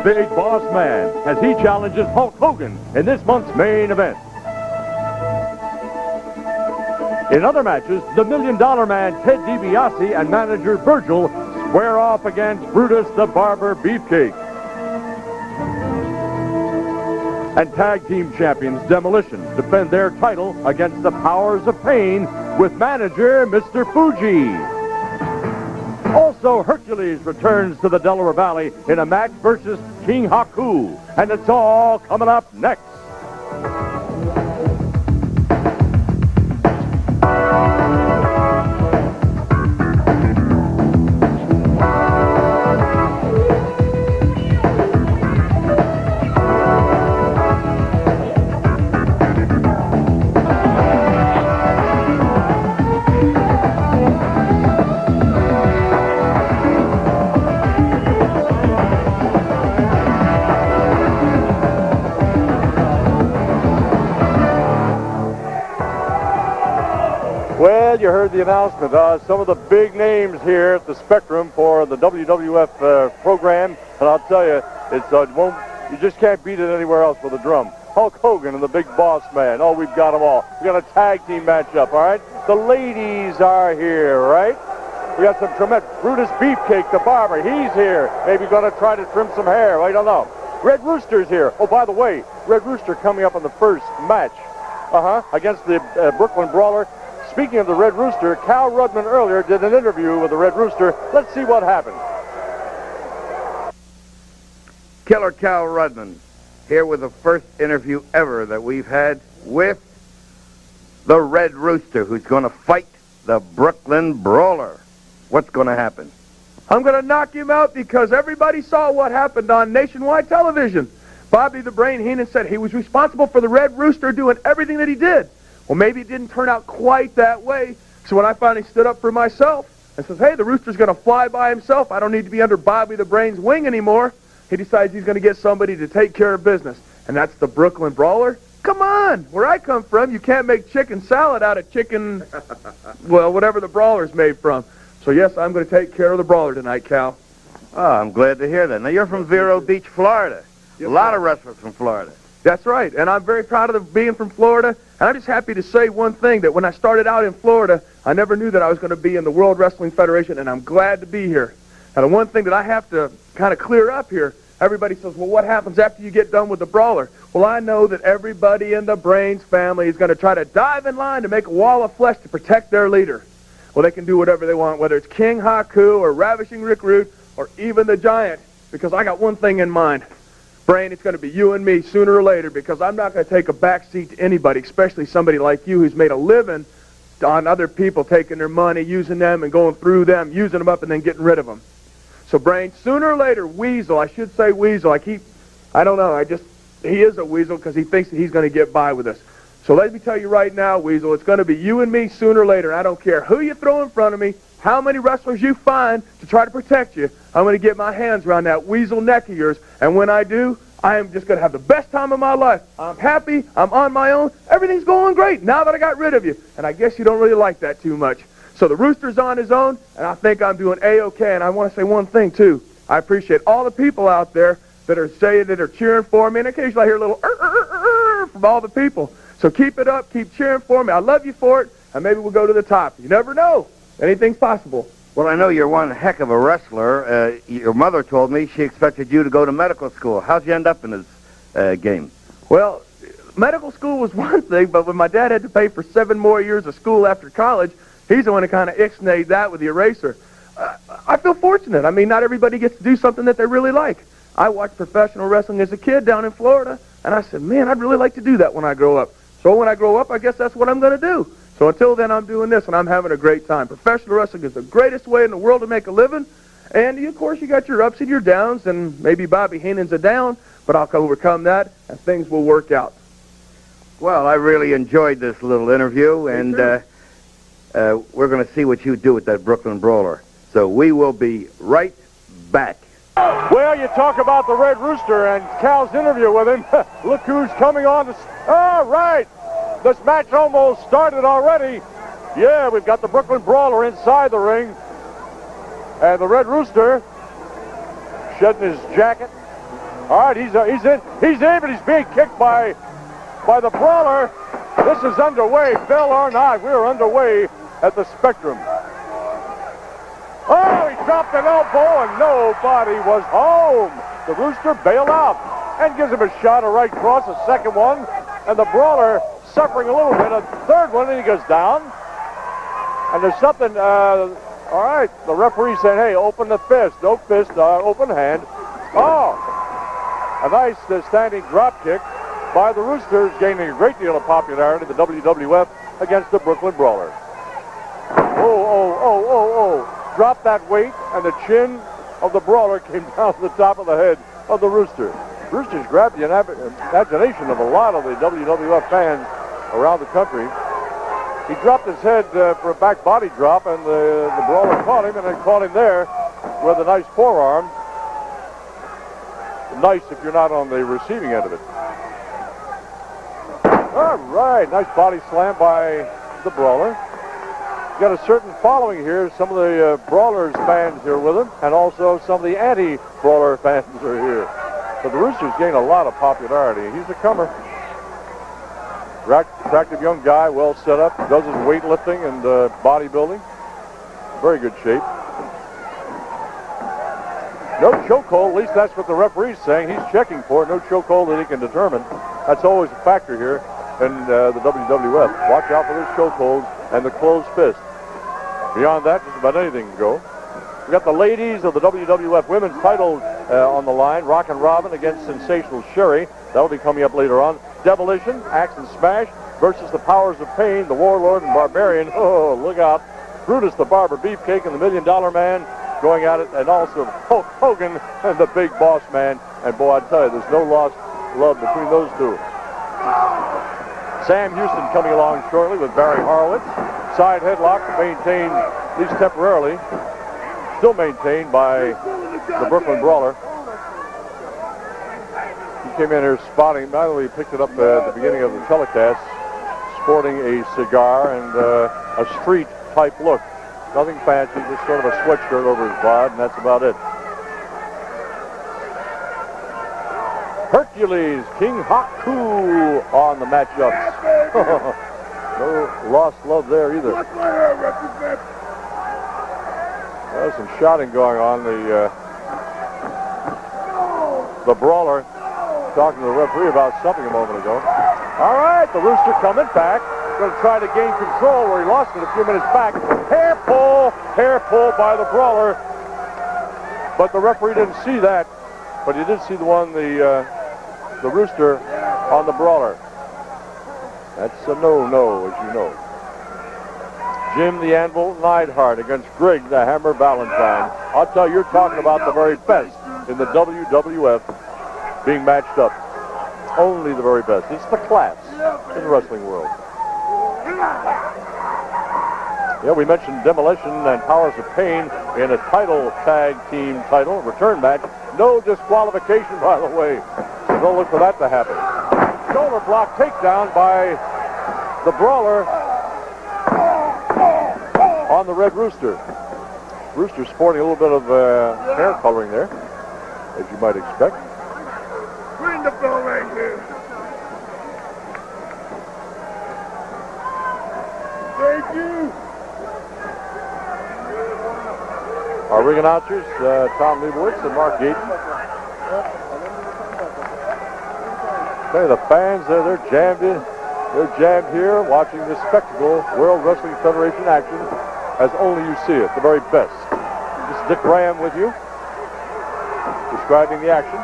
Big Boss Man as he challenges Hulk Hogan in this month's main event. In other matches, the $1 Million Man Ted DiBiase and manager Virgil square off against Brutus the Barber Beefcake. And tag team champions Demolition defend their title against the Powers of Pain with manager Mr. Fuji. Also, Hercules returns to the Delaware Valley in a match versus King Haku. And it's all coming up next. Well, you heard the announcement. Some of the big names here at the Spectrum for the WWF program, and I'll tell you, you just can't beat it anywhere else with a drum. Hulk Hogan and the Big Boss Man. Oh, we've got them all. We got a tag team matchup, all right? The ladies are here, right? We got some tremendous Brutus Beefcake, the barber. He's here. Maybe going to try to trim some hair. I don't know. Red Rooster's here. Oh, by the way, Red Rooster coming up in the first match. Against the Brooklyn Brawler. Speaking of the Red Rooster, Cal Rudman earlier did an interview with the Red Rooster. Let's see what happened. Killer Cal Rudman, here with the first interview ever that we've had with the Red Rooster, who's going to fight the Brooklyn Brawler. What's going to happen? I'm going to knock him out because everybody saw what happened on nationwide television. Bobby the Brain Heenan said he was responsible for the Red Rooster doing everything that he did. Well, maybe it didn't turn out quite that way. So when I finally stood up for myself and says, hey, the Rooster's going to fly by himself. I don't need to be under Bobby the Brain's wing anymore. He decides he's going to get somebody to take care of business. And that's the Brooklyn Brawler. Come on, where I come from, you can't make chicken salad out of chicken, well, whatever the Brawler's made from. So, yes, I'm going to take care of the Brawler tonight, Cal. Oh, I'm glad to hear that. Now, you're from Vero Beach, Florida. Yes, a lot of wrestlers from Florida. That's right, and I'm very proud of being from Florida, and I'm just happy to say one thing, that when I started out in Florida, I never knew that I was going to be in the World Wrestling Federation, and I'm glad to be here. Now, the one thing that I have to kind of clear up here, everybody says, well, what happens after you get done with the Brawler? Well, I know that everybody in the Brains family is going to try to dive in line to make a wall of flesh to protect their leader. Well, they can do whatever they want, whether it's King Haku or Ravishing Rick Rude or even the Giant, because I got one thing in mind. Brain, it's going to be you and me sooner or later, because I'm not going to take a back seat to anybody, especially somebody like you who's made a living on other people taking their money, using them and going through them, using them up and then getting rid of them. So, Brain, sooner or later, Weasel, I should say Weasel, I don't know, he is a weasel because he thinks that he's going to get by with us. So let me tell you right now, Weasel, it's going to be you and me sooner or later. I don't care who you throw in front of me, how many wrestlers you find to try to protect you. I'm going to get my hands around that weasel neck of yours, and when I do, I am just going to have the best time of my life. I'm happy. I'm on my own. Everything's going great now that I got rid of you. And I guess you don't really like that too much. So the Rooster's on his own, and I think I'm doing A-okay. And I want to say one thing, too. I appreciate all the people out there that are saying that are cheering for me. And occasionally I hear a little from all the people. So keep it up. Keep cheering for me. I love you for it. And maybe we'll go to the top. You never know. Anything's possible. Well, I know you're one heck of a wrestler. Your mother told me she expected you to go to medical school. How'd you end up in this game? Well, medical school was one thing, but when my dad had to pay for 7 more years of school after college, he's the one who kind of ixnayed that with the eraser. I feel fortunate. I mean, not everybody gets to do something that they really like. I watched professional wrestling as a kid down in Florida, and I said, man, I'd really like to do that when I grow up. So when I grow up, I guess that's what I'm going to do. So until then, I'm doing this, and I'm having a great time. Professional wrestling is the greatest way in the world to make a living. And, of course, you got your ups and your downs, and maybe Bobby Heenan's a down, but I'll overcome that, and things will work out. Well, I really enjoyed this little interview, and we're going to see what you do with that Brooklyn Brawler. So we will be right back. Well, you talk about the Red Rooster and Cal's interview with him. Look who's coming on. All right. This match almost started already. Yeah, we've got the Brooklyn Brawler inside the ring. And the Red Rooster shedding his jacket. All right, he's in, but he's being kicked by the brawler. This is underway, Bill or not. We're underway at the Spectrum. Oh, he dropped an elbow and nobody was home. The Rooster bailed out and gives him a shot, a right cross, a second one, and the brawler suffering a little bit. A third one, and he goes down. And there's something, all right, the referee saying, hey, open the fist. No fist, open hand. Oh, a nice standing drop kick by the Roosters, gaining a great deal of popularity in the WWF against the Brooklyn Brawler. Oh. Dropped that weight, and the chin of the Brawler came down to the top of the head of the Rooster. Roosters grabbed the imagination of a lot of the WWF fans around the country. He dropped his head for a back body drop, and the Brawler caught him, and then caught him there with a nice forearm. Nice if you're not on the receiving end of it. All right, nice body slam by the Brawler. He's got a certain following here. Some of the Brawlers fans here with him, and also some of the anti-Brawler fans are here. But the Roosters gain a lot of popularity. He's a comer. Attractive young guy, well set up, does his weightlifting and bodybuilding. Very good shape. No chokehold, at least that's what the referee's saying. He's checking for it. No chokehold that he can determine. That's always a factor here in the WWF. Watch out for those chokeholds and the closed fist. Beyond that, just about anything can go. We got the ladies of the WWF Women's title on the line. Rockin' Robin against Sensational Sherry. That'll be coming up later on. Demolition, Axe and Smash versus the Powers of Pain, the Warlord and Barbarian. Oh, look out. Brutus the Barber Beefcake and the $1 Million Man going at it, and also Hulk Hogan and the Big Boss Man. And boy, I tell you, there's no lost love between those two. Sam Houston coming along shortly with Barry Horowitz. Side headlock maintained, at least temporarily, still maintained by the Brooklyn Brawler. He came in here spotting, by the way, he picked it up at the beginning of the telecast, sporting a cigar and a street-type look. Nothing fancy, just sort of a sweatshirt over his bod, and that's about it. Hercules, King Haku on the matchups. No lost love there either. There's some shouting going on. The Brawler talking to the referee about something a moment ago. All right, the Rooster coming back. Going to try to gain control where he lost it a few minutes back. Hair pull by the Brawler. But the referee didn't see that. But he did see the one, the Rooster on the Brawler. That's a no-no, as you know. Jim the Anvil Neidhart against Greg the Hammer Valentine. I'll tell you, you're talking about the very best in the WWF being matched up. Only the very best. It's the class in the wrestling world. Yeah, we mentioned Demolition and Powers of Pain in a title tag team title return match. No disqualification, by the way. So don't look for that to happen. Shoulder block takedown by the Brawler on the Red Rooster. Rooster sporting a little bit of hair coloring there, as you might expect. Ring the bell right here. Thank you. Our ring announcers, Tom Leibowitz and Mark Gayton. Hey, the fans, they're jammed in. They're jammed here watching this spectacle, World Wrestling Federation action, as only you see it, the very best. This is Dick Graham with you, describing the action.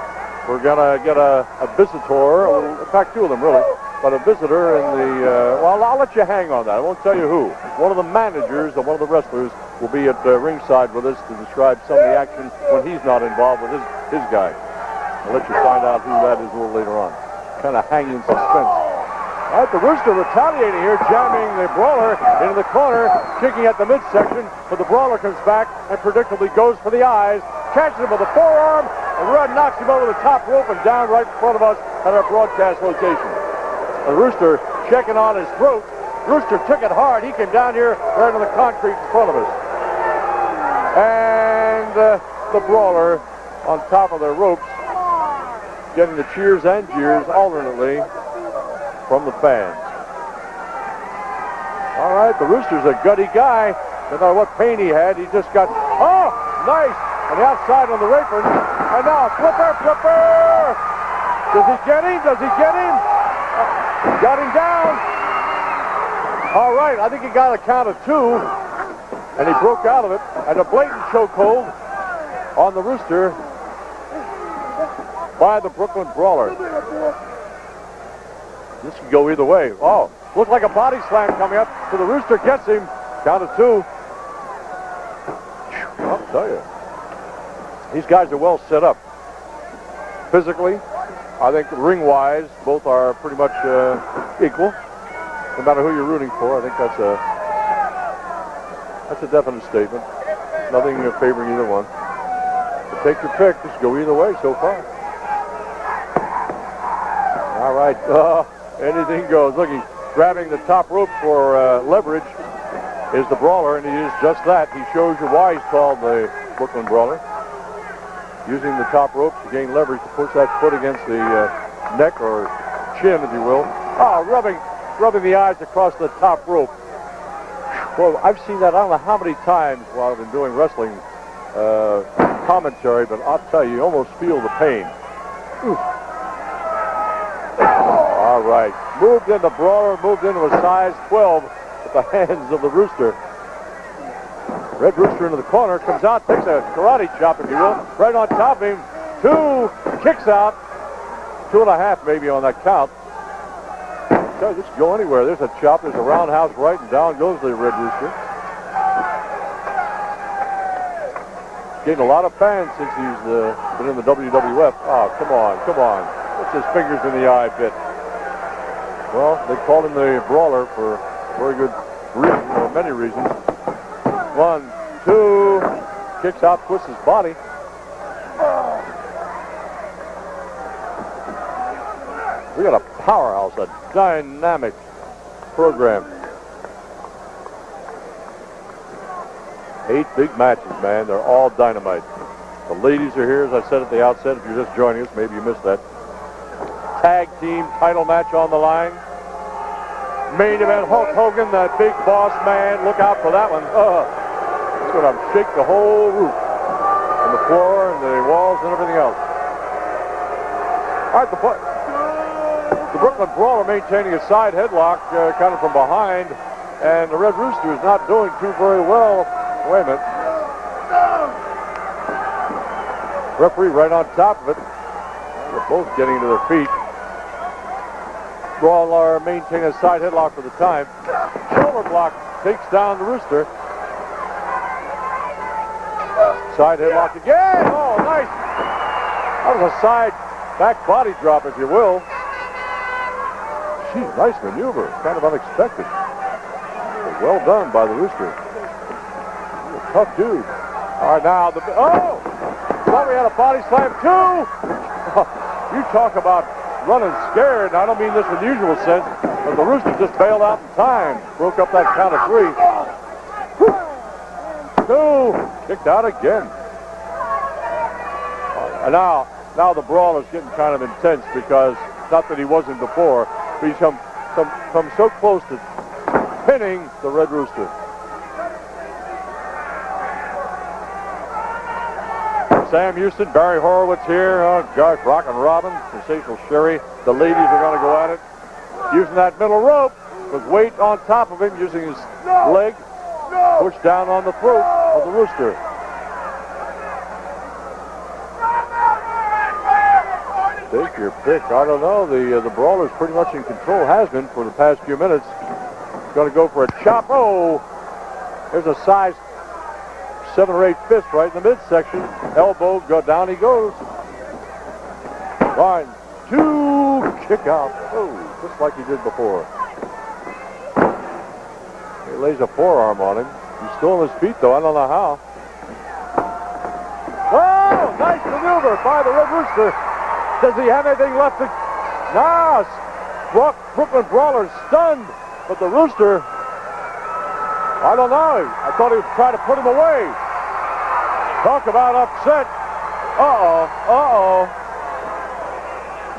We're going to get a visitor, in fact, two of them really, but a visitor in the, well, I'll let you hang on that. I won't tell you who. One of the managers of one of the wrestlers will be at ringside with us to describe some of the action when he's not involved with his guy. I'll let you find out who that is a little later on. Kind of hanging in suspense. All right, the Rooster retaliating here, jamming the Brawler into the corner, kicking at the midsection, but the Brawler comes back and predictably goes for the eyes, catches him with a forearm, and Rudd knocks him over the top rope and down right in front of us at our broadcast location. The Rooster checking on his throat. Rooster took it hard. He came down here right on the concrete in front of us. And the Brawler on top of the ropes getting the cheers and jeers alternately from the fans. All right, the Rooster's a gutty guy. No matter what pain he had, he just got, oh, nice. On the outside on the apron. And now, flipper. Does he get him? Got him down. All right, I think he got a count of 2. And he broke out of it. And a blatant chokehold on the Rooster by the Brooklyn Brawler. This could go either way. Oh, looks like a body slam coming up. So the Rooster gets him. Count of 2. I'll tell you. These guys are well set up. Physically, I think ring-wise, both are pretty much equal. No matter who you're rooting for, I think that's a definite statement. Nothing favoring either one. But take your pick. Just go either way so far. All right. Anything goes. Look, he's grabbing the top rope for leverage is the Brawler, and he is just that. He shows you why he's called the Brooklyn Brawler. Using the top rope to gain leverage to push that foot against the neck or chin, if you will. Oh, rubbing the eyes across the top rope. Well, I've seen that I don't know how many times while I've been doing wrestling commentary, but I'll tell you, you almost feel the pain. Oof. All right. Moved in the Brawler, moved into a size 12 at the hands of the Rooster. Red Rooster into the corner, comes out, takes a karate chop, if you will, right on top of him. 2, kicks out. 2.5 maybe on that count. So just go anywhere. There's a chop, there's a roundhouse right, and down goes the Red Rooster. Getting a lot of fans since he's been in the WWF. Oh, come on. Puts his fingers in the eye bit. Well, they called him the Brawler for very good reason, or many reasons. 1, 2, kicks out, twists his body. We got a powerhouse, a dynamic program. 8 big matches, man. They're all dynamite. The ladies are here, as I said at the outset. If you're just joining us, maybe you missed that. Tag team title match on the line. Main event, Hulk Hogan, that big boss man. Look out for that one. It's going to shake the whole roof and the floor and the walls and everything else. All right, the Brooklyn Brawler maintaining a side headlock kind of from behind, and the Red Rooster is not doing too very well. Wait a minute. Referee right on top of it. They're both getting to their feet. Brawler maintaining a side headlock for the time. Shoulder block takes down the Rooster. Side headlock again. Oh, nice. That was a side back body drop, if you will. Gee, nice maneuver. Kind of unexpected. But well done by the Rooster. He's a tough dude. All right, now thought we had a body slam too. You talk about running scared. I don't mean this in the usual sense, but the Rooster just bailed out in time. Broke up that count of 3. 2, kicked out again. And now the Brawler's getting kind of intense because, not that he wasn't before, but he's come so close to pinning the Red Rooster. Sam Houston, Barry Horowitz here. Oh, gosh, Rock and Robin, Sensational Sherry. The ladies are going to go at it. Using that middle rope with weight on top of him, using his leg, pushed down on the throat of the Rooster. Take your pick. I don't know. The Brawler's pretty much in control, has been for the past few minutes. Going to go for a chop. Oh, there's a size 7 or 8 fist right in the midsection. Elbow, go down he goes. 1, 2, kick out. Oh, just like he did before. He lays a forearm on him. He's still on his feet, though. I don't know how. Oh, nice maneuver by the Red Rooster. Does he have anything left to... No, Brooklyn Brawler stunned, but the Rooster, I don't know. I thought he would try to put him away. Talk about upset.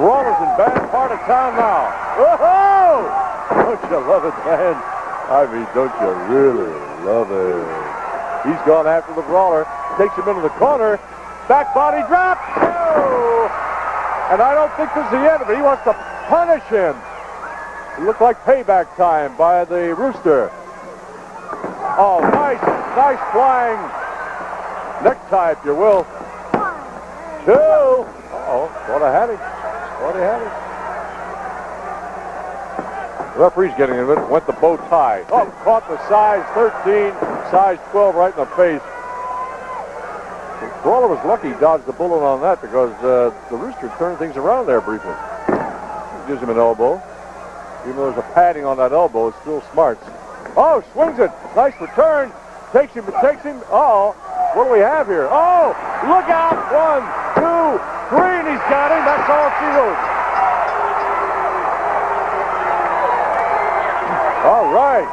Brawler's in bad part of town now. Whoa! Don't you love it, man? I mean, don't you really love it? He's gone after the Brawler. Takes him into the corner. Back body drop. Oh! And I don't think this is the end of it. He wants to punish him. It looked like payback time by the Rooster. Oh, nice flying necktie, if you will. 2. Uh-oh, thought I had him. The referee's getting in it. Went the bow tie. Oh, caught the size 13, size 12 right in the face. Brawler was lucky he dodged the bullet on that because the Rooster turned things around there briefly. Gives him an elbow. Even though there's a padding on that elbow, it's still smarts. Oh, swings it. Nice return. Takes him. Uh-oh. What do we have here? Oh, look out. 1, 2, 3, and he's got him. That's all she wrote. All right.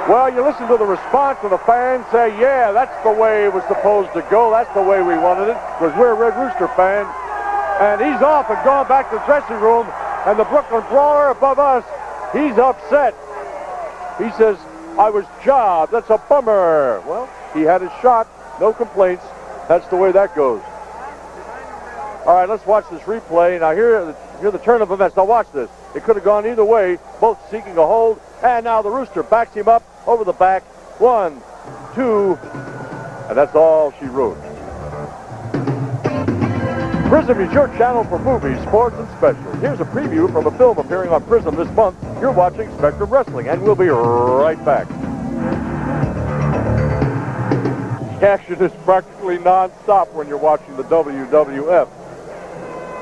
Well, you listen to the response of the fans say, yeah, that's the way it was supposed to go. That's the way we wanted it, because we're Red Rooster fans. And he's off and gone back to the dressing room. And the Brooklyn Brawler above us, he's upset. He says, I was jobbed. That's a bummer. Well, he had his shot. No complaints. That's the way that goes. All right, let's watch this replay. Now, here the turn of events. Now, watch this. It could have gone either way, both seeking a hold. And now the Rooster backs him up over the back. 1, 2, and that's all she wrote. Prism is your channel for movies, sports, and specials. Here's a preview from a film appearing on Prism this month. You're watching Spectrum Wrestling, and we'll be right back. The action is practically non-stop when you're watching the WWF.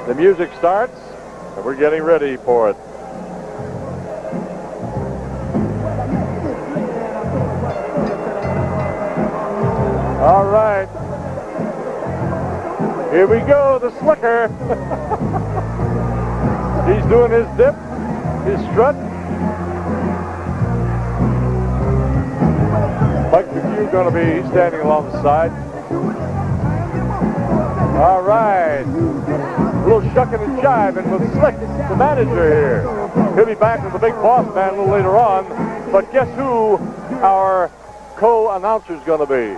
The music starts, and we're getting ready for it. All right. Here we go, the Slicker. He's doing his dip, his strut. Mike McHugh going to be standing along the side. All right. A little shucking and jiving with Slick, the manager here. He'll be back with the big boss man a little later on. But guess who our co-announcer's going to be?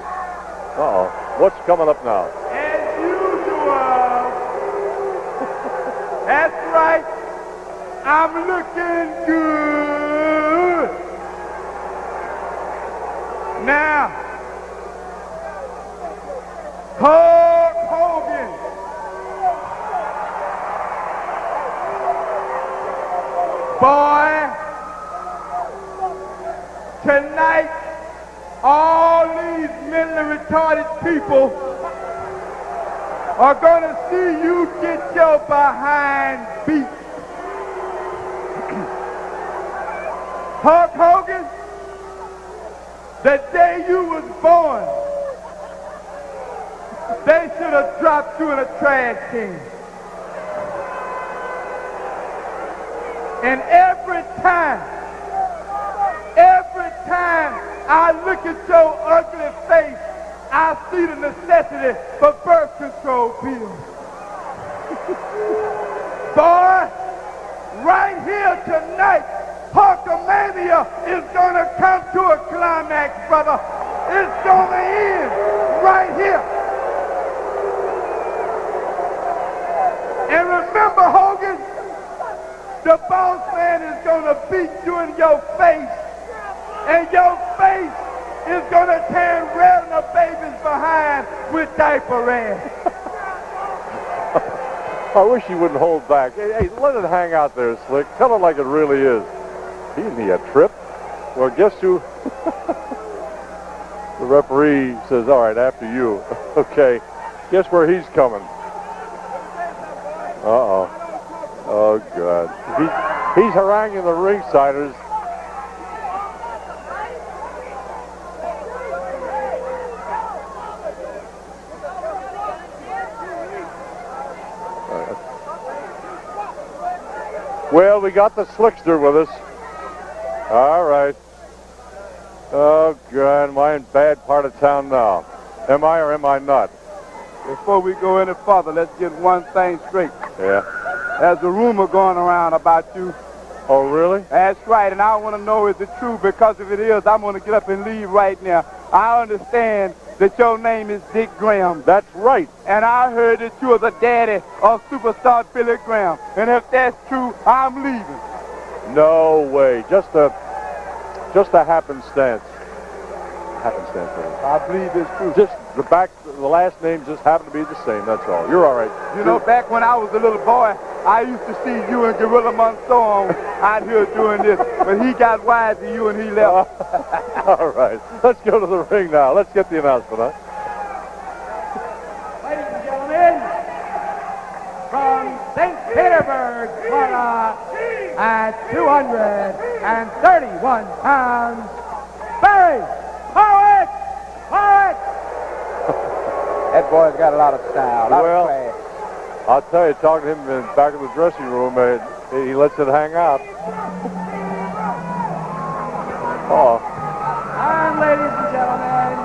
Uh-oh. What's coming up now? As usual. That's right. I'm looking good. Now, Hulk Hogan. Boy, tonight, all these mentally retarded people are going to see you get your behind beat. Hulk Hogan, the day you was born, they should have dropped you in a trash can. And every time I look at your ugly face, I see the necessity for birth control pills. Boy, right here tonight, Hulkamania is going to come to a climax, brother. It's going to end right here. And remember, Hogan, the boss man is going to beat you in your face, and your face is going to turn red in the baby's behind with diaper rash. I wish he wouldn't hold back. Hey, let it hang out there, Slick. Tell it like it really is. Isn't he a trip? Well, guess who? The referee says, all right, after you. Okay. Guess where he's coming? Uh-oh. Oh, God. He's haranguing the ringsiders. Well, we got the Slickster with us. All right. Oh, God, am I in bad part of town now? Am I or am I not? before we go any further, let's get one thing straight. Yeah. There's a rumor going around about you. Oh, really? That's right, and I want to know is it true, because if it is, I'm going to get up and leave right now. I understand that your name is Dick Graham. That's right. And I heard that you are the daddy of superstar Billy Graham. And if that's true, I'm leaving. No way. Just a happenstance. Happenstance. I believe it's true. Just the last names just happen to be the same. That's all. You're all right. You know, back when I was a little boy, I used to see you and Gorilla Monsoon out here doing this. But he got wise to you and he left. All right. Let's go to the ring now. Let's get the announcement, huh? Ladies and gentlemen, from St. Petersburg, Florida, at 231 pounds, Barry Horowitz! Horowitz! That boy's got a lot of style. Well, I'll tell you, talking to him in back of the dressing room, he lets it hang out. Oh. And ladies and gentlemen,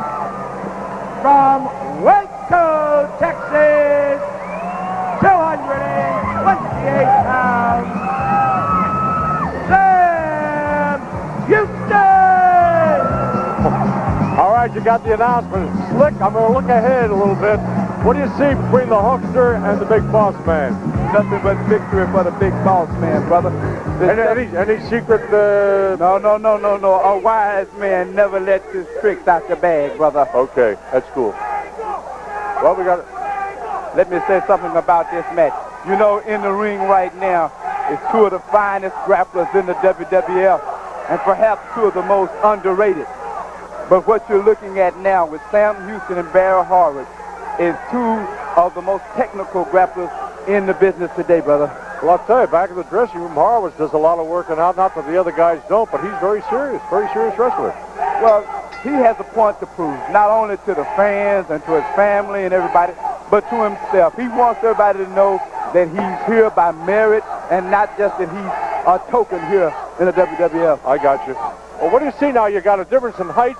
from Waco, Texas, 228 pounds, Sam Houston! All right, you got the announcement. Slick, I'm going to look ahead a little bit. What do you see between the Hulkster and the big boss man? Nothing but victory for the big boss man, brother. Any secret? No. A wise man never lets his tricks out the bag, brother. Okay, that's cool. Well, we got it. Let me say something about this match. You know, in the ring right now is two of the finest grapplers in the WWF, and perhaps two of the most underrated. But what you're looking at now with Sam Houston and Barry Horowitz is two of the most technical grapplers in the business today, brother. Well, I'll tell you, back in the dressing room, Horowitz does a lot of working out. Not that the other guys don't, but he's very serious wrestler. Well, he has a point to prove, not only to the fans and to his family and everybody, but to himself. He wants everybody to know that he's here by merit and not just that he's a token here in the WWF. I got you. Well, what do you see now? You got a difference in heights.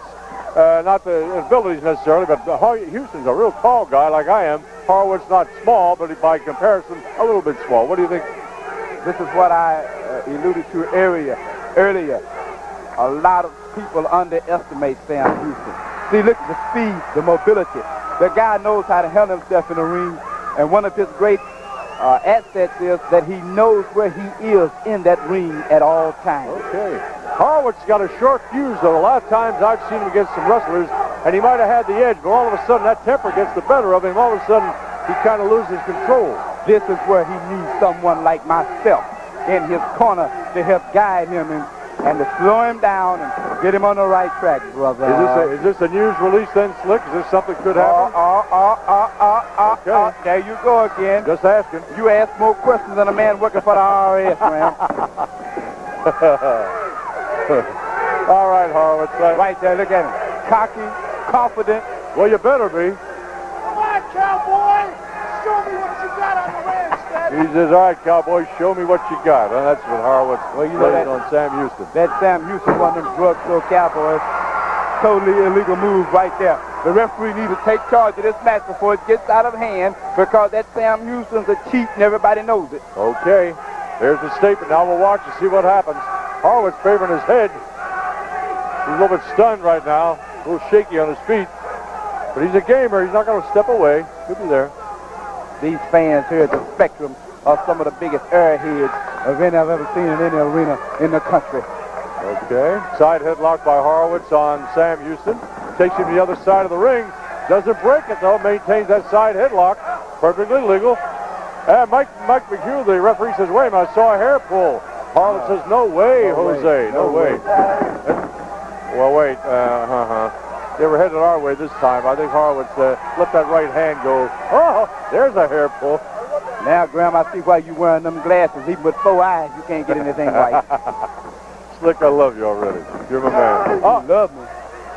Not the abilities necessarily, but Houston's a real tall guy like I am. Horowitz not small, but by comparison, a little bit small. What do you think? This is what I alluded to earlier. A lot of people underestimate Sam Houston. See, look at the speed, the mobility. The guy knows how to handle himself in the ring, and one of his great assets is that he knows where he is in that ring at all times. Okay. Horowitz got a short fuse, though. A lot of times I've seen him against some wrestlers, and he might have had the edge, but all of a sudden that temper gets the better of him. All of a sudden he kind of loses control. This is where he needs someone like myself in his corner to help guide him and to slow him down and get him on the right track, brother. Is this a news release then, Slick? Is this something that could happen? Okay. There you go again. Just asking. You ask more questions than a man working for the IRS, man. All right, Horowitz. Right there, look at him. Cocky, confident. Well, you better be. Come on, cowboy! Show me what you got on the ranch, Daddy! He says, all right, cowboy, show me what you got. And that's what Horowitz plays on Sam Houston. That Sam Houston, one of them drugstore cowboys. Totally illegal move right there. The referee needs to take charge of this match before it gets out of hand, because that Sam Houston's a cheat and everybody knows it. Okay. There's the statement. Now we'll watch and see what happens. Horowitz favoring his head. He's a little bit stunned right now. A little shaky on his feet. But he's a gamer. He's not going to step away. He'll be there. These fans here at the Spectrum are some of the biggest airheads of any I've ever seen in any arena in the country. Okay. Side headlock by Horowitz on Sam Houston. Takes him to the other side of the ring. Doesn't break it, though. Maintains that side headlock. Perfectly legal. And Mike McHugh, the referee, says, wait a minute, I saw a hair pull. Horowitz says, no way, Jose. No way. Well, wait. They were headed our way this time. I think Horowitz let that right hand go. Oh, there's a hair pull. Now, Graham, I see why you're wearing them glasses. Even with 4 eyes, you can't get anything right. Slick, I love you already. You're my man. You love me.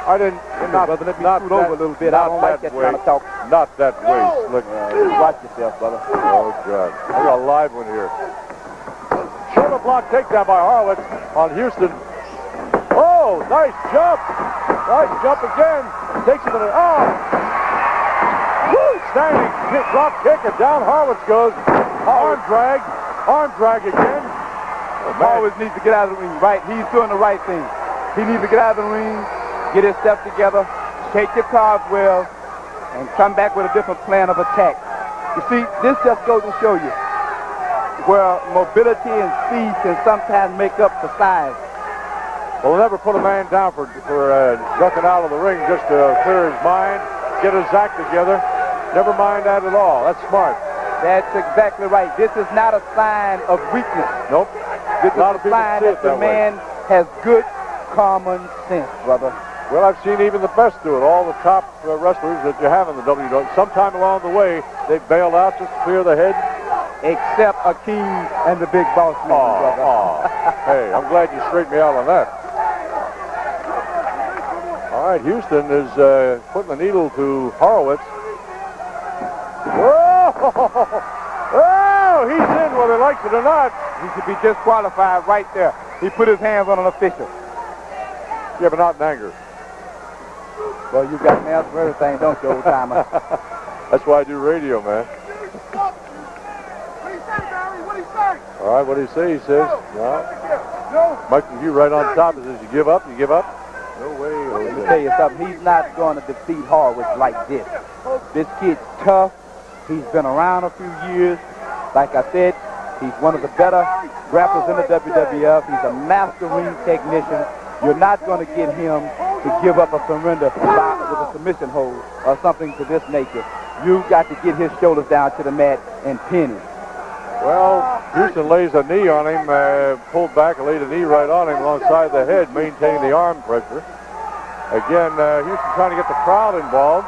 I didn't. Brother, let me scoot over a little bit. I don't like that kind of talk. Not that way, Slick. Watch yourself, brother. Oh, God. I got a live one here. Shoulder block takedown by Horowitz on Houston. Oh, nice jump. Nice jump again. Takes him to the... Oh! Woo! standing drop kick, and down Horowitz goes. Arm drag again. Always needs to get out of the ring, right? He's doing the right thing. He needs to get out of the ring, get his stuff together, shake your cards well, and come back with a different plan of attack. You see, this just goes to show you where mobility and speed can sometimes make up for size. Well, never put a man down for ducking out of the ring just to clear his mind, get his act together. Never mind that at all. That's smart. That's exactly right. This is not a sign of weakness. Nope. This is a sign that the man has good common sense, brother. Well, I've seen even the best do it. All the top wrestlers that you have in the WWE, sometime along the way, they bailed out just to clear the head. Except Akeem and the big boss man, brother. Hey, I'm glad you straightened me out on that. All right, Houston is putting the needle to Horowitz. Whoa! Oh, he's in whether he likes it or not. He should be disqualified right there. He put his hands on an official. Yeah, but not in anger. Well, you got nails for everything, don't you, old timer? That's why I do radio, man. What do you say, Barry? What do you say? All right, what do he say? He says, no. Michael Hugh right on top. He says, you give up? You give up? No way. Let me tell you something. He's not going to defeat Horowitz like this. This kid's tough. He's been around a few years. Like I said, he's one of the better grapplers in the WWF. He's a master ring technician. You're not going to get him to give up or surrender with a submission hold or something to this nature. You've got to get his shoulders down to the mat and pin him. Well, Houston lays a knee on him, pulled back and laid a knee right on him alongside the head, maintaining the arm pressure. Again, Houston trying to get the crowd involved.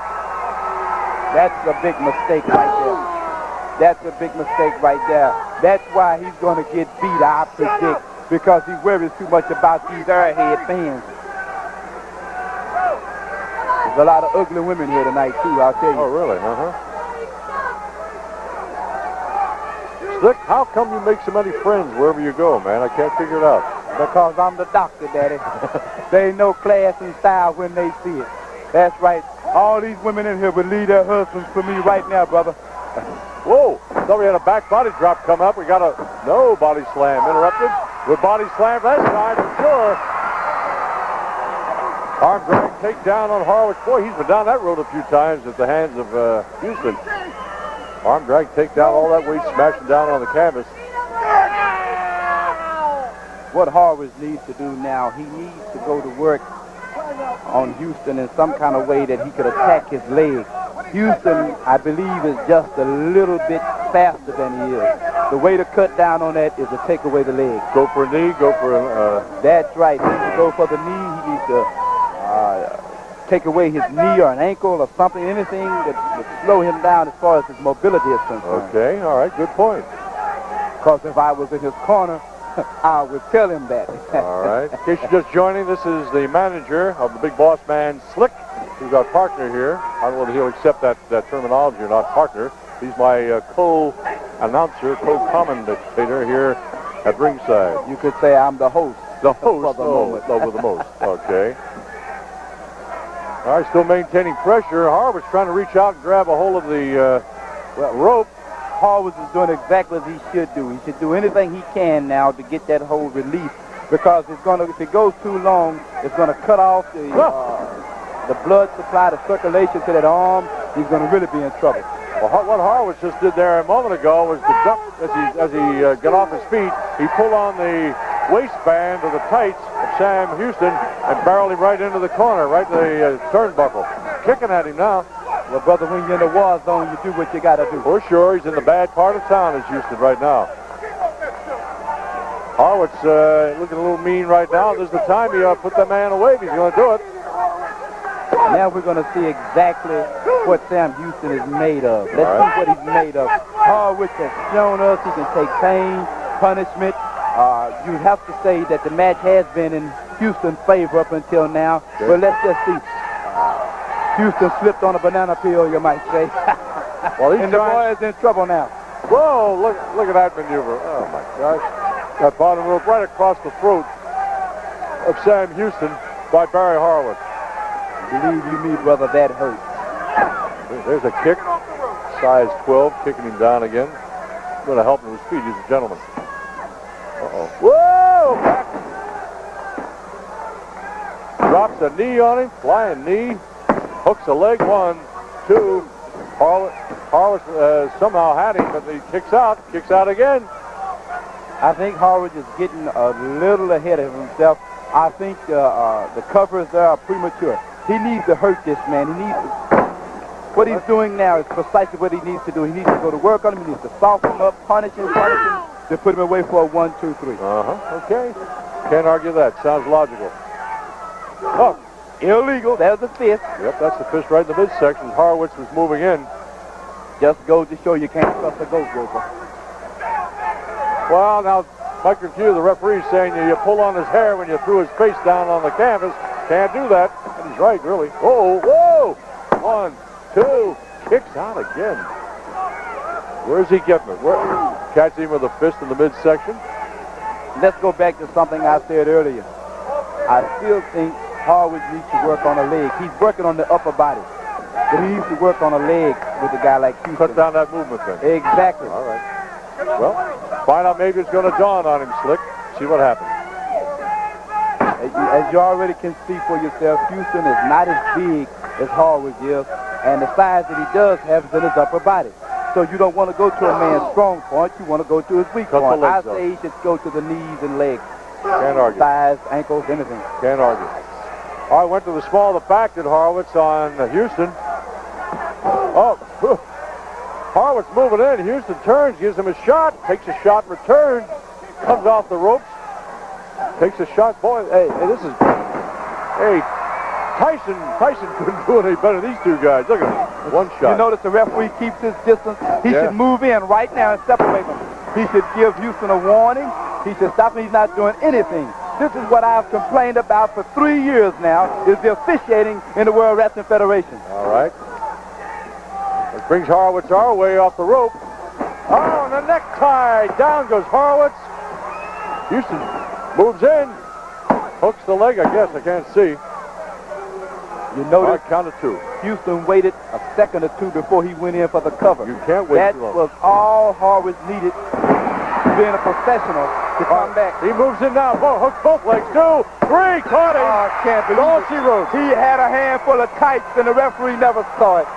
That's a big mistake right there. That's a big mistake right there. That's why he's going to get beat, I predict, because he worries too much about these airhead fans. There's a lot of ugly women here tonight, too, I'll tell you. Oh, really? Slick, how come you make so many friends wherever you go, man? I can't figure it out. Because I'm the doctor, Daddy. They know class and style when they see it. That's right. All these women in here would leave their husbands for me right now, brother. Whoa! Thought we had a back body drop come up. We got a no body slam interrupted. With body slam that time for sure. Arm drag takedown on Horowitz. Boy, he's been down that road a few times at the hands of Houston. Arm drag takedown, all that weight smashing down on the canvas. What Horowitz needs to do now, he needs to go to work on Houston in some kind of way that he could attack his leg. Houston, I believe, is just a little bit faster than he is. The way to cut down on that is to take away the leg. Go for a knee, go for a... That's right. He needs to go for the knee. He needs to take away his knee or an ankle or something, anything that would slow him down as far as his mobility is concerned. Okay, all right, good point. Because if I was in his corner, I would tell him that. All right. In case you're just joining, this is the manager of the big boss man, Slick, who's our partner here. I don't know whether he'll accept that terminology or not, partner. He's my co-announcer, co-commentator here at ringside. You could say I'm the host. The host, for the moment. Over the most. Okay. All right, still maintaining pressure. Horowitz trying to reach out and grab a hold of the rope. Horowitz is doing exactly as he should do. He should do anything he can now to get that hold released, because it's going to, if it goes too long, it's going to cut off the blood supply, the circulation to that arm. He's going to really be in trouble. Well, what Horowitz just did there a moment ago was to duck as he got off his feet. He pulled on the waistband of the tights of Sam Houston and barreled him right into the corner, right to the turnbuckle. Kicking at him now. Well, brother, when you're in the war zone, you do what you got to do. For sure, he's in the bad part of town as Houston right now. Horowitz looking a little mean right now. There's the time he put that man away if he's going to do it. Now we're going to see exactly what Sam Houston is made of. Let's see what he's made of. Horowitz has shown us he can take pain, punishment. You have to say that the match has been in Houston's favor up until now. Okay. But let's just see. Houston slipped on a banana peel, you might say. Well, and the boy is in trouble now. Whoa, look at that maneuver. Oh, my gosh. That bottom rope right across the throat of Sam Houston by Barry Horowitz. Believe you me, brother, that hurt. There's a kick. size 12, kicking him down again. Going to help him with speed. He's a gentleman. Uh-oh. Whoa! Back. Drops a knee on him, flying knee. Hooks a leg, 1, 2. Harwitz somehow had him, but he kicks out again. I think Harwitz is getting a little ahead of himself. I think the covers there are premature. He needs to hurt this man. He needs to, what he's doing now is precisely what he needs to do. He needs to go to work on him. He needs to soften him up, punish him, to put him away for a 1, 2, 3. Okay. Can't argue that. Sounds logical. Oh, illegal. There's the fist. Yep, that's the fist right in the midsection. Harwitz was moving in. Just goes to show you can't trust a ghost roper. Well, now, Mike Review, the referee, saying you pull on his hair when you threw his face down on the canvas. Can't do that. And he's right, really. Whoa, whoa! 1, 2, kicks out again. Where's he getting it? Catches him with a fist in the midsection. Let's go back to something I said earlier. I still think Harwitz needs to work on a leg. He's working on the upper body. But he needs to work on a leg with a guy like Houston. Cut down that movement then. Exactly. All right. Well, find out maybe it's going to dawn on him, Slick. See what happens. As you already can see for yourself, Houston is not as big as Harwitz is, and the size that he does have is in his upper body. So you don't want to go to a man's strong point. You want to go to his weak point. I say he should go to the knees and legs. Can't argue. Thighs, ankles, anything. Can't argue. All right, went to the small of the pack, did Harwitz on Houston. Oh, Harwitz moving in. Houston turns, gives him a shot, takes a shot in return, comes off the ropes, takes a shot. Boy, hey, this is, hey, Tyson couldn't do it any better than these two guys. Look at him, one shot. You notice the referee keeps his distance. He should move in right now and separate them. He should give Houston a warning. He should stop him. He's not doing anything. This is what I've complained about for 3 years now, is the officiating in the World Wrestling Federation. All right. It brings Harwitz our way off the rope. Oh, and the necktie. Down goes Harwitz. Houston moves in. Hooks the leg, I guess. I can't see. You notice, count of 2. Houston waited a second or 2 before he went in for the cover. You can't wait too long. That was all Harwitz needed, being a professional, to come back. He moves in now. Hooks both legs. 2, 3. Caught him. I can't believe all it. she wrote. He had a handful of tights, and the referee never saw it.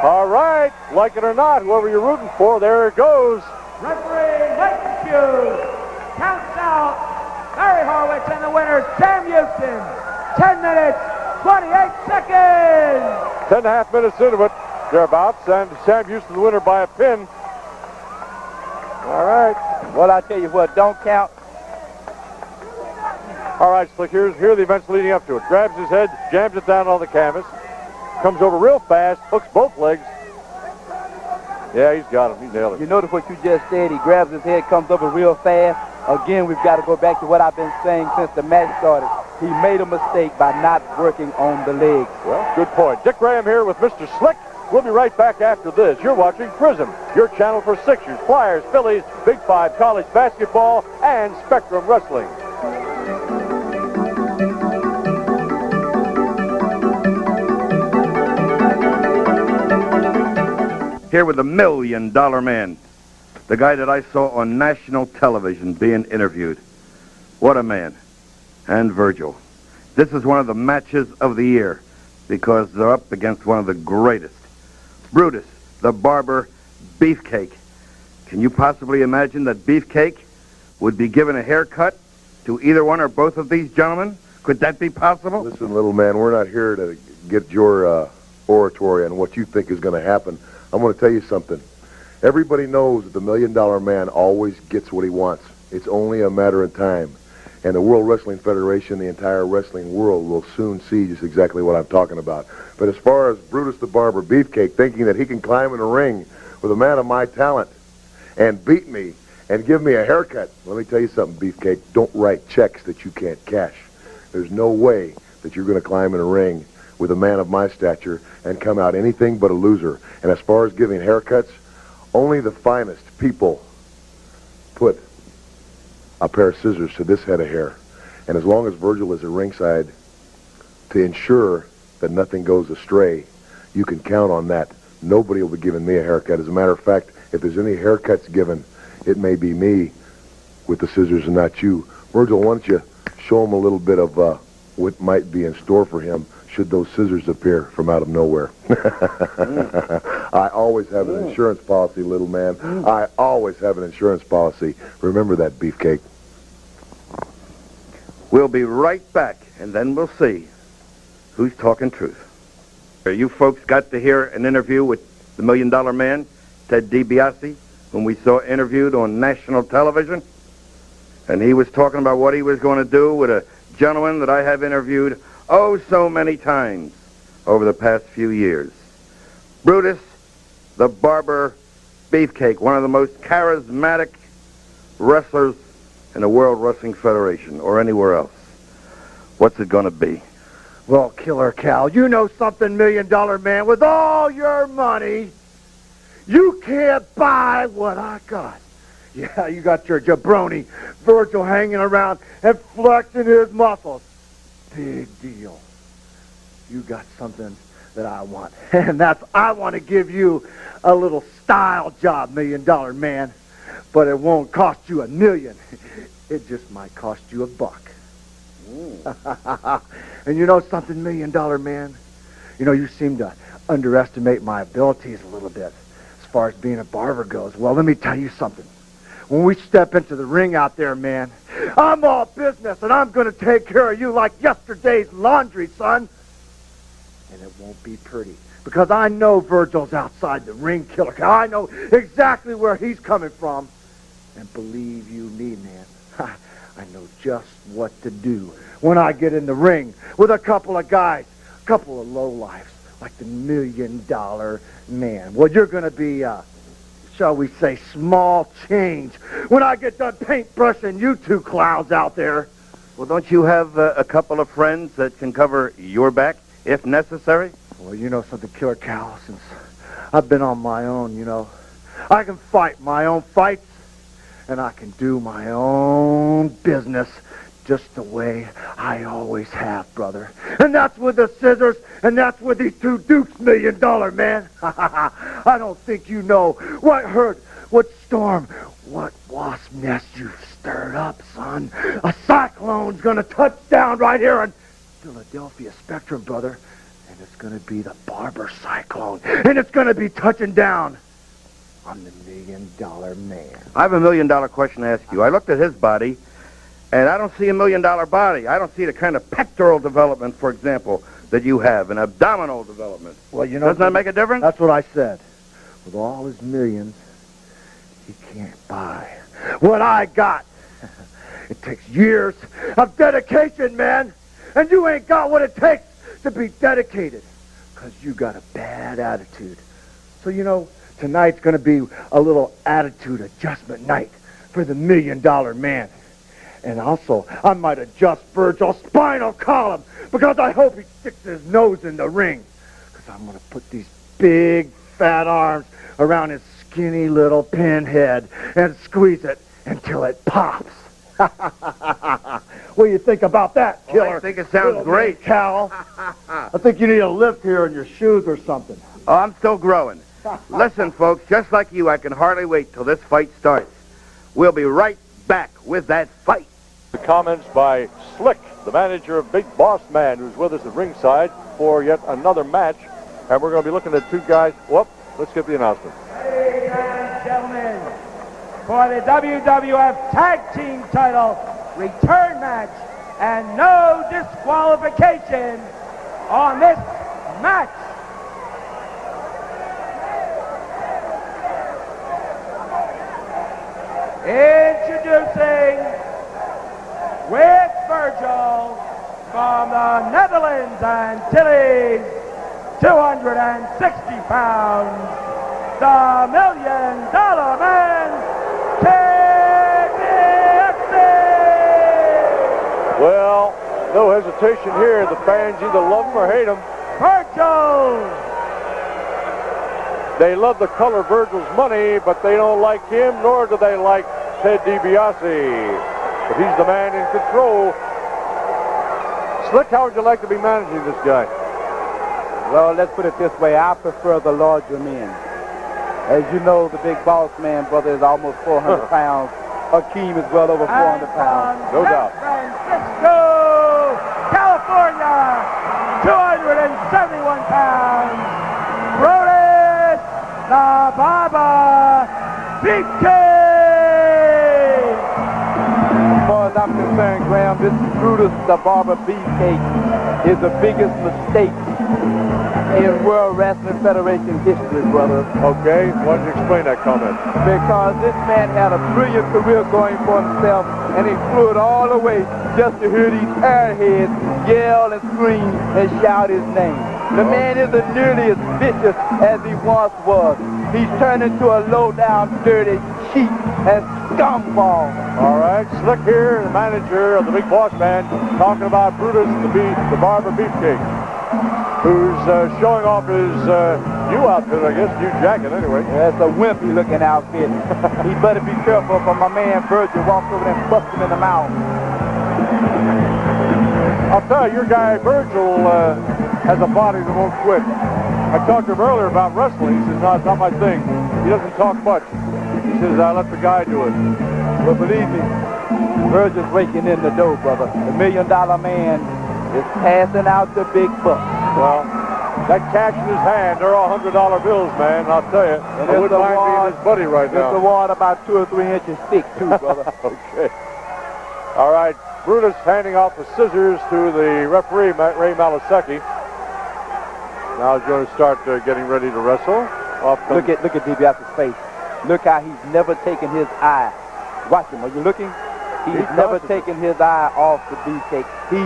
All right. Like it or not, whoever you're rooting for, there it goes. Referee Mike Hughes counts out Barry Harwitz and the winner, Sam Houston. 10 minutes, 28 seconds. 10.5 minutes into it, thereabouts, and Sam Houston the winner by a pin. All right. Well, I tell you what, don't count. All right, Slick, here are the events leading up to it. Grabs his head, jams it down on the canvas, comes over real fast, hooks both legs. Yeah, he's got him. He nailed it. You notice what you just said. He grabs his head, comes over real fast. Again, we've got to go back to what I've been saying since the match started. He made a mistake by not working on the legs. Well, good point. Dick Graham here with Mr. Slick. We'll be right back after this. You're watching Prism, your channel for Sixers, Flyers, Phillies, Big Five college basketball, and Spectrum Wrestling. Here with the $1 Million Man, the guy that I saw on national television being interviewed. What a man. And Virgil. This is one of the matches of the year because they're up against one of the greatest. Brutus, the Barber, Beefcake. Can you possibly imagine that Beefcake would be given a haircut to either one or both of these gentlemen? Could that be possible? Listen, little man, we're not here to get your oratory on what you think is going to happen. I'm going to tell you something. Everybody knows that the $1 Million Man always gets what he wants. It's only a matter of time. And the World Wrestling Federation, the entire wrestling world, will soon see just exactly what I'm talking about. But as far as Brutus the Barber Beefcake thinking that he can climb in a ring with a man of my talent and beat me and give me a haircut, let me tell you something, Beefcake, don't write checks that you can't cash. There's no way that you're going to climb in a ring with a man of my stature and come out anything but a loser. And as far as giving haircuts, only the finest people put a pair of scissors to this head of hair. And as long as Virgil is at ringside to ensure that nothing goes astray, you can count on that. Nobody will be giving me a haircut. As a matter of fact, if there's any haircuts given, it may be me with the scissors and not you. Virgil, why don't you show him a little bit of what might be in store for him should those scissors appear from out of nowhere. I always have an insurance policy, little man. I always have an insurance policy. Remember that, Beefcake. We'll be right back, and then we'll see who's talking truth. You folks got to hear an interview with the $1 Million Man, Ted DiBiase, whom we saw interviewed on national television. And he was talking about what he was going to do with a gentleman that I have interviewed oh so many times over the past few years. Brutus, the Barber Beefcake, one of the most charismatic wrestlers in the World Wrestling Federation or anywhere else. What's it going to be? Well, Killer Cal, you know something, $1 Million Man, with all your money, you can't buy what I got. Yeah, you got your jabroni, Virgil, hanging around and flexing his muscles. Big deal. You got something that I want, and that's I want to give you a little style job, $1 Million Man, but it won't cost you $1 million. It just might cost you $1. And you know something, $1 Million Man? You know, you seem to underestimate my abilities a little bit as far as being a barber goes. Well, let me tell you something. When we step into the ring out there, man, I'm all business, and I'm going to take care of you like yesterday's laundry, son. And it won't be pretty, because I know Virgil's outside the ring, Killer Cal. I know exactly where he's coming from. And believe you me, man, I know just what to do when I get in the ring with a couple of guys, a couple of lowlifes, like the $1 Million Man. Well, you're going to be, shall we say, small change when I get done paintbrushing you two clowns out there. Well, don't you have a couple of friends that can cover your back, if necessary? Well, you know something, Killer Cal, since I've been on my own, you know, I can fight my own fights, and I can do my own business just the way I always have, brother. And that's with the scissors, and that's with these two dukes, $1 Million Man. I don't think you know what hurt, what storm, what wasp nest you've stirred up, son. A cyclone's gonna touch down right here in Philadelphia Spectrum, brother. And it's gonna be the Barber Cyclone. And it's gonna be touching down on the $1 Million Man. I have a $1 million question to ask you. I looked at his body, and I don't see $1 million body. I don't see the kind of pectoral development, for example, that you have, an abdominal development. Well, you know, doesn't that make a difference? That's what I said. With all his millions, he can't buy what I got. It takes years of dedication, man. And you ain't got what it takes to be dedicated, because you got a bad attitude. So, you know, tonight's going to be a little attitude adjustment night for the $1 Million Man. And also, I might adjust Virgil's spinal column, because I hope he sticks his nose in the ring. Because I'm going to put these big, fat arms around his skinny little pinhead and squeeze it until it pops. What do you think about that, Killer? Oh, I think it sounds great. Cal. I think you need a lift here in your shoes or something. Oh, I'm still growing. Listen, folks, just like you, I can hardly wait till this fight starts. We'll be right back with that fight. The comments by Slick, the manager of Big Boss Man, who's with us at ringside for yet another match. And we're going to be looking at two guys. Whoop, let's get the announcement. Ladies and gentlemen, for the WWF Tag Team title return match and no disqualification on this match. Introducing with Virgil from the Netherlands Antilles, 260 pounds, the $1 Million Man, King. Well, no hesitation here. The fans either love him or hate him. Virgil. They love the color Virgil's money, but they don't like him, nor do they like Ted DiBiase. But he's the man in control. Slick, how would you like to be managing this guy? Well, let's put it this way. I prefer the larger men. As you know, the big boss man, brother, is almost 400 pounds. Hakeem is well over 400 pounds. No doubt. San Francisco, California, 271 pounds. Brutus the Barber Beefcake. As far as I'm concerned, Graham, this Brutus the Barber Beefcake is the biggest mistake in World Wrestling Federation history, brother. Okay, why don't you explain that comment? Because this man had a brilliant career going for himself, and he flew it all the way just to hear these airheads yell and scream and shout his name. The man isn't nearly as vicious as he once was. He's turned into a low-down, dirty cheat and scumball. All right, Slick here, the manager of the Big Boss Man, talking about Brutus the Barber Beefcake, who's showing off his new outfit, I guess, new jacket anyway. Yeah, it's a wimpy looking outfit. He better be careful for my man Virgil walks over there and busts him in the mouth. I'll tell you, your guy Virgil has a body that won't quit. I talked to him earlier about wrestling. He says, no, it's not my thing. He doesn't talk much. He says, I let the guy do it. Well, believe me, Virgil's raking in the dough, brother. The $1 Million Man is passing out the big bucks. Well, that cash in his hand, they're all $100 bills, man, I'll tell you. And I wouldn't mind being his buddy right now. It's a wad about 2 or 3 inches thick, too, brother. Okay. All right, Brutus handing off the scissors to the referee, Ray Malasecki. Now he's going to start getting ready to wrestle. Look at DiBiase's face. Look how he's never taken his eye. Watch him. Are you looking? He's never taken his eye off the beefcake. He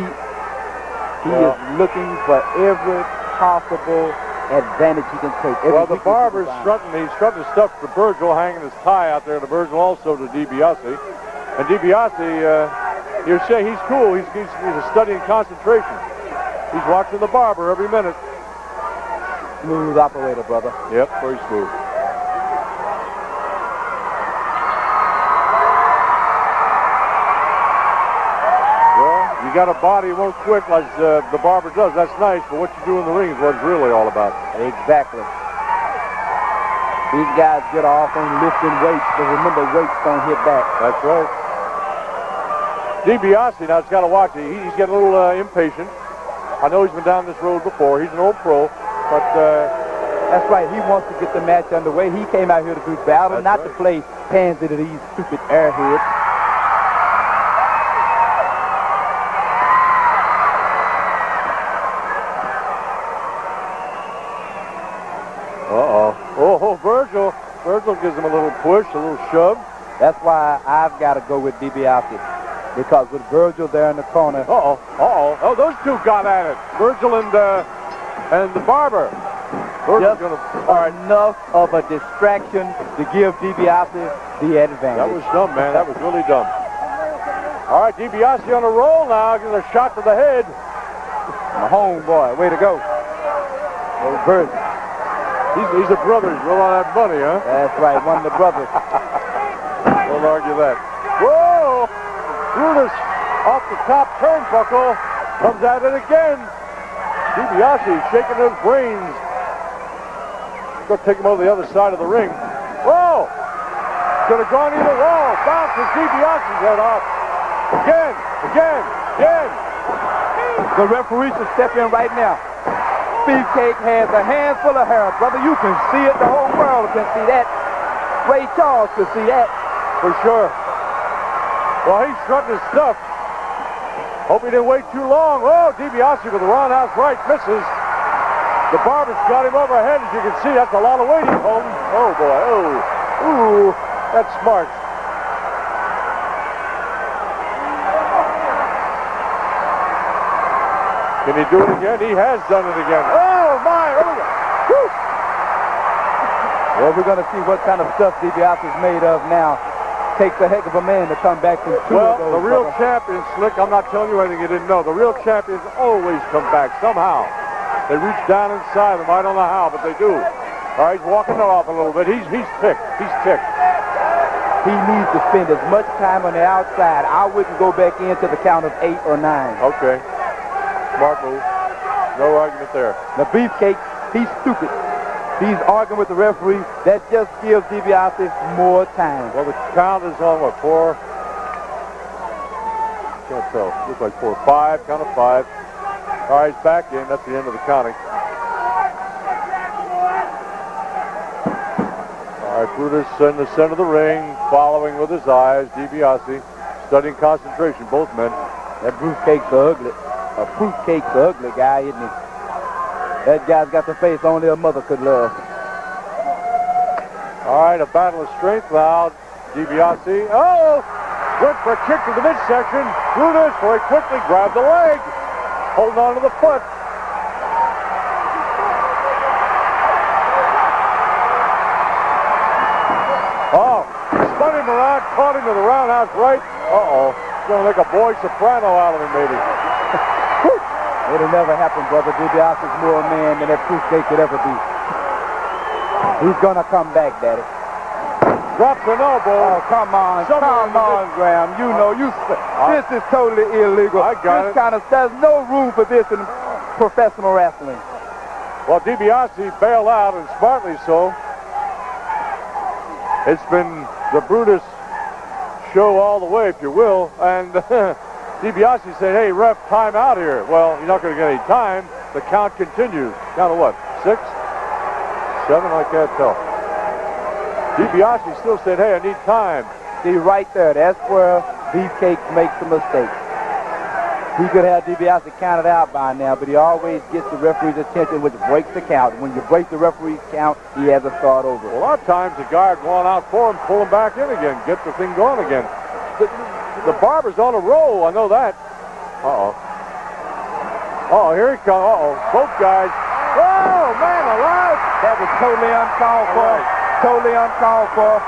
is looking for every possible advantage he can take. Well, the barber's strutting. He's strutting his stuff to Virgil, hanging his tie out there to Virgil, also to DiBiase. And DiBiase, you say he's cool. He's a studying concentration. He's watching the barber every minute. Smooth operator, brother. Yep, very smooth. Well, you got a body won't quit like the barber does. That's nice, but what you do in the ring is what it's really all about. Exactly. These guys get off on lifting weights, but remember, weights don't hit back. That's right. DiBiase now has got to watch it. He's getting a little impatient. I know he's been down this road before. He's an old pro, but that's right. He wants to get the match underway. He came out here to do battle, not to play pansy to these stupid airheads. Oh, Virgil. Virgil gives him a little push, a little shove. That's why I've got to go with DiBiase. Because with Virgil there in the corner. Oh, those two got at it. Virgil and the barber. Just enough of a distraction to give DiBiase the advantage. That was dumb, man. That was really dumb. All right, DiBiase on a roll now. Gives a shot to the head. My homeboy, way to go. Oh, Virgil. He's a brother. He's rolling on that money, huh? That's right, one of the brothers. Don't argue that. Whoa! Brutus off the top turnbuckle. Comes at it again. DiBiase shaking his brains. Go take him over the other side of the ring. Whoa! Could have gone either wall. Bounces DiBiase's head off. Again. The referee should step in right now. Beefcake has a handful of hair, brother. You can see it. The whole world can see that. Ray Charles can see that. For sure. Well, he's strutting his stuff. Hope he didn't wait too long. Oh, DiBiase with the roundhouse right misses. The barber's got him overhead, as you can see. That's a lot of weight he's holding. Oh, boy. Oh. Ooh, that's smart. Can he do it again? He has done it again. Oh, my. Oh, whew. Well, we're going to see what kind of stuff DiBiase is made of now. Takes a heck of a man to come back from two of those. Well, the real champions, Slick, I'm not telling you anything you didn't know. The real champions always come back somehow. They reach down inside them. I don't know how, but they do. All right, he's walking it off a little bit. He's ticked. He's ticked. He needs to spend as much time on the outside. I wouldn't go back into the count of 8 or 9. Okay. Smart move. No argument there. The Beefcake, he's stupid. He's arguing with the referee. That just gives DiBiase more time. Well, the count is on, what, 4? Can't tell. Looks like 4. 5, count of 5. All right, he's back in. That's the end of the counting. All right, Brutus in the center of the ring, following with his eyes. DiBiase studying concentration, both men. That Beefcake's ugly. A Fruitcake's an ugly guy, isn't he? That guy's got the face only a mother could love. All right, a battle of strength now. DiBiase, oh! Went for a kick to the midsection. Brutus, boy, quickly grabbed the leg. Holding on to the foot. Oh, spun him around, caught him with a roundhouse right. Uh-oh. Going to make a boy soprano out of him, maybe. It'll never happen, brother. DiBiase's more a man than that Fruitcake could ever be. He's gonna come back, Daddy. Drops an elbow. Oh, come on, Graham. You know, this is totally illegal. I got it. There's no room for this in professional wrestling. Well, DiBiase bailed out, and smartly so. It's been the Brutus show all the way, if you will, and DiBiase said, hey, ref, time out here. Well, you're not going to get any time. The count continues. Count of what? 6? 7? I can't tell. DiBiase still said, hey, I need time. See, right there, that's where Beefcake makes a mistake. He could have DiBiase counted out by now, but he always gets the referee's attention, which breaks the count. When you break the referee's count, he has to start over. Well, a lot of times the guy will go on out for him, pull him back in again, get the thing going again. The barber's on a roll, I know that. Uh-oh. Oh, here he comes. Uh-oh. Both guys. Oh, man alive. That was totally uncalled for. Right. Totally uncalled for.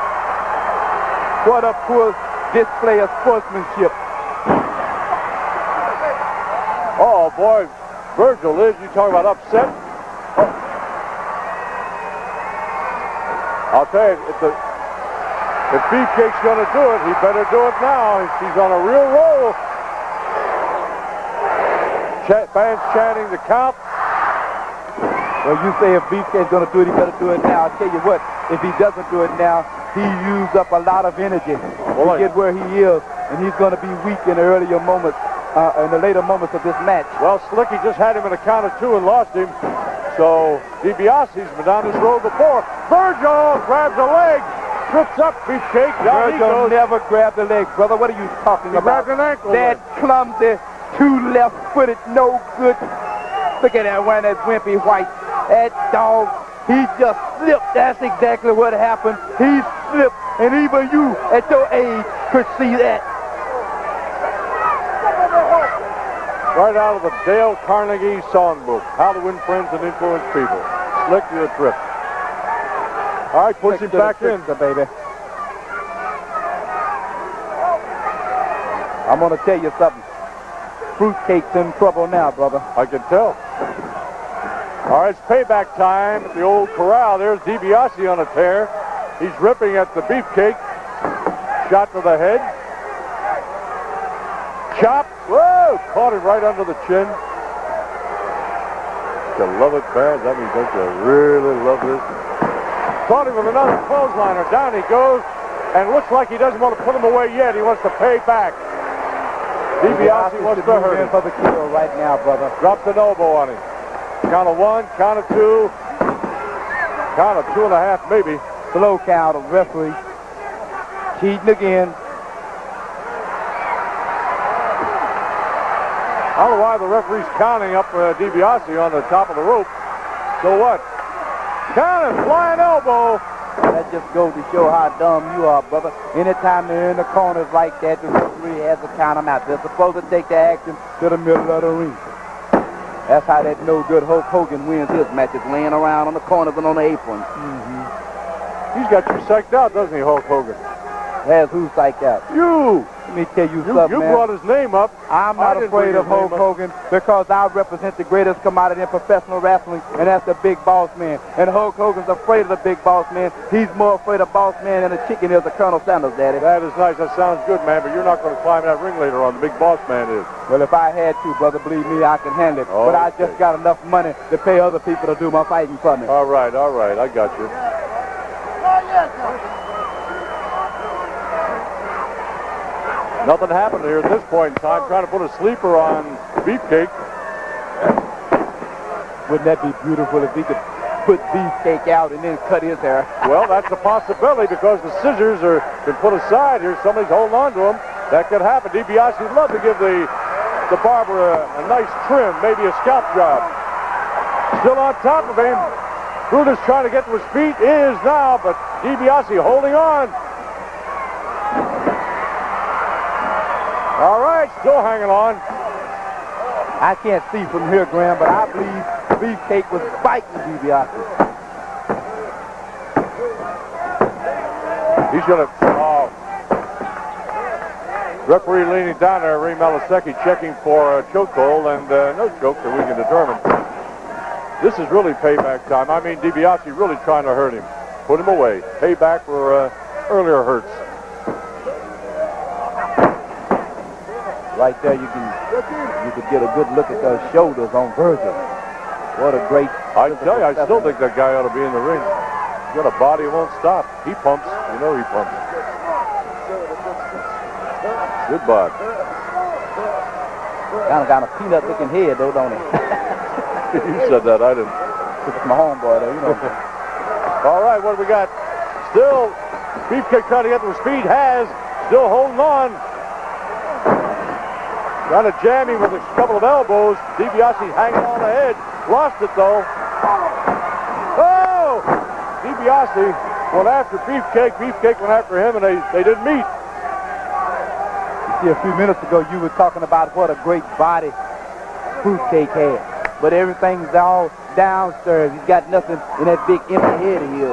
What a poor display of sportsmanship. Oh, boy. Virgil is. You talk about upset. Oh. I'll tell you, if Beefcake's going to do it, he better do it now. He's on a real roll. Fans chanting the count. Well, you say if Beefcake's going to do it, he better do it now. I'll tell you what, if he doesn't do it now, he used up a lot of energy to get where he is, and he's going to be weak in the earlier moments, in the later moments of this match. Well, Slicky just had him in a count of 2 and lost him. So DiBiase's been down this road before. Virgil grabs a leg, trips up Beefcake. Down Virgil never grabbed the leg, brother. What are you talking about? Grabbed an ankle. That clumsy, 2 left-footed, no good. Look at that one, that wimpy white. That dog, he just slipped. That's exactly what happened. He slipped, and even you at your age could see that. Right out of the Dale Carnegie songbook. How to Win Friends and Influence People. Slick to the trip. All right, push him back in. Baby. I'm going to tell you something. Fruitcake's in trouble now, brother. I can tell. All right, it's payback time at the old corral. There's DiBiase on a tear. He's ripping at the Beefcake. Shot to the head. Chop. Whoa! Caught him right under the chin. You love it, fans. I mean, don't you really love this? Caught him with another clothesliner. Down he goes. And looks like he doesn't want to put him away yet. He wants to pay back. DiBiase wants to hurt him. For the kill right now, brother. Drops an elbow on him. Count of 1, count of 2, count of 2.5 maybe. Slow count of referee. Cheating again. I don't know why the referee's counting up DiBiase on the top of the rope. So what? Count and flying elbow. That just goes to show how dumb you are, brother. Anytime they're in the corners like that, the referee has to count them out. They're supposed to take the action to the middle of the ring. That's how that no-good Hulk Hogan wins his matches, laying around on the corners and on the aprons. He's got you psyched out, doesn't he, Hulk Hogan? has who psyched out? You! Let me tell you something, You man. brought his name up. I'm I not didn't afraid bring of his name Hulk up. Hogan because I represent the greatest commodity in professional wrestling, and that's the big boss man. And Hulk Hogan's afraid of the big boss man. He's more afraid of boss man than a chicken is of Colonel Sanders, Daddy. That is nice. That sounds good, man, but you're not going to climb that ring later on. The big boss man is. Well, if I had to, brother, believe me, I can handle it. Oh, but I okay. just got enough money to pay other people to do my fighting for me. All right. I got you. Nothing happened here at this point in time. Trying to put a sleeper on Beefcake. Wouldn't that be beautiful if he could put Beefcake out and then cut his hair? Well, that's a possibility because the scissors are been put aside here. Somebody's holding on to them. That could happen. DiBiase would love to give the barber a nice trim, maybe a scalp job. Still on top of him. Brutus trying to get to his feet, is now, but DiBiase holding on. All right, still hanging on. I can't see from here, Graham, but I believe Beefcake was biting DiBiase. He's going to... Referee leaning down there, Ray Malasecki checking for a chokehold, and no choke that we can determine. This is really payback time. I mean, DiBiase really trying to hurt him. Put him away. Payback for earlier hurts. Right there, you could get a good look at those shoulders on Virgil. What a great... I tell you, I still think that guy ought to be in the ring. He's got a body that won't stop. He pumps. You know he pumps. Good body. Kind of got a peanut-looking head, though, don't he? You said that. I didn't. It's my homeboy, though, you know. All right, what do we got? Still, Beefcake trying to get to his feet. Has. Still holding on. Trying to jam him with a couple of elbows. DiBiase hanging on the edge. Lost it, though. Oh! DiBiase went after Beefcake. Beefcake went after him, and they didn't meet. You see, a few minutes ago, you were talking about what a great body Fruitcake had. But everything's all downstairs. He's got nothing in that big empty head of his.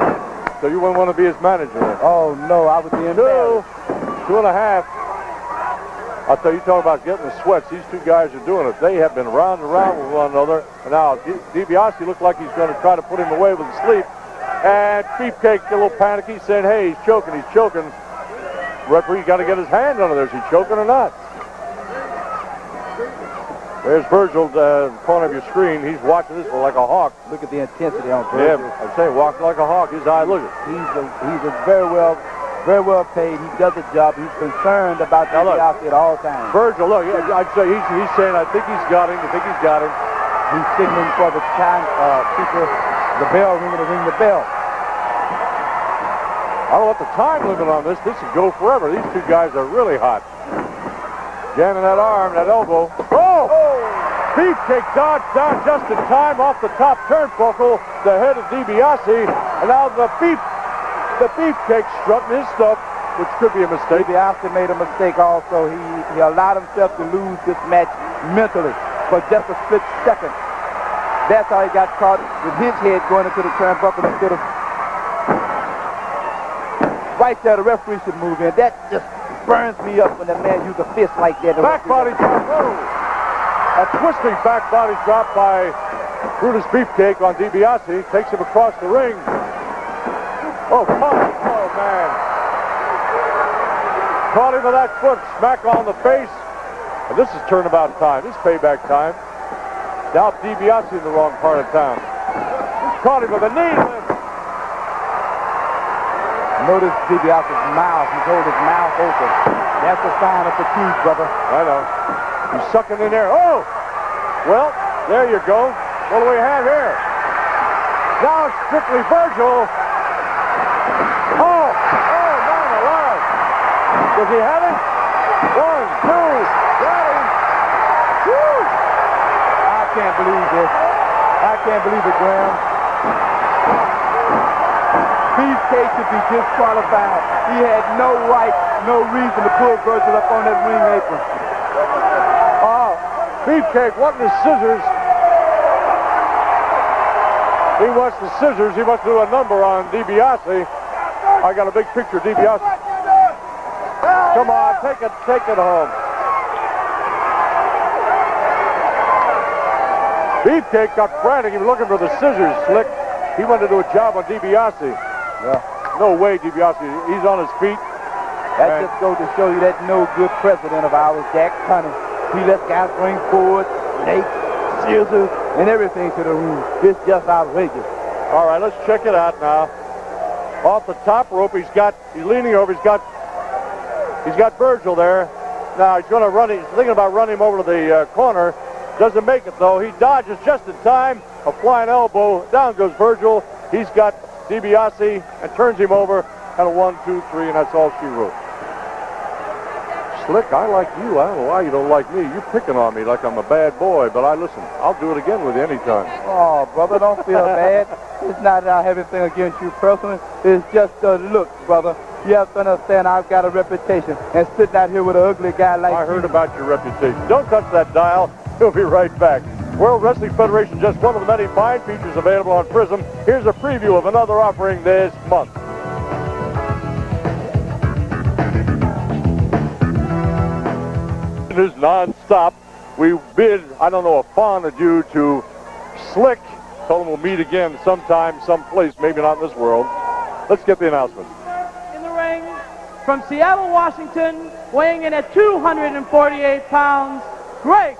So you wouldn't want to be his manager then? Oh, no, I was in there. 2.5. I'll tell you, talking about getting the sweats. These two guys are doing it. They have been round and round with one another. And now DiBiase looked like he's going to try to put him away with a sleep. And Beefcake, a little panicky, saying, hey, he's choking. Referee got to get his hand under there. Is he choking or not? There's Virgil, in front of your screen. He's watching this one like a hawk. Look at the intensity on Virgil. Yeah, I'm saying, walking like a hawk. His eye, look at it. He's a very well paid. He does a job. He's concerned about DiBiase at all times. Virgil, look, I'd say he's saying, I think he's got him. He's signaling for the time, people, the bell ringing to ring the bell. I don't know what the time limit on this. This could go forever. These two guys are really hot. Jamming that arm, that elbow. Oh! Beefcake dodged down just in time off the top turnbuckle, the head of DiBiase, and now the Beefcake strutting his stuff, which could be a mistake. DiBiase made a mistake also. He allowed himself to lose this match mentally for just a split second. That's how he got caught with his head going into the turnbuckle instead of... Right there, the referee should move in. That just burns me up when a man uses a fist like that. Back body drop. Oh. A twisting back body drop by Brutus Beefcake on DiBiase. Takes him across the ring. Oh, pump. Oh, man. Caught him with that foot. Smack on the face. And this is turnabout time. This is payback time. Now DiBiase in the wrong part of town. Caught him with a knee lift. Notice DiBiase's mouth. He's holding his mouth open. That's a sign of fatigue, brother. I know. He's sucking in there. Oh! Well, there you go. What do we have here? Now it's strictly Virgil. Oh! Oh, man alive. Does he have it? 1, 2. Got him. Woo! I can't believe this. I can't believe it, Graham. Beefcake should be disqualified. He had no right, no reason to pull Virgil up on that ring apron. Oh, Beefcake wanting his scissors. He wants the scissors. He wants to do a number on DiBiase. I got a big picture of DiBiase. Come on, take it home. Beefcake got frantic. He was looking for the scissors, Slick. He wanted to do a job on DiBiase. Yeah. No way, DiBiase. He's on his feet. That just goes to show you that no good president of ours, Jack Cunning. He lets guys bring boards, snakes, scissors, and everything to the room. It's just outrageous. All right, let's check it out now. Off the top rope, he's leaning over. He's got Virgil there. Now he's going to run. He's thinking about running him over to the corner. Doesn't make it though. He dodges just in time. A flying elbow. Down goes Virgil. He's got DiBiase and turns him over. And a 1, 2, 3, and that's all she wrote. Slick, I like you. I don't know why you don't like me. You're picking on me like I'm a bad boy, but listen, I'll do it again with you anytime. Oh, brother, don't feel bad. It's not that I have anything against you personally. It's just a look, brother. You have to understand I've got a reputation, and sitting out here with an ugly guy like I heard about your reputation. Don't touch that dial. We'll be right back. World Wrestling Federation, just one of the many fine features available on Prism. Here's a preview of another offering this month. It is non-stop. We bid, I don't know, a fawn adieu to Slick. Told him we'll meet again sometime, someplace, maybe not in this world. Let's get the announcement. In the ring, from Seattle, Washington, weighing in at 248 pounds, Greg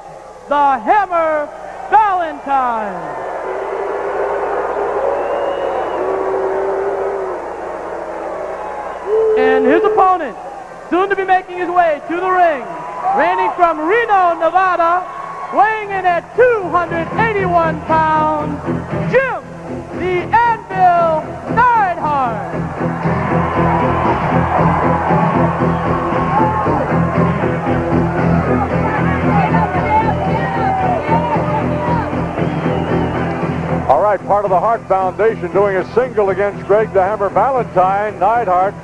the Hammer Valentine. And his opponent, soon to be making his way to the ring, reigning from Reno, Nevada, weighing in at 281 pounds, Jim the Anvil Neidhart. All right, part of the Hart Foundation doing a single against Greg the Hammer Valentine, Neidhart.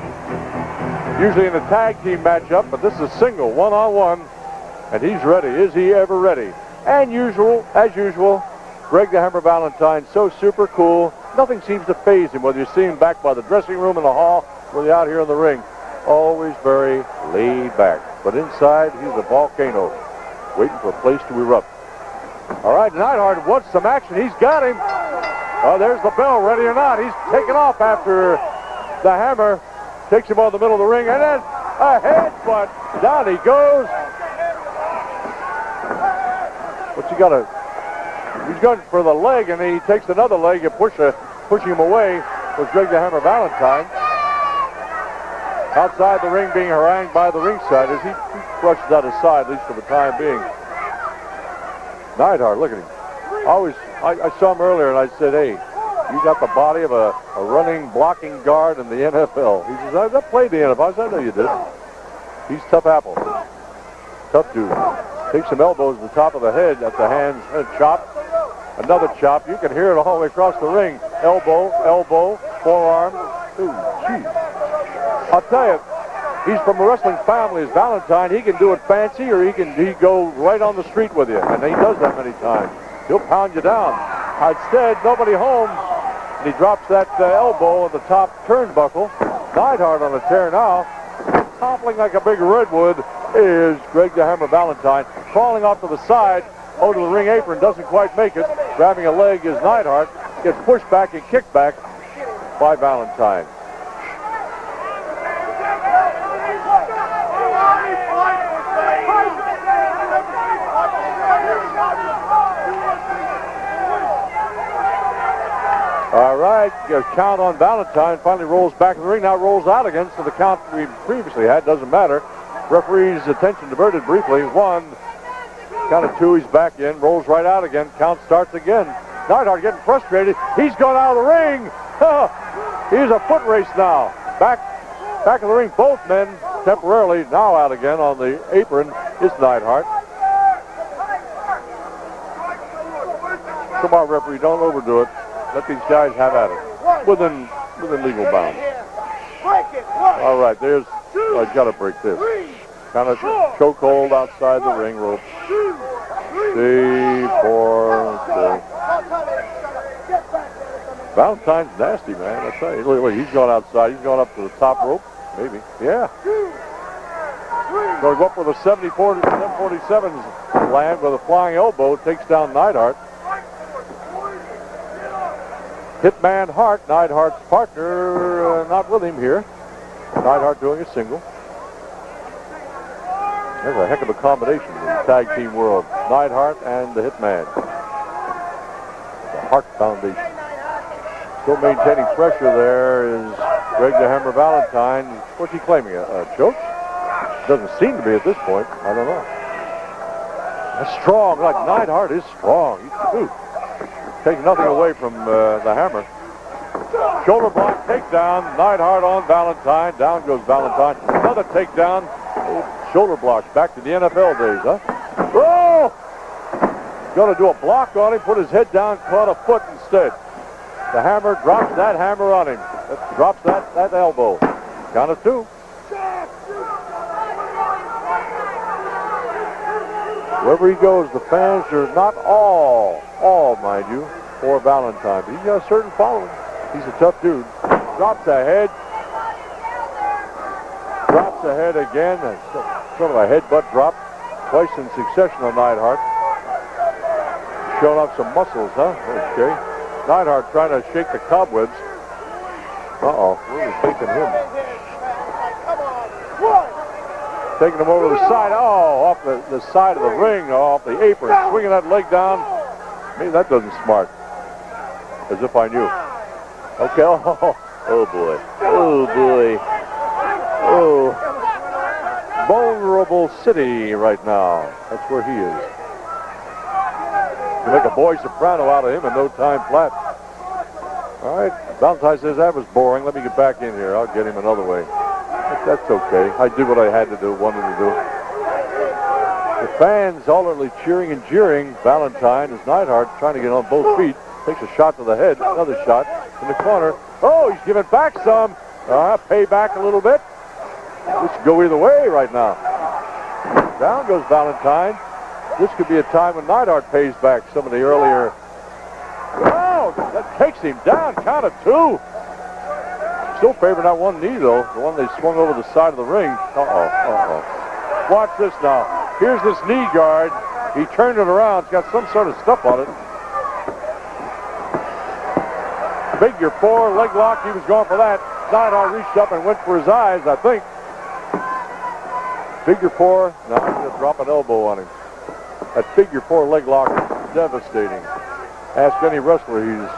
Usually in a tag team matchup, but this is a single, one-on-one, and he's ready. Is he ever ready? And as usual, Greg the Hammer Valentine, so super cool. Nothing seems to faze him, whether you see him back by the dressing room in the hall, or you're out here in the ring. Always very laid back. But inside, he's a volcano, waiting for a place to erupt. All right, Neidhart wants some action. He's got him. Oh, there's the bell, ready or not. He's taken off after the Hammer. Takes him on the middle of the ring, and then a headbutt. Down he goes. What's he got he's going for the leg, and he takes another leg and pushing him away was Greg the Hammer Valentine. Outside the ring being harangued by the ringside as he brushes that aside, at least for the time being. Neidhart, look at him. I saw him earlier, and I said, hey, you got the body of a running, blocking guard in the NFL. He says, I played the NFL. I said, I know you did. He's tough apple. Tough dude. Takes some elbows to the top of the head at the hands. And chop. Another chop. You can hear it all the way across the ring. Elbow, forearm. Ooh, jeez. I'll tell you, he's from a wrestling family. As Valentine, he can do it fancy, or he go right on the street with you. And he does that many times. He'll pound you down. Instead, nobody home. And he drops that elbow on the top turnbuckle. Neidhart on a tear now. Toppling like a big redwood is Greg the Hammer Valentine. Crawling off to the side, over to the ring apron, doesn't quite make it. Grabbing a leg is Neidhart. Gets pushed back and kicked back by Valentine. All right, count on Valentine. Finally rolls back in the ring. Now rolls out again. So the count we previously had doesn't matter. Referee's attention diverted briefly. 1, count of 2. He's back in. Rolls right out again. Count starts again. Neidhart getting frustrated. He's gone out of the ring. He's a foot race now. Back in the ring. Both men temporarily now out again on the apron. Is Neidhart. Come on, referee. Don't overdo it. Let these guys have at it within legal bounds. All right, I got to break this. Kind of chokehold outside the ring rope. 3, 4, 6. Valentine's nasty, man. I tell you. Look, he's going outside. He's going up to the top rope. Maybe. Yeah. Going to go up with a 747 land with a flying elbow. Takes down Neidhart. Hitman Hart, Neidhart's partner, not with him here. Neidhart doing a single. That's a heck of a combination in the tag team world. Neidhart and the Hitman. The Hart Foundation. Still maintaining pressure there is Greg the Hammer Valentine. What's he claiming? A choke? Doesn't seem to be at this point. I don't know. That's strong. Like Neidhart is strong. He's taking nothing away from the Hammer. Shoulder block takedown. Neidhart on Valentine. Down goes Valentine. Another takedown. Shoulder block. Back to the NFL days, huh? Oh! Going to do a block on him. Put his head down. Caught a foot instead. The Hammer drops that hammer on him. Drops that elbow. Count of 2. Wherever he goes, the fans are not all, mind you, for Valentine. But he's got a certain following. He's a tough dude. Drops the head. Drops the head again. Sort of a headbutt drop. Twice in succession on Neidhart. Showing off some muscles, huh? Okay. Neidhart trying to shake the cobwebs. Uh-oh. Really shaking him. Taking him over to the side. Oh, off the side of the ring, off the apron. Swinging that leg down. Maybe that doesn't smart. As if I knew. Okay. Oh boy. Oh, boy. Oh. Vulnerable city right now. That's where he is. You make a boy soprano out of him in no time flat. All right. Valentine says that was boring. Let me get back in here. I'll get him another way. That's okay. I did what I had to do, wanted to do. The fans alternately cheering and jeering. Valentine is Neidhart trying to get on both feet. Takes a shot to the head. Another shot in the corner. Oh, he's giving back some. Pay back a little bit. This could go either way right now. Down goes Valentine. This could be a time when Neidhart pays back some of the earlier. Oh, that takes him down. Count of 2. Still favoring that one knee, though. The one they swung over the side of the ring. Uh-oh. Watch this now. Here's this knee guard. He turned it around. It's got some sort of stuff on it. Figure 4, leg lock. He was going for that. Neidhart reached up and went for his eyes, I think. Figure 4. Now I'm going to drop an elbow on him. That figure 4 leg lock is devastating. Ask any wrestler he's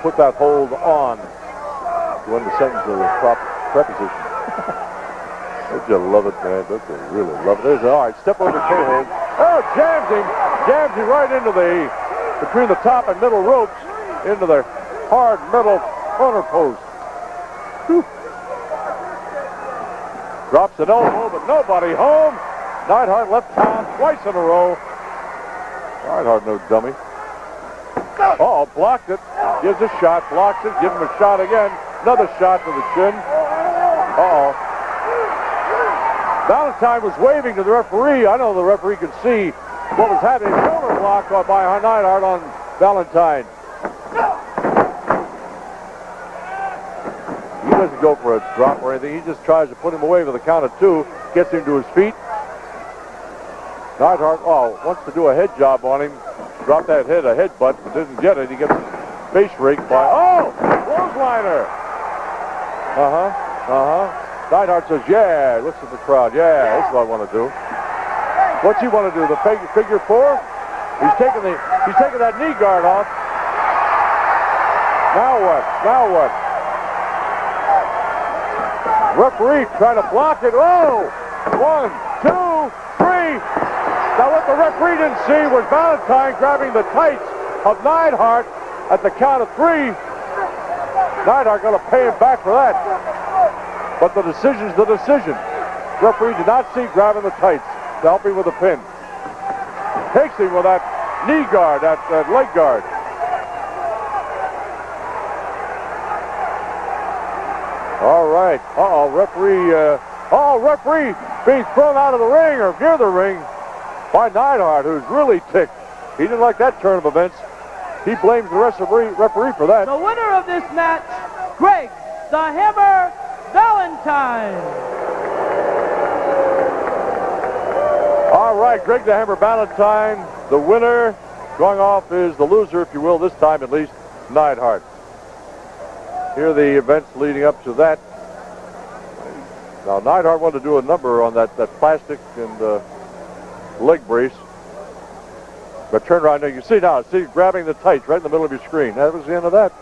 put that hold on. When the sentence of the preposition. Don't you love it, man? Don't you really love it? There's all right. Step over the toe hold. Oh, jams him right into between the top and middle ropes, into the hard metal corner post. Whew. Drops an elbow, but nobody home. Neidhart left town twice in a row. Neidhart, no dummy. Oh, blocked it. Gives a shot, blocks it, gives him a shot again. Another shot to the chin. Uh-oh. Valentine was waving to the referee. I know the referee could see what was happening. Shoulder block by Neidhart on Valentine. He doesn't go for a drop or anything. He just tries to put him away with a count of 2. Gets him to his feet. Neidhart, wants to do a head job on him. Dropped that head, a headbutt, but didn't get it. He gets his face raked by, clothesliner. Neidhart says, yeah. Looks at the crowd. Yeah, this is what I want to do. What's he want to do? The figure 4? He's taking that knee guard off. Now what? Referee trying to block it. Oh! 1, 2, 3. Now what the referee didn't see was Valentine grabbing the tights of Neidhart at the count of 3. Neidhart going to pay him back for that. But the decision's the decision. Referee did not see grabbing the tights to help him with the pin. Takes him with that knee guard, that leg guard. All right. Referee being thrown out of the ring or near the ring by Neidhart, who's really ticked. He didn't like that turn of events. He blames the referee for that. The winner of this match, Greg the Hammer Valentine. All right, Greg the Hammer Valentine, the winner. Going off is the loser, if you will, this time at least, Neidhart. Here are the events leading up to that. Now, Neidhart wanted to do a number on that plastic and leg brace. But turn around now, you see now, see grabbing the tights right in the middle of your screen. That was the end of that.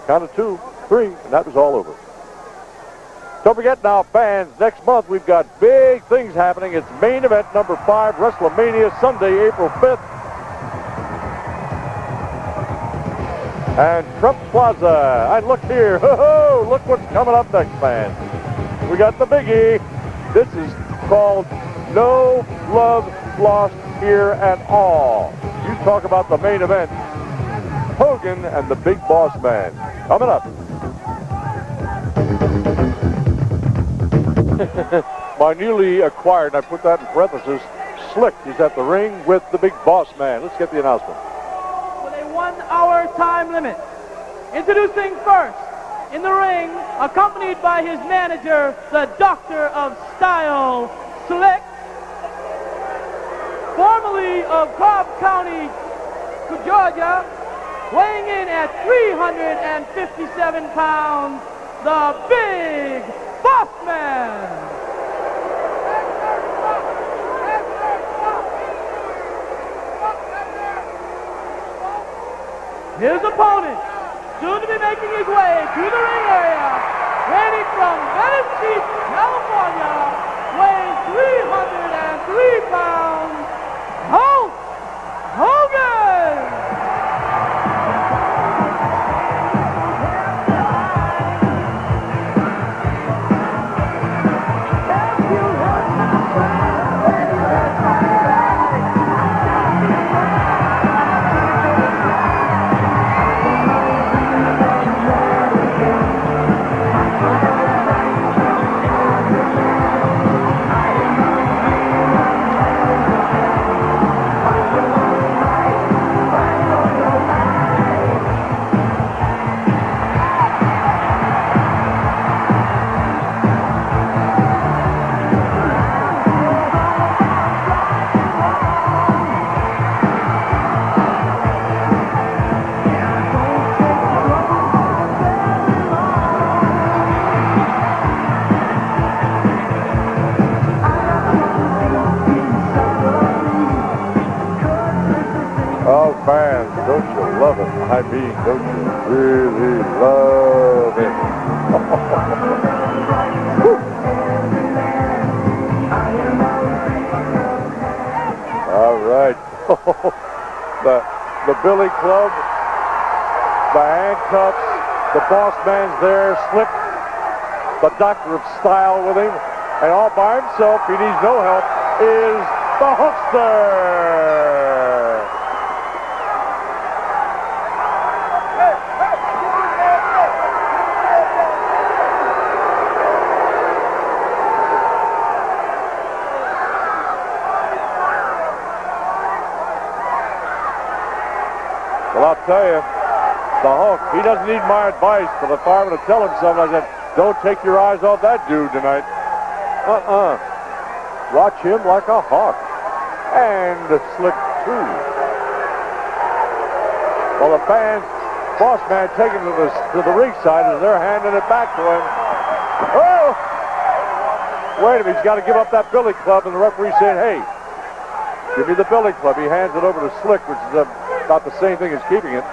Count of 2, 3, and that was all over. Don't forget now, fans, next month we've got big things happening. It's main event number 5, WrestleMania, Sunday, April 5th. And Trump Plaza. And look here. Ho-ho! Look what's coming up next, fans. We got the biggie. This is called No Love Lost Here at All. You talk about the main event. Hogan and the Big Boss Man. Coming up. My newly acquired, I put that in parentheses, Slick. He's at the ring with the Big Boss Man. Let's get the announcement. With a 1-hour time limit. Introducing first, in the ring, accompanied by his manager, the Doctor of Style, Slick. Formerly of Cobb County, Georgia, weighing in at 357 pounds, the Big Boss Man. His opponent, soon to be making his way to the ring area, reigning from Venice Beach, California, weighing 303 pounds, Hulk Hogan! I mean, don't you really love it? All right. the Billy Club, the handcuffs, the boss man's there, Slick, the Doctor of Style with him, and all by himself, he needs no help, is the Hulkster. Well, I'll tell you, the Hulk, he doesn't need my advice, but if I were to tell him something, I said, don't take your eyes off that dude tonight. Watch him like a hawk. And Slick, too. Well, the fans, boss man taking to the ringside as they're handing it back to him. Oh! Wait a minute, he's got to give up that Billy Club, and the referee saying, hey, give me the Billy Club. He hands it over to Slick, which is about the same thing as keeping it.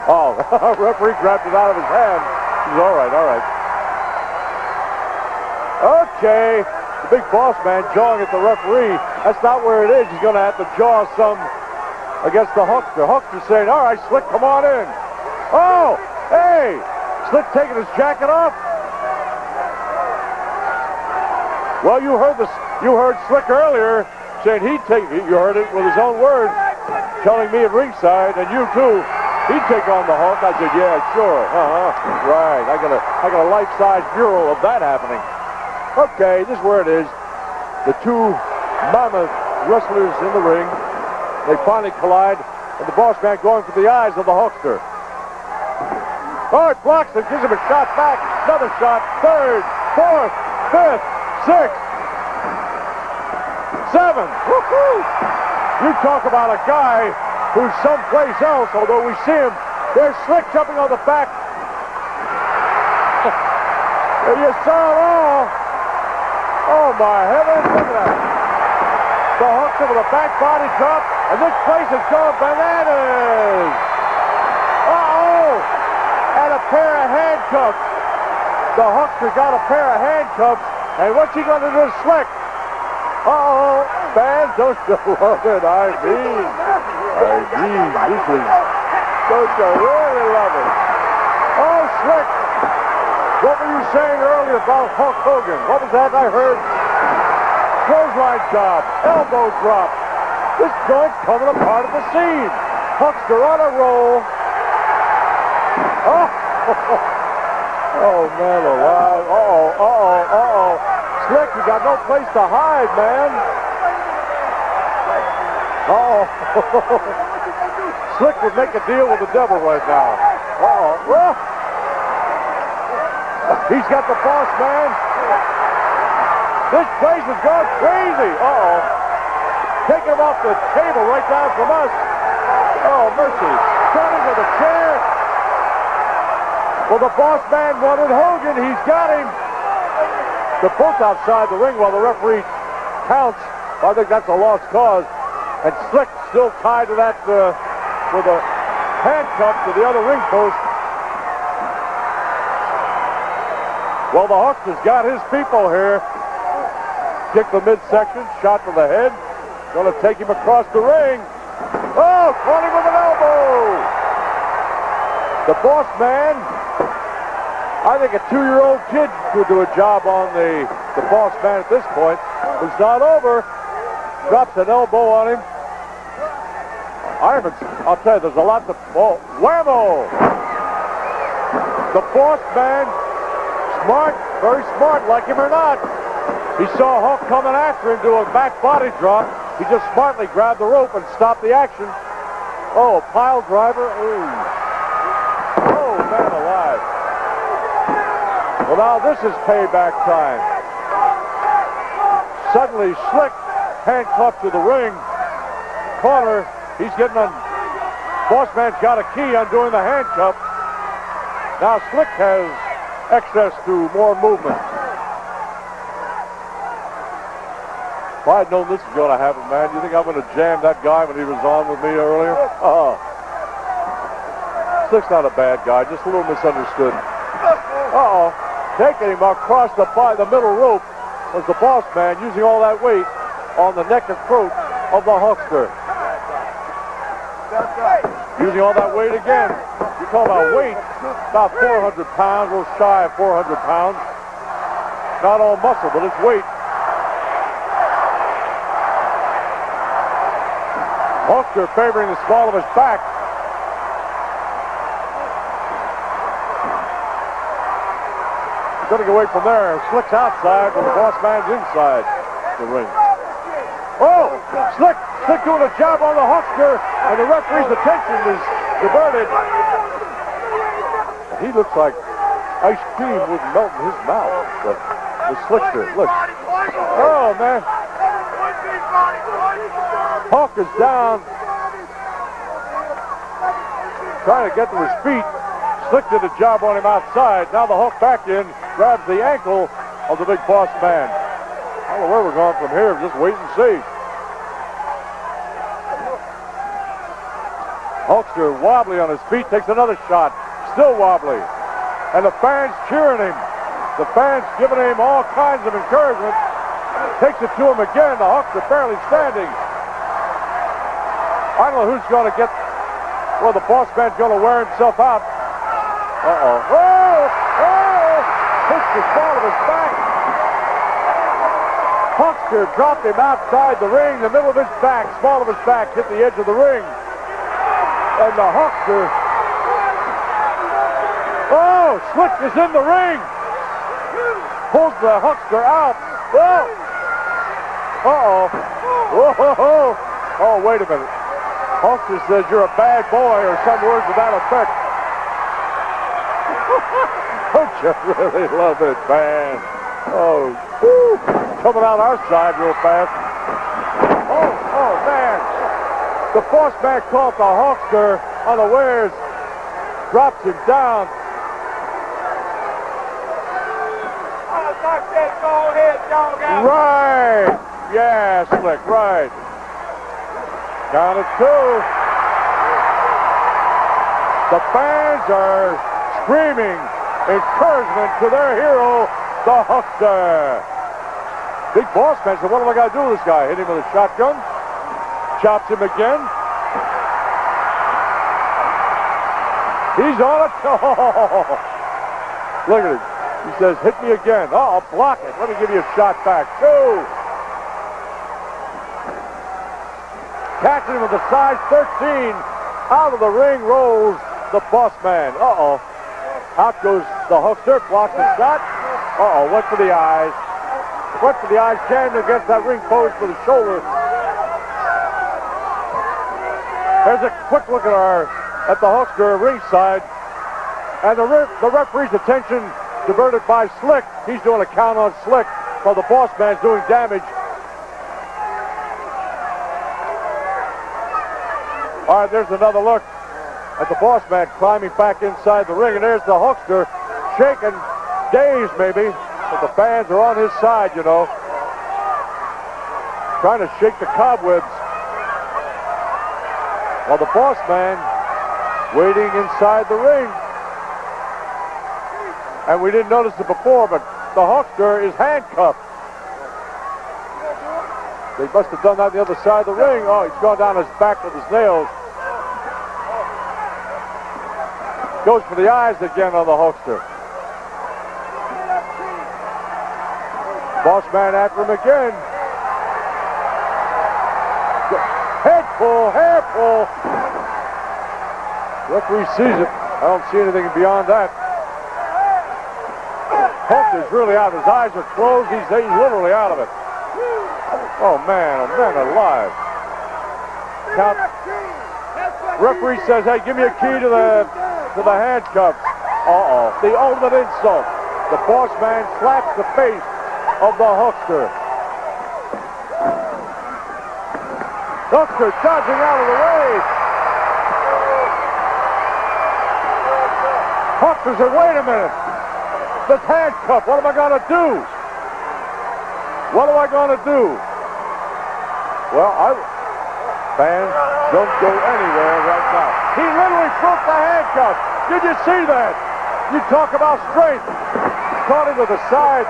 Oh, referee grabbed it out of his hand. He's all right. Okay, the Big Boss Man jawing at the referee. That's not where it is. He's going to have to jaw some against the Hulkster. Hulkster saying, all right, Slick, come on in. Oh, hey, Slick taking his jacket off. Well, you heard Slick earlier saying you heard it with his own words, telling me at ringside, and you too, he'd take on the Hulk. I said, yeah, sure. Right. I got a life-size mural of that happening. Okay, this is where it is. The two mammoth wrestlers in the ring. They finally collide, and the boss man going for the eyes of the Hulkster. Oh, it blocks him, gives him a shot back. Another shot. Third, fourth, fifth, sixth. 7. Woo-hoo! You talk about a guy who's someplace else, although we see him. There's Slick jumping on the back. And you saw it all. Oh, my heavens, look at that. The Huckster with a back body drop, and this place is going bananas. Uh-oh. And a pair of handcuffs. The Huckster got a pair of handcuffs, and what's he going to do to Slick? Uh-oh. Fans, don't you love it? I mean, this is, don't you really love it? Oh, Slick. What were you saying earlier about Hulk Hogan? What was that I heard? Clothesline job, elbow drop. This joint's coming apart at the seams. Huckster on a roll. Oh, oh man alive. Uh-oh. Slick, you got no place to hide, man. Uh-oh. Slick would make a deal with the devil right now. Uh-oh. He's got the boss man. This place has gone crazy. Uh-oh. Taking him off the table right down from us. Oh, mercy. Turning to the chair. Well, the boss man wanted Hogan. He's got him. They're both outside the ring while the referee counts. I think that's a lost cause. And Slick still tied to that with a handcuff to the other ring post. Well, the Huckster's got his people here. Kick the midsection, shot to the head. Going to take him across the ring. Oh, caught him with an elbow. The boss man, I think a 2-year-old kid could do a job on the boss man at this point. It's not over. Drops an elbow on him. I'll tell you, there's a lot to... Oh, whammo! The boss man, smart, very smart, like him or not. He saw Hulk coming after him, do a back body drop. He just smartly grabbed the rope and stopped the action. Oh, pile driver. Ooh. Oh, man alive. Well, now this is payback time. Suddenly, Slick, handcuffed to the ring corner. He's getting on. Boss man's got a key undoing the handcuff. Now Slick has access to more movement. If I had known this was going to happen, man, you think I'm going to jam that guy when he was on with me earlier? Slick's not a bad guy, just a little misunderstood. Taking him across the middle rope was the boss man using all that weight on the neck and throat of the Huckster. Using all that weight again. You talk about weight, about 400 pounds, a little shy of 400 pounds. Not all muscle, but it's weight. Huckster favoring the small of his back. Going to go away from there. Slick's outside, but the boss man's inside the ring. Oh, Slick doing a job on the Huckster, and the referee's attention is diverted. He looks like ice cream would melt in his mouth. The Slickster, look. Oh, man. Hawk is down. Trying to get to his feet. Slick did a job on him outside. Now the Hawk back in, grabs the ankle of the big boss man. I don't know where we're going from here. Just wait and see. Hulkster wobbly on his feet, takes another shot. Still wobbly. And the fans cheering him. The fans giving him all kinds of encouragement. Takes it to him again. The Hulkster barely standing. I don't know who's going to get... Well, the boss man's going to wear himself out. Uh-oh. Oh! Hits the small of his back. Huckster dropped him outside the ring. The middle of his back, small of his back, hit the edge of the ring. And the Huckster... Oh! Slick is in the ring. Pulls the Huckster out. Oh! Uh-oh. Whoa! Oh, wait a minute. Huckster says you're a bad boy, or some words to that effect. Don't you really love it, man? Oh, woo. Coming out our side real fast. The boss man caught the Hawkster unawares, drops him down. Knock that bald head dog out. Right. Yeah, Slick, right. Count of 2. The fans are screaming encouragement to their hero, the Huckster. Big boss man said, what am I going to do with this guy? Hit him with a shotgun. Chops him again. He's on it. Oh. Look at it. He says, hit me again. Uh-oh, block it. Let me give you a shot back. 2. Catching him with the size 13. Out of the ring rolls the boss man. Uh-oh. Out goes the Huckster. Blocks the shot. Uh-oh, went for the eyes. Went for the eyes. Jammed against that ring post with his shoulder. There's a quick look at the Huckster ringside. And the referee's attention diverted by Slick. He's doing a count on Slick while the boss man's doing damage. All right, there's another look at the boss man climbing back inside the ring. And there's the Huckster shaking, dazed maybe. But the fans are on his side, you know. Trying to shake the cobwebs. While the boss man waiting inside the ring. And we didn't notice it before, but the Huckster is handcuffed. They must have done that on the other side of the ring. Oh, he's gone down his back with his nails. Goes for the eyes again on the Huckster. Boss man after him again. Head pull, hair pull. Referee sees it. I don't see anything beyond that. Huckster's really out. His eyes are closed. He's literally out of it. Oh man alive. Count. Referee says, hey, give me a key to the handcuffs. Uh-oh. The ultimate insult. The boss man slaps the face of the Huckster. Huckster dodging out of the way. Huckster said, wait a minute. This handcuff, what am I going to do? What am I going to do? Well, fans, don't go anywhere right now. He literally broke the handcuff. Did you see that? You talk about strength. Caught him with the side.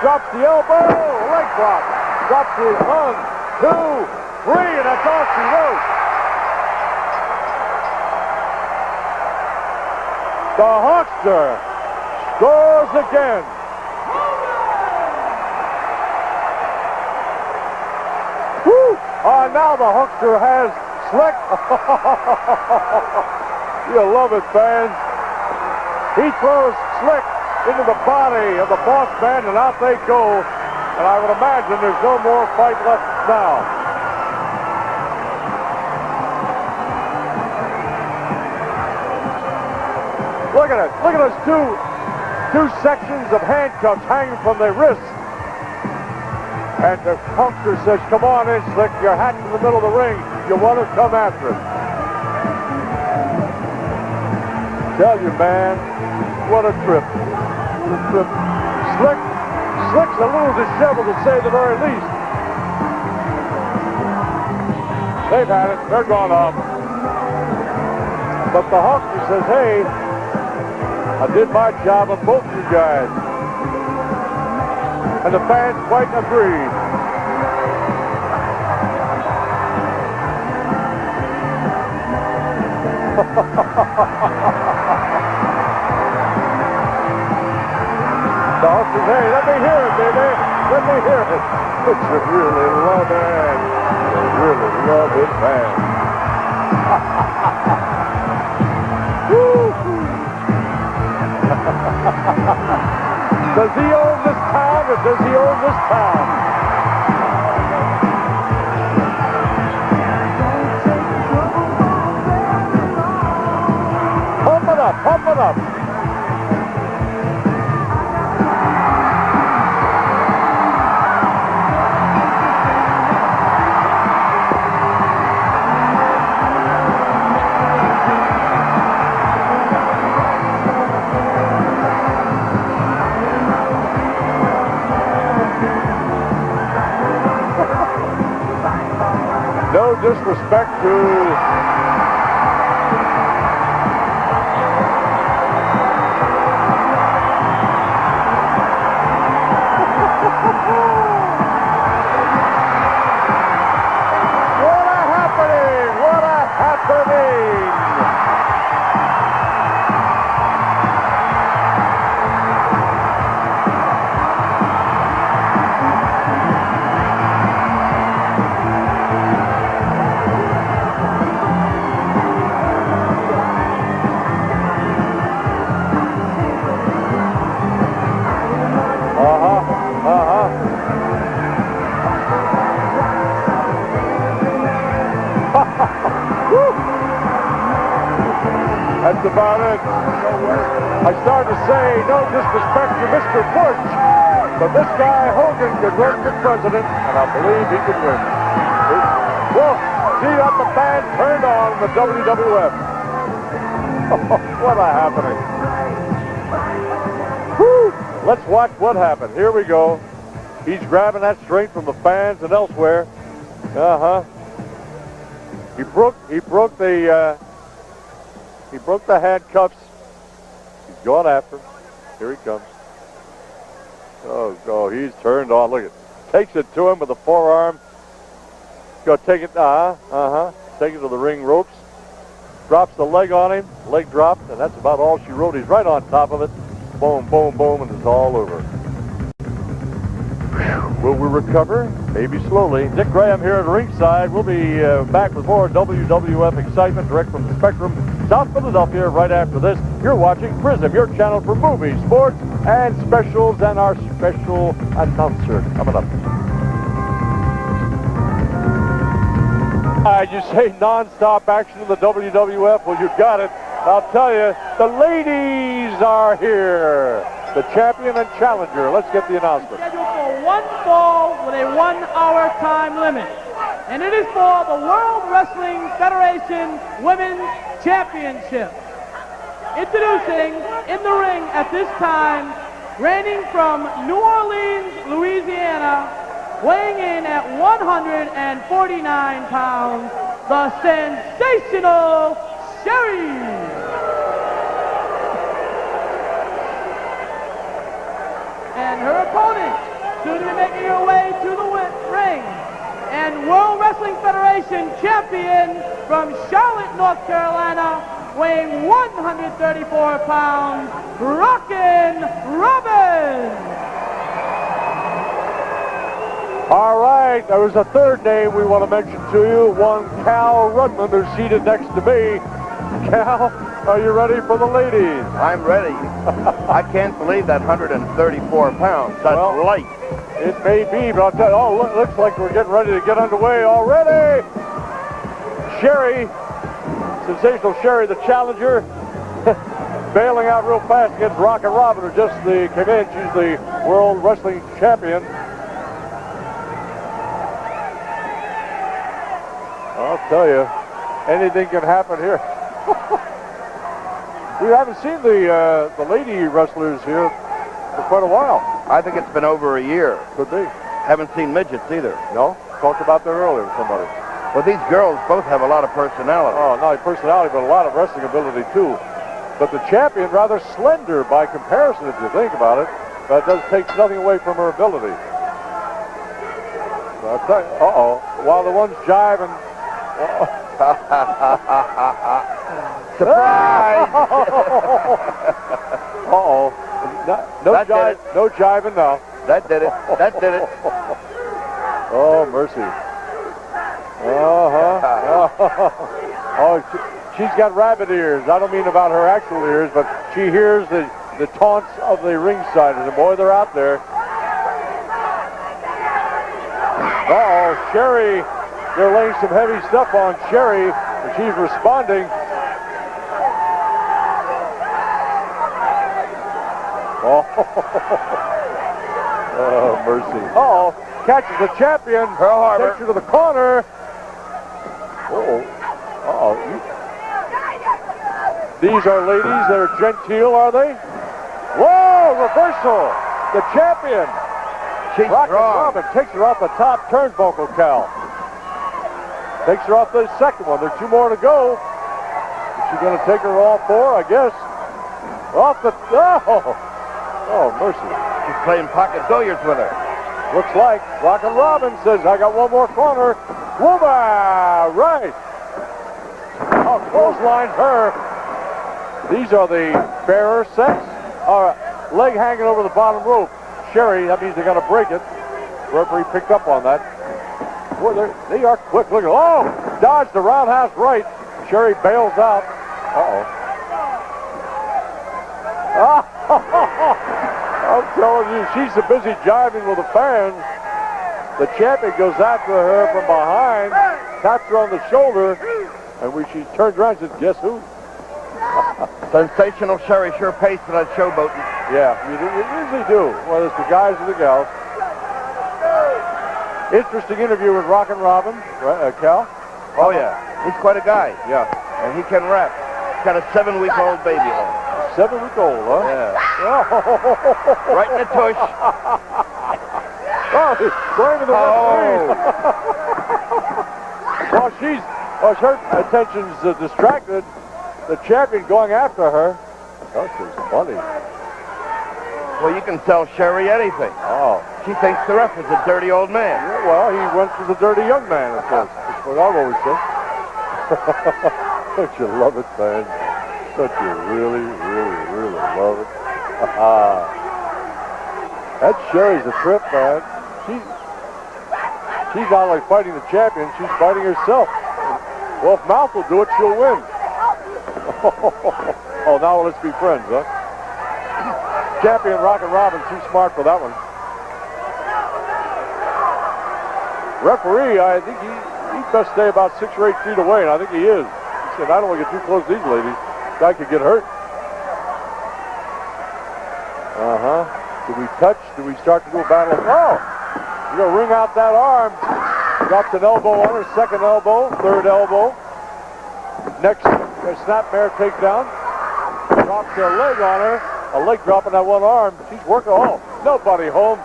Drops the elbow. Leg drop. Drops to his 1, 2, 3, and that's all she wrote. The Huckster scores again. Woo! Now the Huckster has Slick. You'll love it, fans. He throws Slick into the body of the boss man, and out they go. And I would imagine there's no more fight left now. Look at it. Look at those two sections of handcuffs hanging from their wrists. And the Huckster says, come on in, Slick. You're hacked in the middle of the ring. You want to come after it. Tell you, man, what a trip. What a trip. Slick's a little disheveled, to say the very least. They've had it. They're gone off. But the Huckster says, hey, I did my job on both you guys. And the fans quite agreed. The Huckster says, hey, let me hear it, baby. Let me hear it. But you really love it. You really love it, man. Does he own this town, or does he own this town? Pump it up, pump it up. disrespect to... That's about it. I started to say no disrespect to Mr. Bush, but this guy Hogan could run for president, and I believe he could win. Well, see that the fans turned on the WWF. What a happening. Woo! Let's watch what happened. Here we go. He's grabbing that strength from the fans and elsewhere. He broke the handcuffs. He's going after him. Here he comes. Oh, he's turned on. Look at it. Takes it to him with the forearm. Go take it. Take it to the ring ropes. Drops the leg on him. Leg dropped, and that's about all she wrote. He's right on top of it. Boom, boom, boom, and it's all over. Will we recover? Maybe slowly. Dick Graham here at ringside. We'll be back with more WWF excitement direct from the Spectrum, South Philadelphia, right after this. You're watching Prism, your channel for movies, sports, and specials, and our special announcer coming up. You say non-stop action in the WWF? Well, you got it. I'll tell you, the ladies are here. The champion and challenger. Let's get the announcement. Scheduled for one fall with a 1 hour time limit. And it is for the World Wrestling Federation Women's Championship. Introducing in the ring at this time, reigning from New Orleans, Louisiana, weighing in at 149 pounds, the sensational Sherry. And her opponent, soon to be making her way to the ring, and World Wrestling Federation champion from Charlotte, North Carolina, weighing 134 pounds, Rockin' Robin. All right, there was a third name we want to mention to you, one Cal Rudman, who's seated next to me. Cal, are you ready for the ladies? I'm ready. I can't believe that 134 pounds. That's light. It may be, but I'll tell you, looks like we're getting ready to get underway already. Sherry, sensational Sherry, the challenger, bailing out real fast against Rockin' Robin, who just came in. She's the World Wrestling Champion. I'll tell you, anything can happen here. We haven't seen the lady wrestlers here for quite a while. I think it's been over a year. Could be. Haven't seen midgets either. No? Talked about that earlier with somebody. Well, these girls both have a lot of personality. Oh, not personality, but a lot of wrestling ability, too. But the champion, rather slender by comparison, if you think about it. But it takes nothing away from her ability. While the one's jiving... Surprise! No jiving now. That did it. That did it. Oh, mercy. She's got rabbit ears. I don't mean about her actual ears, but she hears the taunts of the ringsiders. And boy, they're out there. Sherry. They're laying some heavy stuff on Sherry, and she's responding. Oh, mercy. Catches the champion. Pearl Harbor. Takes her to the corner. These are ladies that are genteel, are they? Whoa, reversal. The champion. She's Rockin' strong. Robin takes her off the top turnbuckle, Cal. Takes her off the second one. There's 2 more to go. Is she going to take her all 4? I guess. Off the... Oh, mercy. She's playing pocket billiards with her. Looks like Rockin' Robin says, I got 1 more corner. Whoa, right. Oh, clotheslines her. These are the fairer sets. Leg hanging over the bottom rope. Sherry, that means they got to break it. Referee picked up on that. Boy, they are quick. Look at, dodged the roundhouse right. Sherry bails out. I'm telling you, she's so busy jiving with the fans. The champion goes after her from behind, taps her on the shoulder, and when she turns around, she says, guess who? Sensational Sherry sure pays for that showboating. Yeah, you usually do, whether it's the guys or the gals. Interesting interview with Rockin' Robin, right, Cal? Oh, yeah. He's quite a guy. Yeah. And he can rap. He's got a 7-week-old baby home. 7-week-old, huh? Yeah. Right in the tush. He's blaming the referee. While her attention's distracted, the champion going after her. This is funny. Well, you can sell Sherry anything. Oh. She thinks the ref is a dirty old man. Yeah, well, he went for the dirty young man, of course. That's what I've always said. Don't you love it, man? Don't you really, really, really love it? That Sherry's a trip, man. She's not only fighting the champion, she's fighting herself. Well, if Mouth will do it, she'll win. Oh, now let's be friends, huh? Champion Rockin' Robin, too smart for that one. Referee, I think he best stay about 6 or 8 feet away, and I think he is. He said, I don't want to get too close to these ladies. Guy could get hurt. Do we touch? Do we start to do a battle? Oh! You're going to ring out that arm. Drops an elbow on her, second elbow, third elbow. Next, a snapmare takedown. Drops a leg on her. A leg drop on that one arm. She's working. Oh, nobody home.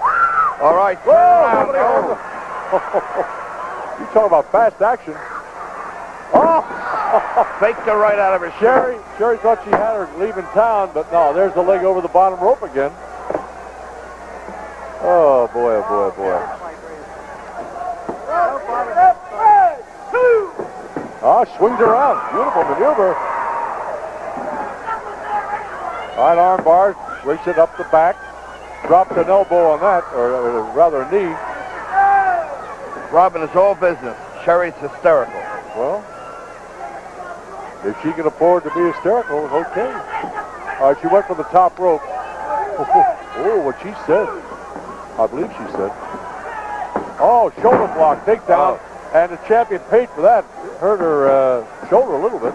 All right. Whoa, nobody home. You talk about fast action. Oh! Faked her right out of her Sherry thought she had her leaving town, but no, there's the leg over the bottom rope again. Oh, boy, oh, boy, oh, boy. Swings around. Beautiful maneuver. Right arm bar, rakes it up the back. Drops an elbow on that, or rather a knee. Robin is all business. Sherry's hysterical. Well, if she can afford to be hysterical, okay. All right, she went for the top rope. Oh, what she said. I believe she said. Oh, shoulder block, takedown. And the champion paid for that. Hurt her shoulder a little bit.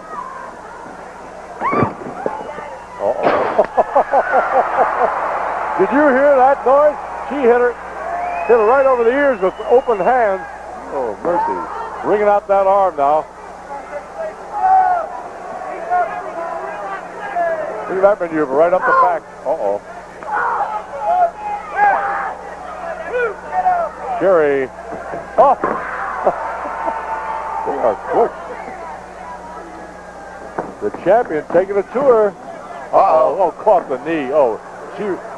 Did you hear that noise? She hit her right over the ears with open hands. Oh, mercy. Wringing out that arm now. Look at that maneuver, right up the back. Sherry. Oh! They are quick. The champion taking it to her. Oh, caught the knee. Oh,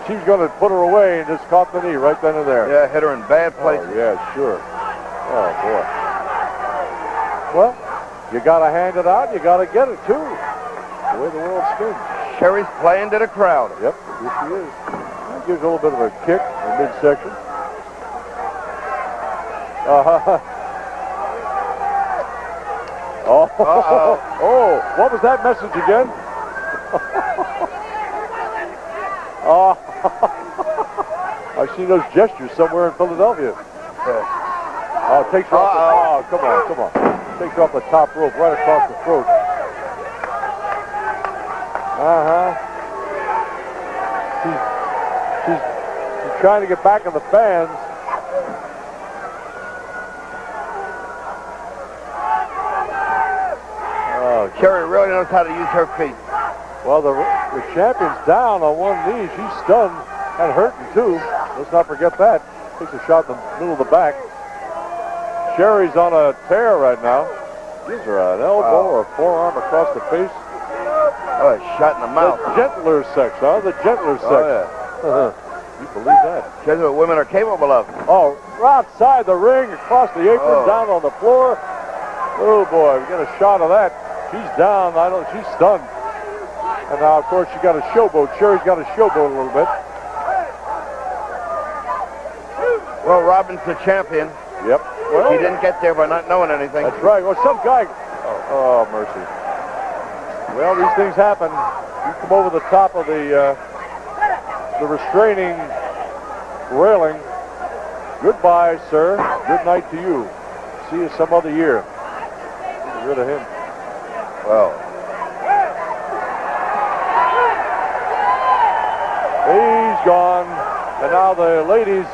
she's going to put her away and just caught the knee right then and there. Yeah, hit her in bad places. Oh, yeah, sure. Oh, boy. Well, you got to hand it out. You got to get it, too. The way the world spins. Sherry's playing to the crowd. Yep, yes, she is. That gives a little bit of a kick in midsection. Oh, what was that message again? I've seen those gestures somewhere in Philadelphia. Oh, takes her off the, come on. Takes her off the top rope, right across the throat. She's trying to get back on the fans. Sherry really knows how to use her feet. Well, the champion's down on one knee. She's stunned and hurting, too. Let's not forget that. Takes a shot in the middle of the back. Sherry's on a tear right now. Gives her an elbow or a forearm across the face. Oh, a shot in the mouth. The gentler sex, huh? The gentler sex. Oh, You believe that? Shows what women are capable of. Oh, outside the ring, across the apron, down on the floor. Oh, boy, we got a shot of that. She's down. She's stunned. And now, of course, she got a showboat. Sherry's got a showboat a little bit. Well, Robin's the champion. Yep. Well, He didn't get there by not knowing anything. that's right. Well, some guy... Oh, mercy. Well, these things happen. You come over the top of the restraining railing. Goodbye, sir. Good night to you. See you some other year. Get rid of him. Well, He's gone. And now the ladies,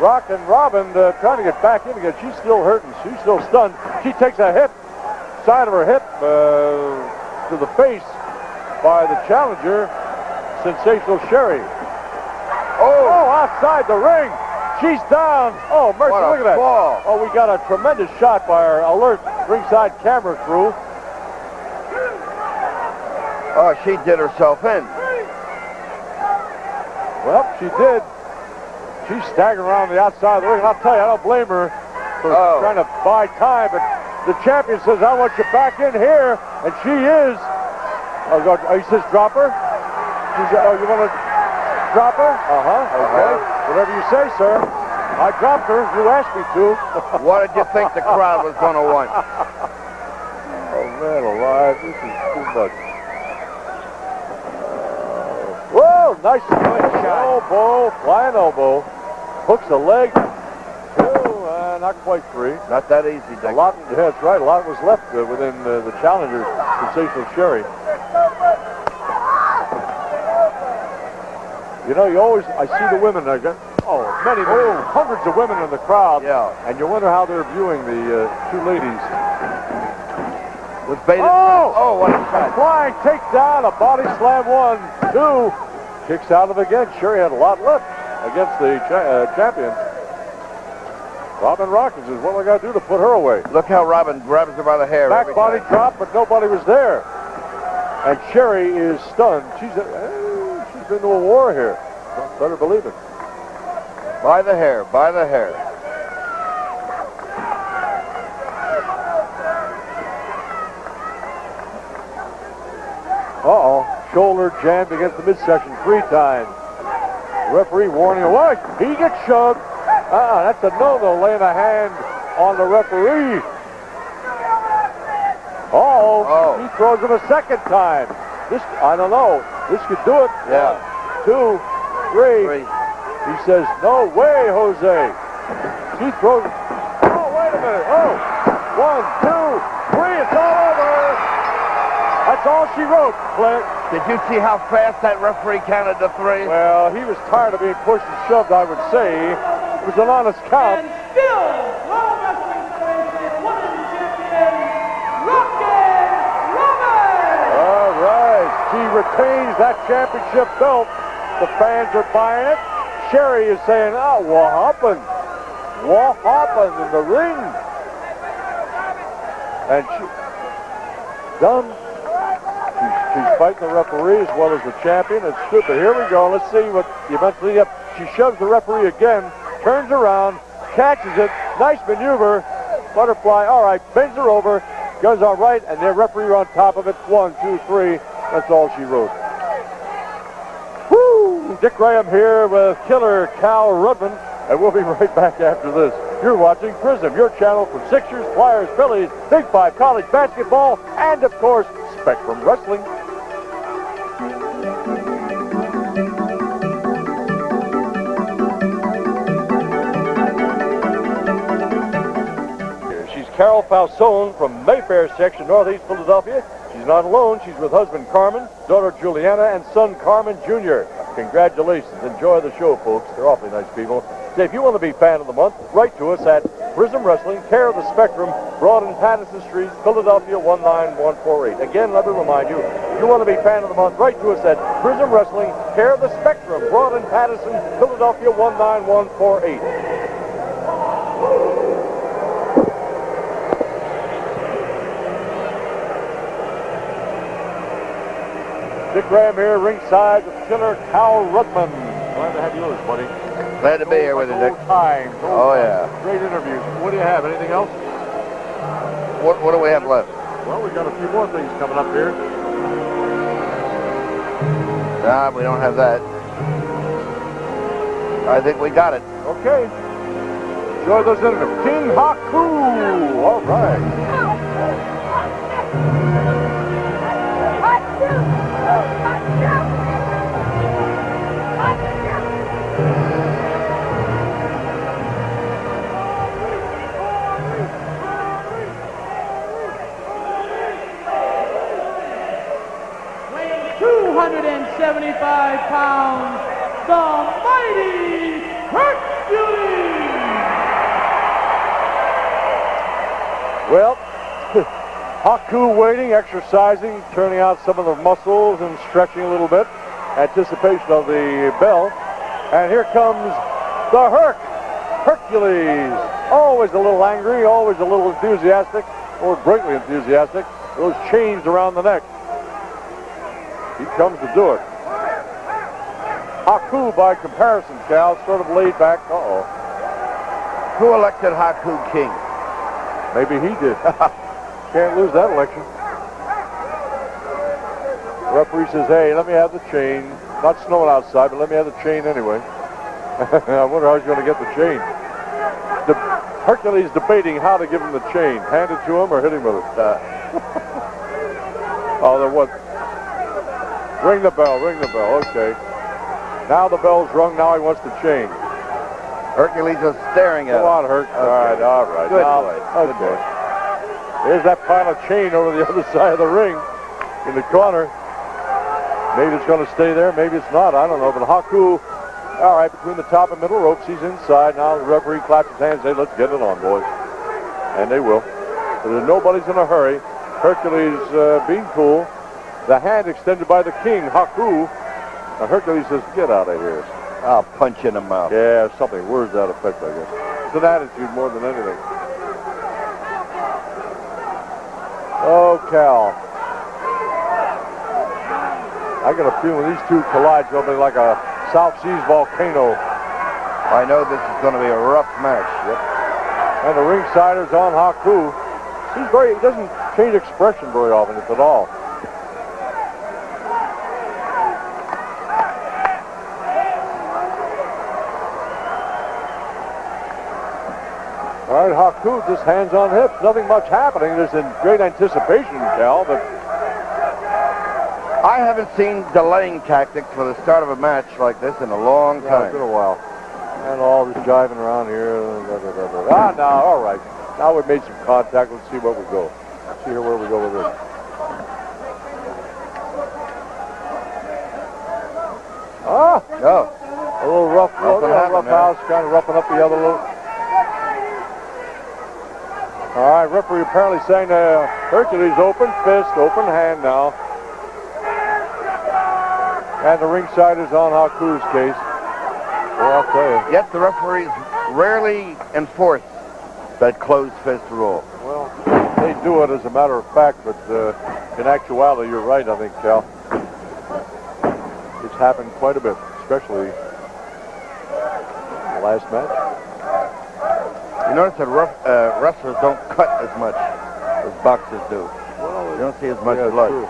Rock and Robin, trying to get back in again. She's still hurting. She's still stunned. She takes a hip, side of her hip, to the face by the challenger, Sensational Sherry. Oh, outside the ring. She's down. Oh, mercy, what a look at that. fall. Oh, we got a tremendous shot by our alert ringside camera crew. oh, she did herself in. Well, she did. She's staggering around the outside of the ring. And I'll tell you, I don't blame her for trying to buy time, but the champion says, I want you back in here, and she is. He says, drop her. She said, oh, you want to drop her? Okay. Whatever you say, sir. I dropped her. You asked me to. What did you think the crowd was going to want? Oh, man alive. This is too much. Whoa, nice shot. Elbow, flying elbow. Hooks the leg. Two, not quite three. Not that easy, Dick. Yeah, that's right. A lot was left within the challenger, Sensational Sherry. You know, I see the women. Many, hundreds of women in the crowd. Yeah. And you wonder how they're viewing the two ladies. With bated what a shot. Flying takedown, a body slam, 1, 2. Kicks out of it again. Sherry had a lot left against the champion. Robin Rockins says, what do I got to do to put her away? Look how Robin grabs her by the hair. Back body drop, but nobody was there. And Sherry is stunned. She's been to a war here. Well, better believe it. By the hair, by the hair. Shoulder jammed against the midsection 3 times. Referee warning away. He gets shoved. That's a no-no, laying a hand on the referee. He throws him a second time. This, I don't know. This could do it. Yeah. 1, 2, 3. He says, no way, Jose. He throws. Oh, wait a minute. 1, 2, 3. It's all over. That's all she wrote, Clint. Did you see how fast that referee counted to 3? Well, he was tired of being pushed and shoved, I would say. It was an honest count. And still, World Wrestling Federation Women's Champion, Rocket Robin! All right. She retains that championship belt. The fans are buying it. Sherry is saying, what happened? What happened in the ring? And she... done. She's fighting the referee as well as the champion. It's stupid. Here we go. Let's see what eventually. She shoves the referee again, turns around, catches it. Nice maneuver. Butterfly. All right. Bends her over. Goes all right, and the referee on top of it. 1, 2, 3. That's all she wrote. Woo! Dick Graham here with Killer Cal Rudman, and we'll be right back after this. You're watching Prism, your channel for Sixers, Flyers, Phillies, Big 5 college basketball, and of course, Spectrum Wrestling. She's Carol Falsone from Mayfair section, Northeast Philadelphia. She's not alone. She's with husband Carmen, daughter Juliana, and son Carmen Jr. Congratulations. Enjoy the show, folks. They're awfully nice people. So if you want to be fan of the month, write to us at Prism Wrestling, care of the Spectrum, Broad and Patterson Street, Philadelphia 19148. Again, let me remind you, if you want to be fan of the month, write to us at Prism Wrestling, care of the Spectrum, Broad and Patterson, Philadelphia 19148. Dick Graham here, ringside with Killer Cal Rudman. Glad to have yours, buddy. Glad to be here with you, Dick. Time. Oh, yeah. Great interviews. What do you have? Anything else? What do we have left? Well, we've got a few more things coming up here. Nah, we don't have that. I think we got it. Okay. Enjoy those interviews. King Haku. All right. Weighing 275 pounds, the mighty Hercules. Well, Haku waiting, exercising, turning out some of the muscles and stretching a little bit. Anticipation of the bell. And here comes the Hercules. Always a little angry, always a little enthusiastic, or greatly enthusiastic. Those chains around the neck. He comes to do it. Haku, by comparison, Cal, sort of laid back. Uh-oh. Who elected Haku king? Maybe he did. Can't lose that election. Referee says, hey, let me have the chain. Not snowing outside, but let me have the chain anyway. I wonder how he's going to get the chain. Hercules debating how to give him the chain. Hand it to him or hit him with it. Oh, there was. Ring the bell, okay. Now the bell's rung, now he wants the chain. Hercules is staring at Go on, Herc. Okay. All right. Good now, boy. okay. Good boy. There's that pile of chain over the other side of the ring in the corner. Maybe it's going to stay there, maybe it's not. I don't know. But Haku, all right, between the top and middle ropes, he's inside. Now the referee claps his hands and says, let's get it on, boys. And they will. But nobody's in a hurry. Hercules being cool. The hand extended by the king, Haku. Now Hercules says, get out of here. I'll punch you in the mouth. Yeah, something. Words to that effect, I guess. It's an attitude more than anything. Oh, Cal. I got a feeling these two collide, it's going to be like a South Seas volcano. I know this is going to be a rough match. Yep. And the ringsider's on Haku. He's he doesn't change expression very often, if at all. All right, Haku just hands on hips. Nothing much happening. There's in great anticipation, Cal, but I haven't seen delaying tactics for the start of a match like this in a long time. it's been a while. And all this jiving around here. Ah, now, all right. Now we've made some contact. Let's see where we go. Let's see where we go with this. Ah! Oh. A little rough house, kind of roughing up the other little. All right, referee apparently saying Hercules open fist, open hand now. And the ringsider's on Haku's case. Well, I'll tell you. Yet the referees rarely enforce that closed fist rule. Well, they do it as a matter of fact, but in actuality, you're right, I think, Cal. It's happened quite a bit, especially the last match. You notice that wrestlers don't cut as much as boxers do. Well, you don't see as much blood. True.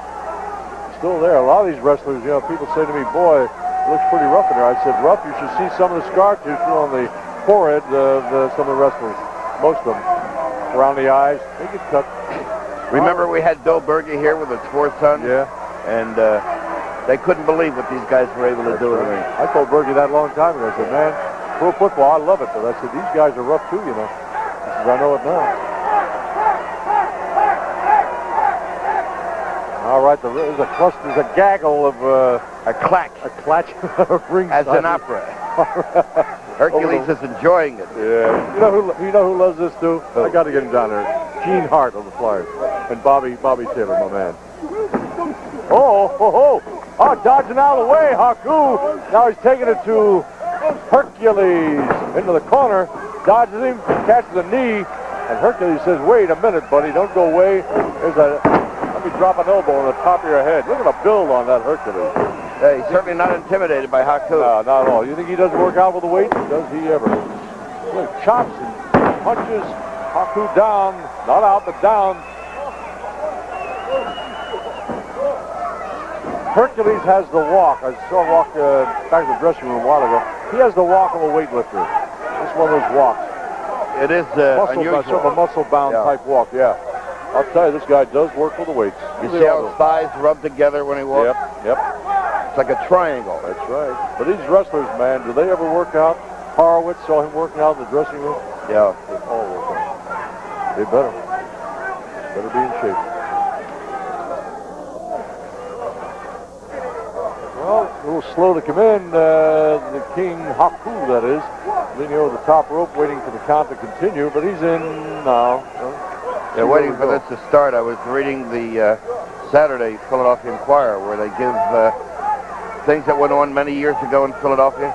Still there. A lot of these wrestlers, you know, people say to me, boy, it looks pretty rough in there. I said, rough? You should see some of the scar tissue on the forehead of some of the wrestlers. Most of them. Around the eyes. They get cut. Remember we had Bill Berge here with his four sons? Yeah. And they couldn't believe what these guys were able to do in the ring. I told Berge that a long time ago. I said, man, pro football, I love it. But I said, these guys are rough too, you know. He says, I know it now. All right, there's a gaggle of a clack of ring as an opera. Hercules is enjoying it. Yeah. You know who loves this too? Who? I got to get him down there. Gene Hart of the Flyers and Bobby Taylor, my man. Oh, dodging out of the way, Haku. Now he's taking it to Hercules into the corner, dodges him, catches a knee, and Hercules says, "Wait a minute, buddy, don't go away." There's a. Let you drop an elbow on the top of your head. Look at the build on that Hercules. Hey, he's certainly not intimidated by Haku. No, not at all. You think he doesn't work out with the weight? Does he ever? Look, chops and punches Haku down. Not out, but down. Hercules has the walk. I saw him walk back to the dressing room a while ago. He has the walk of a weightlifter. It's one of those walks. It is unusual. Sort of a muscle-bound type walk, yeah. I'll tell you, this guy does work with the weights. You see how his thighs rub together when he walks? Yep. It's like a triangle. That's right. But these wrestlers, man, do they ever work out? Horowitz saw him working out in the dressing room. Yeah. They all work out. They better. Better be in shape. Well, a little slow to come in. The King Haku, that is. Leaning over the top rope, waiting for the count to continue, but he's in now. They're waiting for this to start. I was reading the Saturday Philadelphia Inquirer, where they give things that went on many years ago in Philadelphia.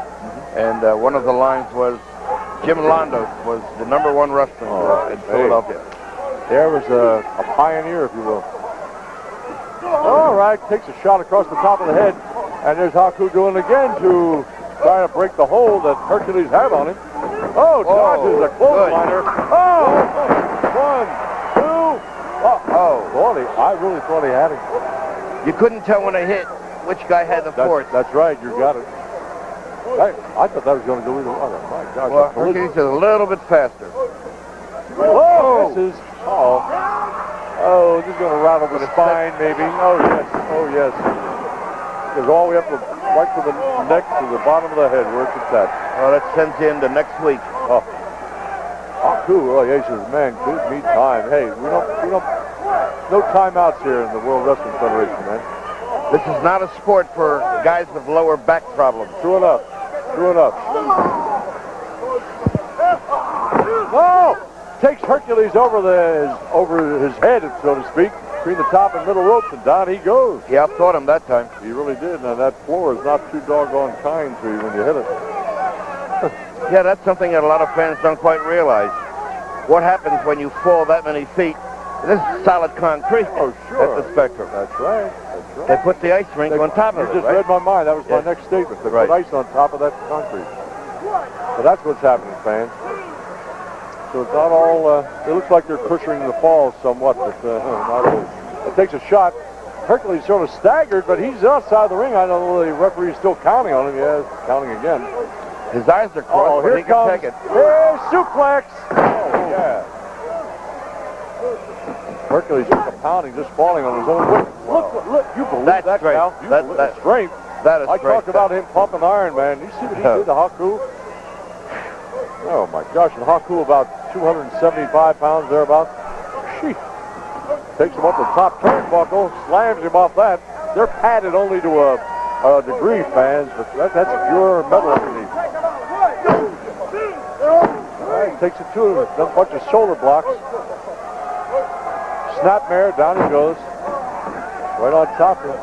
And one of the lines was, Jim Londos was the #1 wrestler in Philadelphia. There was a pioneer, if you will. All right, takes a shot across the top of the head. And there's Haku doing it again to try to break the hold that Hercules had on him. Oh, dodges a clothesliner. Oh, 1, 2. I really thought he had him. You couldn't tell when they hit which guy had the force. That's right, you got it. I thought that was going to go either way. My gosh. Well, Hercules is a little bit faster. Oh, this is, this is going to rattle the spine, maybe. Oh, yes. Goes all the way up right to the neck, to the bottom of the head, where it's attached. Well, that sends you into next week. Haku, he says, man, give me time. Hey, we don't, no timeouts here in the World Wrestling Federation, man. This is not a sport for guys with lower back problems. True enough. Oh! Takes Hercules over his head, so to speak, between the top and middle ropes, and down he goes. He outthought him that time. He really did. Now, that floor is not too doggone kind to you when you hit it. Yeah, that's something that a lot of fans don't quite realize. What happens when you fall that many feet? This is solid concrete. Oh, sure. At the Spectrum. That's right. They put the ice rink on top of it, You just read my mind. That was my next statement. They put ice on top of that concrete. So that's what's happening, fans. So it's not all, it looks like they're cushioning the fall somewhat, but not really. It takes a shot. Hercules sort of staggered, but he's outside the ring. I don't know the referee's still counting on him. Yeah, counting again. His eyes are crossed, but he can take it. Here's suplex. Oh, yeah. Hercules took a pounding, just falling on his own weight. Look, you believe that, Cal? You believe that strength. That is I talked about him pumping iron, man. You see what he did to Haku? Oh, my gosh. And Haku about 275 pounds, thereabouts. Sheesh. Takes him up the top turnbuckle, slams him off that. They're padded only to a degree, fans, but that's pure metal underneath. All right, takes it to him. A bunch of shoulder blocks. Snapmare, down he goes. Right on top of him.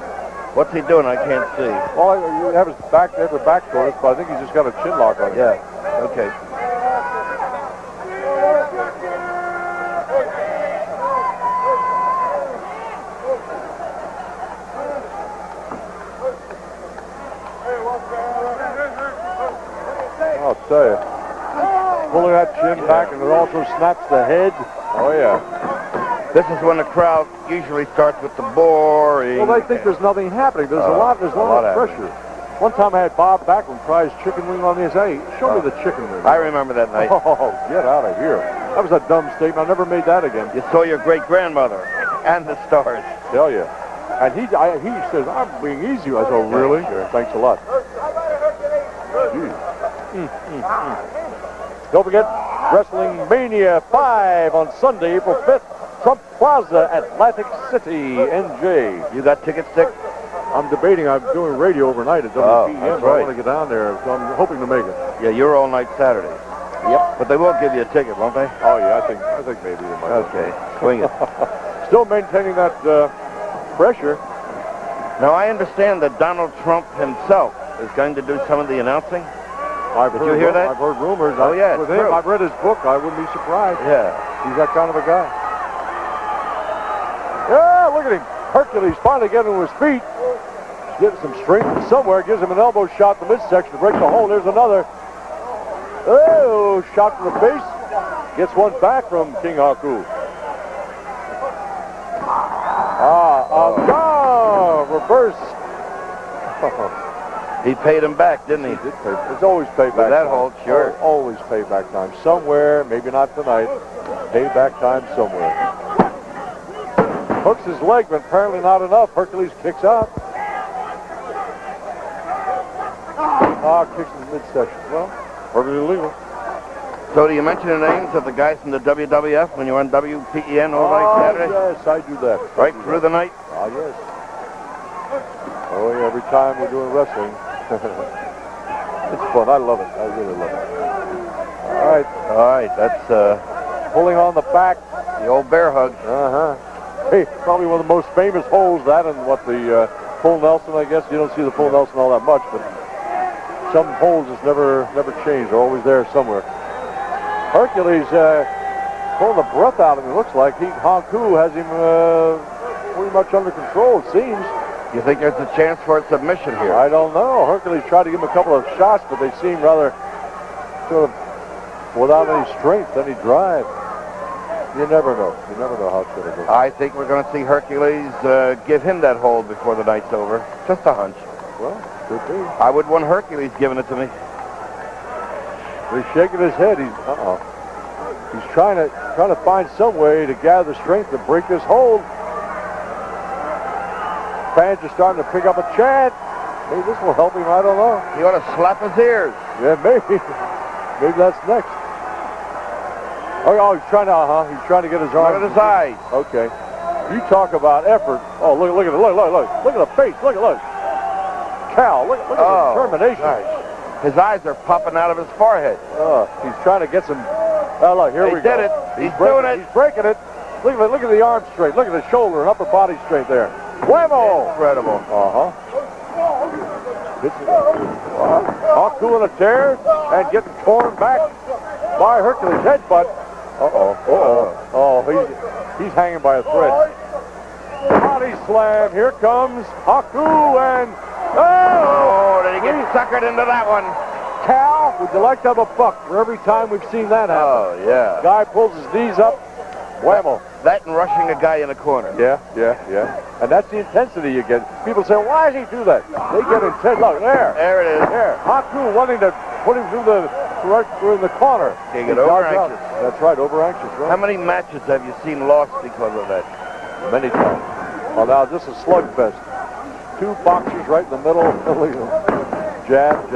What's he doing? I can't see. Well, you have his back, they have the back toward us, but I think he's just got a chin lock on him. Yeah, okay. I'll tell you. Pulling that chin back, and it also snaps the head. Oh, yeah. This is when the crowd usually starts with the boring. Well, they think there's nothing happening. There's a lot of pressure. One time I had Bob Backlund try his chicken wing on this. Hey, show me the chicken wing. I remember that night. Oh, get out of here. That was a dumb statement. I never made that again. You saw your great-grandmother and the stars. Tell you. And he says, I'm being easy. I said, oh, really? Sure. Thanks a lot. Don't forget, Wrestling Mania 5 on Sunday, April 5th. Trump Plaza, Atlantic City, NJ. You got tickets, Dick? I'm debating. I'm doing radio overnight at WPM. Oh, that's right. I want to get down there, so I'm hoping to make it. Yeah, you're all night Saturday. Yep. But they will give you a ticket, won't they? Oh, yeah, I think maybe they might. Okay, swing it. Still maintaining that pressure. Now, I understand that Donald Trump himself is going to do some of the announcing. Did you hear that? I've heard rumors. Oh, yeah, with him, I've read his book. I wouldn't be surprised. Yeah. He's that kind of a guy. Yeah, look at him. Hercules finally getting to his feet. Getting some strength somewhere. Gives him an elbow shot in the midsection to break the hold. There's another. Oh, shot to the face. Gets one back from King Haku. Reverse. He paid him back, didn't he? He did pay. It's always payback With that time. hold, sure. Always payback time. Somewhere, maybe not tonight. Payback time somewhere. Hooks his leg, but apparently not enough. Hercules kicks out. Kicks in the midsection. Well, perfectly legal. So do you mention the names of the guys from the WWF when you're on WPEN overnight Saturday? Yes, I do that. Right through the night? Yes. Oh, yeah, every time we're doing wrestling. It's fun. I love it. I really love it. All right, that's pulling on the back. The old bear hug. Hey, probably one of the most famous holds, that and what the full Nelson, I guess. You don't see the full Nelson all that much, but some holds just never change. They're always there somewhere. Hercules pulling the breath out of him, it looks like. Haku has him pretty much under control, it seems. You think there's a chance for a submission here? I don't know. Hercules tried to give him a couple of shots, but they seem rather sort of without any strength, any drive. You never know. You never know how it's going to go. I think we're going to see Hercules give him that hold before the night's over. Just a hunch. Well, could be. I would want Hercules giving it to me. He's shaking his head. He's trying to find some way to gather strength to break this hold. Fans are starting to pick up a chant. Maybe this will help him. I don't know. He ought to slap his ears. Yeah, maybe. Maybe that's next. Oh, he's trying to get his arm. Look at his eyes. Okay. You talk about effort. Oh, look at it. Look at the face. Look. Cal, look at the determination. Nice. His eyes are popping out of his forehead. He's trying to get some. Oh, look, here we go. He did it. He's doing it. He's breaking it. Look at the arm strength. Look at the shoulder and upper body strength there. Whammo! Incredible. Haku in a tear and getting torn back by Hercules' headbutt. He's hanging by a thread. Body slam. Here comes Haku and did he get suckered into that one? Cal, would you like to have a buck for every time we've seen that happen? Oh, yeah. Guy pulls his knees up. Whammo. That and rushing a guy in the corner. Yeah. And that's the intensity you get. People say, why does he do that? They get intense. Look, there. There it is. There. Haku wanting to put him through the corner. He get over-anxious. That's right, over-anxious. Right? How many matches have you seen lost because of that? Many times. Well, now, this is slugfest. Two boxers right in the middle. Jab.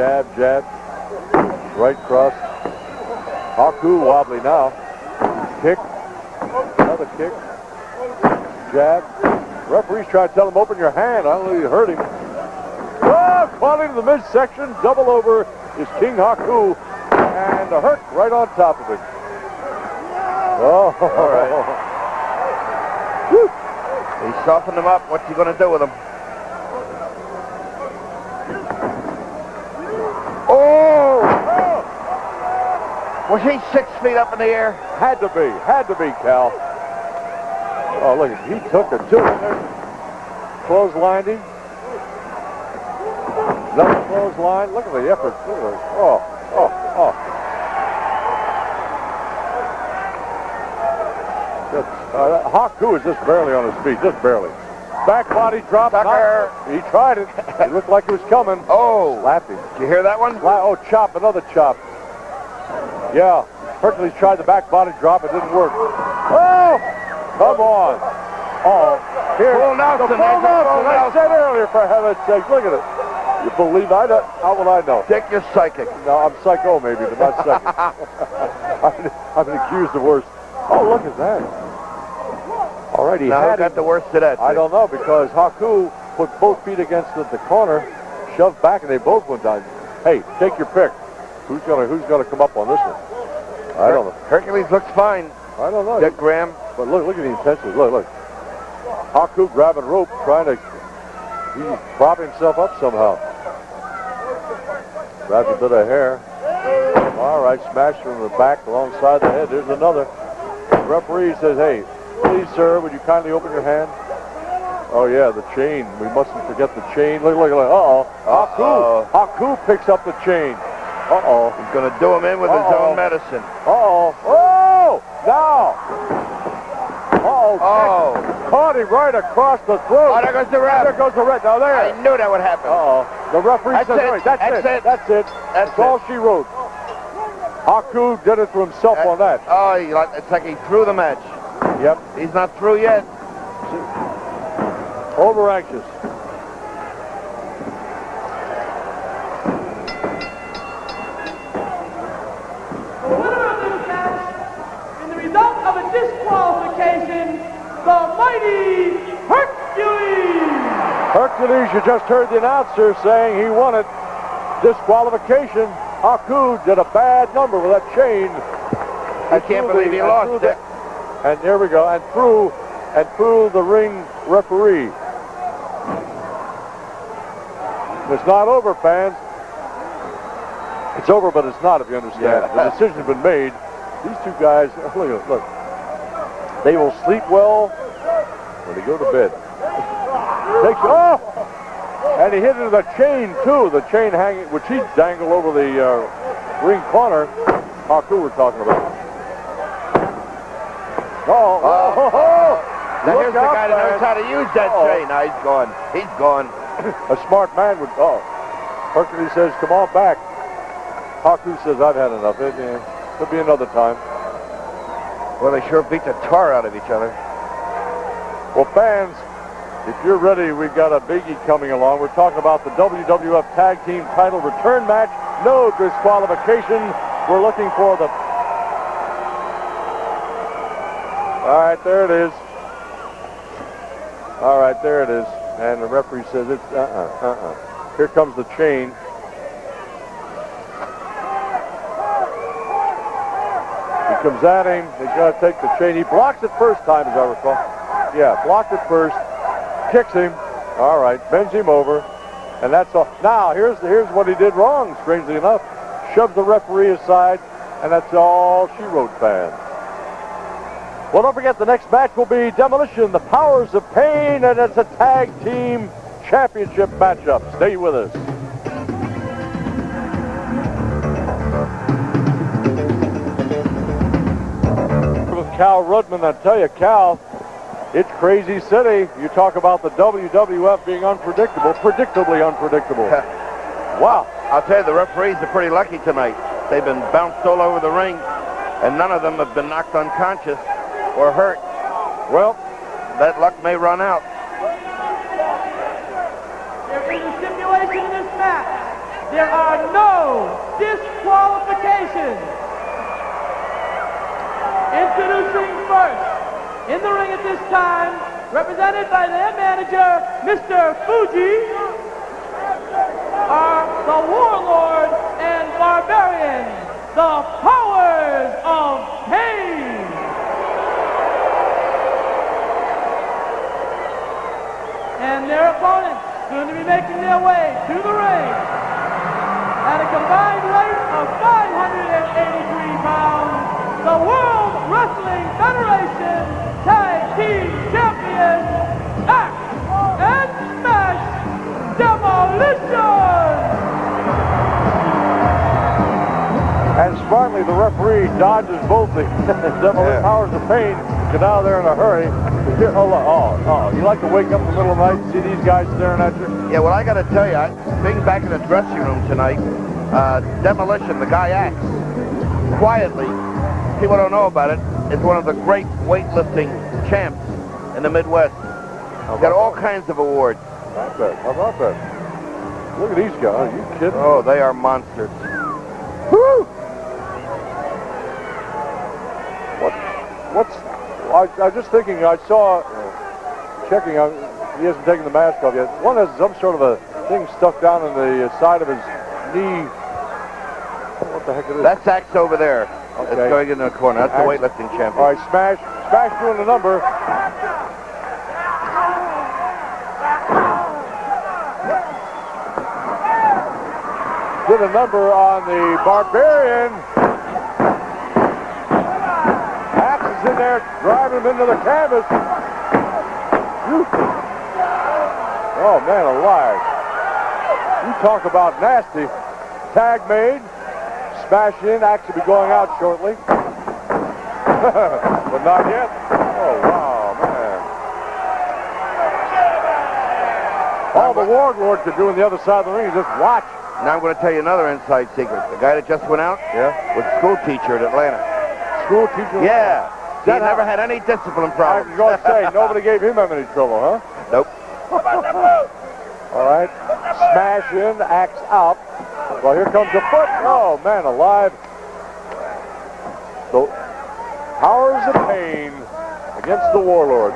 Right cross. Haku wobbly now. Kick. Another kick. Jab. Referee's trying to tell him, open your hand. I don't know if you heard him. Quality to the midsection. Double over is King Haku. And a Herc right on top of him. Oh, all right. He softened him up. What's he going to do with him? Was he 6 feet up in the air? Had to be, Cal. Oh, look, he took it too. Clotheslined him. Another clothesline. Look at the effort. Haku is just barely on his feet, just barely. Back body drop. He tried it. It looked like it was coming. Oh. Slapped him. Did you hear that one? Chop, another chop. Yeah, Hercules tried the back body drop. It didn't work. Oh, come on. Oh, here. Full Nelson. The full Nelson. I said earlier, for heaven's sake. Look at it. You believe I don't? How would I know? Dick, you're psychic. No, I'm psycho maybe, but not psychic. I've been accused of worse. Oh, look at that. All right, he got the worst of that. I don't know, because Haku put both feet against the corner, shoved back, and they both went down. Hey, take your pick. Who's gonna come up on this one? I don't know. Hercules looks fine. I don't know. Dick Graham. But look at the intensity. Look. Haku grabbing rope, he's propping himself up somehow. Grabs a bit of hair. All right, smashed him in the back alongside the head. There's another. The referee says, hey, please, sir, would you kindly open your hand? Oh, yeah, the chain. We mustn't forget the chain. Look. Uh-oh. Haku picks up the chain. Uh-oh. He's going to do him in with his own medicine. Uh-oh. Oh! Now! Uh-oh. Caught him right across the throat. Oh, there goes the ref. There goes the ref. Now there. I knew that would happen. Uh-oh. The referee says, that's it. That's all she wrote. Haku did it to himself on that. Oh, it's like he threw the match. Yep. He's not through yet. Over anxious. The winner of this match, in the result of a disqualification, the mighty Hercules. Hercules, you just heard the announcer saying he won it. Disqualification. Haku did a bad number with that chain. I can't believe he lost it. And there we go. And through the ring referee. It's not over, fans. It's over, but it's not, if you understand. Yeah. The decision's been made. These two guys, look. They will sleep well when they go to bed. And he hit into the chain, too. The chain hanging, which he dangled over the ring corner. Haku we're talking about. Now here's the guy that knows how to use that chain. Now he's gone. He's gone. A smart man would. Hercules says, "Come on back." Haku says, "I've had enough. It'll be another time." Well, they sure beat the tar out of each other. Well, fans, if you're ready, we've got a biggie coming along. We're talking about the WWF Tag Team Title Return Match. No disqualification. We're looking for the. All right, there it is. All right, there it is. And the referee says it's Here comes the chain. He comes at him. He's going to take the chain. He blocks it first time, as I recall. Yeah, blocked it first. Kicks him. All right, bends him over. And that's all. Now, here's what he did wrong, strangely enough. Shoves the referee aside, and that's all she wrote, fans. Well, don't forget, the next match will be Demolition, the Powers of Pain, and it's a tag team championship matchup. Stay with us. With Cal Rudman, I tell you, Cal, it's crazy city. You talk about the WWF being unpredictable, predictably unpredictable. Wow. I'll tell you, the referees are pretty lucky tonight. They've been bounced all over the ring, and none of them have been knocked unconscious or hurt. Well, that luck may run out. There is a stipulation in this match. There are no disqualifications. Introducing first, in the ring at this time, represented by their manager, Mr. Fuji, are the Warlord and Barbarian, the Powers of Pain. And their opponents soon to be making their way to the ring at a combined weight of 583 pounds, the World Wrestling Federation Tag Team Champions, Act and Smash Demolition! And smartly, the referee dodges both the Demolition Powers of Pain. Get out of there in a hurry. Here, you like to wake up in the middle of the night and see these guys staring at you? Yeah, well, I got to tell you, being back in the dressing room tonight, Demolition, the guy acts quietly. People don't know about it. It's one of the great weightlifting champs in the Midwest. He's got all kinds of awards. How about that? Look at these guys. Are you kidding? Oh, they are monsters. Woo! I was just thinking, I saw, checking out, he hasn't taken the mask off yet. One has some sort of a thing stuck down in the side of his knee. What the heck it is? That's Axe over there. Okay. It's going in the corner. That's the weightlifting champion. All right, Smash doing the number. Did a number on the Barbarian. In there, driving him into the canvas. Oh, man, alive. You talk about nasty. Tag made. Smash in. Actually be going out shortly. But not yet. Oh, wow, man. All the warlords are doing the other side of the ring is just watch. Now I'm going to tell you another inside secret. The guy that just went out was a school teacher at Atlanta. School teacher? Yeah. He never had any discipline I problems. was going to say, nobody gave him any trouble, huh? Nope. All right. Smash in, axe out. Well, here comes the foot. Oh, man, alive. So, Powers of Pain against the Warlord.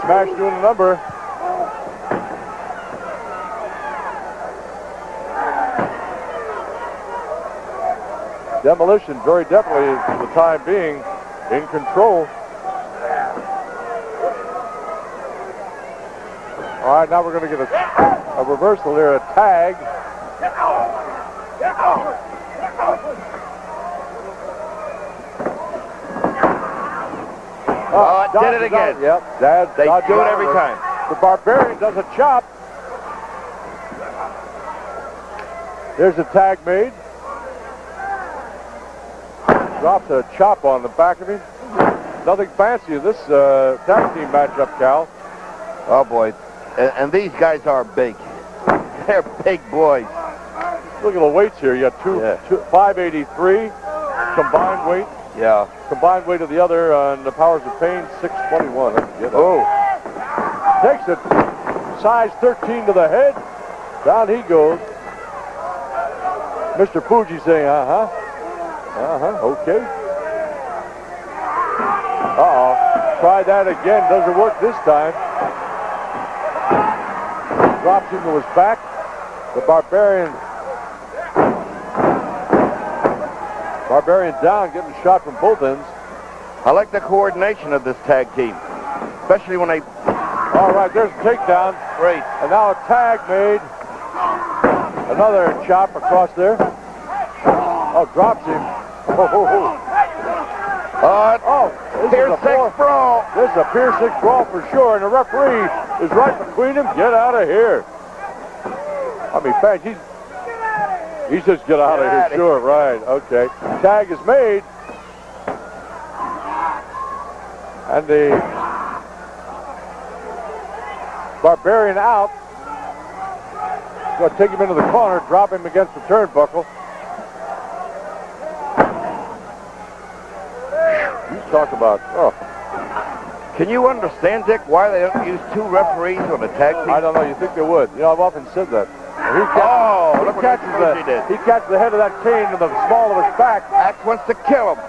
Smash doing the number. Demolition very definitely, for the time being, in control. All right, now we're going to get a reversal here, a tag. Oh, it did it again. Yep, They do it every time. The Barbarian does a chop. There's a tag made. Drops a chop on the back of him. Nothing fancy in this tag team matchup, Cal. Oh, boy. And these guys are big. They're big boys. Look at the weights here. You got 583 combined weight. Yeah. Combined weight of the other on the Powers of Pain, 621. Oh. Takes it. Size 13 to the head. Down he goes. Mr. Fuji saying, okay. Uh-oh. Try that again. Doesn't work this time. Drops him to his back. The Barbarian down, getting shot from both ends. I like the coordination of this tag team, especially when they... All right, there's a takedown. Great. And now a tag made. Another chop across there. Oh, drops him. Pier 6 brawl. This is a Pier 6 brawl for sure, and the referee is right between them. Get out of here. I mean, fans, he says get out of here. Sure, right, okay. Tag is made. And the Barbarian out. Going to take him into the corner, drop him against the turnbuckle. You talk about, Can you understand, Dick, why they don't use two referees on a tag team? I don't know. You think they would. You know, I've often said that. Look what he did. He catches the head of that cane to the small of his back. Axe wants to kill him.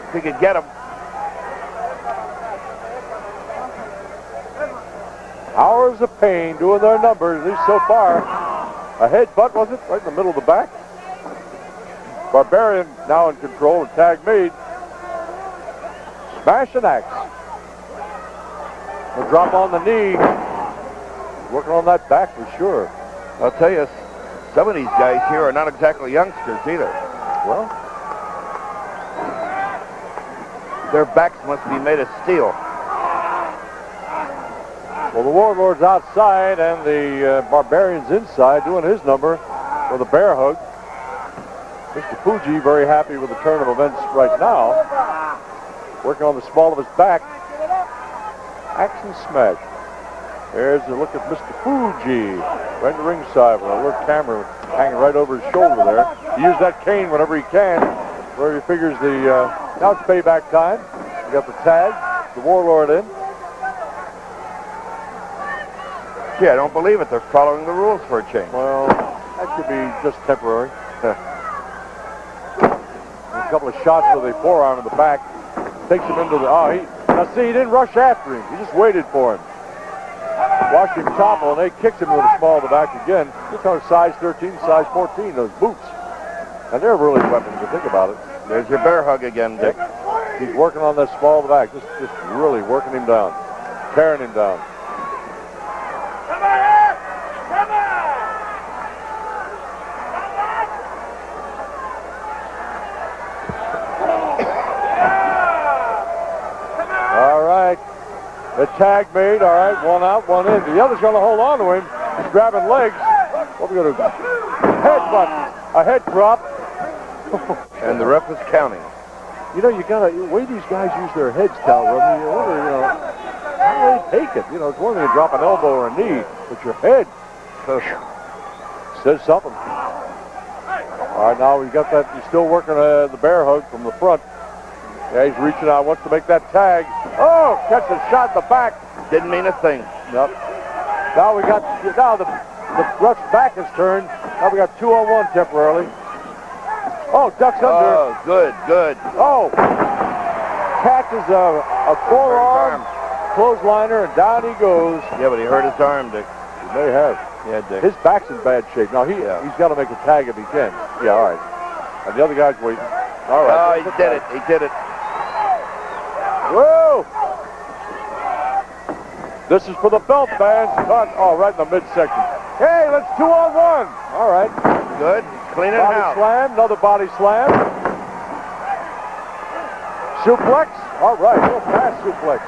If he could get him. Hours of Pain doing their numbers, at least so far. A headbutt, was it? Right in the middle of the back. Barbarian now in control, and tag made. Smash and axe. A drop on the knee. Working on that back for sure. I'll tell you, some of these guys here are not exactly youngsters either. Well, their backs must be made of steel. Well, the Warlord's outside and the Barbarian's inside doing his number with a bear hug. Mr. Fuji very happy with the turn of events right now. Working on the small of his back. Action smash. There's a look at Mr. Fuji. Right in the ringside with a little camera hanging right over his shoulder there. He uses that cane whenever he can. Where he figures now it's payback time. We got the tag, the Warlord in. Yeah, I don't believe it. They're following the rules for a change. Well, that could be just temporary. A couple of shots with a forearm in the back. Takes him into the... now see, he didn't rush after him. He just waited for him. Watched him topple, and they kicked him with a small of the back again. Just on size 13, size 14, those boots. And they're really weapons, if you think about it. There's your bear hug again, Dick. He's working on that small of the back. Just really working him down. Tearing him down. The tag made, all right, one out, one in. The other's going to hold on to him. He's grabbing legs. What are we going to do? Headbutt. A head drop. And the ref is counting. You know, you got to, the way these guys use their heads, Cal Rudman, you wonder, you know, how do they take it? You know, it's one thing to drop an elbow or a knee, but your head says something. All right, now we've got that, he's still working the bear hug from the front. Yeah, he's reaching out, wants to make that tag. Oh, catch a shot in the back. Didn't mean a thing. Nope. Now we got, now the ref's back is turned. Now we got 2-on-1 temporarily. Oh, ducks under. Oh, good, good. Oh, catches a forearm clothesliner, and down he goes. Yeah, but he hurt his arm, Dick. He may have. Yeah, Dick. His back's in bad shape. Now, he's got to make a tag if he can. Yeah, all right. And the other guy's waiting. All right. Oh, he did it. He did it. Whoa! This is for the belt, fans. Oh, right in the midsection. Hey, let's 2-on-1. All right. Good. Clean it Body out. slam, another body slam. Suplex. All right, real fast suplex.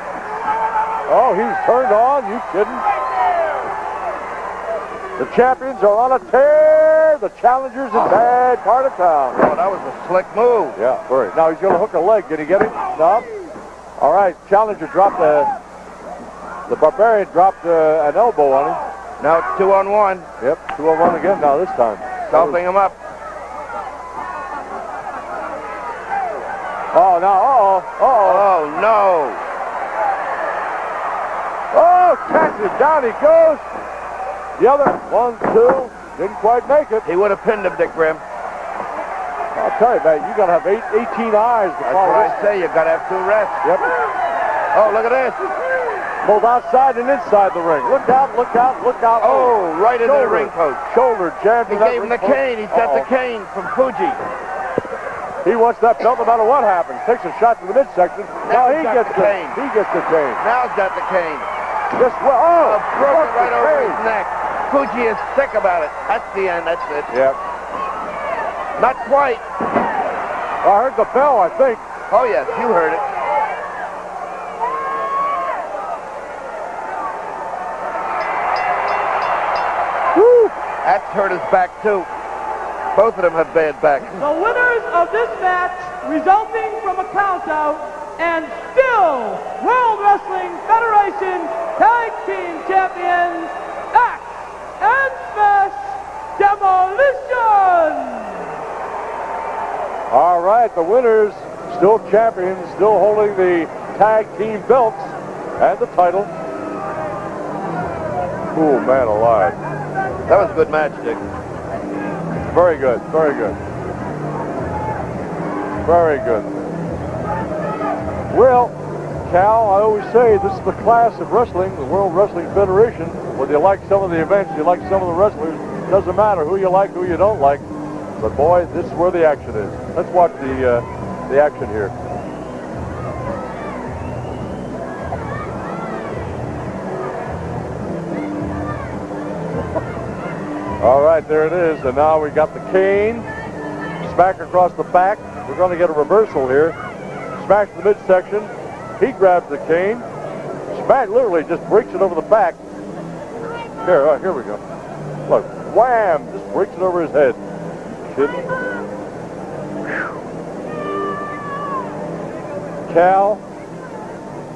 Oh, he's turned on. You kidding? The champions are on a tear. The challengers in bad part of town. Oh, that was a slick move. Yeah, very. Now he's going to hook a leg. Did he get it? No. All right, challenger dropped the Barbarian dropped an elbow on him. Now it's 2-on-1. Yep, 2-on-1 again now this time. Stomping him up. Oh, now, uh-oh. Oh, no. Oh, catches, down he goes. The other, 1, 2, didn't quite make it. He would have pinned him, Dick Grimm. I'll tell you, man, you got to have 18 eyes to That's follow what I this. say. You got to have 2 rests. Yep. Oh, look at this. Both outside and inside the ring. Look out, look out, look out. Oh, right into the ring post. Shoulder jammed He in that gave him ring the post. cane. He's got the cane from Fuji. He wants that belt no matter what happens. Takes a shot to the midsection. Now he he's got gets the the cane. He gets the cane. Now he's got the cane. Just well. Oh, Broke it broke right the over cane. his neck. Fuji is sick about it. That's the end. That's it. Yep. Not quite. I heard the bell, I think. Oh, yes. You heard it. Woo! That's hurt his back, too. Both of them have bad backs. The winners of this match, resulting from a countout, and still World Wrestling Federation Tag Team Champions, Act and Smash Demolition! All right, the winners, still champions, still holding the tag team belts and the title. Oh, man alive. That was a good match, Dick. Very good, very good. Very good. Well, Cal, I always say this is the class of wrestling, the World Wrestling Federation. Whether you like some of the events, you like some of the wrestlers, doesn't matter who you like, who you don't like. But boy, this is where the action is. Let's watch the action here. All right, there it is. And now we got the cane. Smack across the back. We're going to get a reversal here. Smash the midsection. He grabs the cane. Smack literally just breaks it over the back. Here, here we go. Look, wham! Just breaks it over his head. Kidding? Cal,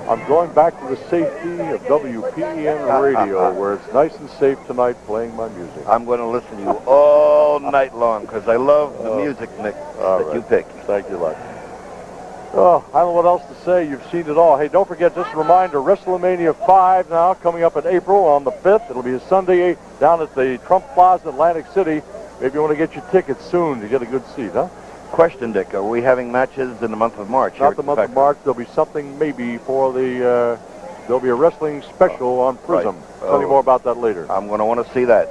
I'm going back to the safety of WPEN radio, where it's nice and safe tonight playing my music. I'm going to listen to you all night long because I love the music, Nick, that you pick. Thank you, Lud. Oh, I don't know what else to say. You've seen it all. Hey, don't forget, just a reminder, WrestleMania 5 now, coming up in April on the 5th. It'll be a Sunday down at the Trump Plaza, Atlantic City. Maybe you want to get your tickets soon to get a good seat, huh? Question, Dick, are we having matches in the month of March? Not the month of March. There'll be something maybe for the, there'll be a wrestling special on Prism. Right. Tell you more about that later. I'm going to want to see that.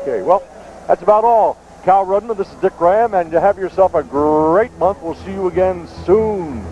Okay, well, that's about all. Cal Rudman, this is Dick Graham, and you have yourself a great month. We'll see you again soon.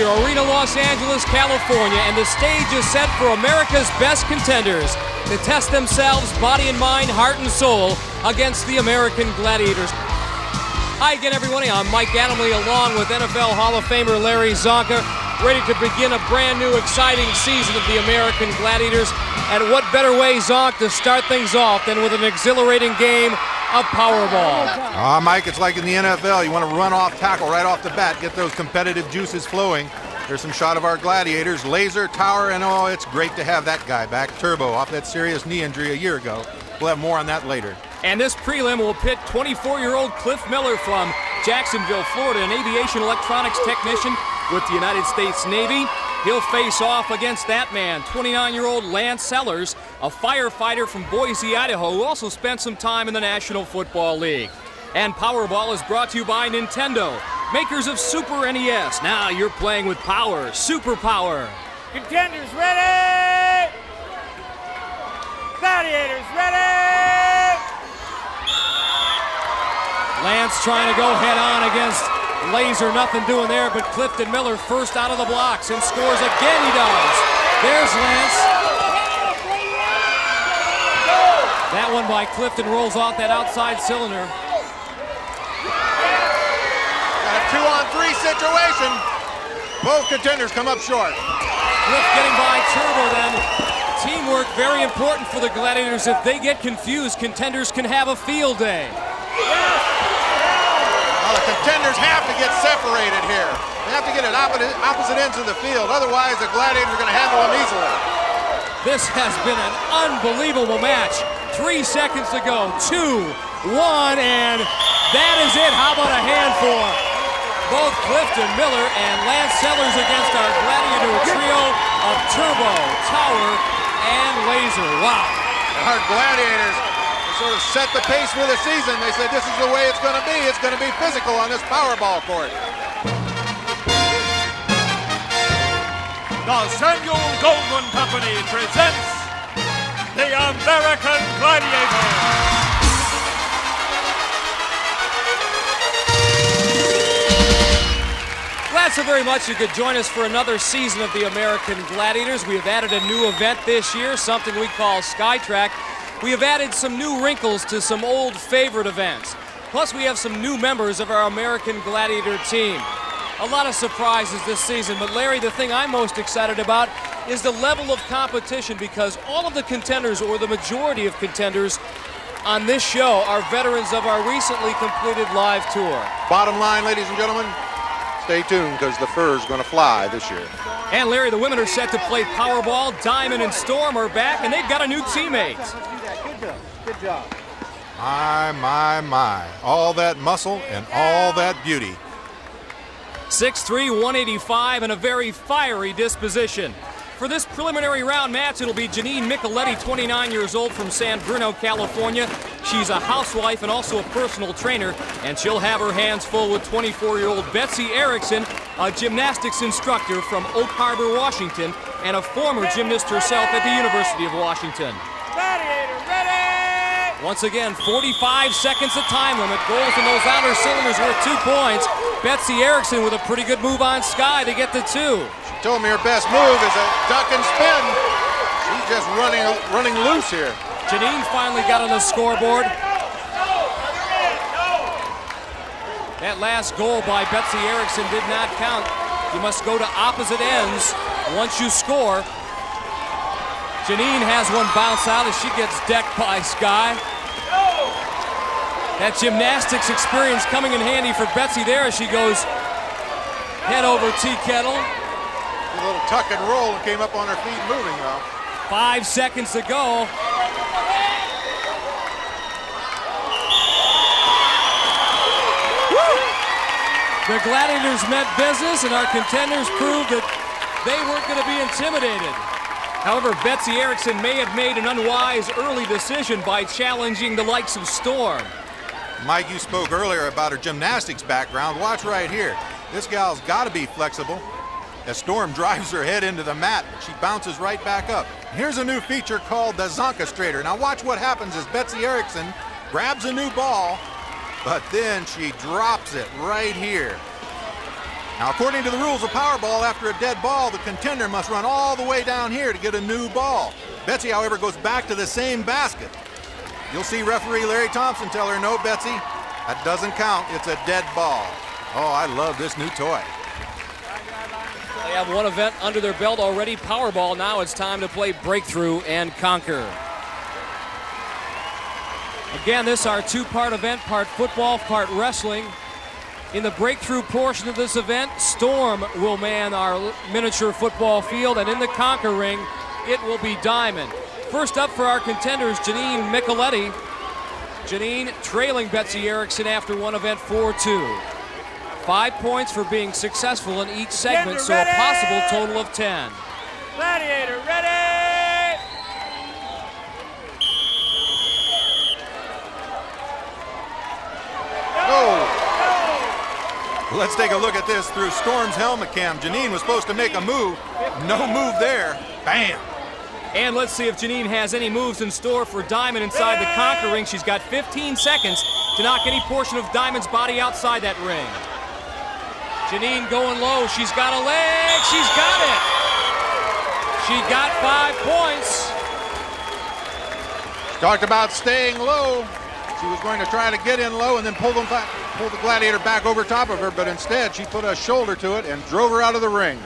Gladiator Arena, Los Angeles, California, and the stage is set for America's best contenders to test themselves, body and mind, heart and soul, against the American Gladiators. Hi again, everybody. I'm Mike Adamle, along with NFL Hall of Famer Larry Zonka, ready to begin a brand new, exciting season of the American Gladiators. And what better way, Zonk, to start things off than with an exhilarating game of Powerball. Mike, it's like in the NFL. You want to run off tackle right off the bat, get those competitive juices flowing. There's some shot of our Gladiators, Laser, Tower, and oh, it's great to have that guy back, Turbo, off that serious knee injury a year ago. We'll have more on that later. And this prelim will pit 24-year-old Cliff Miller from Jacksonville, Florida, an aviation electronics technician with the United States Navy. He'll face off against that man, 29-year-old Lance Sellers, a firefighter from Boise, Idaho, who also spent some time in the National Football League. And Powerball is brought to you by Nintendo, makers of Super NES. Now you're playing with power, super power. Contenders ready! Gladiators ready! Lance trying to go head on against Laser, nothing doing there, but Clifton Miller first out of the blocks and scores again. He does. There's Lance. That one by Clifton rolls off that outside cylinder. Got a 2-on-3 situation. Both contenders come up short. Cliff getting by Turbo then. Teamwork very important for the Gladiators. If they get confused, contenders can have a field day. Well, the contenders have to get separated here. They have to get at opposite ends of the field. Otherwise, the Gladiators are going to handle them easily. This has been an unbelievable match. 3 seconds to go. 2, 1, and that is it. How about a hand for both Clifton Miller and Lance Sellers against our Gladiator trio of Turbo, Tower, and Laser. Wow. Our Gladiators sort of set the pace for the season. They said this is the way it's going to be. It's going to be physical on this Powerball court. The Samuel Goldwyn Company presents the American Gladiator. Glad so very much you could join us for another season of the American Gladiators. We have added a new event this year, something we call Skytrack. We have added some new wrinkles to some old favorite events. Plus, we have some new members of our American Gladiator team. A lot of surprises this season, but Larry, the thing I'm most excited about is the level of competition, because all of the contenders, or the majority of contenders on this show, are veterans of our recently completed live tour. Bottom line, ladies and gentlemen, stay tuned, because the fur is going to fly this year. And Larry, the women are set to play Powerball. Diamond and Storm are back, and they've got a new teammate. Good job. My. All that muscle and all that beauty. 6'3", 185, and a very fiery disposition. For this preliminary round match, it'll be Janine Micheletti, 29 years old, from San Bruno, California. She's a housewife and also a personal trainer, and she'll have her hands full with 24-year-old Betsy Erickson, a gymnastics instructor from Oak Harbor, Washington, and a former gymnast herself at the University of Washington. Gladiator ready! Once again, 45 seconds of time limit. Goals in those outer cylinders worth 2 points. Betsy Erickson with a pretty good move on Sky to get the 2. She told me her best move is a duck and spin. She's just running loose here. Janine finally got on the scoreboard. That last goal by Betsy Erickson did not count. You must go to opposite ends once you score. Janine has one bounce out as she gets decked by Sky. That gymnastics experience coming in handy for Betsy there as she goes head over tea kettle. A little tuck and roll and came up on her feet moving though. 5 seconds to go. The Gladiators meant business, and our contenders proved that they weren't going to be intimidated. However, Betsy Erickson may have made an unwise early decision by challenging the likes of Storm. Mike, you spoke earlier about her gymnastics background. Watch right here. This gal's got to be flexible. As Storm drives her head into the mat, she bounces right back up. Here's a new feature called the Zonka-strator. Now watch what happens as Betsy Erickson grabs a new ball, but then she drops it right here. Now, according to the rules of Powerball, after a dead ball, the contender must run all the way down here to get a new ball. Betsy, however, goes back to the same basket. You'll see referee Larry Thompson tell her, no, Betsy, that doesn't count. It's a dead ball. Oh, I love this new toy. They have one event under their belt already, Powerball. Now it's time to play Breakthrough and Conquer. Again, this is our two-part event, part football, part wrestling. In the Breakthrough portion of this event, Storm will man our miniature football field, and in the Conquer ring, it will be Diamond. First up for our contenders, Janine Micheletti. Janine trailing Betsy Erickson after one event 4-2. 5 points for being successful in each segment, so a possible total of 10. Gladiator, ready! Let's take a look at this through Storm's helmet cam. Janine was supposed to make a move. No move there. Bam! And let's see if Janine has any moves in store for Diamond inside the Conquer ring. She's got 15 seconds to knock any portion of Diamond's body outside that ring. Janine going low. She's got a leg. She's got it. She got 5 points. Talked about staying low. She was going to try to get in low and then pull the Gladiator back over top of her, but instead she put a shoulder to it and drove her out of the ring.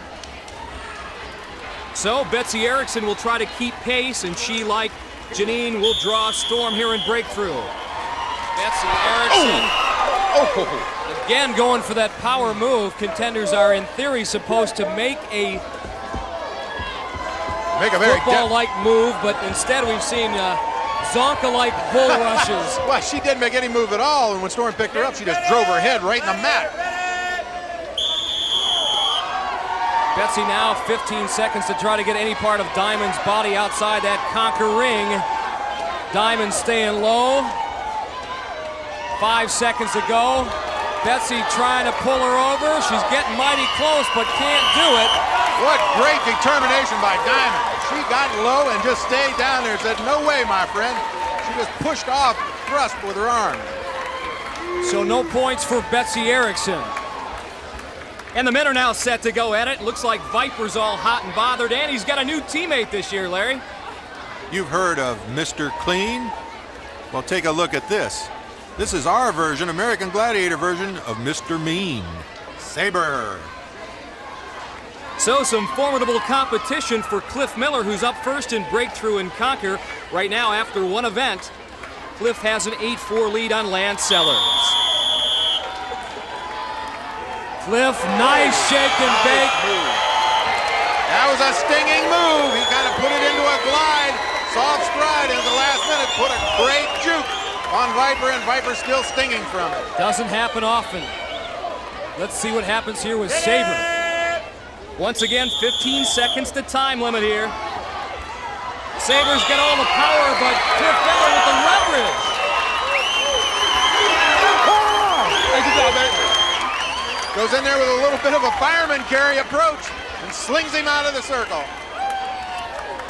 So Betsy Erickson will try to keep pace, and she, like Janine, will draw Storm here in Breakthrough. Betsy Erickson again going for that power move. Contenders are in theory supposed to make a very football-like move, but instead we've seen Zonka-like bull rushes. Well, she didn't make any move at all, and when Storm picked her up, she just drove her head right in the mat. Betsy now 15 seconds to try to get any part of Diamond's body outside that Conquer ring. Diamond staying low. 5 seconds to go. Betsy trying to pull her over. She's getting mighty close, but can't do it. What great determination by Diamond. She got low and just stayed down there and said, no way, my friend. She just pushed off thrust with her arm. So no points for Betsy Erickson. And the men are now set to go at it. Looks like Viper's all hot and bothered, and he's got a new teammate this year, Larry. You've heard of Mr. Clean? Well, take a look at this. This is our version, American Gladiator version of Mr. Mean. Saber. So some formidable competition for Cliff Miller, who's up first in Breakthrough and Conquer. Right now, after one event, Cliff has an 8-4 lead on Lance Sellers. Cliff, nice shake and bake. That was a stinging move. He kind of put it into a glide. Soft stride into the last minute. Put a great juke on Viper, and Viper's still stinging from it. Doesn't happen often. Let's see what happens here with Saber. Once again, 15 seconds to time limit here. Saber's got all the power, but Cliff Miller with the leverage. Goes in there with a little bit of a fireman carry approach and slings him out of the circle.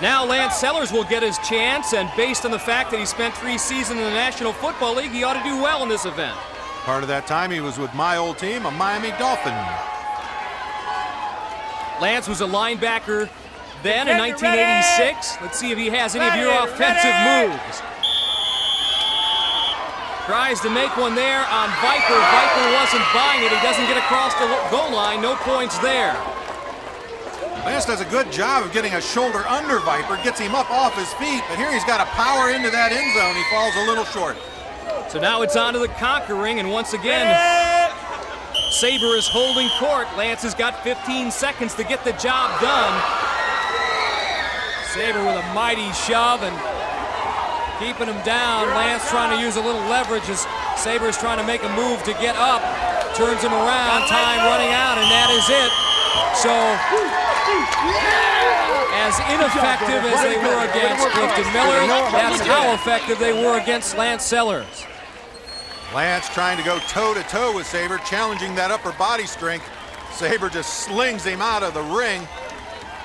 Now Lance Sellers will get his chance, and based on the fact that he spent 3 seasons in the National Football League, he ought to do well in this event. Part of that time he was with my old team, a Miami Dolphin. Lance was a linebacker then in 1986. Let's see if he has any of your offensive moves. Tries to make one there on Viper. Viper wasn't buying it. He doesn't get across the goal line. No points there. Lance does a good job of getting a shoulder under Viper, gets him up off his feet, but here he's got to power into that end zone. He falls a little short. So now it's on to the Conquer ring, and once again, Saber is holding court. Lance has got 15 seconds to get the job done. Saber with a mighty shove and keeping him down. Lance trying to use a little leverage as Saber's trying to make a move to get up. Turns him around, time running out, and that is it. So, as ineffective as they were against Clifton Miller, that's how effective they were against Lance Sellers. Lance trying to go toe-to-toe with Saber, challenging that upper body strength. Saber just slings him out of the ring.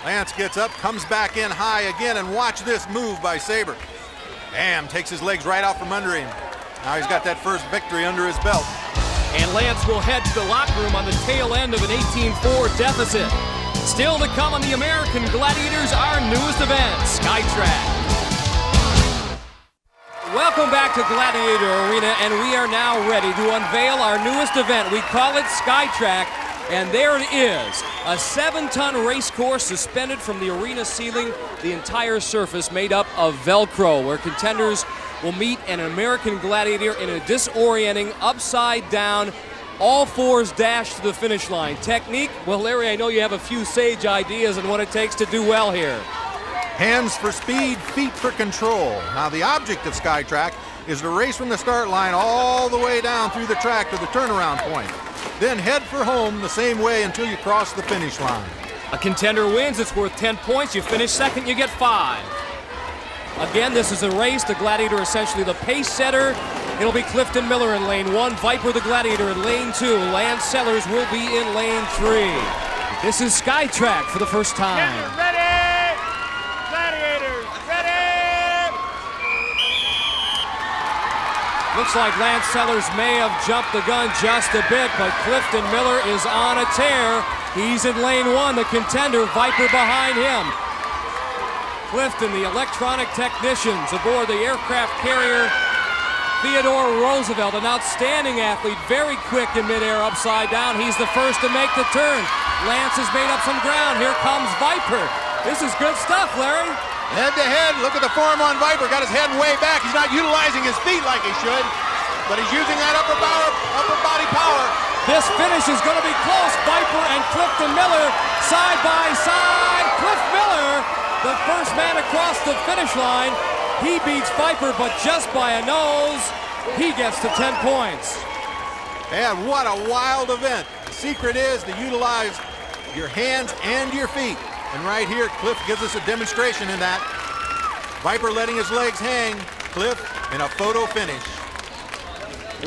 Lance gets up, comes back in high again, and watch this move by Saber. Bam, takes his legs right out from under him. Now he's got that first victory under his belt. And Lance will head to the locker room on the tail end of an 18-4 deficit. Still to come on the American Gladiators, our newest event, SkyTrack. Welcome back to Gladiator Arena, and we are now ready to unveil our newest event. We call it SkyTrack, and there it is, a 7-ton race course suspended from the arena ceiling, the entire surface made up of Velcro, where contenders will meet an American Gladiator in a disorienting, upside-down, all-fours dash to the finish line. Technique? Well, Larry, I know you have a few sage ideas on what it takes to do well here. Hands for speed, feet for control. Now, the object of SkyTrack is to race from the start line all the way down through the track to the turnaround point. Then head for home the same way until you cross the finish line. A contender wins, it's worth 10 points. You finish second, you get 5. Again, this is a race. The Gladiator essentially the pace setter. It'll be Clifton Miller in lane 1, Viper the Gladiator in lane 2. Lance Sellers will be in lane 3. This is SkyTrack for the first time. Ready! Gladiators, ready! Looks like Lance Sellers may have jumped the gun just a bit, but Clifton Miller is on a tear. He's in lane 1, the contender, Viper behind him. Clifton, the electronic technicians aboard the aircraft carrier Theodore Roosevelt, an outstanding athlete, very quick in midair upside down. He's the first to make the turn. Lance has made up some ground. Here comes Viper. This is good stuff, Larry. Head to head, look at the form on Viper. Got his head way back. He's not utilizing his feet like he should, but he's using that upper body power. This finish is going to be close. Viper and Clifton Miller side by side. Cliff Miller, the first man across the finish line. He beats Viper, but just by a nose. He gets to 10 points. And what a wild event. The secret is to utilize your hands and your feet. And right here, Cliff gives us a demonstration in that. Viper letting his legs hang. Cliff in a photo finish.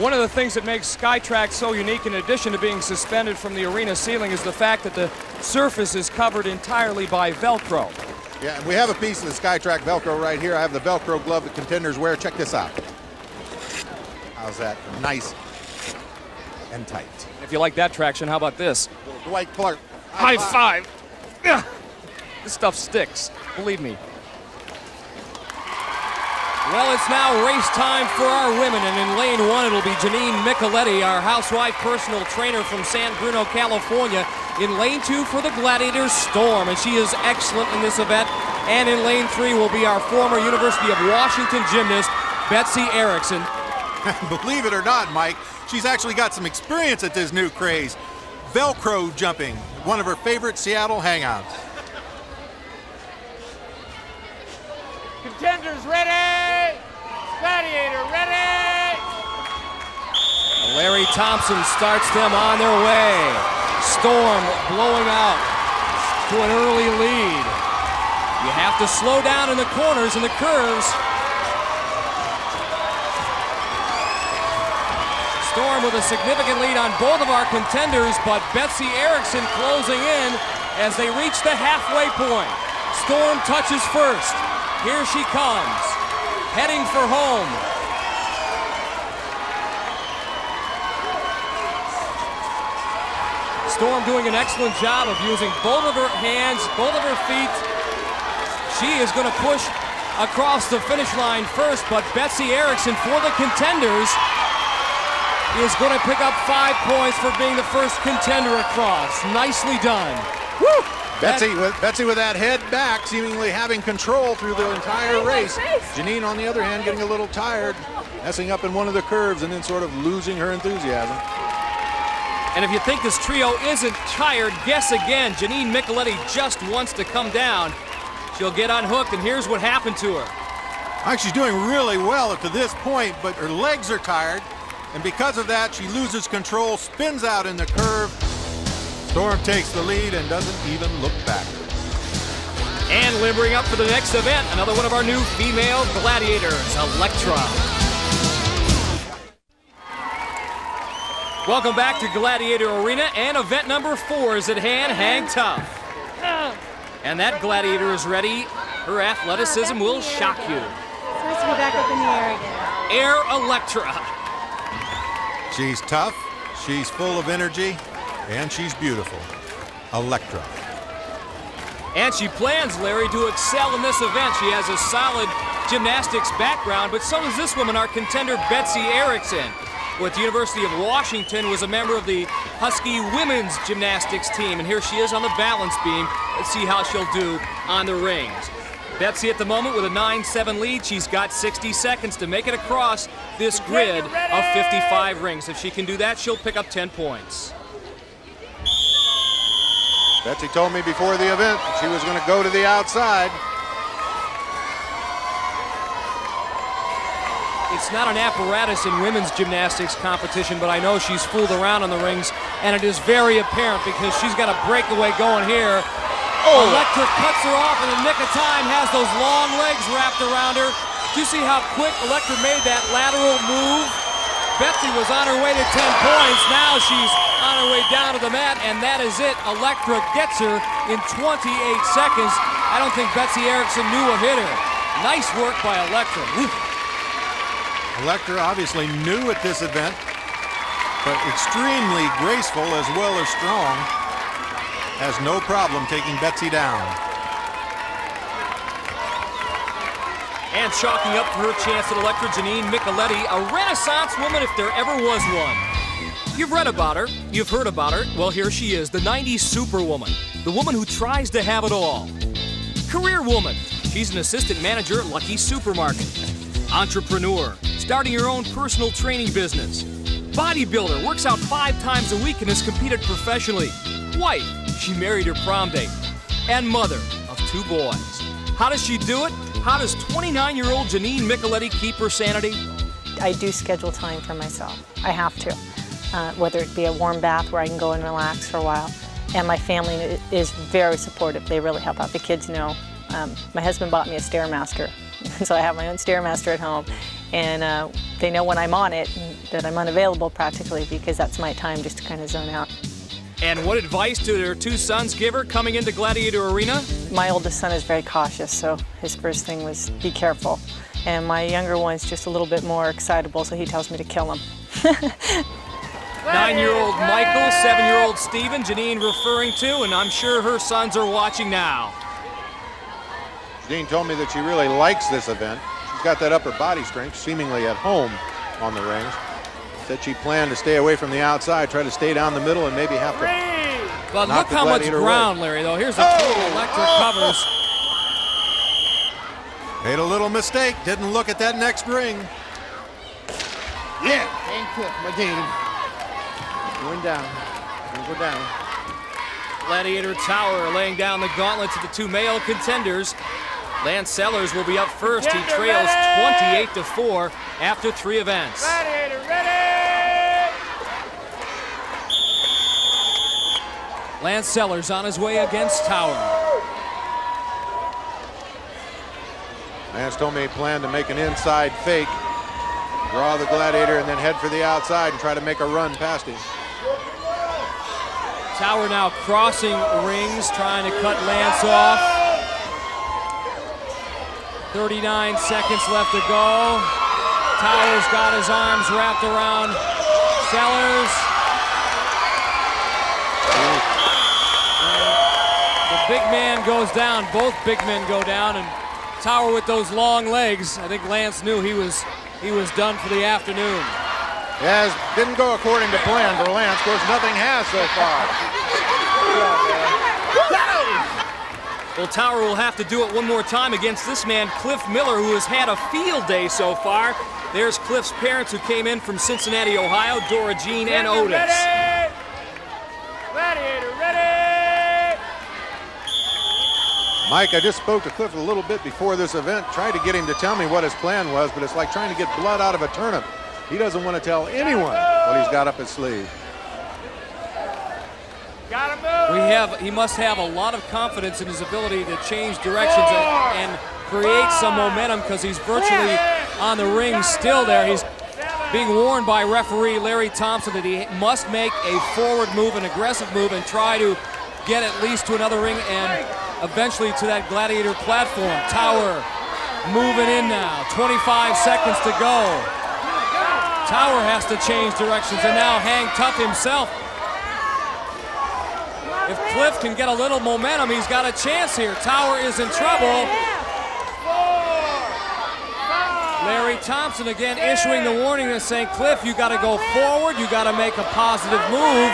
One of the things that makes SkyTrack so unique, in addition to being suspended from the arena ceiling, is the fact that the surface is covered entirely by Velcro. Yeah, and we have a piece of the SkyTrack Velcro right here. I have the Velcro glove that contenders wear. Check this out. How's that? Nice and tight. If you like that traction, how about this? Dwight Clark. High five. Ugh. This stuff sticks, believe me. Well, it's now race time for our women, and in lane 1 it'll be Janine Micheletti, our housewife personal trainer from San Bruno, California. In lane 2 for the Gladiators, Storm, and she is excellent in this event. And in lane 3 will be our former University of Washington gymnast, Betsy Erickson. Believe it or not, Mike, she's actually got some experience at this new craze. Velcro jumping, one of her favorite Seattle hangouts. Contenders ready! Gladiator ready! Larry Thompson starts them on their way. Storm blowing out to an early lead. You have to slow down in the corners and the curves. Storm with a significant lead on both of our contenders, but Betsy Erickson closing in as they reach the halfway point. Storm touches first. Here she comes, heading for home. Storm doing an excellent job of using both of her hands, both of her feet. She is going to push across the finish line first, but Betsy Erickson for the contenders is going to pick up 5 points for being the first contender across. Nicely done. Woo! Betsy with that head back, seemingly having control through the entire race. Janine, on the other hand, getting a little tired, messing up in one of the curves and then sort of losing her enthusiasm. And if you think this trio isn't tired, guess again. Janine Micheletti just wants to come down. She'll get unhooked, and here's what happened to her. Mike, she's doing really well up to this point, but her legs are tired, and because of that, she loses control, spins out in the curve. Storm takes the lead and doesn't even look back. And limbering up for the next event, another one of our new female gladiators, Electra. Welcome back to Gladiator Arena, and event number 4 is at hand. Hang tough. And that gladiator is ready. Her athleticism will shock you. It's nice to be back up in the air again. Air Electra. She's tough, She's full of energy, and she's beautiful. Electra. And she plans, Larry, to excel in this event. She has a solid gymnastics background, but so does this woman, our contender Betsy Erickson. With the University of Washington, was a member of the Husky women's gymnastics team, and here she is on the balance beam. Let's see how she'll do on the rings. Betsy at the moment with a 9-7 lead. She's got 60 seconds to make it across this grid of 55 rings. If she can do that, she'll pick up 10 points. Betsy told me before the event that she was going to go to the outside. It's not an apparatus in women's gymnastics competition, but I know she's fooled around on the rings, and it is very apparent because she's got a breakaway going here. Electra cuts her off in the nick of time, has those long legs wrapped around her. Do you see how quick Electra made that lateral move? Betsy was on her way to 10 points. Now she's on her way down to the mat, and that is it. Electra gets her in 28 seconds. I don't think Betsy Erickson knew a hitter. Nice work by Electra. Woo. Electra obviously new at this event, but extremely graceful as well as strong. Has no problem taking Betsy down. And chalking up for her chance at Electra, Janine Micheletti, a Renaissance woman if there ever was one. You've read about her, you've heard about her. Well, here she is, the 90s superwoman, the woman who tries to have it all. Career woman, she's an assistant manager at Lucky Supermarket. Entrepreneur, starting her own personal training business. Bodybuilder, works out 5 times a week and has competed professionally. Wife, she married her prom date. And mother of 2 boys. How does she do it? How does 29-year-old Janine Micheletti keep her sanity? I do schedule time for myself. I have to, whether it be a warm bath where I can go and relax for a while. And my family is very supportive. They really help out. The kids know. My husband bought me a Stairmaster, so I have my own Stairmaster at home. And they know when I'm on it that I'm unavailable practically because that's my time just to kind of zone out. And what advice do their 2 sons give her coming into Gladiator Arena? My oldest son is very cautious, so his first thing was be careful. And my younger one's just a little bit more excitable, so he tells me to kill him. 9-year-old Michael, 7-year-old Steven, Janine referring to, and I'm sure her sons are watching now. Janine told me that she really likes this event. She's got that upper body strength, seemingly at home on the rings. Said she planned to stay away from the outside, try to stay down the middle, and maybe have to. But look how much ground, Larry, though. Here's a Electra covers. Made a little mistake, didn't look at that next ring. Yeah, ain't quick, my game. Going down. Go down. Gladiator Tower laying down the gauntlet to the 2 male contenders. Lance Sellers will be up first. He trails 28-4 after 3 events. Gladiator ready! Lance Sellers on his way against Tower. Lance told me he planned to make an inside fake, draw the Gladiator, and then head for the outside and try to make a run past him. Tower now crossing rings, trying to cut Lance off. 39 seconds left to go. Tower's got his arms wrapped around Sellers. The big man goes down. Both big men go down, and Tower with those long legs. I think Lance knew he was done for the afternoon. Yes, didn't go according to plan for Lance. Of course, nothing has so far. Well, Tower will have to do it one more time against this man, Cliff Miller, who has had a field day so far. There's Cliff's parents who came in from Cincinnati, Ohio, Dora Jean and Otis. Ready! Gladiator ready! Mike, I just spoke to Cliff a little bit before this event, tried to get him to tell me what his plan was, but it's like trying to get blood out of a turnip. He doesn't want to tell anyone what he's got up his sleeve. He must have a lot of confidence in his ability to change directions and create some momentum because he's virtually on the ring still there. He's being warned by referee Larry Thompson that he must make a forward move, an aggressive move, and try to get at least to another ring and eventually to that Gladiator platform. Tower moving in now, 25 seconds to go. Tower has to change directions and now hang tough himself. If Cliff can get a little momentum, he's got a chance here. Tower is in trouble. Larry Thompson again issuing the warning and saying, Cliff, you got to go forward. You got to make a positive move.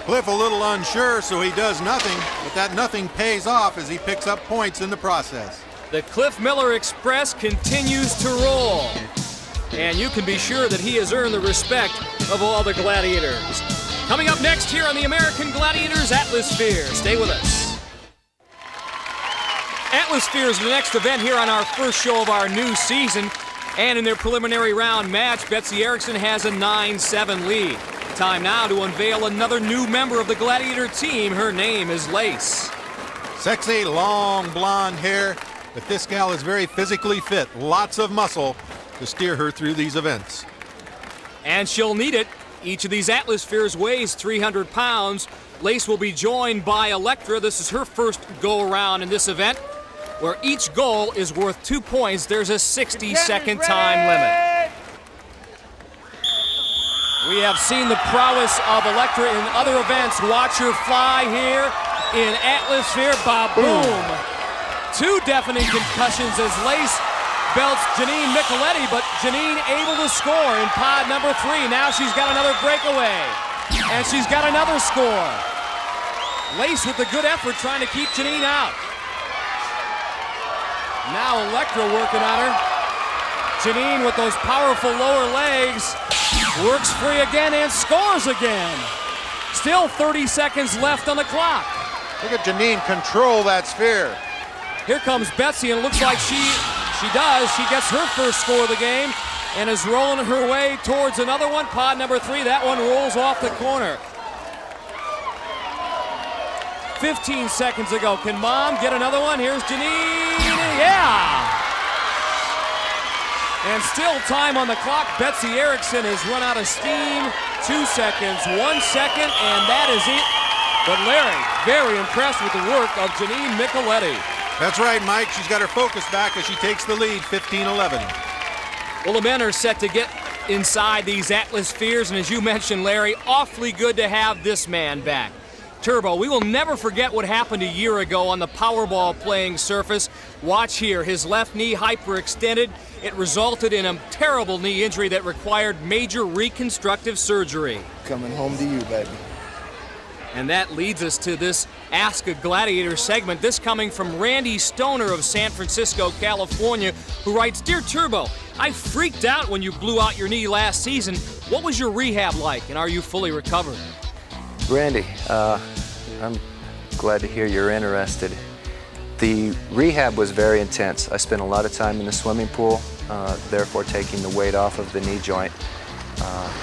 Cliff a little unsure, so he does nothing, but that nothing pays off as he picks up points in the process. The Cliff Miller Express continues to roll. And you can be sure that he has earned the respect of all the gladiators. Coming up next here on the American Gladiators Atmosphere. Stay with us. Atmosphere is the next event here on our first show of our new season. And in their preliminary round match, Betsy Erickson has a 9-7 lead. Time now to unveil another new member of the Gladiator team. Her name is Lace. Sexy, long blonde hair, but this gal is very physically fit. Lots of muscle to steer her through these events. And she'll need it. Each of these Atmospheres weighs 300 pounds. Lace will be joined by Electra. This is her first go-around in this event, where each goal is worth 2 points. There's a 60-second time limit. We have seen the prowess of Electra in other events. Watch her fly here in Atmosphere. Ba-boom! 2 deafening concussions as Lace belts Janine Micheletti, but Janine able to score in pod number 3. Now she's got another breakaway, and she's got another score. Lace with a good effort trying to keep Janine out. Now Electra working on her. Janine with those powerful lower legs works free again and scores again. Still 30 seconds left on the clock. Look at Janine control that sphere. Here comes Betsy, and it looks like she does. She gets her first score of the game and is rolling her way towards another one. Pod number 3, that one rolls off the corner. 15 seconds ago. Can Mom get another one? Here's Janine. Yeah! And still time on the clock. Betsy Erickson has run out of steam. 2 seconds, 1 second, and that is it. But Larry, very impressed with the work of Janine Micheletti. That's right, Mike. She's got her focus back as she takes the lead, 15-11. Well, the men are set to get inside these Atmospheres, and as you mentioned, Larry, awfully good to have this man back. Turbo, we will never forget what happened a year ago on the Powerball playing surface. Watch here, his left knee hyperextended. It resulted in a terrible knee injury that required major reconstructive surgery. Coming home to you, baby. And that leads us to this Ask a Gladiator segment. This coming from Randy Stoner of San Francisco, California, who writes, Dear Turbo, I freaked out when you blew out your knee last season. What was your rehab like, and are you fully recovered? Randy, I'm glad to hear you're interested. The rehab was very intense. I spent a lot of time in the swimming pool, therefore taking the weight off of the knee joint,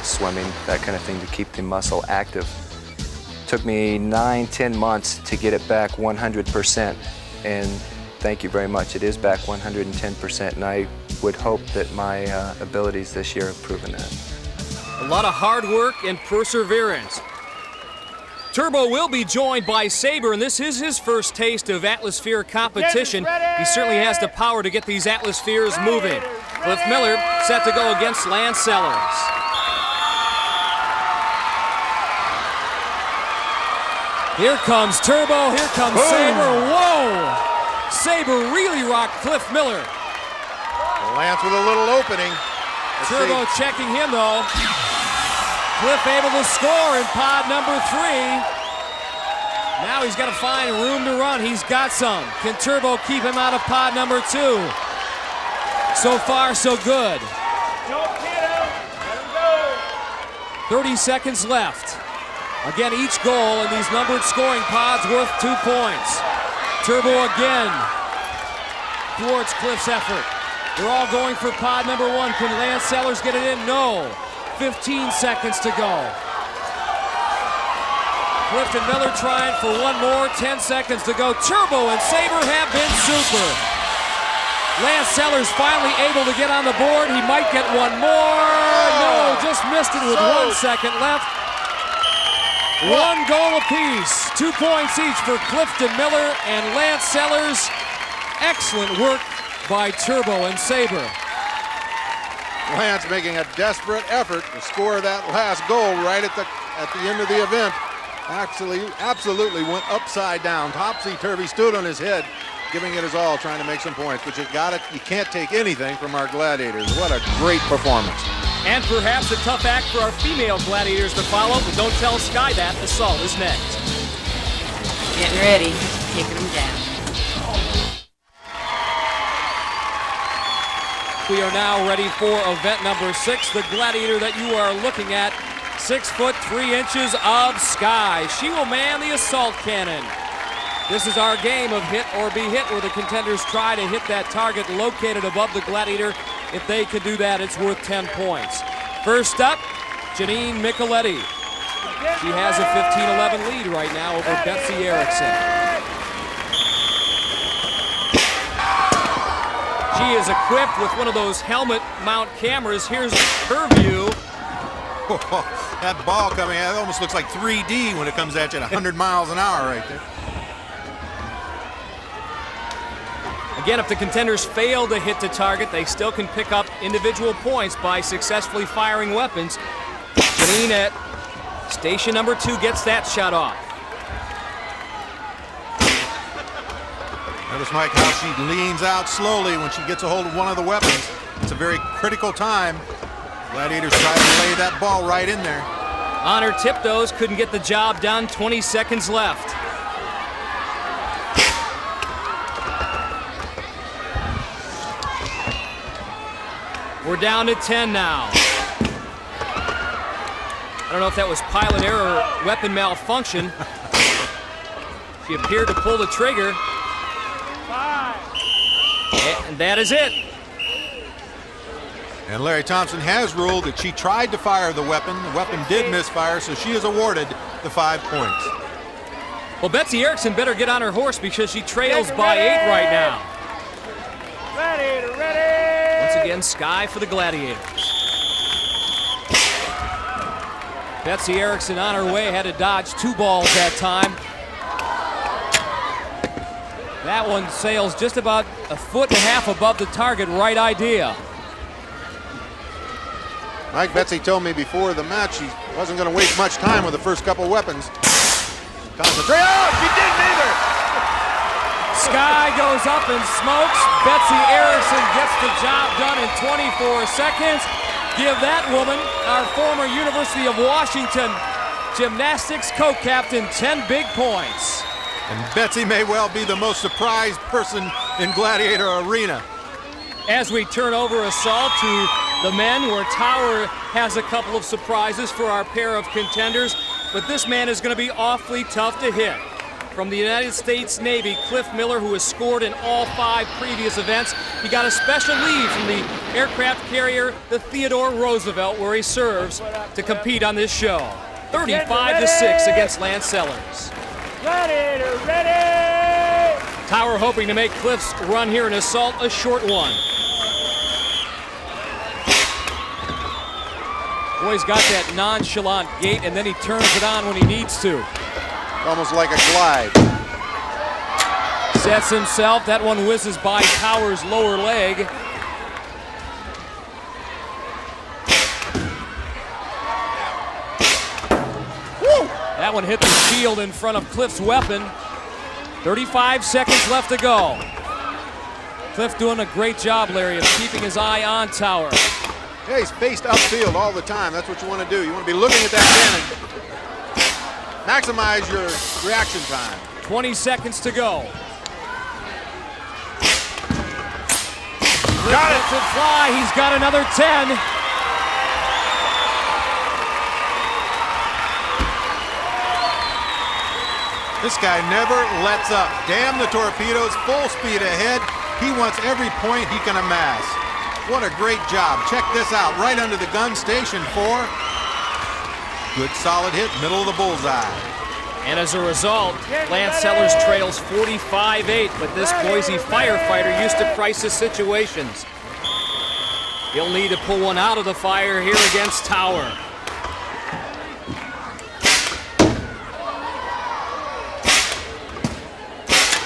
swimming, that kind of thing to keep the muscle active. Took me 9-10 months to get it back 100%, and thank you very much. It is back 110%, and I would hope that my abilities this year have proven that. A lot of hard work and perseverance. Turbo will be joined by Sabre, and this is his first taste of Atmosphere competition. He certainly has the power to get these Atmospheres moving. Cliff Miller set to go against Lance Sellers. Here comes Turbo, here comes Sabre. Whoa! Sabre really rocked Cliff Miller. Lance with a little opening. Turbo checking him though. Cliff able to score in pod number 3. Now he's got to find room to run. He's got some. Can Turbo keep him out of pod number 2? So far, so good. 30 seconds left. Again, each goal in these numbered scoring pods worth 2 points. Turbo again thwarts Cliff's effort. They're all going for pod number 1. Can Lance Sellers get it in? No. 15 seconds to go. Cliff and Miller trying for one more. 10 seconds to go. Turbo and Sabre have been super. Lance Sellers finally able to get on the board. He might get one more. No, just missed it with 1 second left. One goal apiece. 2 points each for Clifton Miller and Lance Sellers. Excellent work by Turbo and Sabre. Lance making a desperate effort to score that last goal right at the end of the event. Absolutely went upside down, topsy-turvy, stood on his head, giving it his all, trying to make some points. But you can't take anything from our Gladiators. What a great performance. And perhaps a tough act for our female Gladiators to follow, but don't tell Sky that. Assault is next. Getting ready, taking them down. We are now ready for event number 6, the Gladiator that you are looking at. 6 foot 3 inches of Sky. She will man the assault cannon. This is our game of hit or be hit, where the contenders try to hit that target located above the Gladiator. If they can do that, it's worth 10 points. First up, Janine Micheletti. She has a 15-11 lead right now over Betsy Erickson. She is equipped with one of those helmet mount cameras. Here's her view. That ball coming out, it almost looks like 3D when it comes at you at 100 miles an hour right there. Again, if the contenders fail to hit the target, they still can pick up individual points by successfully firing weapons. Janine at station number 2 gets that shot off. Notice, Mike, how she leans out slowly when she gets a hold of one of the weapons. It's a very critical time. Gladiators try to lay that ball right in there. On her tiptoes, couldn't get the job done. 20 seconds left. We're down to 10 now. I don't know if that was pilot error or weapon malfunction. She appeared to pull the trigger. And that is it. And Larry Thompson has ruled that she tried to fire the weapon. The weapon did misfire, so she is awarded the 5 points. Well, Betsy Erickson better get on her horse because she trails by 8 right now. Gladiator ready! Once again, Sky for the Gladiators. Betsy Erickson on her way, had to dodge 2 balls that time. That one sails just about 1.5 feet above the target, right idea. Mike, Betsy told me before the match she wasn't going to waste much time with the first couple weapons. Concentrate. Oh, she did neither! Sky goes up and smokes. Betsy Erickson gets the job done in 24 seconds. Give that woman, our former University of Washington gymnastics co-captain, 10 big points. And Betsy may well be the most surprised person in Gladiator Arena. As we turn over assault to the men, where Tower has a couple of surprises for our pair of contenders, but this man is going to be awfully tough to hit. From the United States Navy, Cliff Miller, who has scored in all 5 previous events. He got a special leave from the aircraft carrier, the Theodore Roosevelt, where he serves to compete on this show. 35-6 against Lance Sellers. Gladiator ready! Tower hoping to make Cliff's run here in assault a short one. Boy's got that nonchalant gait, and then he turns it on when he needs to. Almost like a glide. Sets himself. That one whizzes by Tower's lower leg. Woo! That one hit the shield in front of Cliff's weapon. 35 seconds left to go. Cliff doing a great job, Larry, of keeping his eye on Tower. Yeah, he's faced upfield all the time. That's what you want to do. You want to be looking at that cannon. Maximize your reaction time. 20 seconds to go. Got it. To fly. He's got another 10. This guy never lets up. Damn the torpedoes, full speed ahead. He wants every point he can amass. What a great job. Check this out. Right under the gun, station 4. Good solid hit, middle of the bullseye. And as a result, Lance Sellers trails 45-8, but this Boise firefighter used to crisis situations. He'll need to pull one out of the fire here against Tower.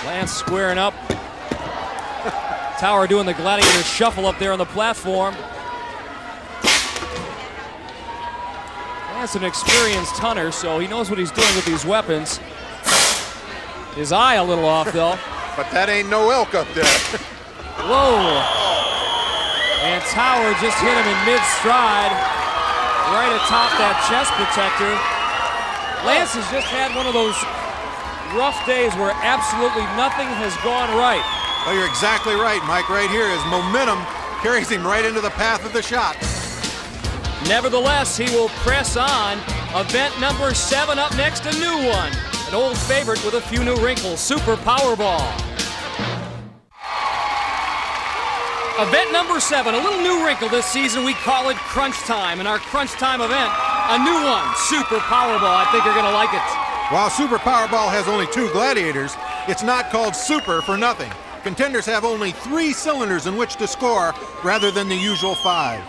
Lance squaring up. Tower doing the Gladiator shuffle up there on the platform. Lance an experienced hunter, so he knows what he's doing with these weapons. His eye a little off, though. But that ain't no elk up there. Whoa. And Tower just hit him in mid-stride, right atop that chest protector. Lance has just had one of those rough days where absolutely nothing has gone right. Well, you're exactly right, Mike. Right here, his momentum carries him right into the path of the shot. Nevertheless, he will press on. Event number 7 up next, a new one. An old favorite with a few new wrinkles, Super Powerball. Event number 7, a little new wrinkle this season. We call it Crunch Time. And our Crunch Time event, a new one, Super Powerball. I think you're going to like it. While Super Powerball has only 2 gladiators, it's not called Super for nothing. Contenders have only 3 cylinders in which to score rather than the usual 5.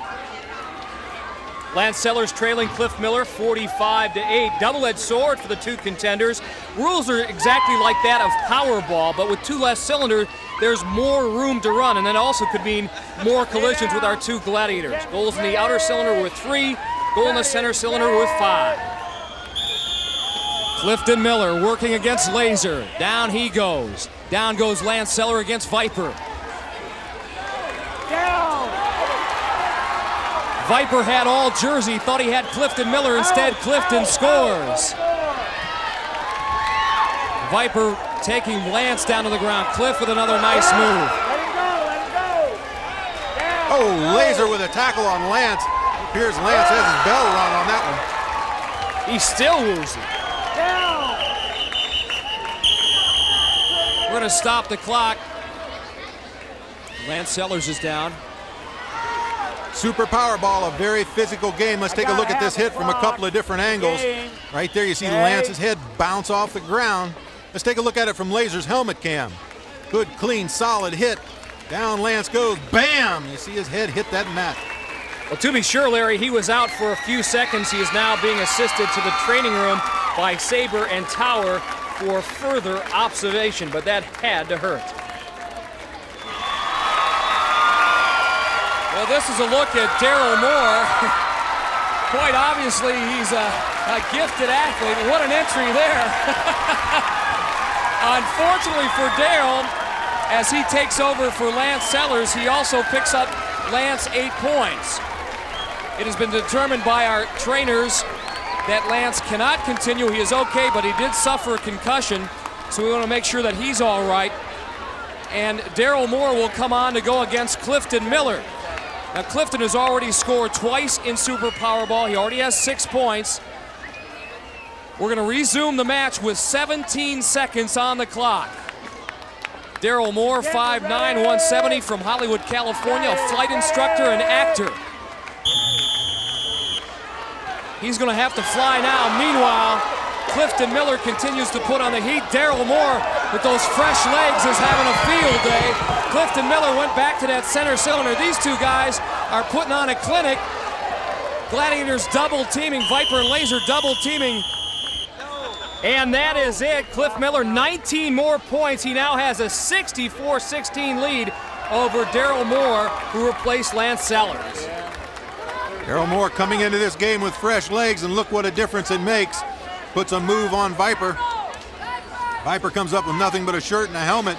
Lance Sellers trailing Cliff Miller 45-8. Double-edged sword for the 2 contenders. Rules are exactly like that of Powerball, but with 2 less cylinders, there's more room to run, and that also could mean more collisions with our 2 gladiators. Goals in the outer cylinder with 3, goal in the center cylinder with 5. Clifton Miller working against Laser. Down he goes. Down goes Lance Seller against Viper. Down. Viper had all jersey, thought he had Clifton Miller. Instead, Clifton scores. Viper taking Lance down to the ground. Cliff with another nice move. Let him go, let him go. Down. Oh, Laser with a tackle on Lance. Appears Lance has his bell rung on that one. He's still woozy. Down. We're going to stop the clock. Lance Sellers is down. Super Powerball, a very physical game. Let's take a look at this hit from a couple of different angles. Right there, you see Lance's head bounce off the ground. Let's take a look at it from Laser's helmet cam. Good, clean, solid hit. Down Lance goes, bam! You see his head hit that mat. Well, to be sure, Larry, he was out for a few seconds. He is now being assisted to the training room by Saber and Tower for further observation, but that had to hurt. Well, this is a look at Daryl Moore. Quite obviously, he's a gifted athlete. What an entry there. Unfortunately for Daryl, as he takes over for Lance Sellers, he also picks up Lance 8 points. It has been determined by our trainers that Lance cannot continue. He is okay, but he did suffer a concussion, so we want to make sure that he's all right. And Daryl Moore will come on to go against Clifton Miller. Now, Clifton has already scored twice in Super Powerball. He already has 6 points. We're going to resume the match with 17 seconds on the clock. Daryl Moore, 5'9", 170 from Hollywood, California, a flight instructor and actor. He's going to have to fly now. Meanwhile, Clifton Miller continues to put on the heat. Daryl Moore, with those fresh legs, is having a field day. Clifton Miller went back to that center cylinder. These 2 guys are putting on a clinic. Gladiators double teaming, Viper and Laser double teaming. And that is it. Cliff Miller, 19 more points. He now has a 64-16 lead over Daryl Moore, who replaced Lance Sellers. Daryl Moore coming into this game with fresh legs, and look what a difference it makes. Puts a move on Viper. Viper comes up with nothing but a shirt and a helmet.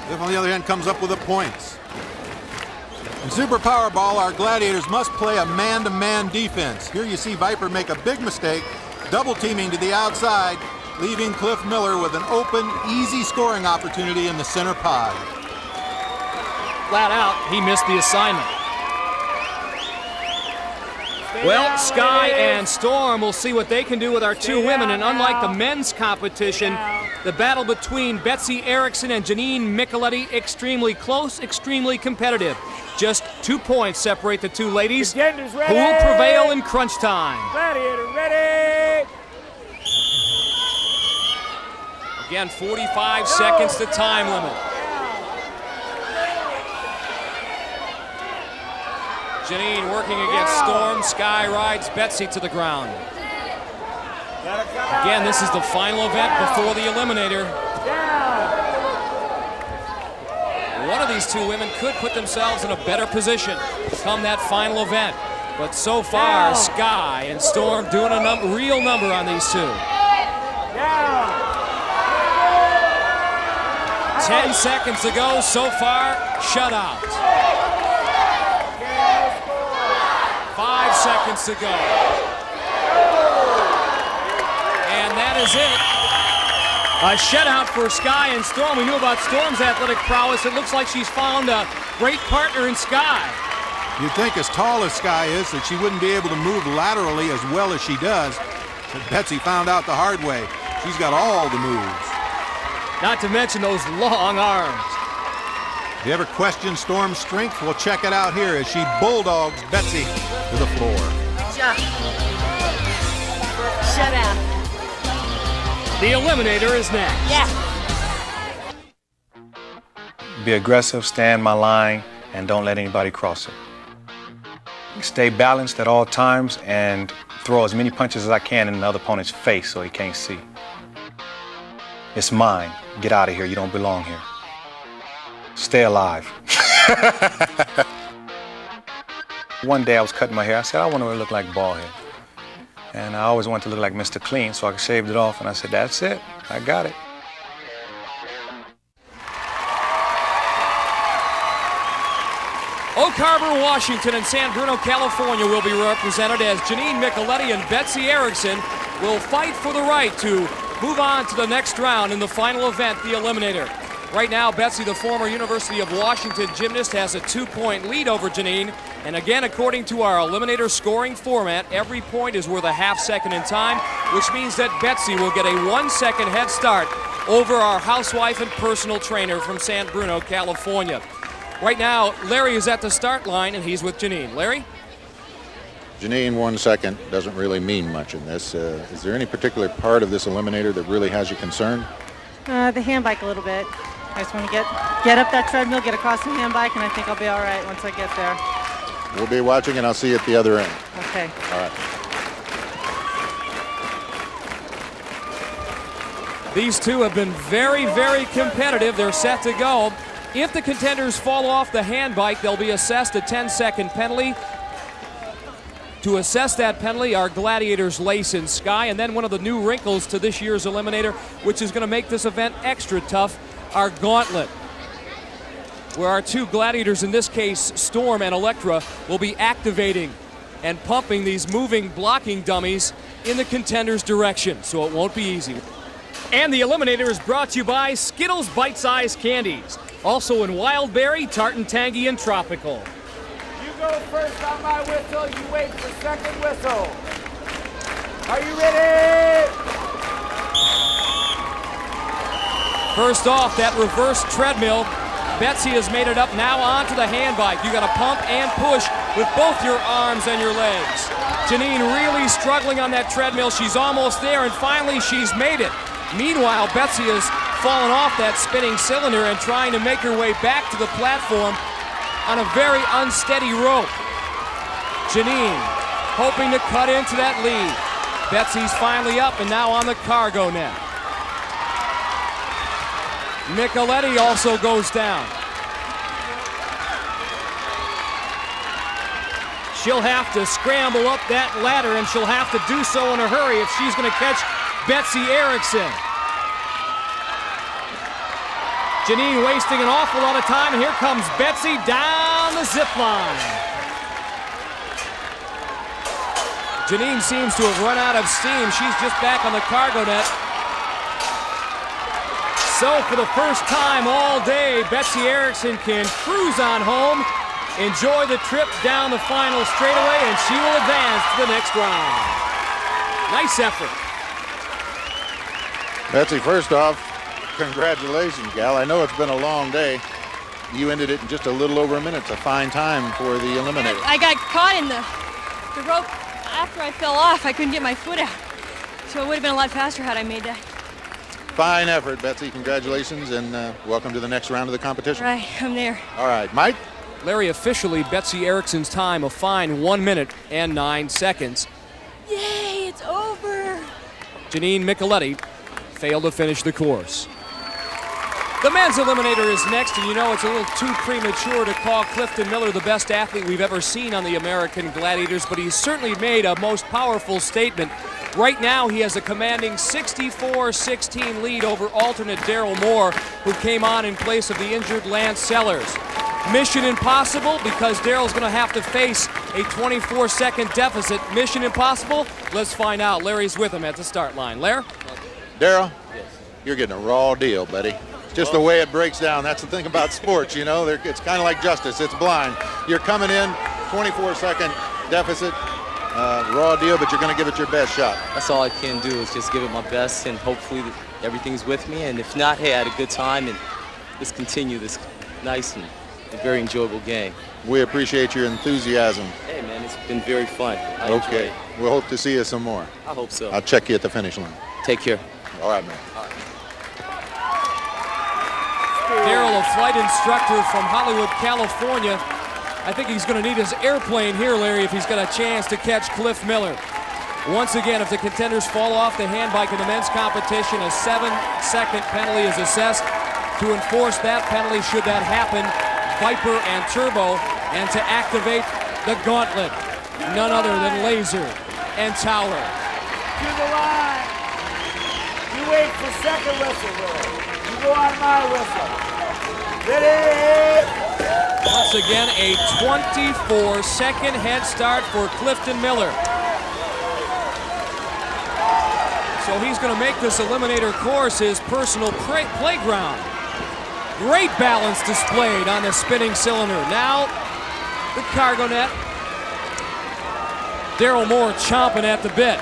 Cliff, on the other hand, comes up with the points. In Super Powerball, our Gladiators must play a man-to-man defense. Here you see Viper make a big mistake, double teaming to the outside, leaving Cliff Miller with an open, easy scoring opportunity in the center pod. Flat out, he missed the assignment. Well, Sky and Storm will see what they can do with our 2 women, and unlike the men's competition, the battle between Betsy Erickson and Janine Micheletti, extremely close, extremely competitive. Just 2 points separate the 2 ladies. Who will prevail in crunch time? Gladiator ready. Again, 45 seconds to time limit. Janine working against Storm. Sky rides Betsy to the ground. Again, this is the final event before the Eliminator. one of these two women could put themselves in a better position come that final event. But so far, Sky and Storm doing a real number on these two. 10 seconds to go so far, shutout. 5 seconds to go. And that is it. A shutout for Sky and Storm. We knew about Storm's athletic prowess. It looks like she's found a great partner in Sky. You'd think as tall as Sky is that she wouldn't be able to move laterally as well as she does. But Betsy found out the hard way. She's got all the moves. Not to mention those long arms. If you ever question Storm's strength, we'll check it out here as she bulldogs Betsy to the floor. Shut out. The Eliminator is next. Yeah. Be aggressive, stay in my line, and don't let anybody cross it. Stay balanced at all times and throw as many punches as I can in the other opponent's face so he can't see. It's mine. Get out of here. You don't belong here. Stay alive. One day I was cutting my hair. I said, I want to look like Baldhead. And I always wanted to look like Mr. Clean, so I shaved it off. And I said, that's it. I got it. Oak Harbor, Washington, and San Bruno, California will be represented as Janine Micheletti and Betsy Erickson will fight for the right to move on to the next round in the final event, the Eliminator. Right now, Betsy, the former University of Washington gymnast, has a 2-point lead over Janine. And again, according to our Eliminator scoring format, every point is worth a half second in time, which means that Betsy will get a 1-second head start over our housewife and personal trainer from San Bruno, California. Right now, Larry is at the start line, and he's with Janine. Larry? Janine, 1 second doesn't really mean much in this. Is there any particular part of this Eliminator that really has you concerned? The hand bike a little bit. I just want to get up that treadmill, get across the hand bike, and I think I'll be all right once I get there. We'll be watching, and I'll see you at the other end. Okay. All right. These two have been very, very competitive. They're set to go. If the contenders fall off the hand bike, they'll be assessed a 10-second penalty. To assess that penalty are Gladiators Lace and Sky, and then one of the new wrinkles to this year's Eliminator, which is going to make this event extra tough, our Gauntlet, where our two Gladiators, in this case Storm and Electra, will be activating and pumping these moving blocking dummies in the contenders' direction, so it won't be easy. And the Eliminator is brought to you by Skittles Bite-Sized Candies, also in Wild Berry, Tartan Tangy, and Tropical. You go first on my whistle, you wait for second whistle. Are you ready? First off, that reverse treadmill. Betsy has made it up now onto the hand bike. You got to pump and push with both your arms and your legs. Janine really struggling on that treadmill. She's almost there, and finally she's made it. Meanwhile, Betsy has fallen off that spinning cylinder and trying to make her way back to the platform on a very unsteady rope. Janine hoping to cut into that lead. Betsy's finally up and now on the cargo net. Micheletti also goes down. She'll have to scramble up that ladder, and she'll have to do so in a hurry if she's going to catch Betsy Erickson. Janine wasting an awful lot of time, and here comes Betsy down the zip line. Janine seems to have run out of steam. She's just back on the cargo net. So for the first time all day, Betsy Erickson can cruise on home, enjoy the trip down the final straightaway, and she will advance to the next round. Nice effort. Betsy, first off, congratulations, gal. I know it's been a long day. You ended it in just a little over a minute. It's a fine time for the Eliminator. I got caught in the rope after I fell off. I couldn't get my foot out. So it would have been a lot faster had I made that. Fine effort, Betsy. Congratulations, and welcome to the next round of the competition. Right, I'm there. All right, Mike? Larry, officially, Betsy Erickson's time a fine 1 minute and 9 seconds. Yay, it's over. Janine Micheletti failed to finish the course. The men's eliminator is next, and you know it's a little too premature to call Clifton Miller the best athlete we've ever seen on the American Gladiators, but he's certainly made a most powerful statement. Right now, he has a commanding 64-16 lead over alternate Daryl Moore, who came on in place of the injured Lance Sellers. Mission impossible, because Daryl's going to have to face a 24-second deficit. Mission impossible? Let's find out. Larry's with him at the start line. Larry? Daryl, you're getting a raw deal, buddy. Just the way it breaks down. That's the thing about sports, you know. It's kind of like justice. It's blind. You're coming in, 24-second deficit, raw deal, but you're going to give it your best shot. That's all I can do is just give it my best, and hopefully everything's with me. And if not, hey, I had a good time, and let's continue this nice and very enjoyable game. We appreciate your enthusiasm. Hey, man, it's been very fun. I Okay. enjoy it. We'll hope to see you some more. I hope so. I'll check you at the finish line. Take care. All right, man. Daryl, a flight instructor from Hollywood, California. I think he's going to need his airplane here, Larry, if he's got a chance to catch Cliff Miller. Once again, if the contenders fall off the handbike in the men's competition, a 7-second penalty is assessed. To enforce that penalty, should that happen, Viper and Turbo, and to activate the gauntlet, none other than Laser and Tower. To the line. You wait for second whistle, Will. You go on my whistle. Ready? Once again, a 24-second head start for Clifton Miller. So he's going to make this eliminator course his personal playground. Great balance displayed on the spinning cylinder. Now, the cargo net. Daryl Moore chomping at the bit.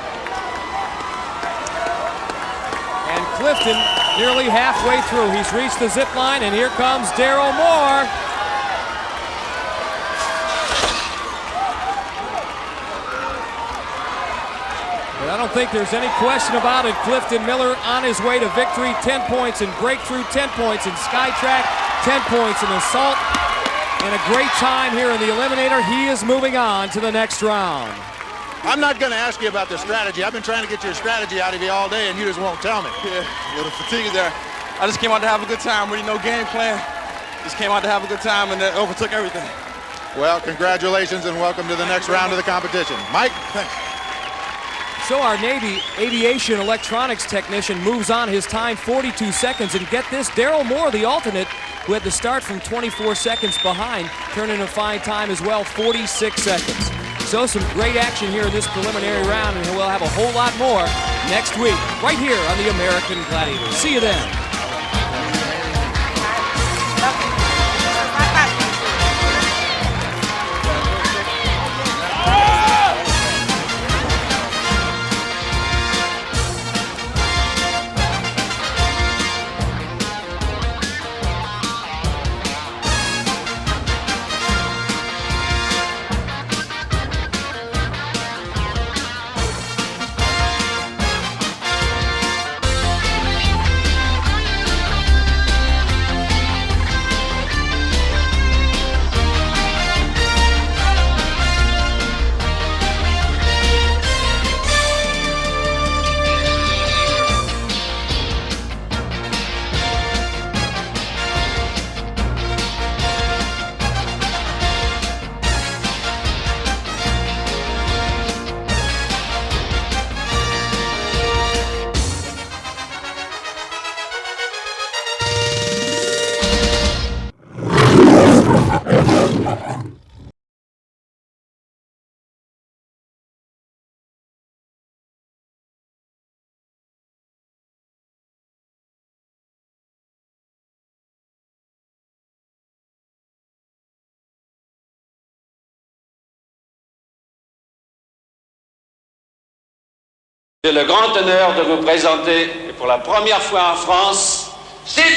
And Clifton nearly halfway through. He's reached the zip line, and here comes Daryl Moore. But I don't think there's any question about it. Clifton Miller on his way to victory. 10 points in breakthrough, 10 points in Skytrack, 10 points in assault, and a great time here in the eliminator. He is moving on to the next round. I'm not going to ask you about the strategy. I've been trying to get your strategy out of you all day, and you just won't tell me. Yeah, well, the fatigue is there. I just came out to have a good time. Really no game plan. Just came out to have a good time, and that overtook everything. Well, congratulations, and welcome to the next round of the competition. Mike? Thanks. So our Navy aviation electronics technician moves on his time 42 seconds. And get this, Daryl Moore, the alternate, who had to start from 24 seconds behind, turned in a fine time as well, 46 seconds. So some great action here in this preliminary round, and we'll have a whole lot more next week, right here on the American Gladiators. See you then. J'ai le grand honneur de vous présenter, et pour la première fois en France, Sid.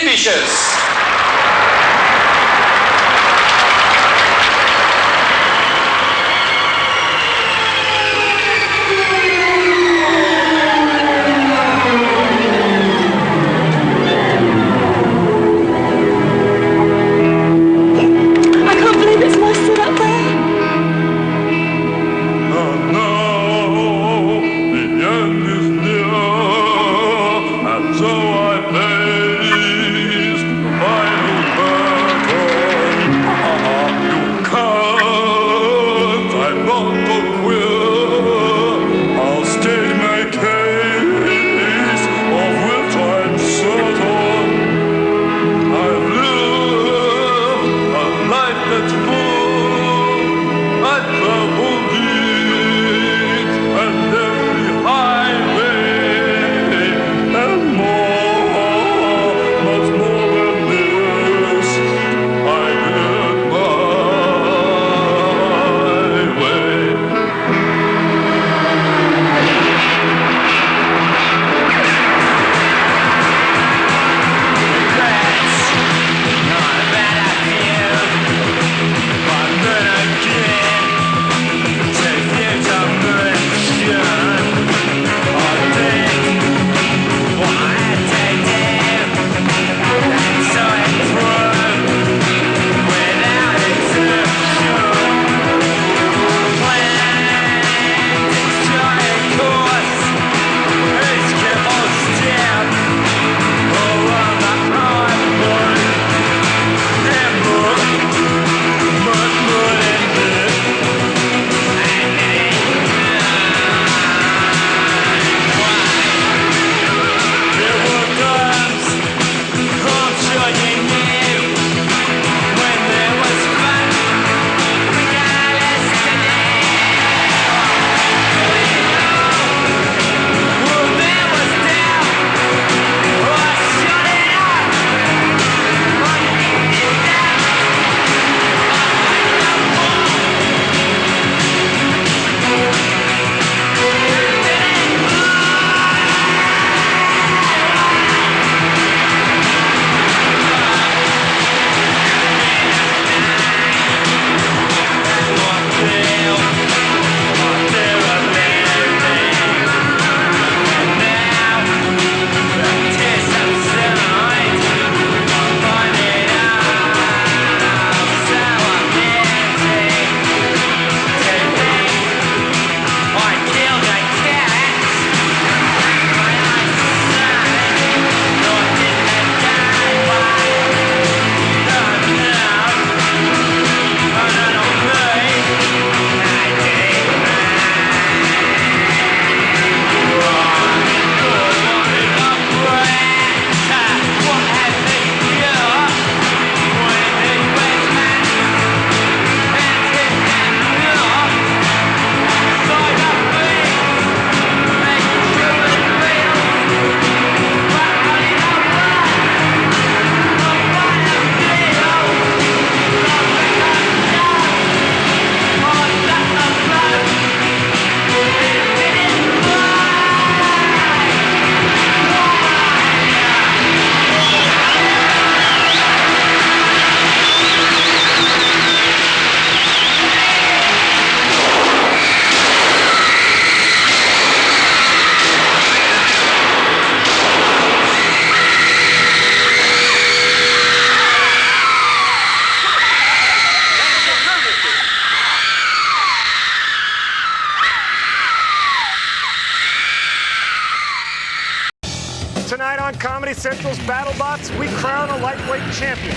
Central's BattleBots, we crown a lightweight champion.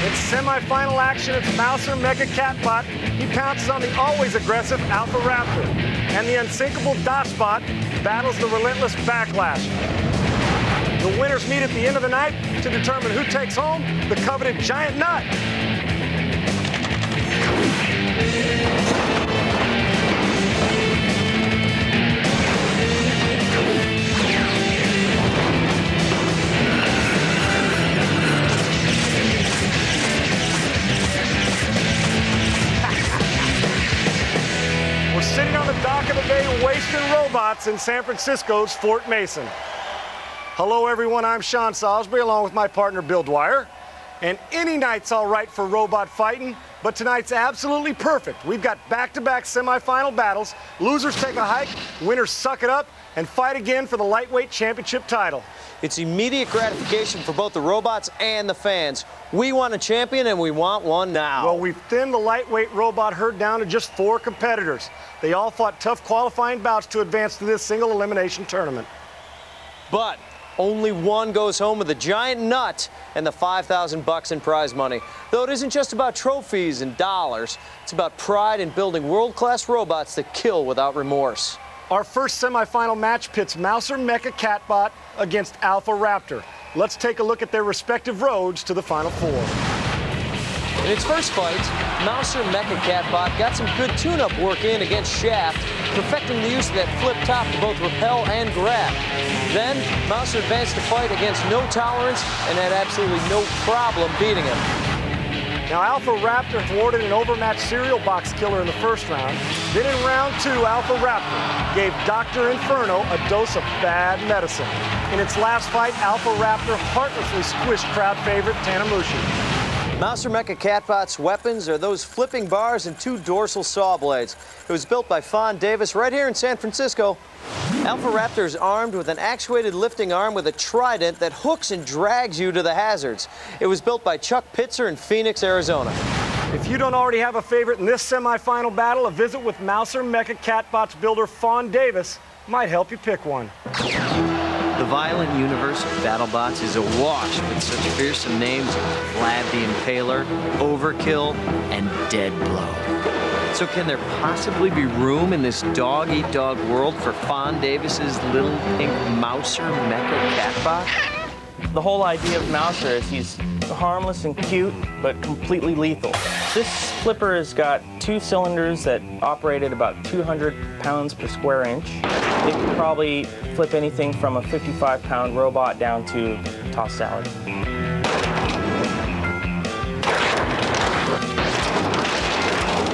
It's semifinal action. It's Mouser Mecha Catbot. He pounces on the always aggressive Alpha Raptor. And the unsinkable DOSBot battles the relentless Backlash. The winners meet at the end of the night to determine who takes home the coveted giant nut. We're sitting on the dock of the bay wasting robots in San Francisco's Fort Mason. Hello everyone, I'm Sean Salisbury along with my partner Bill Dwyer. And any night's all right for robot fighting, but tonight's absolutely perfect. We've got back-to-back semifinal battles. Losers take a hike, winners suck it up, and fight again for the lightweight championship title. It's immediate gratification for both the robots and the fans. We want a champion and we want one now. Well, we've thinned the lightweight robot herd down to just 4 competitors. They all fought tough qualifying bouts to advance to this single elimination tournament. But only one goes home with a giant nut and the $5,000 in prize money. Though it isn't just about trophies and dollars, it's about pride in building world-class robots that kill without remorse. Our first semifinal match pits Mouser Mecha Catbot against Alpha Raptor. Let's take a look at their respective roads to the Final Four. In its first fight, Mouser Mecha Catbot got some good tune-up work in against Shaft, perfecting the use of that flip top to both repel and grab. Then, Mouser advanced to fight against no tolerance and had absolutely no problem beating him. Now, Alpha Raptor thwarted an overmatched cereal box killer in the first round. Then in round 2, Alpha Raptor gave Dr. Inferno a dose of bad medicine. In its last fight, Alpha Raptor heartlessly squished crowd favorite Tanamushi. Mouser Mecha Catbot's weapons are those flipping bars and 2 dorsal saw blades. It was built by Fawn Davis right here in San Francisco. Alpha Raptor is armed with an actuated lifting arm with a trident that hooks and drags you to the hazards. It was built by Chuck Pitzer in Phoenix, Arizona. If you don't already have a favorite in this semifinal battle, a visit with Mouser Mecha Catbot's builder Fawn Davis might help you pick one. The violent universe of BattleBots is awash with such fearsome names as Vlad the Impaler, Overkill, and Deadblow. So can there possibly be room in this dog-eat-dog world for Fawn Davis's little pink Mouser Mecha Catbot? The whole idea of Mouser is he's harmless and cute, but completely lethal. This flipper has got 2 cylinders that operate at about 200 pounds per square inch. It can probably flip anything from a 55-pound robot down to tossed salad.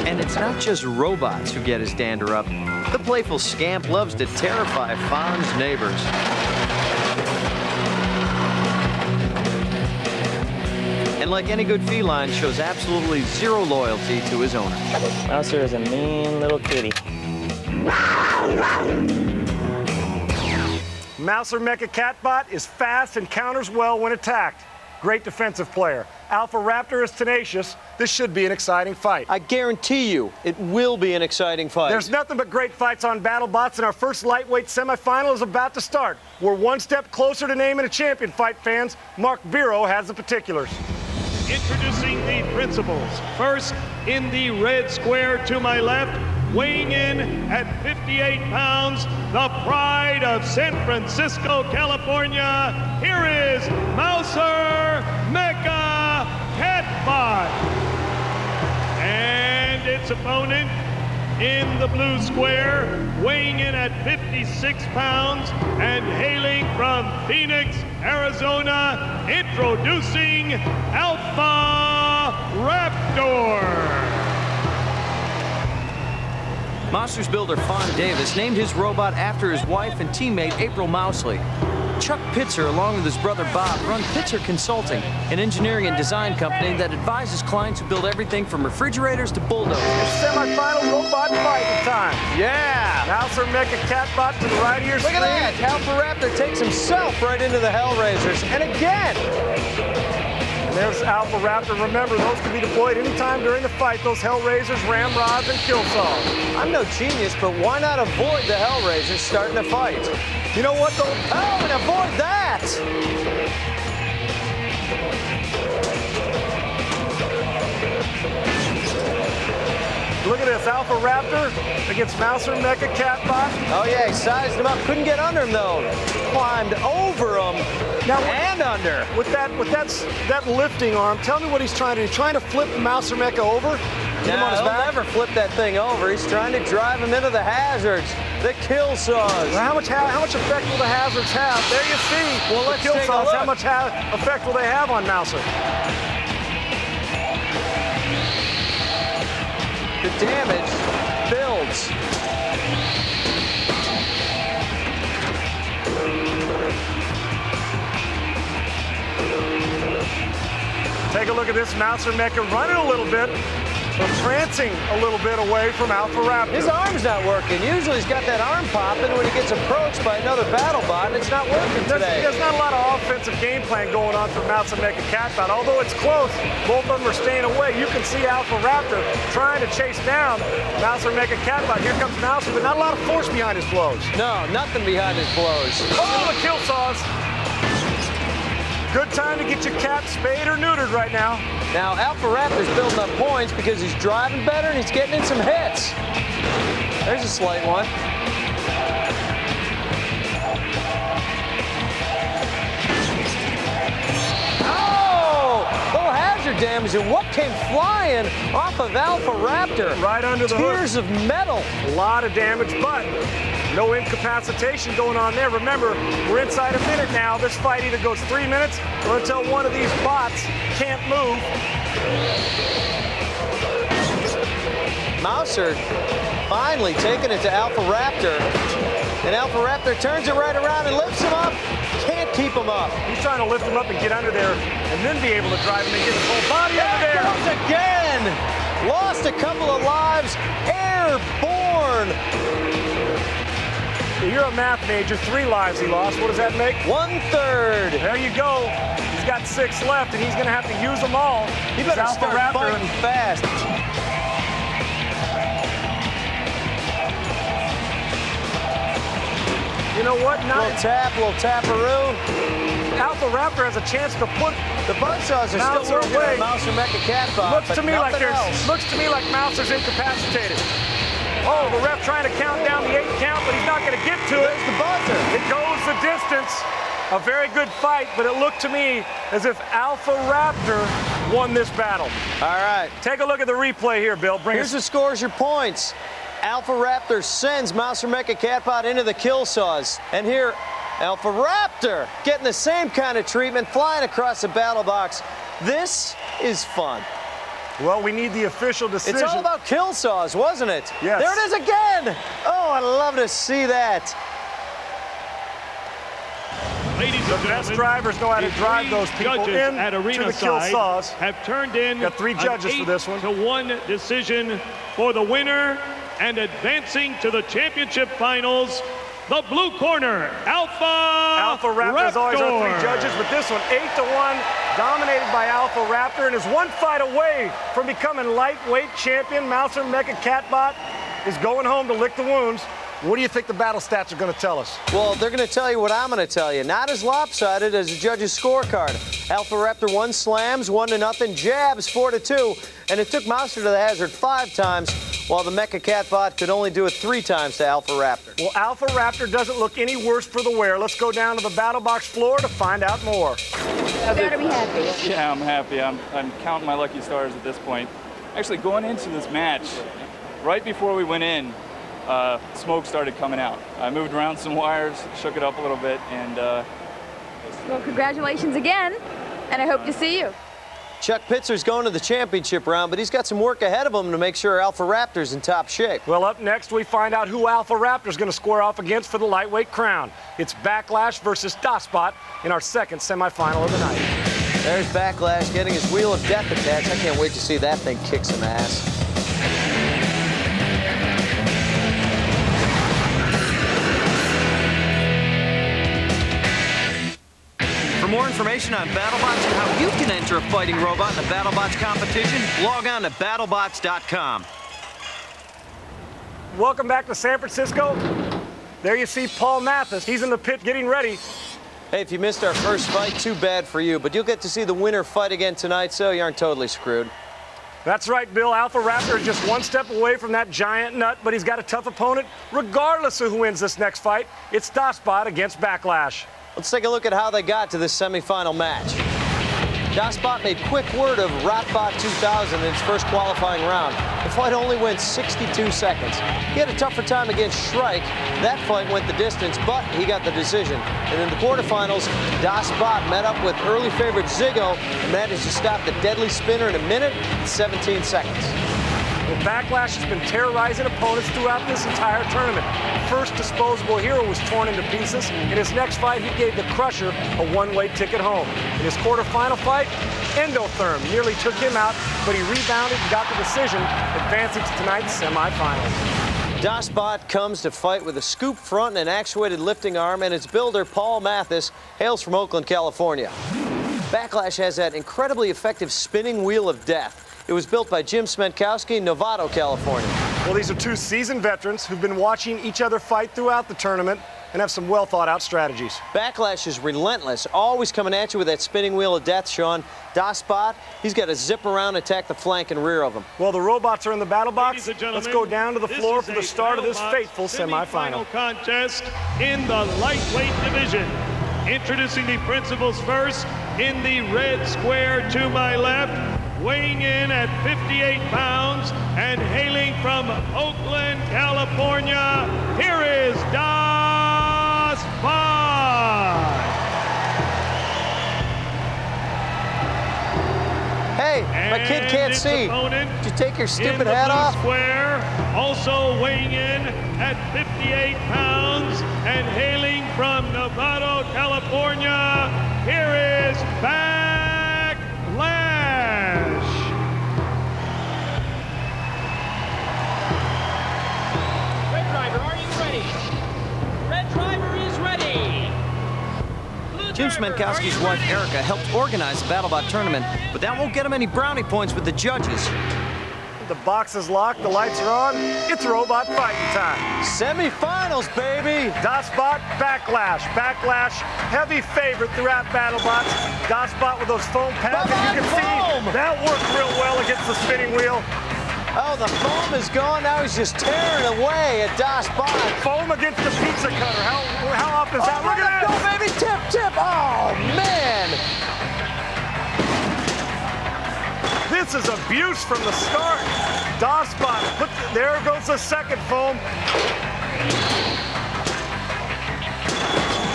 And it's not just robots who get his dander up. The playful scamp loves to terrify Fawn's neighbors. And like any good feline, shows absolutely zero loyalty to his owner. Mouser is a mean little kitty. Mouser Mecha Catbot is fast and counters well when attacked. Great defensive player. Alpha Raptor is tenacious. This should be an exciting fight. I guarantee you, it will be an exciting fight. There's nothing but great fights on BattleBots, and our first lightweight semifinal is about to start. We're one step closer to naming a champion, fight fans. Mark Vero has the particulars. Introducing the principals. First, in the red square to my left, weighing in at 58 pounds, the pride of San Francisco, California, here is Mouser Mecha Catbot. And its opponent in the blue square, weighing in at 56 pounds and hailing from Phoenix, Arizona, introducing Alpha Raptor. Mouser's builder Fawn Davis named his robot after his wife and teammate April Mousley. Chuck Pitzer, along with his brother Bob, run Pitzer Consulting, an engineering and design company that advises clients who build everything from refrigerators to bulldozers. It's semifinal robot fighting time. Yeah! Mouser Mecha Catbot to the right of your screen. Look at that! Alpha Raptor takes himself right into the Hellraisers, and again! And there's Alpha Raptor. Remember, those can be deployed anytime during the fight, those Hellraisers, Ramrods, and Kill Saws. I'm no genius, but why not avoid the Hellraisers starting a fight? You know what, though? Oh, and avoid that! Look at this, Alpha Raptor against Mouser Mecha Catbot. Oh yeah, he sized him up. Couldn't get under him though. Climbed over him and under. With that lifting arm, tell me what he's trying to do. He's trying to flip Mouser Mecha over. Get him on his He'll back. never flip that thing over. He's trying to drive him into the hazards, the kill saws. Well, how much effect will the hazards have? There you see. Well, let's kill take a saws. look. How much effect will they have on Mouser? The damage builds. Take a look at this Mouser Mecha running a little bit, but prancing a little bit away from Alpha Raptor. His arm's not working. Usually he's got that arm popping when he gets approached by another BattleBot, and it's not working today. There's not a lot of offensive game plan going on for Mouser Mecha Catbot. Although it's close, both of them are staying away. You can see Alpha Raptor trying to chase down Mouser Mecha Catbot. Here comes Mouser, but not a lot of force behind his blows. No, nothing behind his blows. Oh, the kill saws. Good time to get your cat spayed or neutered right now. Now, Alpha Raptor's building up points because he's driving better and he's getting in some hits. There's a slight one. Oh! Little hazard damage, and what came flying off of Alpha Raptor? Right under the hook. Tears of metal. A lot of damage, but no incapacitation going on there. Remember, we're inside a minute now. This fight either goes 3 minutes or until one of these bots can't move. Mouser finally taking it to Alpha Raptor. And Alpha Raptor turns it right around and lifts him up. Can't keep him up. He's trying to lift him up and get under there and then be able to drive him and get his whole body under there. Goes again. Lost a couple of lives. Airborne. You're a math major. 3 lives he lost. What does that make? 1/3. There you go. He's got 6 left, and he's going to have to use them all. He better start fighting fast. You know what? Little taparoo. Alpha Raptor has a chance to put the buzzsaws are still working away. on Mouser Mecha Catbot. Looks to me like Mouser's incapacitated. Oh, the ref trying to count down the 8 count, but he's not going to get to it. There's the buzzer. It goes the distance. A very good fight, but it looked to me as if Alpha Raptor won this battle. All right. Take a look at the replay here, Bill. Here's the scores, your points. Alpha Raptor sends Mouser Mecha Catbot into the kill saws. And here, Alpha Raptor getting the same kind of treatment, flying across the battle box. This is fun. Well, we need the official decision. It's all about kill saws, wasn't it? Yes. There it is again. Oh, I love to see that. Ladies The and best gentlemen, drivers know how to drive those people judges in at to arena the kill side saws. have turned in Got 3 judges for this one. 8-1 decision for the winner and advancing to the championship finals. The blue corner, Alpha Raptor is always our 3 Raptor. judges, but this one 8-1, dominated by Alpha Raptor, and is 1 fight away from becoming lightweight champion. Mouser Mecha Catbot is going home to lick the wounds. What do you think the battle stats are going to tell us? Well, they're going to tell you what I'm going to tell you. Not as lopsided as the judges' scorecard. Alpha Raptor 1 slams, 1-0, jabs 4-2, and it took Mouser to the hazard 5 times, while the Mecha Catbot could only do it 3 times to Alpha Raptor. Well, Alpha Raptor doesn't look any worse for the wear. Let's go down to the battle box floor to find out more. You better be happy. Yeah, I'm happy. I'm counting my lucky stars at this point. Actually, going into this match, right before we went in, smoke started coming out. I moved around some wires, shook it up a little bit, and Well, congratulations again, and I hope to see you. Chuck Pitzer's going to the championship round, but he's got some work ahead of him to make sure Alpha Raptor's in top shape. Well, up next, we find out who Alpha Raptor's going to square off against for the lightweight crown. It's Backlash versus DOSBot in our 2nd semifinal of the night. There's Backlash getting his Wheel of Death attached. I can't wait to see that thing kick some ass. For more information on BattleBots and how you can enter a fighting robot in a BattleBots competition, log on to battlebots.com. Welcome back to San Francisco. There you see Paul Mathis. He's in the pit getting ready. Hey, if you missed our first fight, too bad for you. But you'll get to see the winner fight again tonight, so you aren't totally screwed. That's right, Bill. Alpha Raptor is just one step away from that giant nut, but he's got a tough opponent regardless of who wins this next fight. It's DasBot against Backlash. Let's take a look at how they got to this semifinal match. DasBot made quick word of Rapbot 2000 in his first qualifying round. The fight only went 62 seconds. He had a tougher time against Shrike. That fight went the distance, but he got the decision. And in the quarterfinals, DasBot met up with early favorite Ziggo and managed to stop the deadly spinner in 1 minute and 17 seconds. Well, Backlash has been terrorizing opponents throughout this entire tournament. First disposable hero was torn into pieces. In his next fight, he gave the Crusher a one-way ticket home. In his quarterfinal fight, Endotherm nearly took him out, but he rebounded and got the decision, advancing to tonight's semifinals. DasBot comes to fight with a scoop front and an actuated lifting arm, and its builder, Paul Mathis, hails from Oakland, California. Backlash has that incredibly effective spinning wheel of death. It was built by Jim Smetkowski in Novato, California. Well, these are two seasoned veterans who've been watching each other fight throughout the tournament and have some well-thought-out strategies. Backlash is relentless, always coming at you with that spinning wheel of death, Sean. DasBot, he's got to zip around and attack the flank and rear of him. Well, the robots are in the battle box. Let's go down to the floor for the start of this fateful semifinal contest in the lightweight division. Introducing the principals first in the red square to my left. Weighing in at 58 pounds and hailing from Oakland, California, here is DasBot. Hey, my kid can't see. Did you take your stupid hat off? Square, also weighing in at 58 pounds and hailing from Novato, California, here is Backlash. Jim Smetkowski's wife, Erica, helped organize the BattleBot tournament, but that won't get him any brownie points with the judges. The box is locked, the lights are on. It's robot fighting time. Semifinals, baby! DasBot, Backlash. Backlash, heavy favorite throughout BattleBots. DasBot with those foam pads, as you can see, that worked real well against the spinning wheel. Oh, the foam is gone. Now he's just tearing away at DasBot. Foam against the pizza cutter. How often is that? Look at that! Go, baby! Tip, tip! Oh, man! This is abuse from the start. DasBot, there goes the second foam.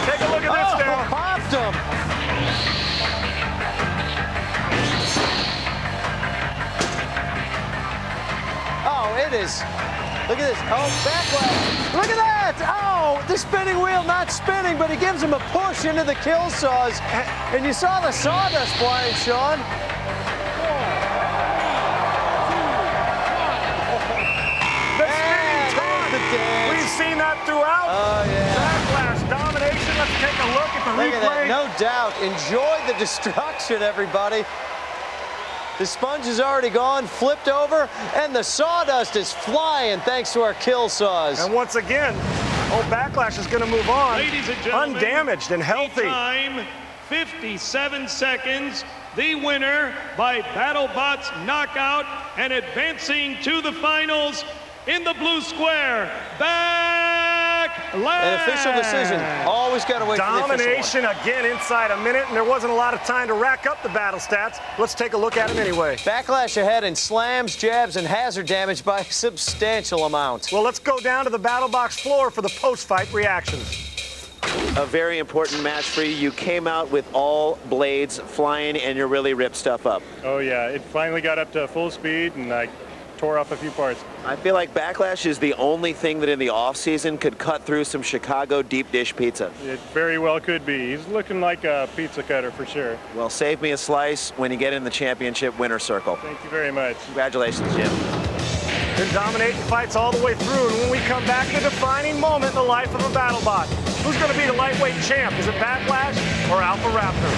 Take a look at this now. Popped him. Oh, it is. Look at this. Oh, Backlash. Look at that. Oh, the spinning wheel not spinning, but he gives him a push into the kill saws. And you saw the sawdust flying, Sean. We've seen that throughout. Oh, yeah. Backlash, domination. Let's take a look at the replay. Look at that. No doubt. Enjoy the destruction, everybody. The sponge is already gone, flipped over, and the sawdust is flying thanks to our kill saws. And once again, Backlash is going to move on. Ladies and gentlemen, undamaged and healthy. Time, 57 seconds. The winner by BattleBot's knockout and advancing to the finals in the blue square, Backlash. An official decision. Always got to wait for the official one. Domination again inside a minute, and there wasn't a lot of time to rack up the battle stats. Let's take a look at them anyway. Backlash ahead in slams, jabs, and hazard damage by a substantial amount. Well, let's go down to the battle box floor for the post-fight reactions. A very important match for you. You came out with all blades flying, and you really ripped stuff up. Oh, yeah. It finally got up to full speed, and I tore off a few parts. I feel like Backlash is the only thing that in the off-season could cut through some Chicago deep dish pizza. It very well could be. He's looking like a pizza cutter for sure. Well, save me a slice when you get in the championship winner circle. Thank you very much. Congratulations, Jim. Been dominating fights all the way through, and when we come back, the defining moment in the life of a BattleBot. Who's going to be the lightweight champ? Is it Backlash or Alpha Raptor?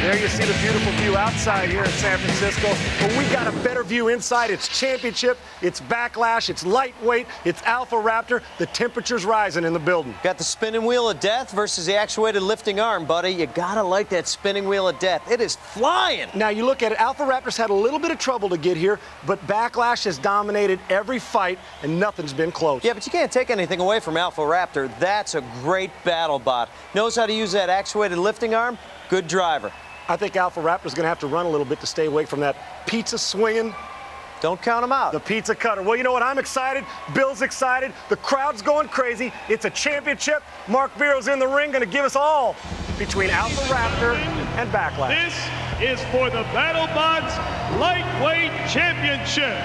There you see the beautiful view outside here in San Francisco, but we got a better view inside. It's championship, it's backlash, it's lightweight, it's Alpha Raptor. The temperature's rising in the building. Got the spinning wheel of death versus the actuated lifting arm, buddy. You gotta like that spinning wheel of death. It is flying. Now you look at it, Alpha Raptor's had a little bit of trouble to get here, but Backlash has dominated every fight and nothing's been close. Yeah, but you can't take anything away from Alpha Raptor. That's a great battle bot. Knows how to use that actuated lifting arm. Good driver. I think Alpha Raptor's gonna have to run a little bit to stay away from that pizza swinging. Don't count him out. The pizza cutter. Well, you know what? I'm excited. Bill's excited. The crowd's going crazy. It's a championship. Mark Vero's in the ring, going to give us all between Alpha Raptor and Backlash. This is for the BattleBots Lightweight Championship.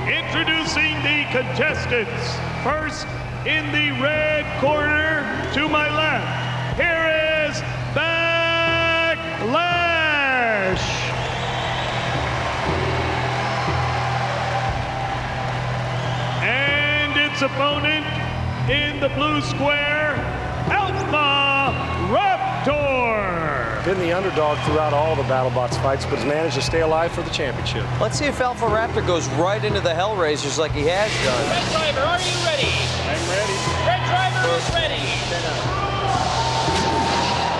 Introducing the contestants. First, in the red corner to my left, here is Backlash. And its opponent in the blue square, Alpha Raptor. Been the underdog throughout all the BattleBots fights, but has managed to stay alive for the championship. Let's see if Alpha Raptor goes right into the Hellraisers like he has done. Red driver, are you ready? I'm ready. Red driver is ready.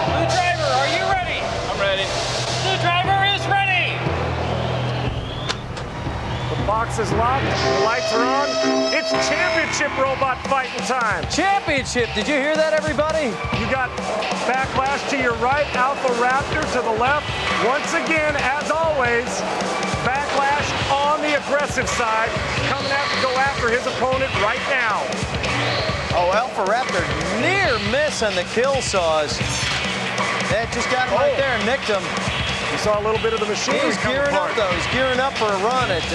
Blue driver, are you ready? I'm ready. Blue driver is ready. The box is locked. The lights are on. It's championship robot fighting time. Championship. Did you hear that, everybody? You got Backlash to your right, Alpha Raptor to the left. Once again, as always, Backlash on the aggressive side, coming out to go after his opponent right now. Oh, Alpha Raptor near miss on the kill saws. That just got him right there and nicked him. You saw a little bit of the machinery. He's gearing up, though. He's gearing up for a run at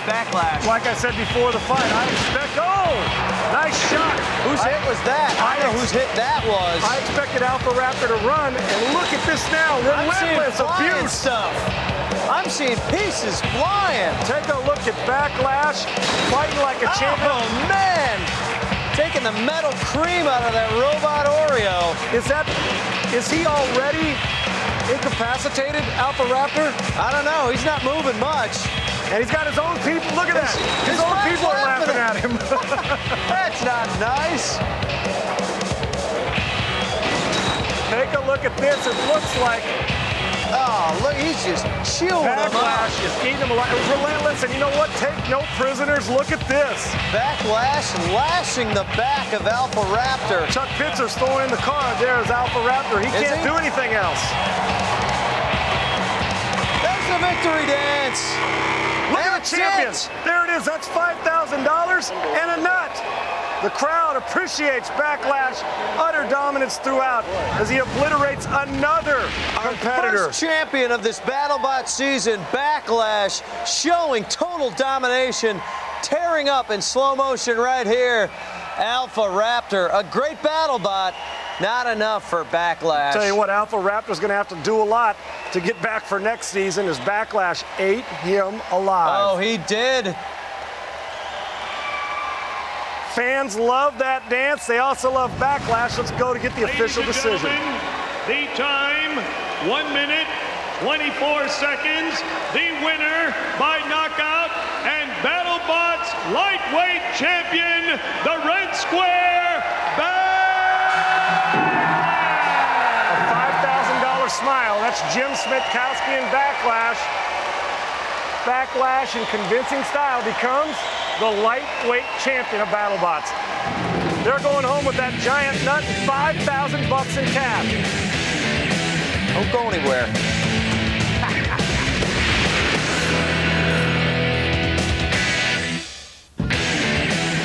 Backlash. Like I said before the fight, I expect, nice shot. Whose hit was that? I know whose hit that was. I expected Alpha Raptor to run, and look at this now. Relentless abuse. Stuff. I'm seeing pieces flying. Take a look at Backlash, fighting like a champion. Oh, man. Taking the metal cream out of that robot Oreo. Is he already incapacitated, Alpha Raptor? I don't know. He's not moving much. And he's got his own people. Look at that. His own people are laughing at him. That's not nice. Take a look at this. It looks like... Oh, look, he's just chewing them up. Backlash is eating them alive. Relentless, and you know what? Take no prisoners. Look at this. Backlash lashing the back of Alpha Raptor. Chuck Pitzer's throwing in the car. There's Alpha Raptor. He can't do anything else. There's the victory dance. Look at the champions. There it is. That's $5,000 and a nut. The crowd appreciates Backlash, utter dominance throughout as he obliterates another competitor. First champion of this BattleBot season, Backlash, showing total domination, tearing up in slow motion right here. Alpha Raptor, a great BattleBot, not enough for Backlash. Tell you what, Alpha Raptor's going to have to do a lot to get back for next season as Backlash ate him alive. Oh, he did. Fans love that dance. They also love Backlash. Let's go to get the official decision. The time, 1 minute, 24 seconds. The winner by knockout and BattleBots lightweight champion, the Red Square, A $5,000 smile. That's Jim Smitkowski and Backlash. Backlash in convincing style becomes the lightweight champion of BattleBots. They're going home with that giant nut and $5,000 in cash. Don't go anywhere.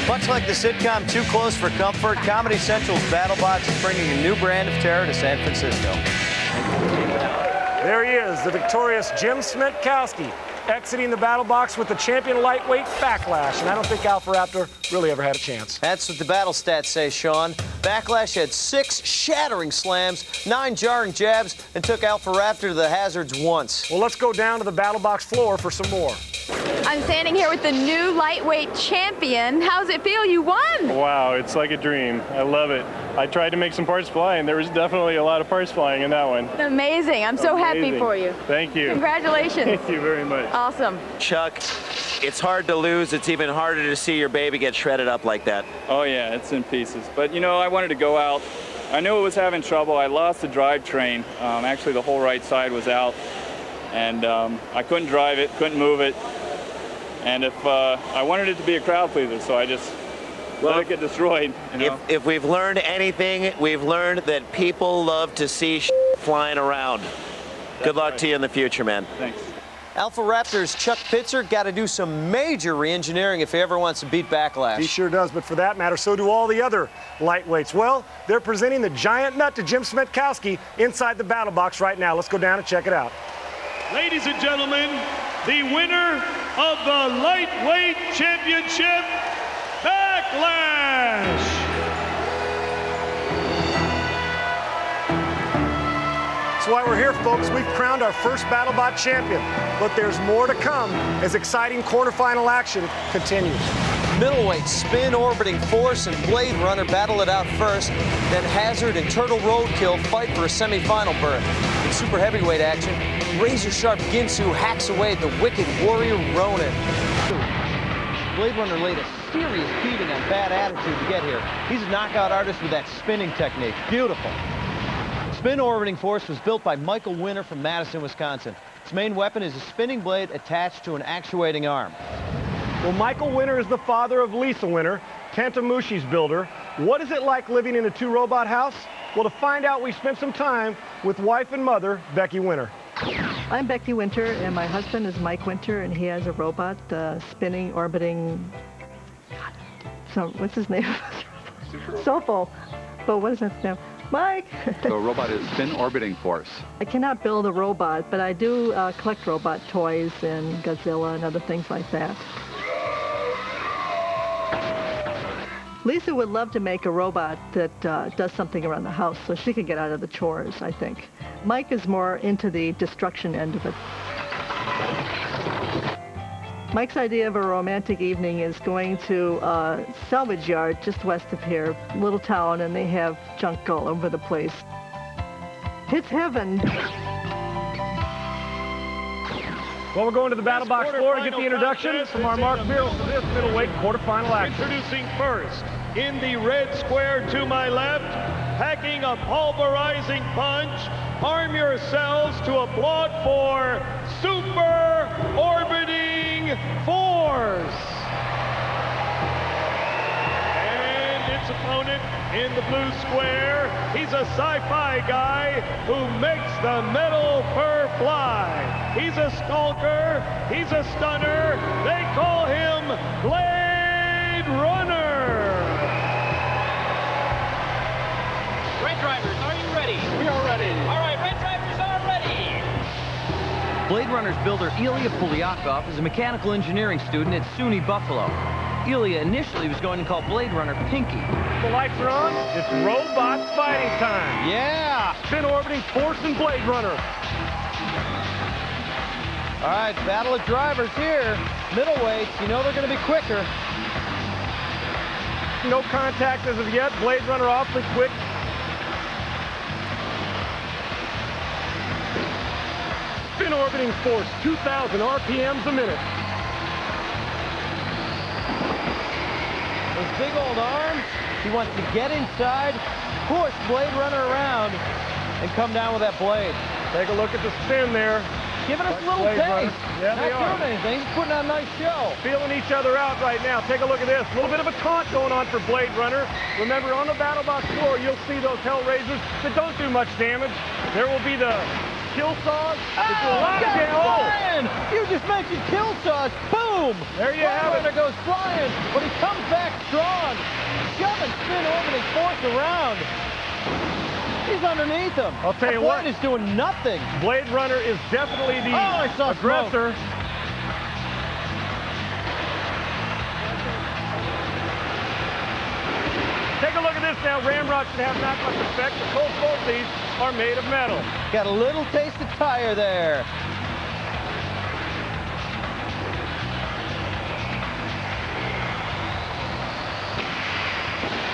Much like the sitcom Too Close for Comfort, Comedy Central's BattleBots is bringing a new brand of terror to San Francisco. There he is, the victorious Jim Smitkowski. exiting the battle box with the champion lightweight Backlash. And I don't think Alpha Raptor really ever had a chance. That's what the battle stats say, Sean. Backlash had 6 shattering slams, 9 jarring jabs, and took Alpha Raptor to the hazards once. Well, let's go down to the battle box floor for some more. I'm standing here with the new lightweight champion. How's it feel? You won! Wow, it's like a dream. I love it. I tried to make some parts fly, and there was definitely a lot of parts flying in that one. Amazing. I'm so happy for you. Thank you. Congratulations. Thank you very much. Awesome. Chuck, it's hard to lose. It's even harder to see your baby get shredded up like that. Oh yeah, it's in pieces. But you know, I wanted to go out. I knew it was having trouble. I lost the drivetrain. Actually, the whole right side was out. And I couldn't drive it, couldn't move it. And if I wanted it to be a crowd pleaser, so I just let it get destroyed. You know? If we've learned anything, we've learned that people love to see flying around. Good luck to you in the future, man. Thanks. Alpha Raptor's Chuck Pitzer got to do some major re-engineering if he ever wants to beat Backlash. He sure does, but for that matter, so do all the other lightweights. Well, they're presenting the giant nut to Jim Smetkowski inside the battle box right now. Let's go down and check it out. Ladies and gentlemen, the winner of the lightweight championship, Backlash. That's why we're here, folks. We've crowned our first BattleBot champion, but there's more to come as exciting quarterfinal action continues. Middleweight, Spin, Orbiting Force, and Blade Runner battle it out first. Then Hazard and Turtle Roadkill fight for a semifinal berth. In super heavyweight action, Razor Sharp Ginsu hacks away at the Wicked Warrior Ronin. Blade Runner laid a serious beating on Bad Attitude to get here. He's a knockout artist with that spinning technique. Beautiful. Spin Orbiting Force was built by Michael Winter from Madison, Wisconsin. Its main weapon is a spinning blade attached to an actuating arm. Well, Michael Winter is the father of Lisa Winter, Tantamushi's builder. What is it like living in a 2-robot house? Well, to find out, we spent some time with wife and mother, Becky Winter. I'm Becky Winter, and my husband is Mike Winter, and he has a robot, spinning, orbiting, so what's his name? Sofo. But what is that name? Mike! The robot is Spin Orbiting Force. I cannot build a robot, but I do collect robot toys and Godzilla and other things like that. Lisa would love to make a robot that does something around the house so she could get out of the chores, I think. Mike is more into the destruction end of it. Mike's idea of a romantic evening is going to a salvage yard just west of here, little town, and they have junk all over the place. It's heaven. Well, we're going to the battle box floor to get the introduction from our Mark Beerle for this middleweight quarterfinal action. Introducing first, in the red square to my left, packing a pulverizing punch, arm yourselves to applaud for Super Orbiting Force. And its opponent in the blue square, he's a sci-fi guy who makes the metal fur fly. He's a stalker, he's a stunner, they call him Blade Runner. Red drivers, are you ready? We are ready. All right, red drivers are ready. Blade Runner's builder Ilya Polyakov is a mechanical engineering student at SUNY Buffalo. Ilya initially was going to call Blade Runner Pinky. The lights are on. It's robot fighting time. Yeah! Spin Orbiting Force and Blade Runner. All right, battle of drivers here. Middleweights, you know they're going to be quicker. No contact as of yet. Blade Runner awfully quick. Spin Orbiting Force, 2,000 RPMs a minute. Those big old arms, he wants to get inside, push Blade Runner around, and come down with that blade. Take a look at the spin there. Giving us a little taste. Yeah, they are. Not doing anything, just putting on a nice show. Feeling each other out right now. Take a look at this. A little bit of a taunt going on for Blade Runner. Remember, on the battle box floor, you'll see those Hellraisers that don't do much damage. There will be the kill saws. You just mentioned kill saws. Boom! There you have it. Blade Runner goes flying, but he comes back strong. Shoving Spin Orbiting Force around. He's underneath him. I'll tell you what. Blade is doing nothing. Blade Runner is definitely the aggressor. at this now. Ramrod should have not much effect, but both these are made of metal. Got a little taste of tire there.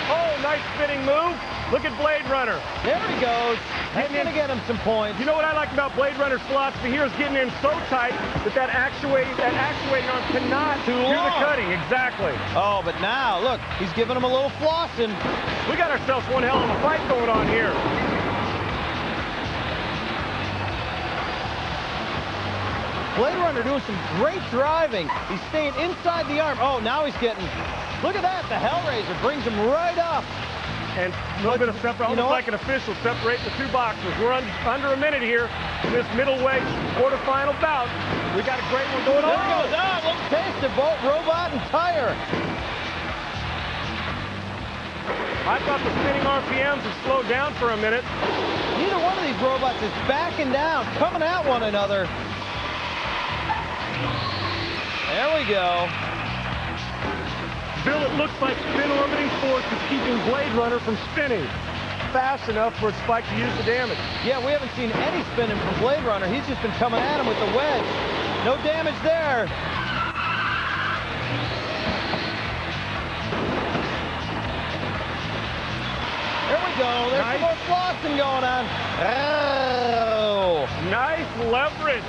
Oh, nice spinning move. Look at Blade Runner. There he goes. He's going to get him some points. You know what I like about Blade Runner's philosophy here is getting in so tight that actuating arm cannot do the cutting. Exactly. Oh, but now, look, he's giving him a little flossing. We got ourselves one hell of a fight going on here. Blade Runner doing some great driving. He's staying inside the arm. Oh, now he's getting, look at that. The Hellraiser brings him right up. And a little bit of separate, almost like an official, separating the two boxers. We're under a minute here in this middleweight quarterfinal bout. We got a great one going on. There goes on. Let's taste of both robot and tire. I thought the spinning RPMs had slowed down for a minute. Neither one of these robots is backing down, coming at one another. There we go. Bill, it looks like spin orbiting force is keeping Blade Runner from spinning fast enough for Spike to use the damage. Yeah, we haven't seen any spinning from Blade Runner. He's just been coming at him with the wedge. No damage there. There we go. There's some more flossing going on. Oh. Nice leverage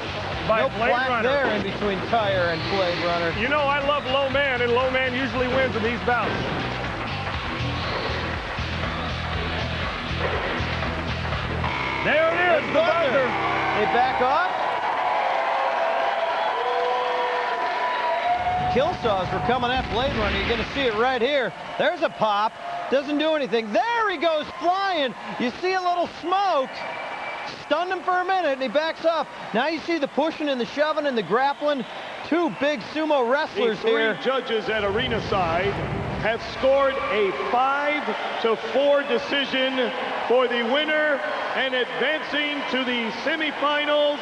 by no Blade flat Runner. there in between tire and Blade Runner. You know I love low man, and low man usually wins in these bouts. There it is, the buzzer. They back off. Kill saws were coming at Blade Runner. You're going to see it right here. There's a pop. Doesn't do anything. There he goes flying. You see a little smoke. Stunned him for a minute, and he backs up. Now you see the pushing and the shoving and the grappling. Two big sumo wrestlers here. The three judges at arena side have scored a 5-4 decision for the winner and advancing to the semifinals.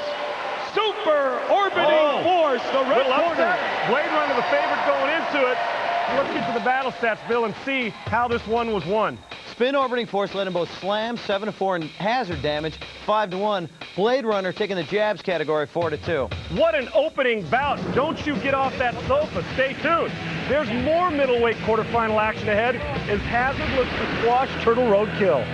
Super orbiting force, the red corner. Blade Runner the favorite going into it. Let's get to the battle stats, Bill, and see how this one was won. Spin orbiting force led in both slam, 7-4, and hazard damage, 5-1. Blade Runner taking the jabs category, 4-2. What an opening bout. Don't you get off that sofa. Stay tuned. There's more middleweight quarterfinal action ahead as Hazard looks to squash Turtle Roadkill.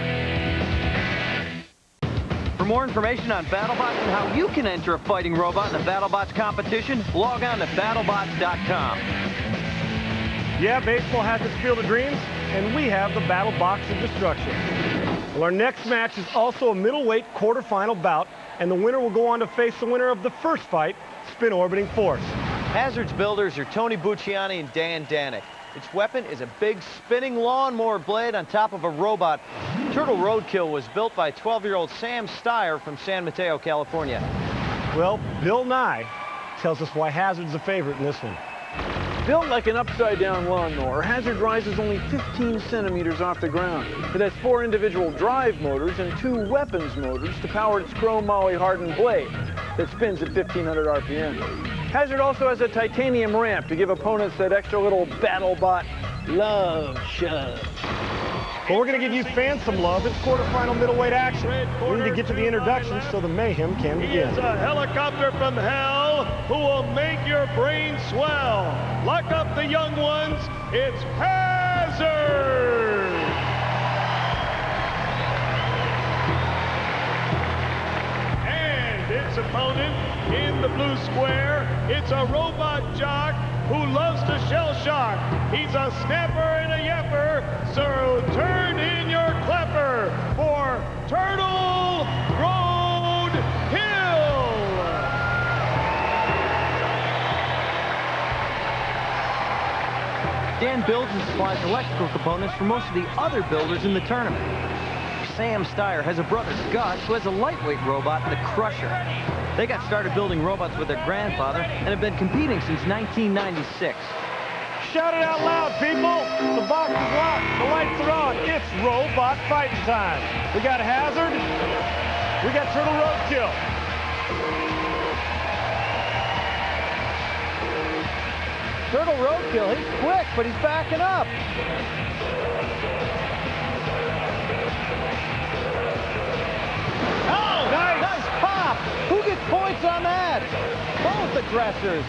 For more information on BattleBots and how you can enter a fighting robot in the BattleBots competition, log on to battlebots.com. Yeah, baseball has its field of dreams, and we have the battle box of destruction. Well, our next match is also a middleweight quarterfinal bout, and the winner will go on to face the winner of the first fight, Spin Orbiting Force. Hazard's builders are Tony Bucciani and Dan Danick. Its weapon is a big spinning lawnmower blade on top of a robot. Turtle Roadkill was built by 12-year-old Sam Steyer from San Mateo, California. Well, Bill Nye tells us why Hazard's the favorite in this one. Built like an upside-down lawnmower, Hazard rises only 15 centimeters off the ground. It has 4 individual drive motors and 2 weapons motors to power its chrome moly hardened blade that spins at 1,500 RPM. Hazard also has a titanium ramp to give opponents that extra little BattleBot love shove. Well, we're going to give you fans some love. It's quarterfinal middleweight action. We need to get to the introductions so the mayhem can begin. He is a helicopter from hell who will make your brain swell. Lock up the young ones. It's Hazard! And its opponent in the blue square, it's a robot jock who loves to shell shock. He's a snapper and a yapper, so turn in your clapper for Turtle Roadkill. Dan builds and supplies electrical components for most of the other builders in the tournament. Sam Steyer has a brother, Gus, who has a lightweight robot, the Crusher. They got started building robots with their grandfather and have been competing since 1996. Shout it out loud, people. The box is locked. The lights are on. It's robot fighting time. We got Hazard. We got Turtle Roadkill. Turtle Roadkill, he's quick, but he's backing up. dressers.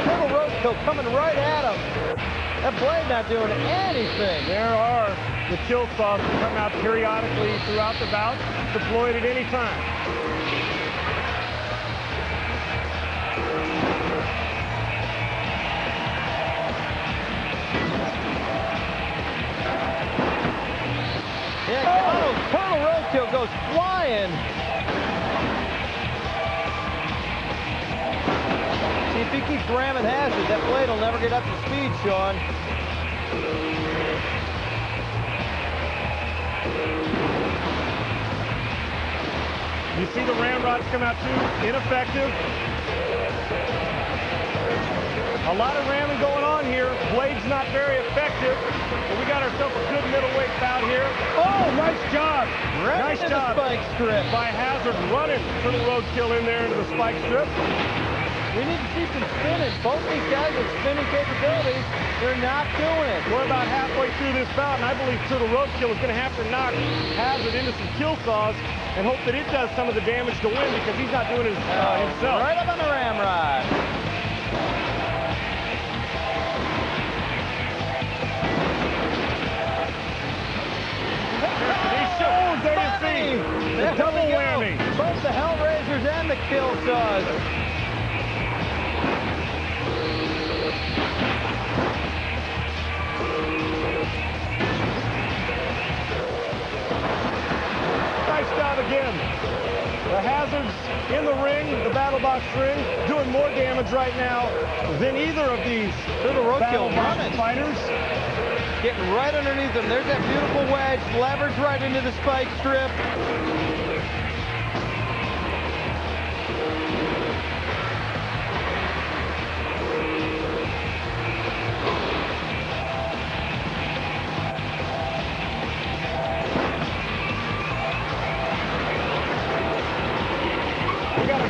Turtle roadkill coming right at him. That blade not doing anything. There are the kill saws that come out periodically throughout the bout, deployed at any time. Yeah, oh, Turtle roadkill goes flying. See, if he keeps ramming Hazard, that blade will never get up to speed, Sean. You see the ramrods come out too ineffective. A lot of ramming going on here. Blade's not very effective. But we got ourselves a good middleweight bout here. Oh, nice job. Right nice into job the spike strip. by Hazard running Turtle roadkill in there into the spike strip. We need to see some spinning. Both these guys have spinning capabilities. They're not doing it. We're about halfway through this bout, and I believe Turtle roadkill is going to have to knock Hazard into some kill saws and hope that it does some of the damage to win because he's not doing it himself. Right up on the ramrod. Oh, there you see. The double whammy. Both the Hellraisers and the kill saws. Nice job again. The Hazards in the ring, the battle box ring, doing more damage right now than either of these battle box fighters. Getting right underneath them. There's that beautiful wedge, leverage right into the spike strip.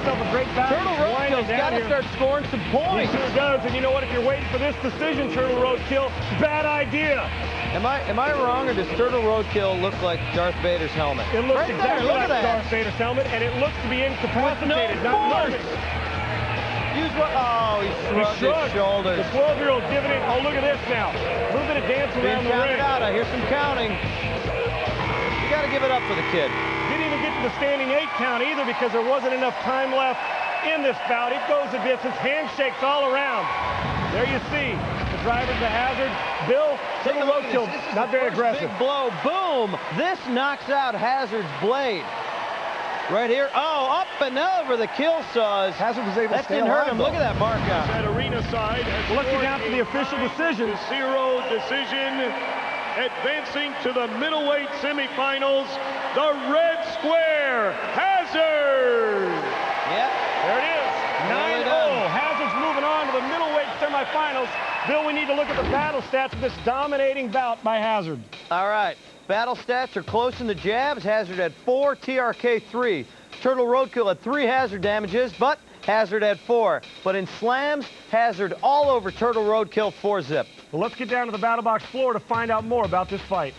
A great battle. Turtle roadkill's got to start scoring some points. He sure does. And you know what? If you're waiting for this decision, Turtle roadkill, bad idea. Am I wrong, or does Turtle roadkill look like Darth Vader's helmet? It looks right exactly there, look like at that. Darth Vader's helmet, and it looks to be incapacitated. No not force. Use what? Oh, he shrugged his shoulders. The 12-year-old giving it. Oh, look at this now. A little bit of dance around the ring. Out. I hear some counting. You got to give it up for the kid. Didn't even get to the standing 8 count either because there wasn't enough time left in this bout. It goes a distance, handshakes all around. There you see the driver, the Hazard. Bill, Turtle roadkill, not very aggressive. Big blow, boom. This knocks out Hazard's blade. Right here. Oh, up and over the kill saws. Hazard was able to stay didn't hurt him. alive, Look at that mark out. That arena side. Well, let's get down to the official decision. 0 decision. Advancing to the middleweight semifinals, the red square, Hazard. Yep. There it is. 9-0. Hazard's moving on to the middleweight semifinals. Bill, we need to look at the battle stats of this dominating bout by Hazard. All right. Battle stats are close in the jabs. Hazard had 4, TRK 3. Turtle roadkill had 3 Hazard damages, but Hazard had 4. But in slams, Hazard all over Turtle roadkill 4-zip. Well, let's get down to the battle box floor to find out more about this fight.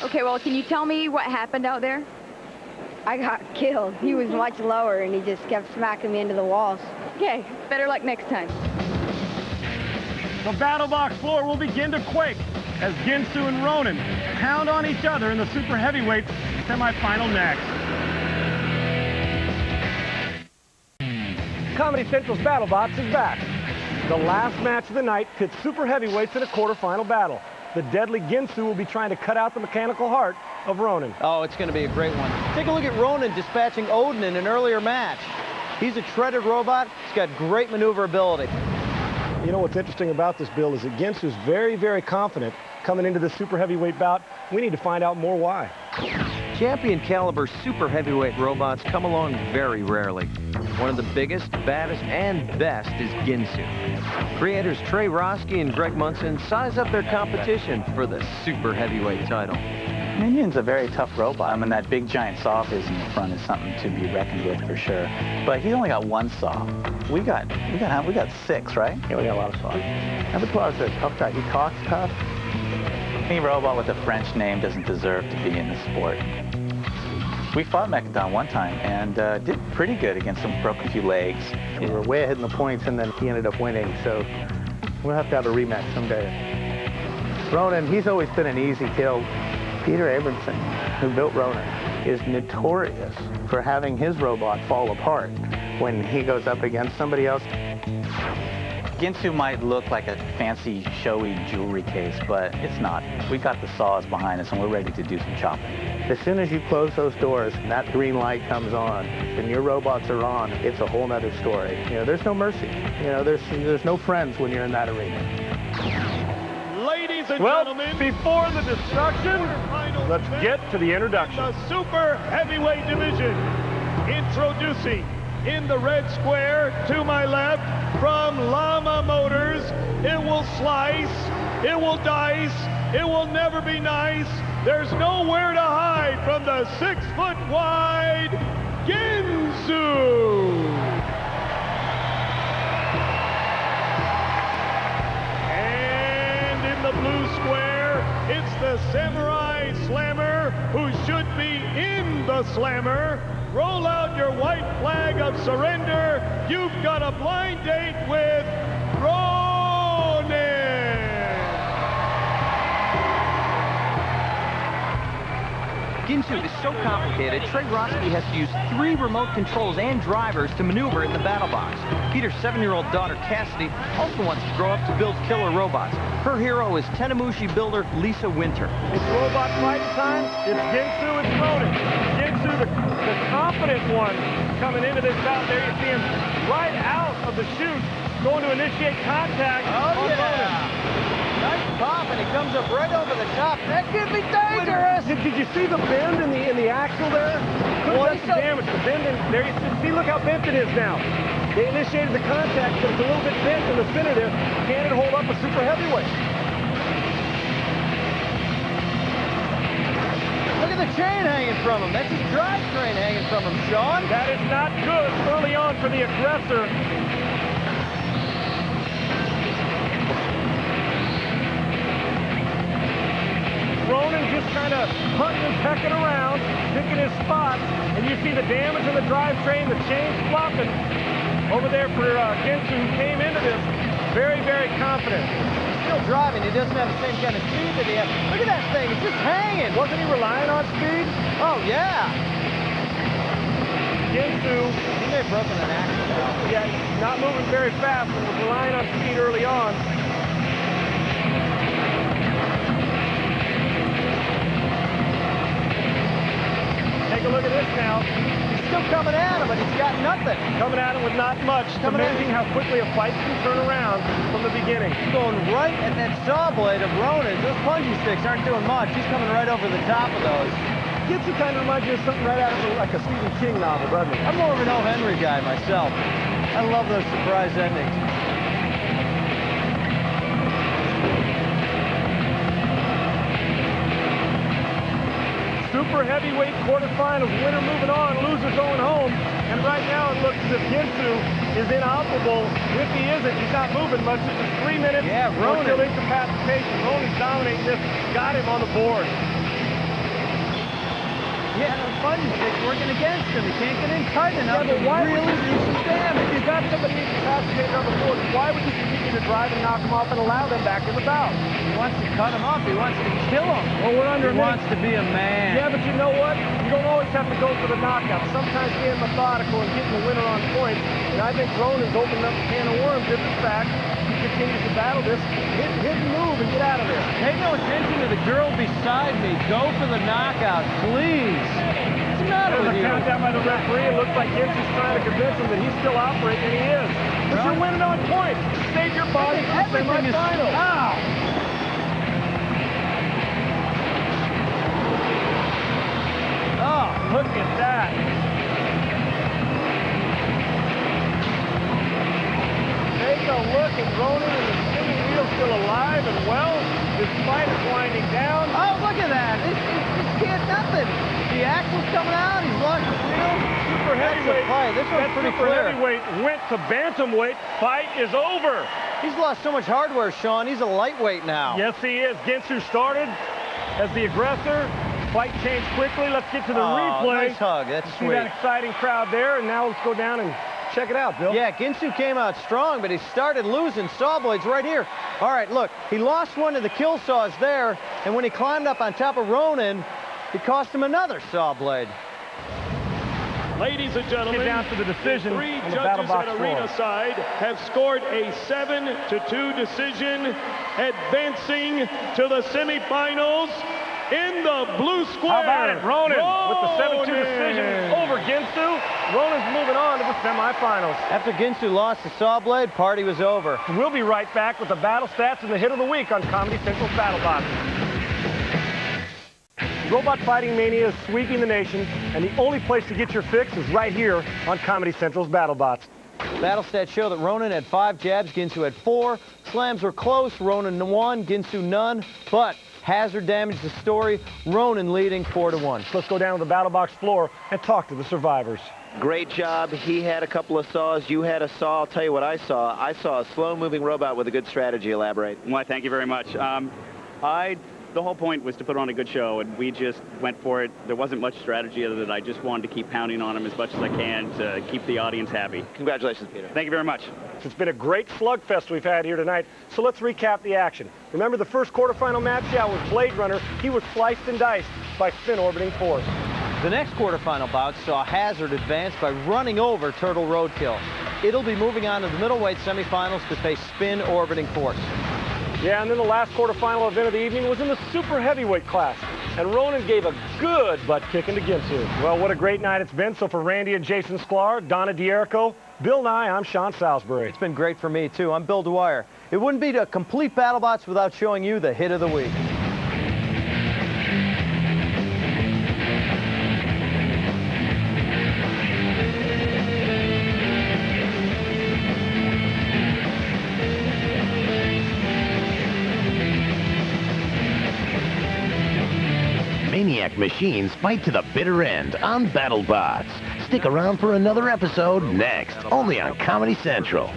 Okay, well, can you tell me what happened out there? I got killed. He was much lower, and he just kept smacking me into the walls. Okay, better luck next time. The battle box floor will begin to quake as Ginsu and Ronan pound on each other in the super heavyweight semifinal next. Comedy Central's Battle Box is back. The last match of the night pits super heavyweights in a quarterfinal battle. The deadly Ginsu will be trying to cut out the mechanical heart of Ronan. Oh, it's going to be a great one. Take a look at Ronan dispatching Odin in an earlier match. He's a shredded robot. He's got great maneuverability. You know what's interesting about this, Bill, is that Ginsu's very, very confident coming into the super heavyweight bout. We need to find out more why. Champion caliber super heavyweight robots come along very rarely. One of the biggest, baddest, and best is Ginsu. Creators Trey Roski and Greg Munson size up their competition for the super heavyweight title. Minion's a very tough robot. I mean, that big giant saw of his in the front is something to be reckoned with for sure. But he's only got 1 saw. We got 6, right? Yeah, we got a lot of saws. Abattoir's a tough guy. He talks tough. Any robot with a French name doesn't deserve to be in the sport. We fought Mechaton one time and did pretty good against him, broke a few legs. We were way ahead in the points, and then he ended up winning, so we'll have to have a rematch someday. Ronan, he's always been an easy kill. Peter Abramson, who built Ronan, is notorious for having his robot fall apart when he goes up against somebody else. Ginsu might look like a fancy, showy jewelry case, but it's not. We got the saws behind us, and we're ready to do some chopping. As soon as you close those doors and that green light comes on, and your robots are on, it's a whole nother story. You know, there's no mercy. You know, there's no friends when you're in that arena. Ladies and gentlemen, before the destruction, let's get to the introduction. The super heavyweight division, introducing in the red square to my left from Llama Motors. It will slice, it will dice, it will never be nice. There's nowhere to hide from the 6-foot wide Ginsu. And in the blue square, it's the Samurai Slammer, who should be in the Slammer. Roll out your white flag of surrender. You've got a blind date with Ronan. Ginsu is so complicated, Trey Roski has to use 3 remote controls and drivers to maneuver in the battle box. Peter's 7-year-old daughter, Cassidy, also wants to grow up to build killer robots. Her hero is Tenemushi builder Lisa Winter. It's robot fighting time. It's Ginsu, it's Ronan. Ginsu, the confident one, coming into this bout. There you see him right out of the chute, going to initiate contact on Ronan. Nice pop, and he comes up right over the top. That could be dangerous. Did you see the bend in the axle there? Could have done some damage. The bend in there. You see, look how bent it is now. They initiated the contact, but it's a little bit bent in the center there. Can it hold up a super heavyweight? Look at the chain hanging from him. That's his drivetrain hanging from him, Sean. That is not good early on for the aggressor. Ronan just kind of hunting and pecking around, picking his spots, and you see the damage in the drivetrain, the chain's flopping over there for Ginsu, who came into this very, very confident. He's still driving. He doesn't have the same kind of speed that he has. Look at that thing. It's just hanging. Wasn't he relying on speed? Oh, yeah. Ginsu. He may have broken an axle now. Yeah, not moving very fast, but was relying on speed early on. Take a look at this now. He's still coming at him, but he's got nothing. Coming at him with not much. It's amazing how quickly a fight can turn around from the beginning. He's going right at that saw blade of Ronan. Those plungy sticks aren't doing much. He's coming right over the top of those. Ginsu kind of reminds you of something right out of like a Stephen King novel, doesn't it? I'm more of an O. Henry guy myself. I love those surprise endings. Super heavyweight quarterfinals, winner moving on, loser going home. And right now it looks as if Ginsu is inoperable. If he isn't, he's not moving much. This is 3 minutes. Yeah, Ronan. Still incapacitation. Ronan's dominating this. Got him on the board. Yeah, the plungy stick's working against him. He can't get in tight enough to really do some damage. If you've got somebody incapacitated on the board, why would you continue to drive and knock him off and allow them back in the bout? He wants to cut him up. He wants to kill him. Well, we're under He wants to be a man. Yeah, but you know what? You don't always have to go for the knockout. Sometimes being methodical and getting the winner on points. And I think Ronan's opened up a can of worms if, in fact, he continues to battle this. Hit and move and get out of there. Pay no attention to the girl beside me. Go for the knockout, please. What's the matter with There's you? a countdown by the referee. It looks like Ginsu's trying to convince him that he's still operating, and he is. But you're winning on points. Save your body for the semifinal. Ow! Oh, look at that. Take a look at Ronan and the spinning wheel still alive and well. His fight is winding down. Oh, look at that. This kid, nothing. The axle's coming out. He's lost the wheel. Super heavyweight. This one's pretty super clear. Heavyweight went to bantamweight. Fight is over. He's lost so much hardware, Sean. He's a lightweight now. Yes, he is. Ginsu started as the aggressor. Fight changed quickly. Let's get to the replay. Nice hug. That's See sweet. that exciting crowd there, and now let's go down and check it out, Bill. Yeah, Ginsu came out strong, but he started losing saw blades right here. All right, look, he lost one of the kill saws there, and when he climbed up on top of Ronan, it cost him another saw blade. Ladies and gentlemen, Get down to the decision three on the judges BattleBox at arena floor. side have scored a 7-2 decision, advancing to the semifinals. In the blue square, How about it? Ronan with the 7-2 decision over Ginsu. Ronan's moving on to the semifinals. After Ginsu lost the saw blade, party was over. We'll be right back with the battle stats and the hit of the week on Comedy Central's BattleBox. Robot Fighting Mania is sweeping the nation, and the only place to get your fix is right here on Comedy Central's BattleBots. Battle stats show that Ronan had 5 jabs, Ginsu had 4. Slams were close, Ronan won, Ginsu none, but hazard damage the story, Ronan leading 4-1. Let's go down to the BattleBox floor and talk to the survivors. Great job. He had a couple of saws. You had a saw. I'll tell you what I saw. I saw a slow-moving robot with a good strategy. Elaborate. Well, thank you very much. The whole point was to put on a good show, and we just went for it. There wasn't much strategy other than I just wanted to keep pounding on him as much as I can to keep the audience happy. Congratulations, Peter. Thank you very much. It's been a great slugfest we've had here tonight, so let's recap the action. Remember the first quarterfinal match? Yeah, with Blade Runner. He was sliced and diced by Spin Orbiting Force. The next quarterfinal bout saw Hazard advance by running over Turtle Roadkill. It'll be moving on to the middleweight semifinals to face Spin Orbiting Force. Yeah, and then the last quarterfinal event of the evening was in the super heavyweight class, and Ronan gave a good butt kicking to Ginsu. Well, what a great night it's been. So for Randy and Jason Sklar, Donna D'Erico, Bill Nye, I'm Sean Salisbury. It's been great for me, too. I'm Bill Dwyer. It wouldn't be a complete BattleBots without showing you the hit of the week. Maniac machines fight to the bitter end on BattleBots. Stick around for another episode next, only on Comedy Central.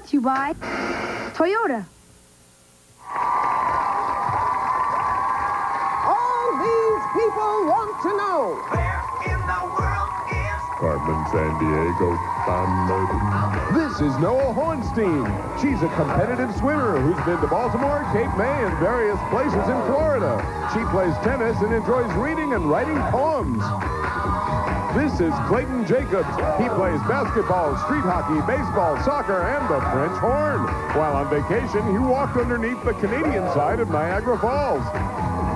Brought to you by Toyota. All these people want to know. Carmen, San Diego, This is Noah Hornstein. She's a competitive swimmer who's been to Baltimore, Cape May, and various places in Florida. She plays tennis and enjoys reading and writing poems. This is Clayton Jacobs. He plays basketball, street hockey, baseball, soccer, and the French horn. While on vacation, he walked underneath the Canadian side of Niagara Falls.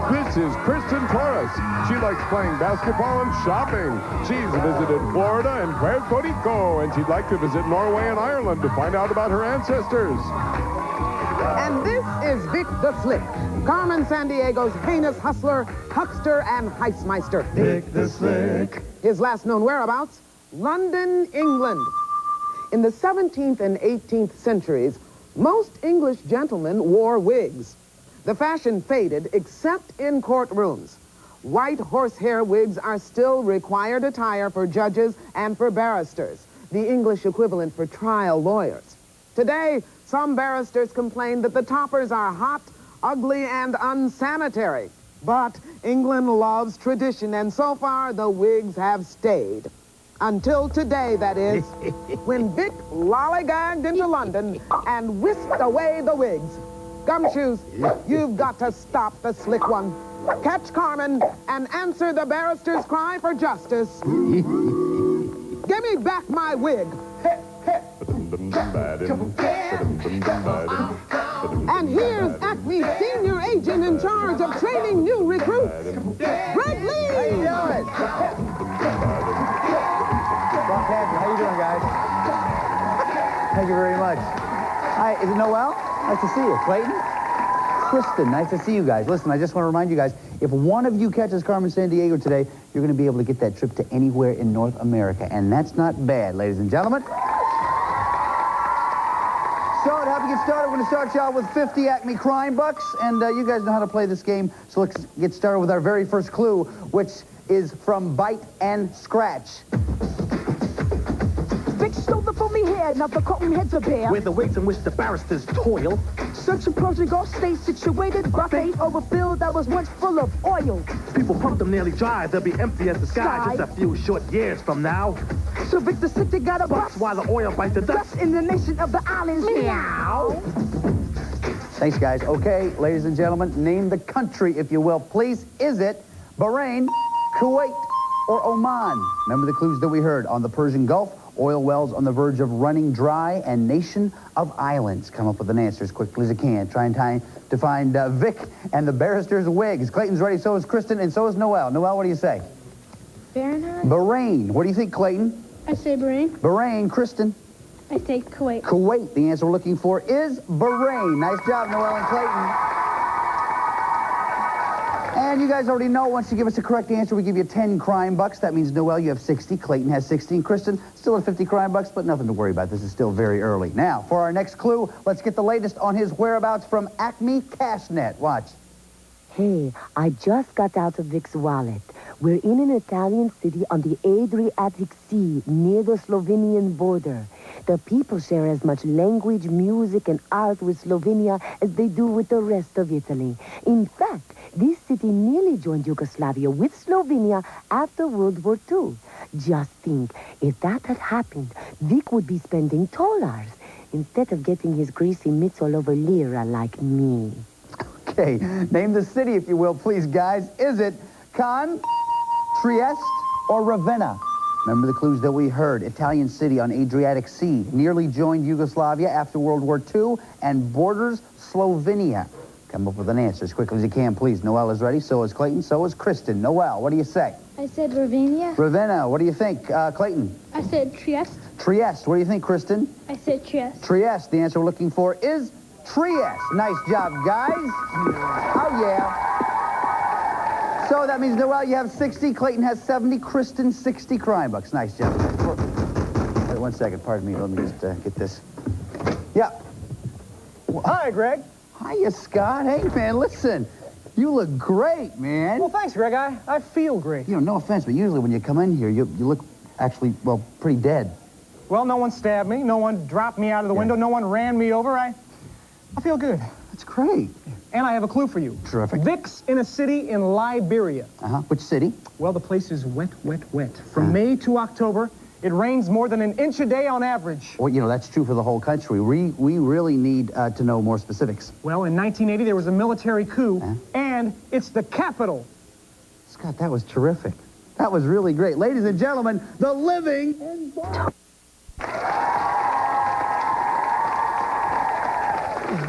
This is Kristen Torres. She likes playing basketball and shopping. She's visited Florida and Puerto Rico, and she'd like to visit Norway and Ireland to find out about her ancestors. And this is Vic the Slick, Carmen San Diego's heinous hustler, huckster, and heistmeister. Vic the Slick. His last known whereabouts, London, England. In the 17th and 18th centuries, most English gentlemen wore wigs. The fashion faded except in courtrooms. White horsehair wigs are still required attire for judges and for barristers, the English equivalent for trial lawyers. Today, some barristers complain that the toppers are hot, ugly, and unsanitary. But England loves tradition, and so far the wigs have stayed. Until today, that is, when Vic lollygagged into London and whisked away the wigs. Gumshoes, you've got to stop the slick one. Catch Carmen and answer the barrister's cry for justice. Give me back my wig. And here's Acme senior agent in charge of training new recruits, Greg Lee. How you doing? How you doing, guys? Thank you very much. Hi, is it Noel? Nice to see you. Clayton? Kristen, nice to see you guys. Listen, I just want to remind you guys, if one of you catches Carmen San Diego today, you're going to be able to get that trip to anywhere in North America. And that's not bad, ladies and gentlemen. So, to help you get started, we're going to start you out with 50 Acme Crime Bucks. And you guys know how to play this game, so let's get started with our very first clue, which is from Bite and Scratch. Vic stole the foamy head, now the cotton heads are bare. Where the wigs in which the barristers toil. Such a prodigal stay situated, buffet overfilled that was once full of oil. People pump them nearly dry, they'll be empty as the sky just a few short years from now. So Vic the Slick got a bust while the oil bites the dust in the nation of the islands. Meow. Thanks, guys. Okay, ladies and gentlemen, name the country, if you will, please. Is it Bahrain, Kuwait, or Oman? Remember the clues that we heard on the Persian Gulf, oil wells on the verge of running dry, and nation of islands. Come up with an answer as quickly as you can. Try to find Vic and the barrister's wigs. Clayton's ready, so is Kristen, and so is Noel. Noel, what do you say? Bahrain. What do you think, Clayton? I say Bahrain. Bahrain. Kristen? I say Kuwait. Kuwait. The answer we're looking for is Bahrain. Nice job, Noel and Clayton. And you guys already know, once you give us a correct answer, we give you 10 crime bucks. That means, Noel, you have 60. Clayton has 60. And Kristen still at 50 crime bucks, but nothing to worry about. This is still very early. Now, for our next clue, let's get the latest on his whereabouts from Acme CashNet. Watch. Hey, I just got out of Vic's wallet. We're in an Italian city on the Adriatic Sea, near the Slovenian border. The people share as much language, music, and art with Slovenia as they do with the rest of Italy. In fact, this city nearly joined Yugoslavia with Slovenia after World War II. Just think, if that had happened, Vic would be spending $2 instead of getting his greasy mitts all over lira like me. Okay, name the city, if you will, please, guys. Is it Cannes, Trieste, or Ravenna? Remember the clues that we heard. Italian city on Adriatic Sea, nearly joined Yugoslavia after World War II, and borders Slovenia. Come up with an answer as quickly as you can, please. Noel is ready, so is Clayton, so is Kristen. Noel, what do you say? I said Ravenna. Ravenna, what do you think? Clayton? I said Trieste. Trieste, what do you think, Kristen? I said Trieste. Trieste, the answer we're looking for is Trieste. Nice job, guys. Oh, yeah. So that means, Noel, you have 60, Clayton has 70, Kristen 60 crime bucks. Nice job. Wait 1 second, pardon me. Let me just get this. Yeah. Well, hi, Greg. Hiya, Scott. Hey, man, listen. You look great, man. Well, thanks, Greg. I feel great. You know, no offense, but usually when you come in here, you look actually, well, pretty dead. Well, no one stabbed me. No one dropped me out of the window. No one ran me over. I feel good. That's great. And I have a clue for you. Terrific. Vic's in a city in Liberia. Which city? Well, the place is wet, wet, wet. From May to October, it rains more than an inch a day on average. Well, you know, that's true for the whole country. We really need to know more specifics. Well, in 1980, there was a military coup, and it's the capital. Scott, that was terrific. That was really great. Ladies and gentlemen, the living...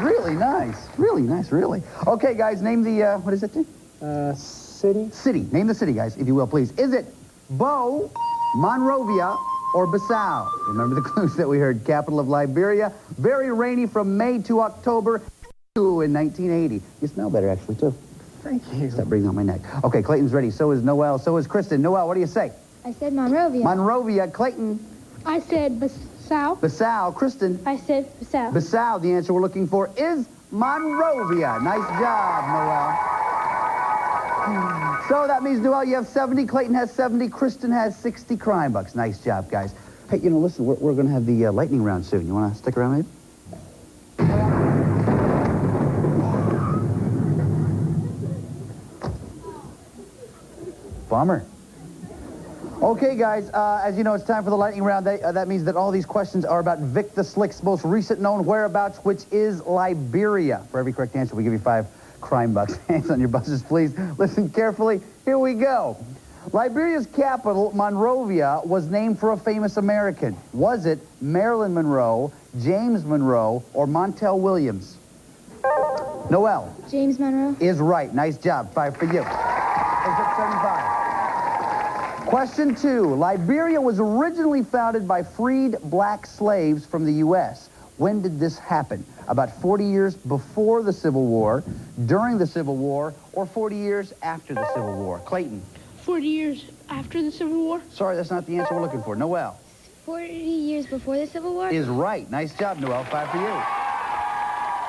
Really nice. Really nice, really. Okay, guys, name the, what is it? City? City. Name the city, guys, if you will, please. Is it Bo, Monrovia, or Bissau? Remember the clues that we heard. Capital of Liberia. Very rainy from May to October in 1980. You smell better, actually, too. Thank you. Stop breathing on my neck. Okay, Clayton's ready. So is Noel. So is Kristen. Noel, what do you say? I said Monrovia. Monrovia. Clayton. I said Bissau. Bissau. Kristen. I said Bissau. Bissau. The answer we're looking for is Monrovia. Nice job, Noel. So that means, Noel, you have 70. Clayton has 70. Kristen has 60 crime bucks. Nice job, guys. Hey, you know, listen, we're going to have the lightning round soon. You want to stick around, maybe? Bummer. Okay, guys, as you know, it's time for the lightning round. That means that all these questions are about Vic the Slick's most recent known whereabouts, which is Liberia. For every correct answer, we give you 5 crime bucks. Hands on your buzzers, please. Listen carefully. Here we go. Liberia's capital, Monrovia, was named for a famous American. Was it Marilyn Monroe, James Monroe, or Montel Williams? Noel. James Monroe. Is right. Nice job. 5 for you. 75. Question 2. Liberia was originally founded by freed black slaves from the U.S. When did this happen? About 40 years before the Civil War, during the Civil War, or 40 years after the Civil War? Clayton. 40 years after the Civil War. Sorry, that's not the answer we're looking for. Noel. 40 years before the Civil War. Is right. Nice job, Noel. 5 for you.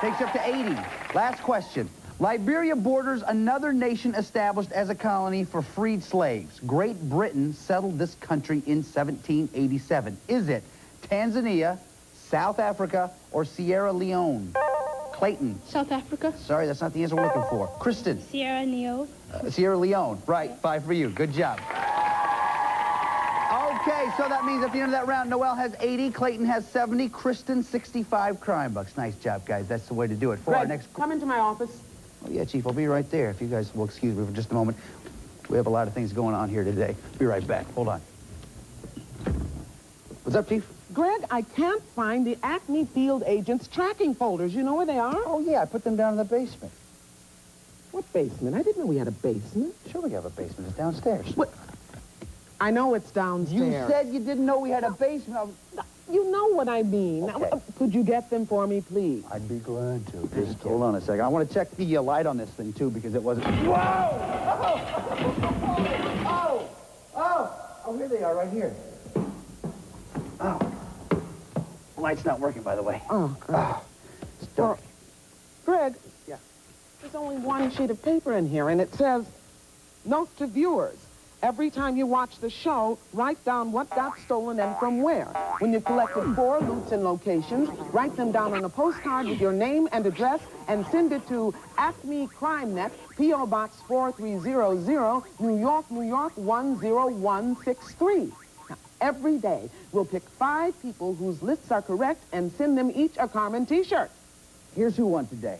Takes you up to 80. Last question. Liberia borders another nation established as a colony for freed slaves. Great Britain settled this country in 1787. Is it Tanzania, South Africa, or Sierra Leone? Clayton. South Africa. Sorry, that's not the answer we're looking for. Kristen. Sierra Leone. Sierra Leone. Right. 5 for you. Good job. Okay, so that means at the end of that round, Noel has 80, Clayton has 70, Kristen 65 crime bucks. Nice job, guys. That's the way to do it. For Greg, our next... come into my office. Oh, yeah, Chief, I'll be right there. If you guys will excuse me for just a moment. We have a lot of things going on here today. Be right back. Hold on. What's up, Chief? Greg, I can't find the Acme Field Agent's tracking folders. You know where they are? Oh, yeah, I put them down in the basement. What basement? I didn't know we had a basement. Sure we have a basement. It's downstairs. What? I know it's downstairs. You said you didn't know we had a basement. You know what I mean. Okay. Could you get them for me, please? I'd be glad to. Just hold on a second. I want to check the light on this thing, too, because it wasn't... Whoa! Oh, here they are, right here. Oh. The light's not working, by the way. Oh, Greg. It's dark. Greg, yeah. There's only one sheet of paper in here, and it says, note to viewers. Every time you watch the show, write down what got stolen and from where. When you've collected 4 loots and locations, write them down on a postcard with your name and address and send it to Acme Crime Net, P.O. Box 4300, New York, New York 10163. Now, every day, we'll pick 5 people whose lists are correct and send them each a Carmen T-shirt. Here's who won today.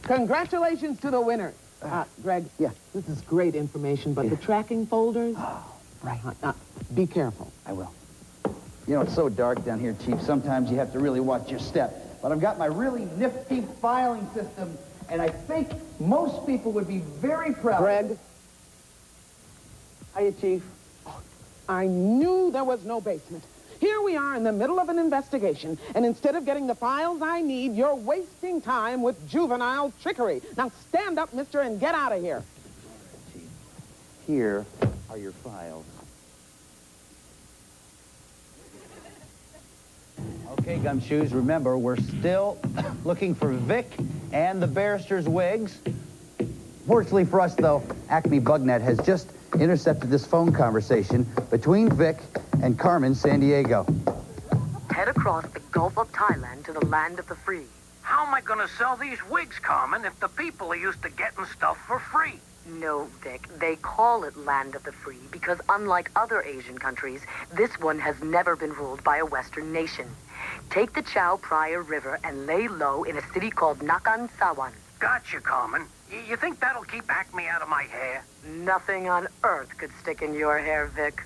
Congratulations to the winner. Greg, yeah. This is great information, but the tracking folders... Right. Be careful. I will. You know, it's so dark down here, Chief. Sometimes you have to really watch your step. But I've got my really nifty filing system, and I think most people would be very proud. Greg. Hiya, Chief. I knew there was no basement. Here we are in the middle of an investigation, and instead of getting the files I need, you're wasting time with juvenile trickery. Now stand up, mister, and get out of here. Chief, here are your files. Okay, Gumshoes, remember, we're still looking for Vic and the barrister's wigs. Fortunately for us, though, Acme BugNet has just intercepted this phone conversation between Vic and Carmen Sandiego. Head across the Gulf of Thailand to the land of the free. How am I going to sell these wigs, Carmen, if the people are used to getting stuff for free? No, Vic, they call it land of the free because unlike other Asian countries, this one has never been ruled by a Western nation. Take the Chao Phraya River and lay low in a city called Nakhon Sawan. Gotcha, Carmen. You think that'll keep Acme out of my hair? Nothing on earth could stick in your hair, Vic.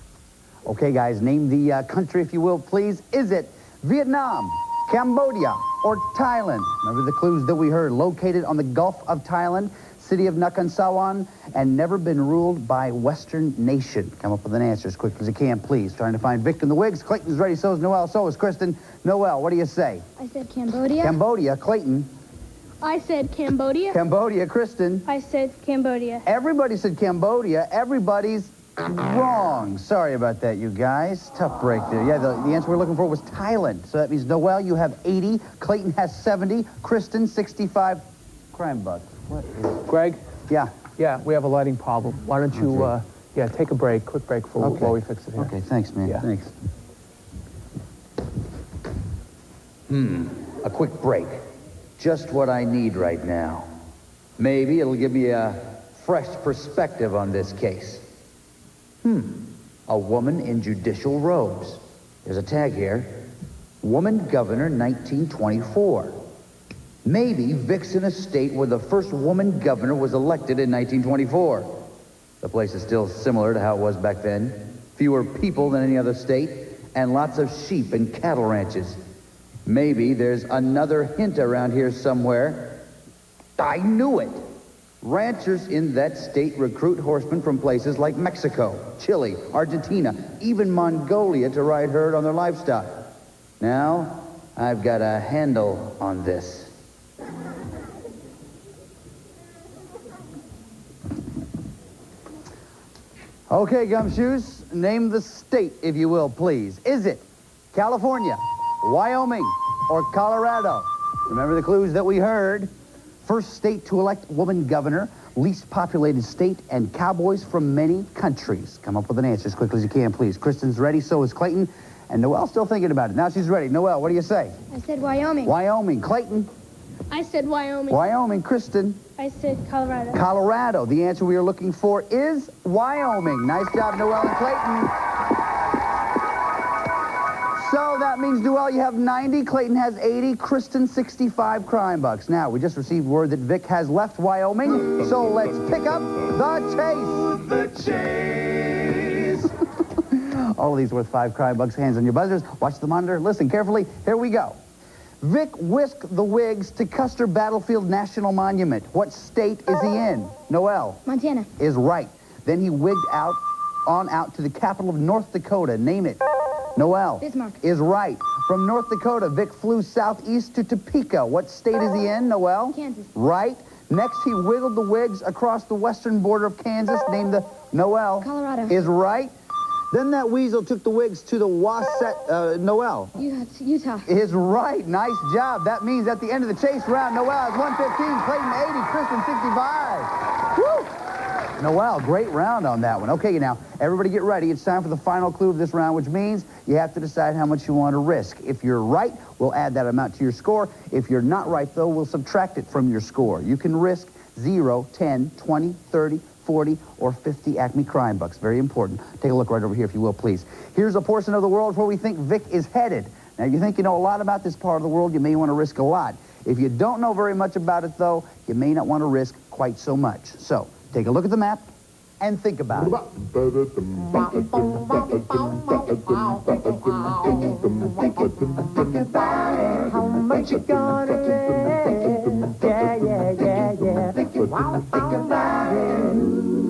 Okay, guys, name the country, if you will, please. Is it Vietnam, Cambodia, or Thailand? Remember the clues that we heard. Located on the Gulf of Thailand, city of Nakhon Sawan, and never been ruled by Western nation. Come up with an answer as quick as you can, please. Trying to find Vic in the wigs. Clayton's ready, so is Noel, so is Kristen. Noel, what do you say? I said Cambodia. Cambodia. Clayton. I said Cambodia. Cambodia. Kristen. I said Cambodia. Everybody said Cambodia. Everybody's wrong. Sorry about that, you guys. Tough break there. Yeah, the answer we're looking for was Thailand. So that means, Noel, you have 80. Clayton has 70. Kristen, 65. Crime bugs. What is... Greg? Yeah. Yeah, we have a lighting problem. Why don't you, take a break, quick break while we fix it here. Okay, thanks, man. Yeah. Thanks. A quick break. Just what I need right now. Maybe it'll give me a fresh perspective on this case. A woman in judicial robes. There's a tag here. Woman governor, 1924. Maybe Vic's in a state where the first woman governor was elected in 1924. The place is still similar to how it was back then. Fewer people than any other state, and lots of sheep and cattle ranches. Maybe there's another hint around here somewhere. I knew it. Ranchers in that state recruit horsemen from places like Mexico, Chile, Argentina, even Mongolia to ride herd on their livestock. Now, I've got a handle on this. Okay, Gumshoes, name the state, if you will, please. Is it California, Wyoming, or Colorado? Remember the clues that we heard? First state to elect woman governor, least populated state, and cowboys from many countries. Come up with an answer as quickly as you can, please. Kristen's ready, so is Clayton, and Noelle's still thinking about it. Now she's ready. Noelle, what do you say? I said Wyoming. Wyoming. Clayton? I said Wyoming. Wyoming. Kristen? I said Colorado. Colorado. The answer we are looking for is Wyoming. Nice job, Noelle and Clayton. So that means, Noelle, you have 90, Clayton has 80, Kristen 65 crime bucks. Now, we just received word that Vic has left Wyoming, so let's pick up the chase. The chase. All of these worth 5 crime bucks. Hands on your buzzers. Watch the monitor. Listen carefully. Here we go. Vic whisked the wigs to Custer Battlefield National Monument. What state is he in? Noelle. Montana. Is right. Then he wigged out to the capital of North Dakota. Name it. Noelle. Bismarck. Is right. From North Dakota, Vic flew southeast to Topeka. What state is he in, Noelle? Kansas. Right. Next, he wiggled the wigs across the western border of Kansas. Name the... Noelle. Colorado. Is right. Then that weasel took the wigs to the Wasatch... Noelle. Utah. Is right. Nice job. That means at the end of the chase round, Noelle is 115, Clayton 80, Kristen 65. Woo! Noelle, great round on that one. Okay, now, everybody get ready. It's time for the final clue of this round, which means you have to decide how much you want to risk. If you're right, we'll add that amount to your score. If you're not right, though, we'll subtract it from your score. You can risk 0, 10, 20, 30, 40, or 50 Acme crime bucks. Very important. Take a look right over here, if you will, please. Here's a portion of the world where we think Vic is headed. Now, you think you know a lot about this part of the world, you may want to risk a lot. If you don't know very much about it, though, you may not want to risk quite so much. So, take a look at the map and think about it. How much you gonna live?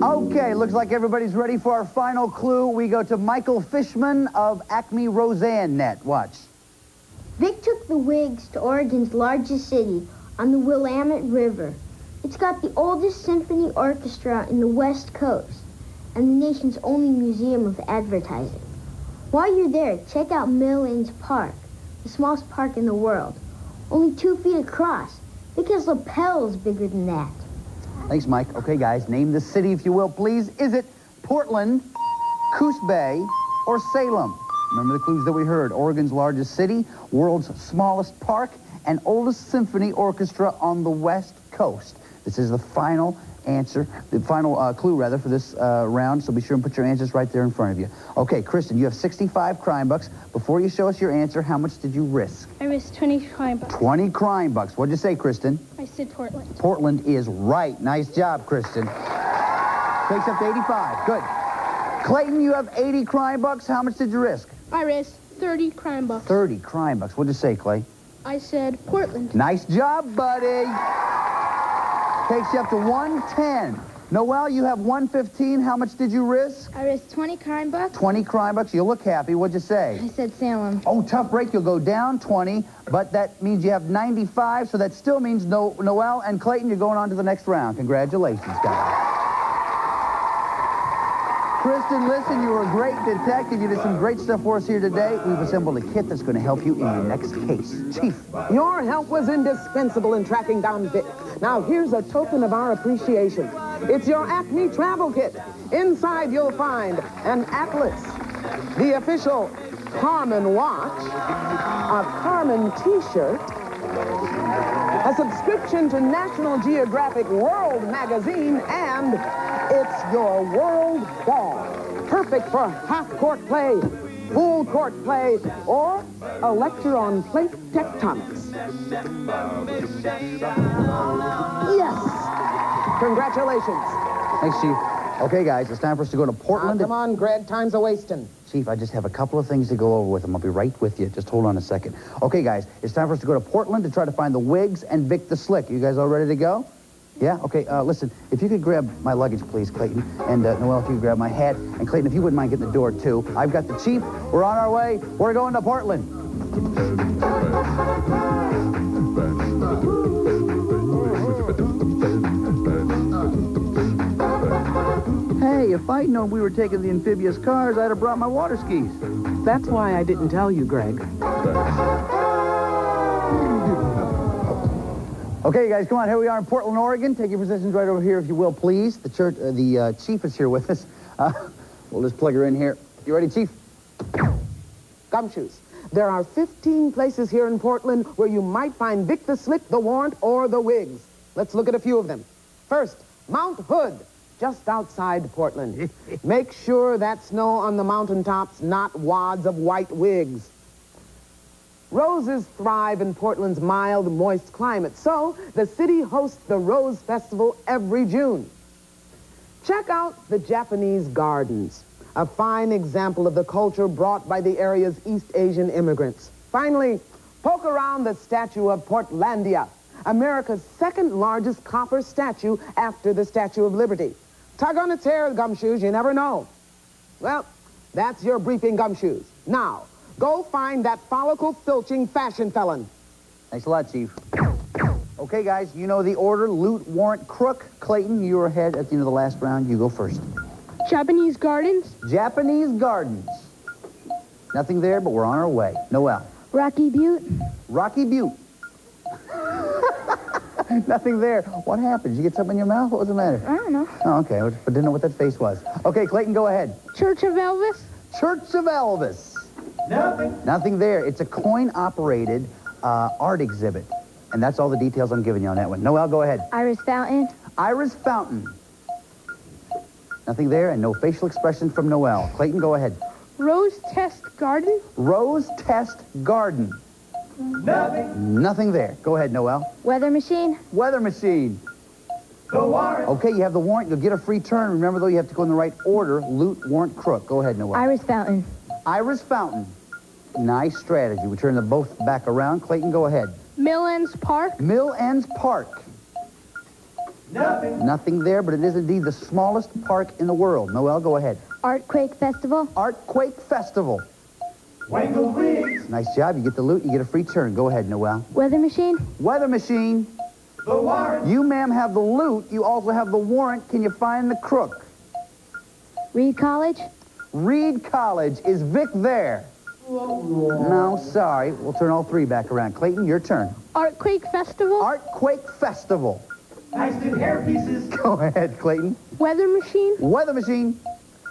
Okay, looks like everybody's ready for our final clue. We go to Michael Fishman of Acme Roseanne Net. Watch. Vic took the wigs to Oregon's largest city on the Willamette River. It's got the oldest symphony orchestra in the West Coast and the nation's only museum of advertising. While you're there, check out Millen's Park, the smallest park in the world. Only 2 feet across. Vic has lapels bigger than that. Thanks, Mike. Okay, guys, name the city, if you will, please. Is it Portland, Coos Bay, or Salem? Remember the clues that we heard. Oregon's largest city, world's smallest park, and oldest symphony orchestra on the West Coast. This is the final answer, the final clue, rather, for this round, so be sure and put your answers right there in front of you. Okay, Kristen, you have 65 crime bucks. Before you show us your answer, how much did you risk? I risked 20 crime bucks. 20 crime bucks. What'd you say, Kristen? I said Portland. Portland is right. Nice job, Kristen. Takes up to 85. Good. Clayton, you have 80 crime bucks. How much did you risk? I risked 30 crime bucks. 30 crime bucks. What'd you say, Clay? I said Portland. Nice job, buddy. Takes you up to 110. Noelle, you have 115. How much did you risk? I risked 20 crime bucks. 20 crime bucks. You look happy. What'd you say? I said Salem. Oh, tough break. You'll go down 20, but that means you have 95, so that still means Noelle and Clayton, you're going on to the next round. Congratulations, guys. Kristen, listen, you were a great detective. You did some great stuff for us here today. We've assembled a kit that's going to help you in your next case. Chief. Your help was indispensable in tracking down Vic. Now, here's a token of our appreciation. It's your Acme travel kit. Inside, you'll find an atlas, the official CARMEN watch, a CARMEN t-shirt, a subscription to National Geographic World magazine, and it's your World Ball. Perfect for half-court play, full-court play, or a lecture on plate tectonics. Yes! Congratulations. Thanks, Chief. Okay, guys, it's time for us to go to Portland. Come on, Greg, time's a-wasting. Chief, I just have a couple of things to go over with them. I'll be right with you. Just hold on a second. Okay, guys, it's time for us to go to Portland to try to find the Wigs and Vic the Slick. You guys all ready to go? Yeah? Okay, listen, if you could grab my luggage, please, Clayton. And Noelle, if you could grab my hat. And Clayton, if you wouldn't mind getting the door, too. I've got the Chief. We're on our way. We're going to Portland. Hey, if I'd known we were taking the amphibious cars, I'd have brought my water skis. That's why I didn't tell you, Greg. Okay, guys, come on. Here we are in Portland, Oregon. Take your positions right over here, if you will, please. The Chief is here with us. We'll just plug her in here. You ready, Chief? Gumshoes. There are 15 places here in Portland where you might find Vic the Slick, the Warrant, or the Wigs. Let's look at a few of them. First, Mount Hood, just outside Portland. Make sure that snow on the mountaintops, not wads of white wigs. Roses thrive in Portland's mild, moist climate, so the city hosts the Rose Festival every June. Check out the Japanese Gardens, a fine example of the culture brought by the area's East Asian immigrants. Finally, poke around the statue of Portlandia, America's second largest copper statue after the Statue of Liberty. Tug on its hair, Gumshoes, you never know. Well, that's your briefing, Gumshoes. Now, go find that follicle-filching fashion felon. Thanks a lot, Chief. Okay, guys, you know the order. Loot, warrant, crook. Clayton, you're ahead at the end of the last round. You go first. Japanese Gardens. Japanese Gardens. Nothing there, but we're on our way. Noelle. Rocky Butte. Rocky Butte. Nothing there. What happened? Did you get something in your mouth? What was the matter? I don't know. Oh, okay. I didn't know what that face was. Okay, Clayton, go ahead. Church of Elvis. Church of Elvis. Nothing. Nothing there. It's a coin-operated art exhibit. And that's all the details I'm giving you on that one. Noelle, go ahead. Iris Fountain. Iris Fountain. Nothing there, and no facial expression from Noelle. Clayton, go ahead. Rose Test Garden. Rose Test Garden. Nothing. Nothing there. Go ahead, Noelle. Weather Machine. Weather Machine. The warrant. Okay, you have the warrant. You'll get a free turn. Remember, though, you have to go in the right order. Loot, warrant, crook. Go ahead, Noelle. Iris Fountain. Iris Fountain. Nice strategy. We turn them both back around. Clayton, go ahead. Mill Ends Park. Mill Ends Park. Nothing. Nothing there, but it is indeed the smallest park in the world. Noelle, go ahead. Artquake Festival. Artquake Festival. Wangle Wigs. Nice job. You get the loot, you get a free turn. Go ahead, Noelle. Weather Machine. Weather Machine. The warrant. You, ma'am, have the loot. You also have the warrant. Can you find the crook? Reed College. Reed College. Is Vic there? No, sorry. We'll turn all three back around. Clayton, your turn. Artquake Festival. Artquake Festival. Paxton hair pieces. Go ahead, Clayton. Weather machine. Weather machine.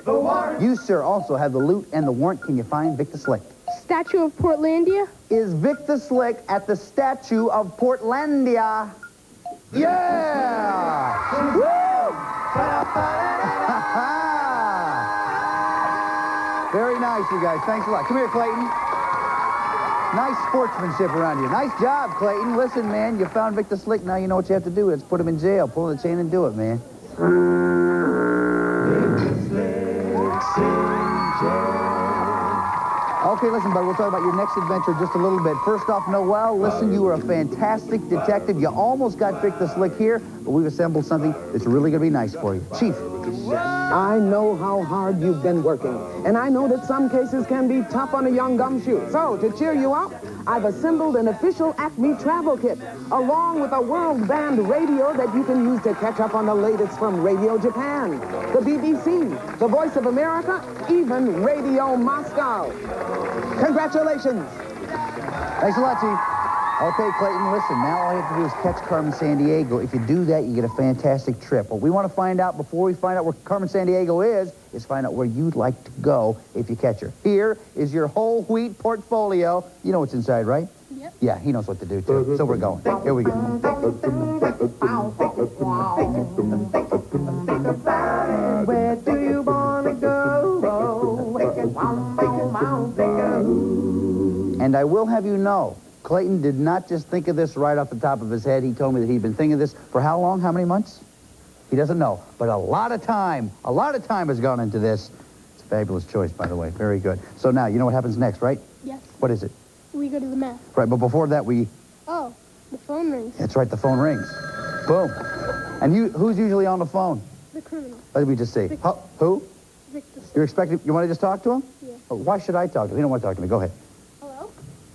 The warrant. You, sir, also have the loot and the warrant. Can you find Vic the Slick? Statue of Portlandia. Is Vic the Slick at the statue of Portlandia? Yeah! Woo! Very nice, you guys. Thanks a lot. Come here, Clayton. Nice sportsmanship around here. Nice job, Clayton. Listen, man, you found Vic the Slick. Now you know what you have to do. Let's put him in jail. Pull the chain and do it, man. Okay, listen, bud, we'll talk about your next adventure just a little bit. First off, Noel, listen, you were a fantastic detective. You almost got Vic the Slick here, but we've assembled something that's really going to be nice for you. Chief. I know how hard you've been working, and I know that some cases can be tough on a young gumshoe. So, to cheer you up, I've assembled an official Acme travel kit, along with a world band radio that you can use to catch up on the latest from Radio Japan, the BBC, the Voice of America, even Radio Moscow. Congratulations. Thanks a lot, Chief. Okay, Clayton, listen, now all you have to do is catch Carmen Sandiego. If you do that, you get a fantastic trip. What we want to find out before we find out where Carmen Sandiego is find out where you'd like to go if you catch her. Here is your whole wheat portfolio. You know what's inside, right? Yep. Yeah, he knows what to do, too. So we're going. Here we go. Where do you want to go? And I will have you know, Clayton did not just think of this right off the top of his head. He told me that he'd been thinking of this for how long? How many months? He doesn't know. But a lot of time has gone into this. It's a fabulous choice, by the way. Very good. So now, you know what happens next, right? Yes. What is it? We go to the map. Right, but before that, we... Oh, the phone rings. That's right, the phone rings. Boom. And who's usually on the phone? The criminal. What did we just see? Who? Vic the Slick. You're expecting... You want to just talk to him? Yeah. Oh, why should I talk to him? He don't want to talk to me. Go ahead. Hello?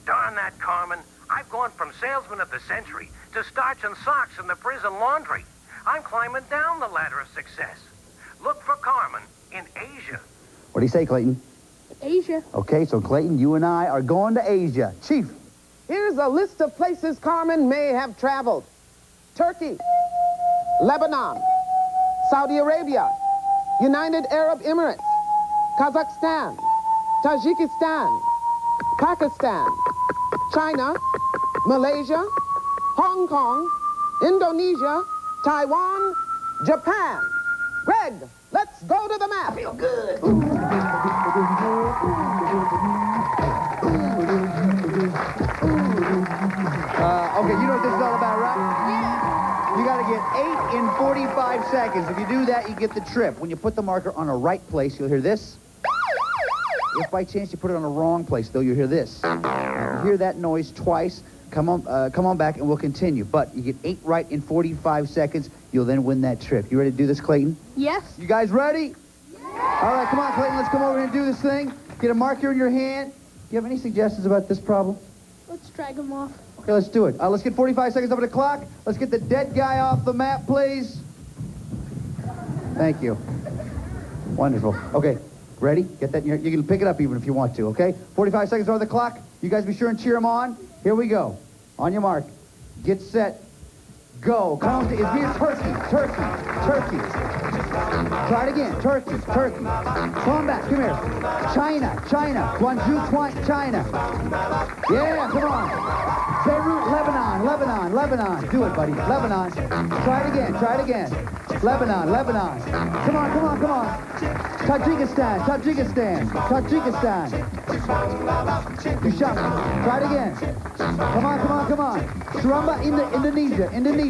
Darn that, Carmen. I've gone from salesman of the century to starching socks in the prison laundry. I'm climbing down the ladder of success. Look for Carmen in Asia. What do you say, Clayton? Asia. Okay, so Clayton, you and I are going to Asia. Chief. Here's a list of places Carmen may have traveled. Turkey, Lebanon, Saudi Arabia, United Arab Emirates, Kazakhstan, Tajikistan, Pakistan, China, Malaysia, Hong Kong, Indonesia, Taiwan, Japan. Greg, let's go to the map. Feel good. Okay, you know what this is all about, right? Yeah. You got to get 8 in 45 seconds. If you do that, you get the trip. When you put the marker on a right place, you'll hear this. If by chance you put it on the wrong place, though, you'll hear this. You hear that noise twice. Come on back, and we'll continue. But you get 8 right in 45 seconds. You'll then win that trip. You ready to do this, Clayton? Yes. You guys ready? Yeah. All right, come on, Clayton. Let's come over and do this thing. Get a marker in your hand. Do you have any suggestions about this problem? Let's drag him off. Okay, let's do it. Let's get 45 seconds up on the clock. Let's get the dead guy off the map, please. Thank you. Wonderful. Okay, ready? Get that in your... You can pick it up even if you want to, okay? 45 seconds on the clock. You guys be sure and cheer him on. Here we go. On your mark. Get set. Go. Count it. It's Turkey. Turkey. Turkey. Try it again. Turkey. Turkey. Come on back. Come here. China. China. Guangzhou, China. Yeah, come on. Beirut, Lebanon. Lebanon. Lebanon. Do it, buddy. Lebanon. Try it again. Try it again. Lebanon. Lebanon. Come on, come on, come on. Tajikistan. Tajikistan. Tajikistan. You shot me. Try it again. Come on, come on, come on. Suramba, Indonesia. Indonesia.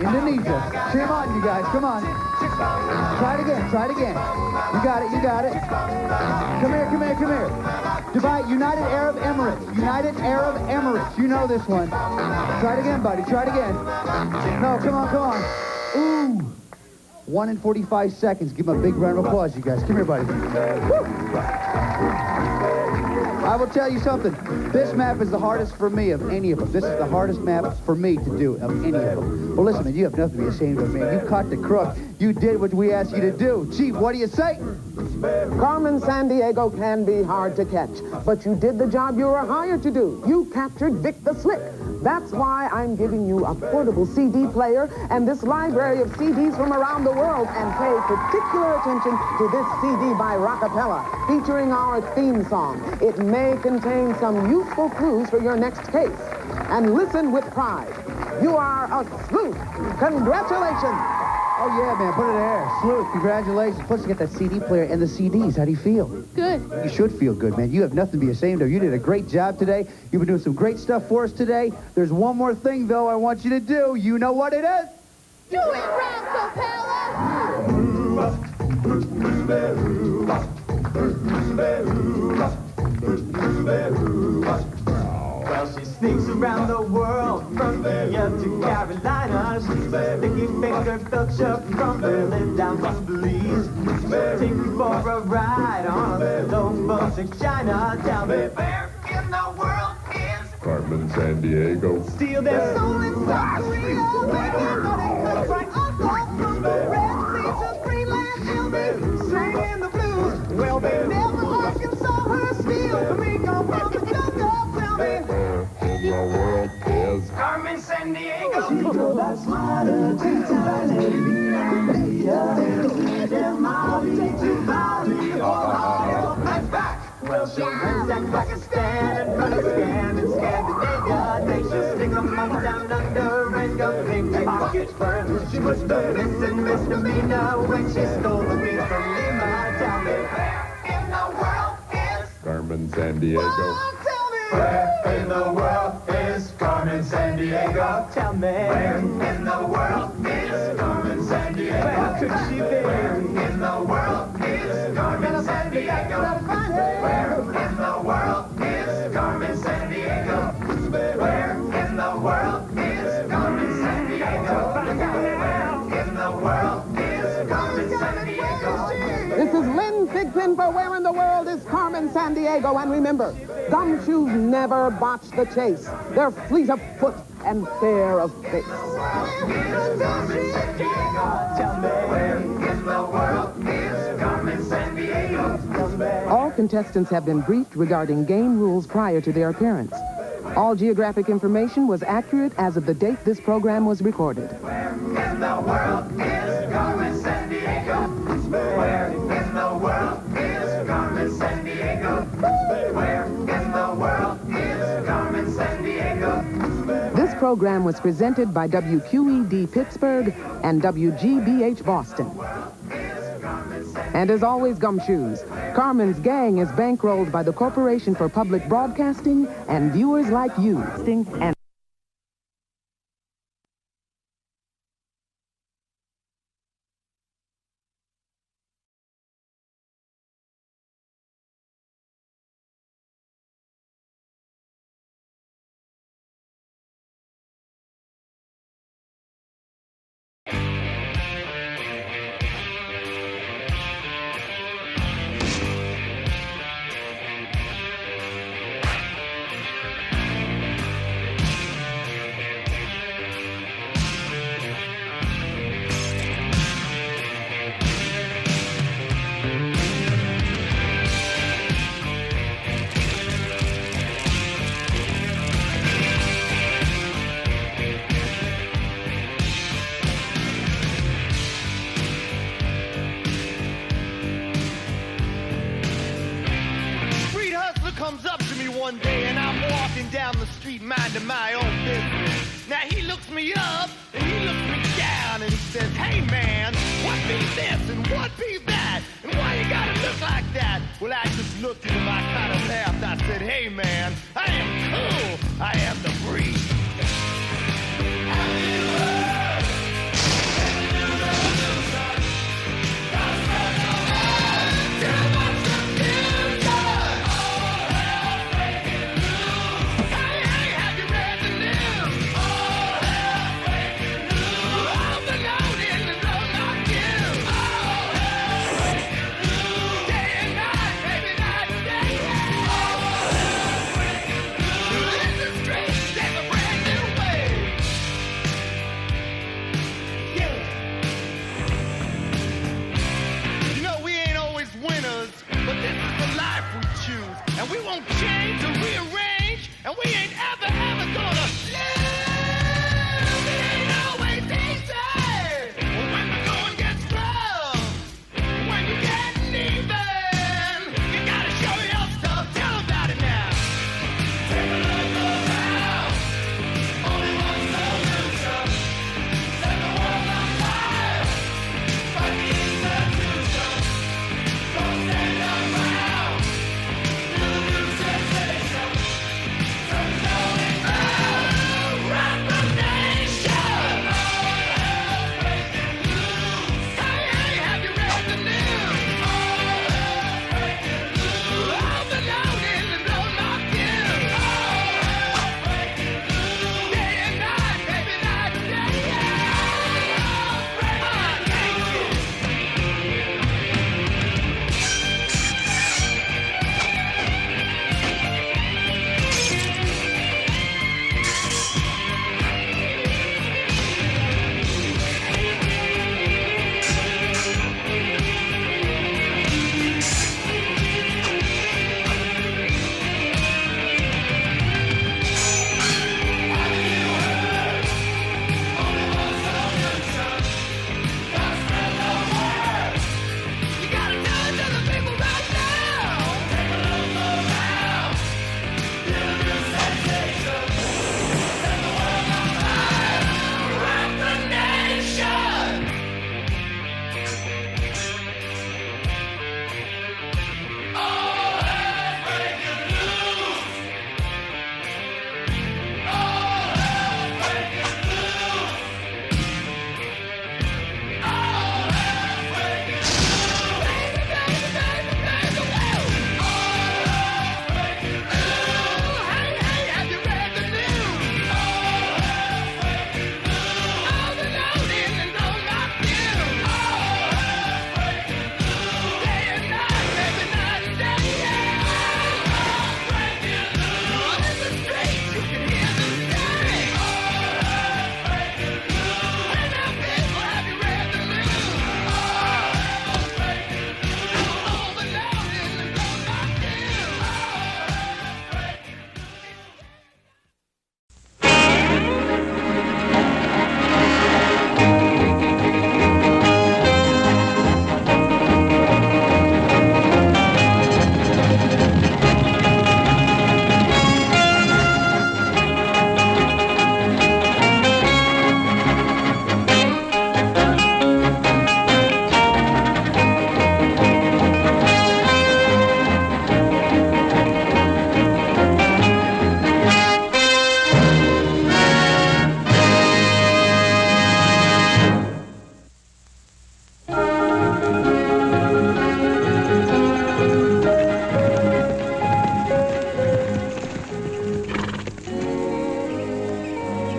Indonesia. Cheer him on, you guys. Come on. Try it again. Try it again. You got it. You got it. Come here, come here, come here. Dubai, United Arab Emirates. United Arab Emirates. You know this one. Try it again, buddy. Try it again. No, come on, come on. Ooh. 1 in 45 seconds. Give him a big round of applause, you guys. Come here, buddy. Woo. I will tell you something. This map is the hardest for me of any of them. This is the hardest map for me to do of any of them. Well, listen, man, you have nothing to be ashamed of, man. You caught the crook. You did what we asked you to do. Chief, what do you say? Carmen Sandiego can be hard to catch, but you did the job you were hired to do. You captured Vic the Slick, That's why I'm giving you a portable CD player and this library of CDs from around the world. And pay particular attention to this CD by Rockapella, featuring our theme song. It may contain some useful clues for your next case. And listen with pride. You are a sleuth. Congratulations. Oh, yeah, man, put it in there. Sleuth, congratulations. Plus, you got that CD player and the CDs. How do you feel? Good. You should feel good, man. You have nothing to be ashamed of. You did a great job today. You've been doing some great stuff for us today. There's one more thing, though, I want you to do. You know what it is? Do it, Rockapella! Well, she sneaks around the world from Virginia to Carolina. She's a sticky-fingered filcher from Berlin down to Belize. She'll take you for a ride on a slow boat to China. Tell me, where in the world is Carmen, San Diego. Steal their soul in South Korea. Where can they come right up from the Red Sea to Greenland? She'll be singing the blues. Well, they never Arkansas her steal. Domingo from the jungle. Tell me, In the world is Carmen, San Diego. She go that smarter, take time, well, she'll ransack Pakistan and run a scan in Scandinavia. They should stick 'em down under and go pick pockets first. She was the misdemeanor when she stole the beat from Lima. Tell me, where in the world is Carmen, San Diego. where in the world is Carmen San Diego? Tell me, where in the world is Carmen San Diego? Where could she be? Where in the world is Carmen San Diego? Where in the world is Carmen San Diego? Where in the world is Carmen San Diego? Where in the world is Carmen San Diego? This is Lynn Thigpen for Where in the World is Carmen San Diego. And remember, gumshoes never botch the chase. They're fleet of foot and fair of face. Tell me, where in the world is Carmen San Diego? All contestants have been briefed regarding game rules prior to their appearance. All geographic information was accurate as of the date this program was recorded. Where in the world is Carmen San Diego? Where in the world is Carmen San Diego? Where in the world is Carmen San Diego? This program was presented by WQED Pittsburgh and WGBH Boston. And as always, gumshoes, Carmen's gang is bankrolled by the Corporation for Public Broadcasting and viewers like you. And comes up to me one day and I'm walking down the street minding my own business. Now he looks me up and he looks me down and he says, hey man, what be this and what be that? And why you gotta look like that? Well, I just looked at him, I kind of laughed. I said, hey man, I am cool, I am the breed. Straight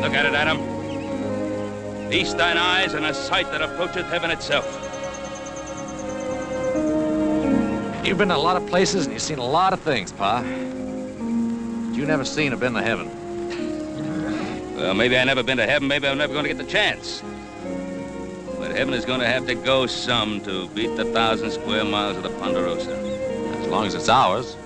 Look at it, Adam. Feast thine eyes on a sight that approacheth heaven itself. You've been to a lot of places and you've seen a lot of things, Pa. But you never seen or been to heaven. Well, maybe I never been to heaven. Maybe I'm never going to get the chance. But heaven is going to have to go some to beat the 1,000 square miles of the Ponderosa. As long as it's ours.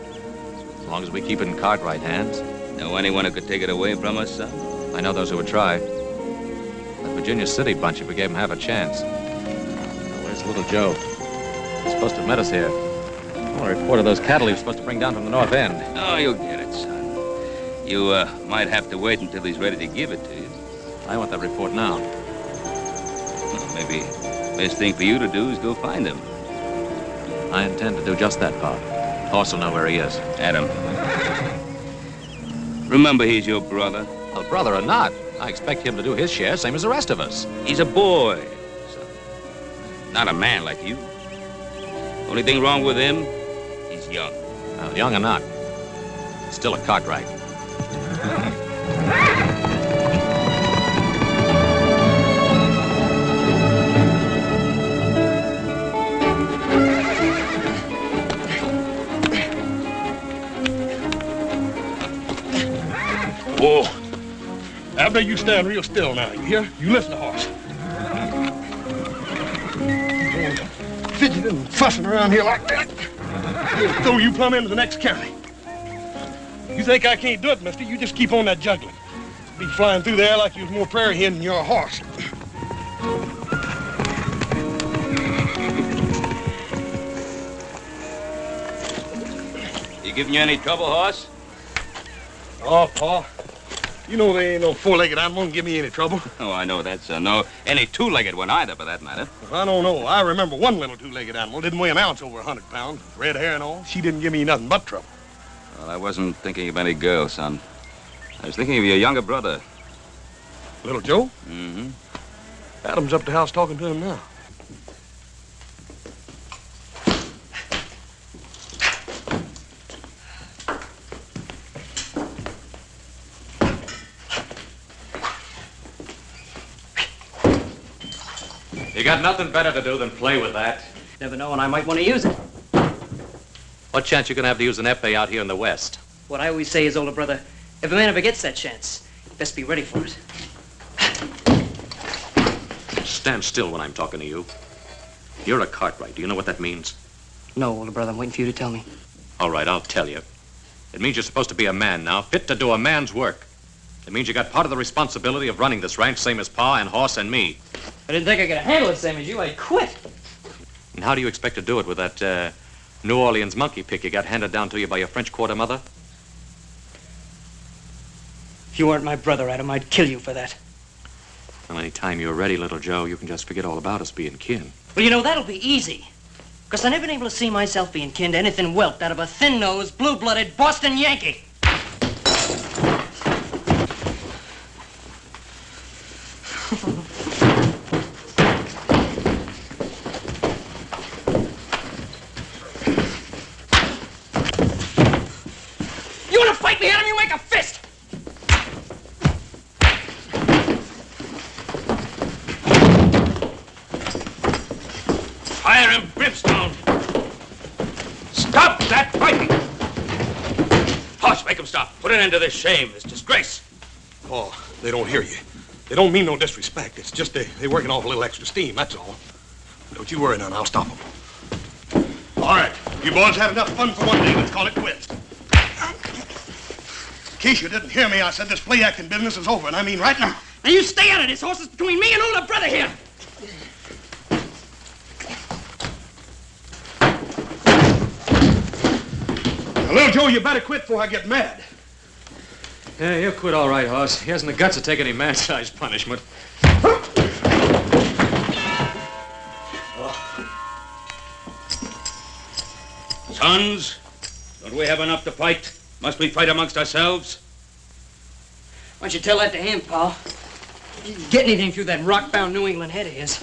As long as we keep it in Cartwright hands. Know anyone who could take it away from us, son? I know those who would try. The Virginia City bunch, if we gave them half a chance. Where's little Joe? He's supposed to have met us here. I reported those cattle he was supposed to bring down from the north end. Oh, you'll get it, son. You might have to wait until he's ready to give it to you. I want that report now. Well, maybe the best thing for you to do is go find him. I intend to do just that, Pa. Horse will know where he is. Adam. Remember, he's your brother. Well, brother or not, I expect him to do his share, same as the rest of us. He's a boy, son. Not a man like you. Only thing wrong with him, he's young. Well, young or not, still a Cartwright. Whoa. Abner, you stand real still now, you hear? You listen to horse. Fidgeting and fussing around here like that. He'll throw you plumb into the next county. You think I can't do it, mister? You just keep on that juggling. Be flying through the air like you was more prairie hen than you're a horse. He giving you any trouble, horse? Oh, Pa. You know there ain't no four-legged animal can give me any trouble. Oh, I know that, son. No, any two-legged one either, for that matter. Well, I don't know. I remember one little two-legged animal didn't weigh an ounce over 100 pounds. Red hair and all. She didn't give me nothing but trouble. Well, I wasn't thinking of any girl, son. I was thinking of your younger brother. Little Joe? Mm-hmm. Adam's up the house talking to him now. You got nothing better to do than play with that. Never know when I might want to use it. What chance you gonna have to use an epee out here in the West? What I always say is, older brother, if a man ever gets that chance, you best be ready for it. Stand still when I'm talking to you. You're a Cartwright. Do you know what that means? No, older brother, I'm waiting for you to tell me. All right, I'll tell you. It means you're supposed to be a man now, fit to do a man's work. It means you got part of the responsibility of running this ranch, same as Pa and Horse and me. I didn't think I could handle it same as you. I'd quit. And how do you expect to do it with that New Orleans monkey pick you got handed down to you by your French quarter mother? If you weren't my brother, Adam, I'd kill you for that. Well, any time you're ready, little Joe, you can just forget all about us being kin. Well, you know, that'll be easy. Because I've never been able to see myself being kin to anything whelped out of a thin-nosed, blue-blooded Boston Yankee. You want to fight me, Adam? You make a fist! Fire and brimstone! Stop that fighting! Horse, make him stop. Put an end to this shame, this disgrace. Oh, they don't hear you. They don't mean no disrespect. It's just they're working off a little extra steam, that's all. Don't you worry none, I'll stop them. All right, you boys had enough fun for one day. Let's call it quits. In case you didn't hear me, I said this play-acting business is over, and I mean right now. Now you stay out of this. Horse is between me and older brother here. Now, little Joe, you better quit before I get mad. Yeah, he'll quit all right, Hoss. He hasn't the guts to take any man-sized punishment. Sons, don't we have enough to fight? Must we fight amongst ourselves? Why don't you tell that to him, pal? You can get anything through that rock-bound New England head of his.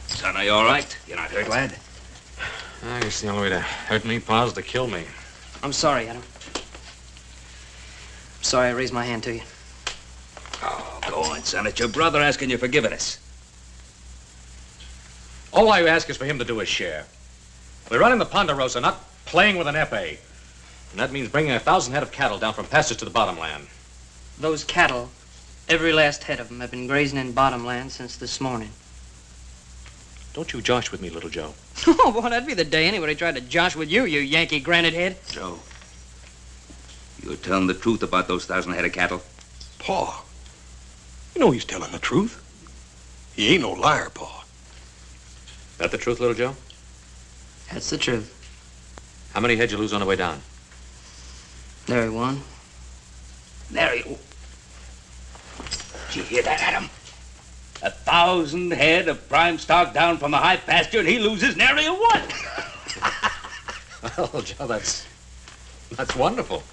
Son, are you all right? You're not hurt, lad? I guess the only way to hurt me, Pa, is to kill me. I'm sorry, Adam. I'm sorry I raised my hand to you. Oh, go on, son. It's your brother asking you for forgiveness. All I ask is for him to do his share. We're running the Ponderosa, not playing with an epee. And that means bringing 1,000 head of cattle down from pastures to the bottomland. Those cattle, every last head of them, have been grazing in bottomland since this morning. Don't you josh with me, little Joe. Oh, boy, that'd be the day anybody tried to josh with you, you Yankee granite head. Joe, you're telling the truth about those 1,000 head of cattle? Pa, you know he's telling the truth. He ain't no liar, Pa. That the truth, little Joe? That's the truth. How many head you lose on the way down? Nary one. Nary. Did you hear that, Adam? 1,000 head of prime stock down from the high pasture, and he loses nary a one. Well, Joe, that's wonderful.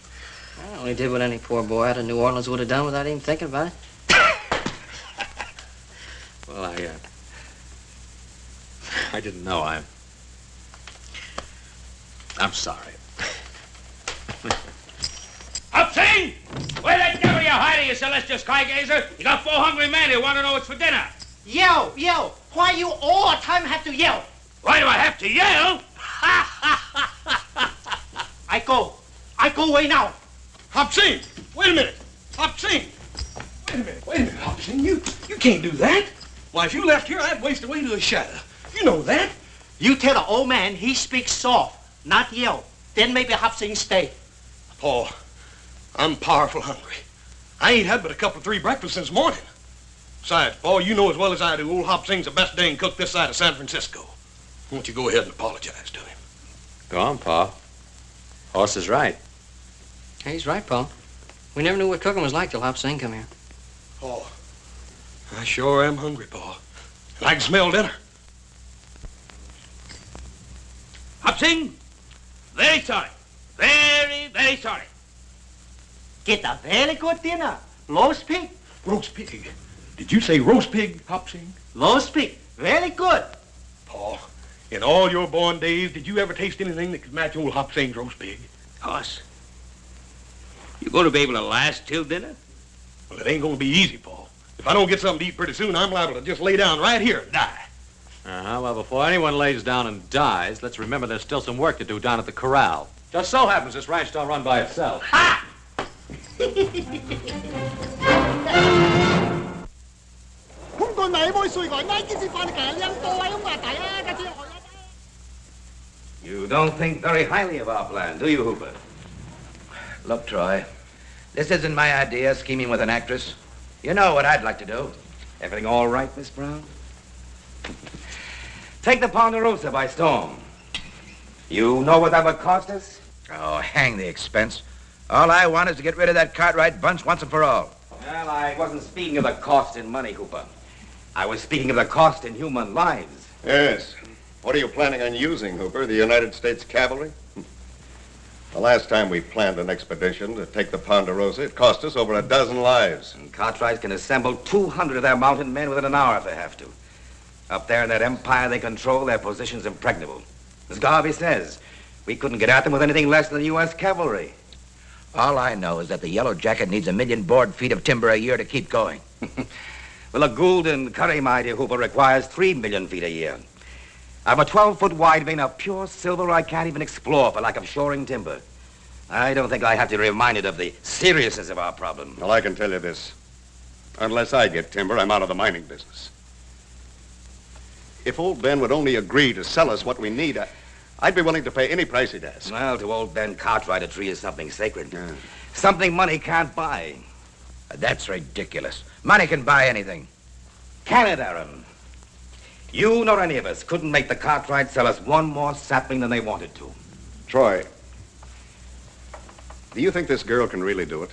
I only did what any poor boy out of New Orleans would have done without even thinking about it. Well, I didn't know. I'm sorry. Upsing! Where the devil you hiding, you celestial skygazer? You got 4 hungry men who want to know what's for dinner. Yell, yell. Why you all the time have to yell? Why do I have to yell? I go away now. Hop-Sing, wait a minute. Hop-Sing. Wait a minute, Hop-Sing. You can't do that. Why, if you left here, I'd waste away to the shadow. You know that. You tell the old man he speaks soft, not yell. Then maybe Hop-Sing stay. Paul, I'm powerful hungry. I ain't had but a couple of 3 breakfasts since morning. Besides, Paul, you know as well as I do, old Hop-Sing's the best dang cook this side of San Francisco. Why don't you go ahead and apologize to him? Go on, Pa. Horse is right. He's right, Pa. We never knew what cooking was like till Hop-Sing come here. Paul, I sure am hungry, Paul. And I can smell dinner. Hop-Sing, very sorry. Very, very sorry. Get a very good dinner. Roast pig. Roast pig? Did you say roast pig, Hop-Sing? Roast pig. Very good. Paul, in all your born days, did you ever taste anything that could match old Hop-Sing's roast pig? Us? You going to be able to last till dinner? Well, it ain't going to be easy, Paul. If I don't get something to eat pretty soon, I'm liable to just lay down right here and die. Well, before anyone lays down and dies, let's remember there's still some work to do down at the corral. Just so happens this ranch don't run by itself. Ha! You don't think very highly of our plan, do you, Hooper? Look, Troy, this isn't my idea, scheming with an actress. You know what I'd like to do. Everything all right, Miss Brown? Take the Ponderosa by storm. You know what that would cost us? Oh, hang the expense. All I want is to get rid of that Cartwright bunch once and for all. Well, I wasn't speaking of the cost in money, Hooper. I was speaking of the cost in human lives. Yes. What are you planning on using, Hooper? The United States Cavalry? The last time we planned an expedition to take the Ponderosa, it cost us over 12 lives. And Cartwright can assemble 200 of their mounted men within an hour if they have to. Up there in that empire they control, their position's impregnable. As Garvey says, we couldn't get at them with anything less than the U.S. cavalry. All I know is that the Yellow Jacket needs 1 million board feet of timber a year to keep going. Well, a Gould and Curry, my dear Hooper, requires 3 million feet a year. I've a 12-foot wide vein of pure silver I can't even explore for lack of shoring timber. I don't think I have to be reminded of the seriousness of our problem. Well, I can tell you this. Unless I get timber, I'm out of the mining business. If old Ben would only agree to sell us what we need, I'd be willing to pay any price he'd ask. Well, to old Ben Cartwright, a tree is something sacred. Yeah. Something money can't buy. That's ridiculous. Money can buy anything. Can it, Aaron? You nor any of us couldn't make the Cartwright sell us one more sapling than they wanted to. Troy, do you think this girl can really do it?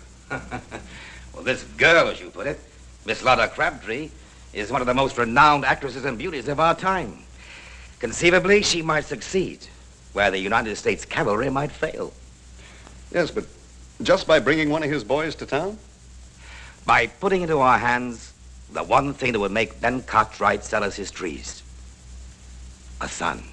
Well, this girl, as you put it, Miss Lotta Crabtree, is one of the most renowned actresses and beauties of our time. Conceivably, she might succeed, where the United States Cavalry might fail. Yes, but just by bringing one of his boys to town? By putting into our hands the one thing that would make Ben Cartwright sell us his trees. A son.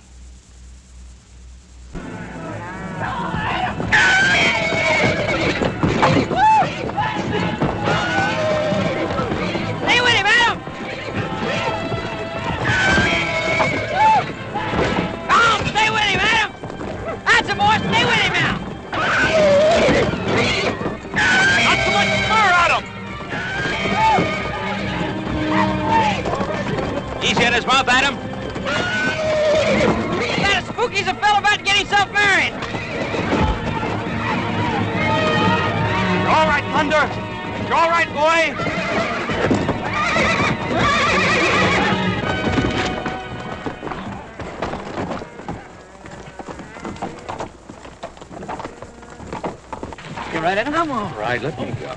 he's a fellow about to get himself married. You all right, Thunder? You all right, boy? You ready? I'm all right. Let me go.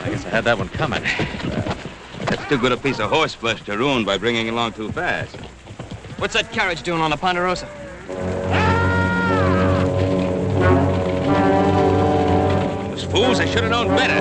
I guess I had that one coming. That's too good a piece of horse flesh to ruin by bringing it along too fast. What's that carriage doing on the Ponderosa? Those fools, they should have known better.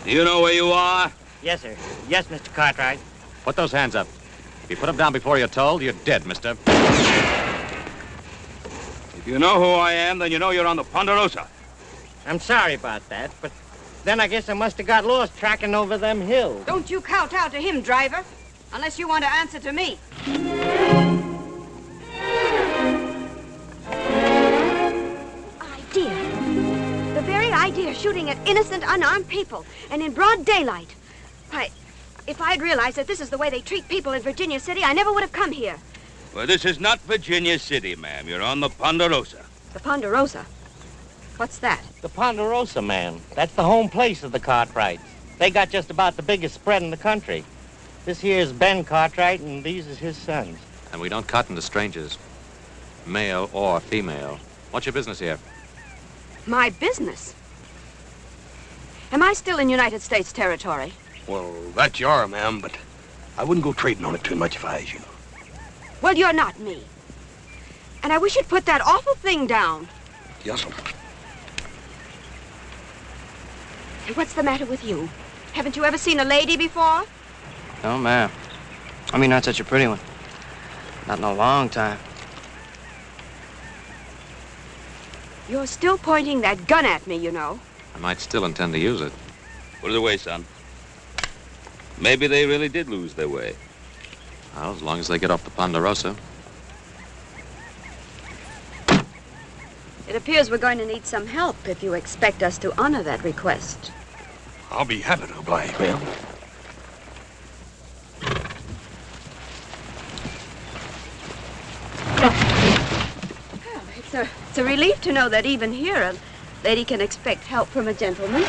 Do you know where you are? Yes, sir. Yes, Mr. Cartwright. Put those hands up. If you put them down before you're told, you're dead, mister. If you know who I am, then you know you're on the Ponderosa. I'm sorry about that, but then I guess I must have got lost tracking over them hills. Don't you kowtow to him, driver, unless you want to answer to me. The very idea of shooting at innocent, unarmed people, and in broad daylight. Why, if I'd realized that this is the way they treat people in Virginia City, I never would have come here. Well, this is not Virginia City, ma'am. You're on the Ponderosa. The Ponderosa? What's that? The Ponderosa, man. That's the home place of the Cartwrights. They got just about the biggest spread in the country. This here's Ben Cartwright, and these is his sons. And we don't cotton to strangers, male or female. What's your business here? My business? Am I still in United States territory? Well, that you are, ma'am, but I wouldn't go trading on it too much if I was you. Well, you're not me. And I wish you'd put that awful thing down. Yes, sir. And what's the matter with you? Haven't you ever seen a lady before? No, ma'am. I mean, not such a pretty one. Not in a long time. You're still pointing that gun at me, you know. I might still intend to use it. Put it away, son. Maybe they really did lose their way. Well, as long as they get off the Ponderosa. It appears we're going to need some help if you expect us to honor that request. I'll be happy to oblige, ma'am. It's a relief to know that even here a lady can expect help from a gentleman.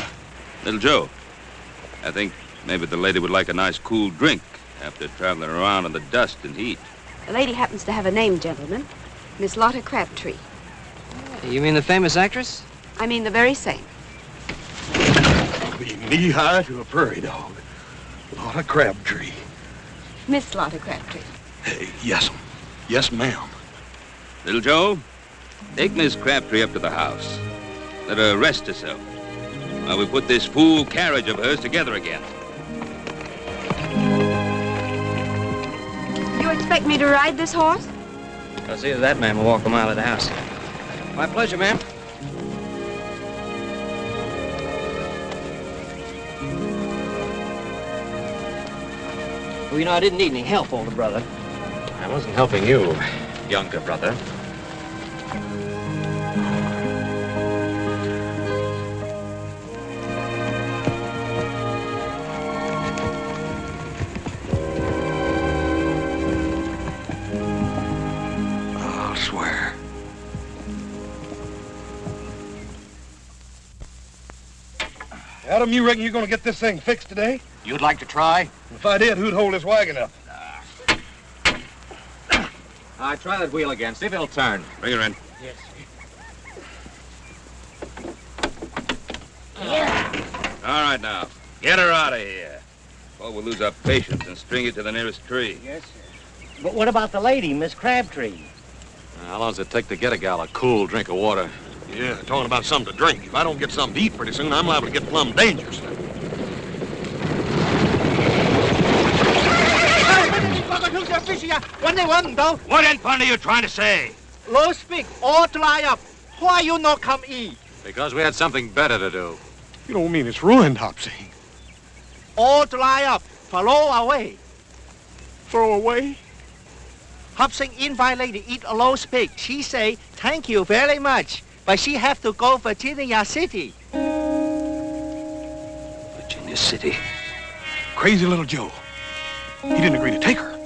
Little Joe, I think maybe the lady would like a nice cool drink after traveling around in the dust and heat. The lady happens to have a name, gentlemen. Miss Lotta Crabtree. You mean the famous actress? I mean the very same. I'll be knee-high to a prairie dog. Lotta Crabtree. Miss Lotta Crabtree. Hey, yes, yes, ma'am. Little Joe, take Miss Crabtree up to the house. Let her rest herself while we put this fool carriage of hers together again. You expect me to ride this horse? I'll see that man will walk a mile of the house. My pleasure, ma'am. Well, you know, I didn't need any help, older brother. I wasn't helping you, younger brother. Adam, you reckon you're going to get this thing fixed today? You'd like to try? If I did, who'd hold this wagon up? Try that wheel again. See if it'll turn. Bring her in. Yes. All right, now. Get her out of here. Or we'll lose our patience and string you to the nearest tree. Yes, sir. But what about the lady, Miss Crabtree? How long does it take to get a gal a cool drink of water? Yeah, talking about something to drink. If I don't get something to eat pretty soon, I'm liable to get plumb dangerous. What in fun are you trying to say? Low speak, all dry up. Why you not come eat? Because we had something better to do. You don't mean it's ruined, Hopsy? All dry up, throw away. Throw away? Hopsing invite lady eat a low speak. She say, thank you very much. But she have to go Virginia City. Virginia City. Crazy little Joe. He didn't agree to take her.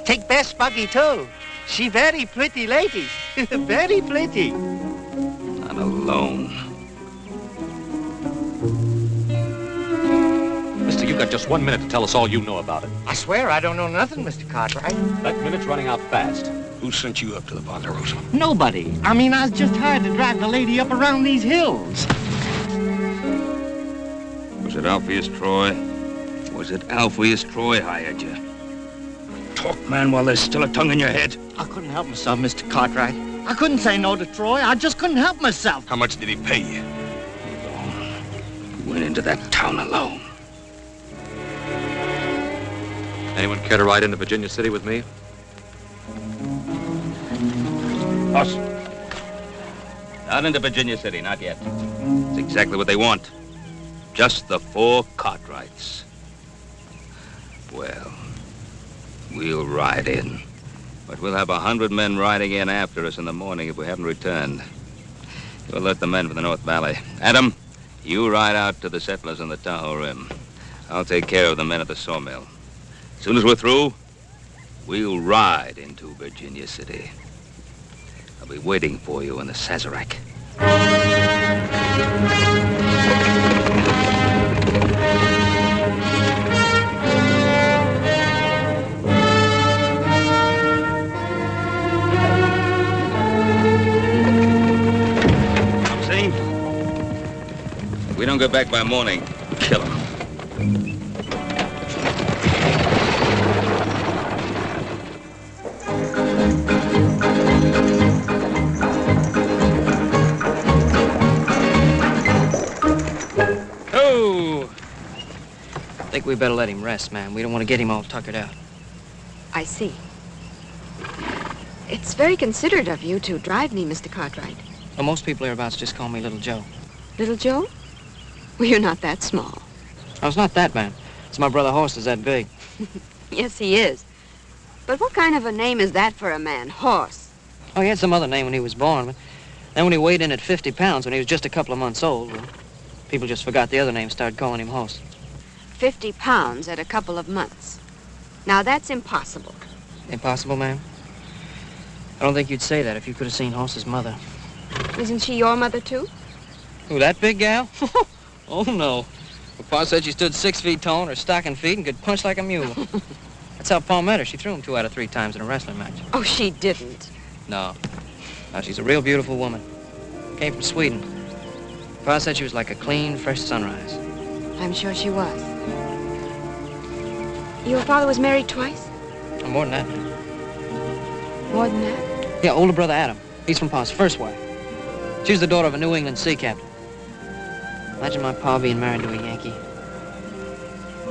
Take Bess Buggy too. She very pretty lady. Very pretty. I'm alone. Mister, you've got just 1 minute to tell us all you know about it. I swear I don't know nothing, Mr. Cartwright. That minute's running out fast. Who sent you up to the Ponderosa? Nobody. I mean, I was just hired to drive the lady up around these hills. Was it Alpheus Troy? Was it Alpheus Troy hired you? Talk, man, while there's still a tongue in your head. I couldn't help myself, Mr. Cartwright. I couldn't say no to Troy. I just couldn't help myself. How much did he pay you? You went into that town alone. Anyone care to ride into Virginia City with me? Us. Not into Virginia City, not yet. It's exactly what they want. Just the 4 Cartwrights. Well, we'll ride in. But we'll have 100 men riding in after us in the morning if we haven't returned. You'll alert the men from the North Valley. Adam, you ride out to the settlers on the Tahoe Rim. I'll take care of the men at the sawmill. As soon as we're through, we'll ride into Virginia City. I'll be waiting for you in the Sazerac. If we don't get back by morning, kill him. I think we better let him rest, man. We don't want to get him all tuckered out. I see. It's very considerate of you to drive me, Mr. Cartwright. Well, most people hereabouts just call me Little Joe. Little Joe? Well, you're not that small. I was not that, man. It's my brother Horse is that big. Yes, he is. But what kind of a name is that for a man? Horse. Oh, he had some other name when he was born, but then when he weighed in at 50 pounds when he was just a couple of months old, well, people just forgot the other name and started calling him Horse. 50 pounds at a couple of months. Now, that's impossible. Impossible, ma'am? I don't think you'd say that if you could have seen Horse's mother. Isn't she your mother, too? Who, that big gal? Oh, no. Well, Pa said she stood 6 feet tall on her stocking feet and could punch like a mule. That's how Pa met her. She threw him 2 out of 3 times in a wrestling match. Oh, she didn't. No. Now, she's a real beautiful woman. Came from Sweden. Pa said she was like a clean, fresh sunrise. I'm sure she was. Your father was married twice? Oh, more than that, ma'am. More than that? Yeah, older brother Adam. He's from Pa's first wife. She was the daughter of a New England sea captain. Imagine my pa being married to a Yankee.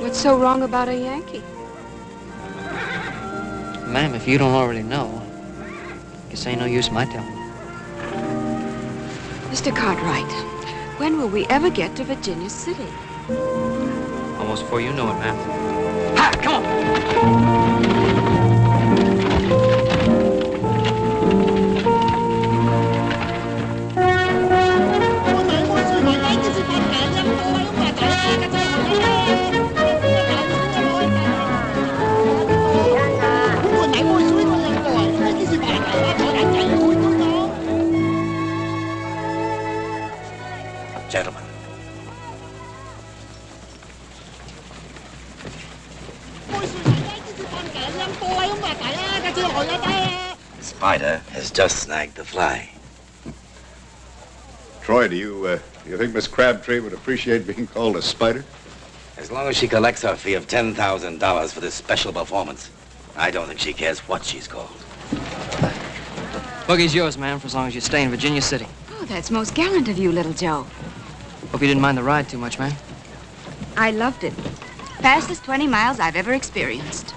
What's so wrong about a Yankee? Ma'am, if you don't already know, guess ain't no use my telling. Mr. Cartwright, when will we ever get to Virginia City? Almost before you know it, ma'am. Ha! Come on! Gentlemen, spider has just snagged the fly. Troy, do you think Miss Crabtree would appreciate being called a spider? As long as she collects her fee of $10,000 for this special performance, I don't think she cares what she's called. Boogie's yours, ma'am, for as long as you stay in Virginia City. Oh, that's most gallant of you, little Joe. Hope you didn't mind the ride too much, ma'am. I loved it. Fastest 20 miles I've ever experienced.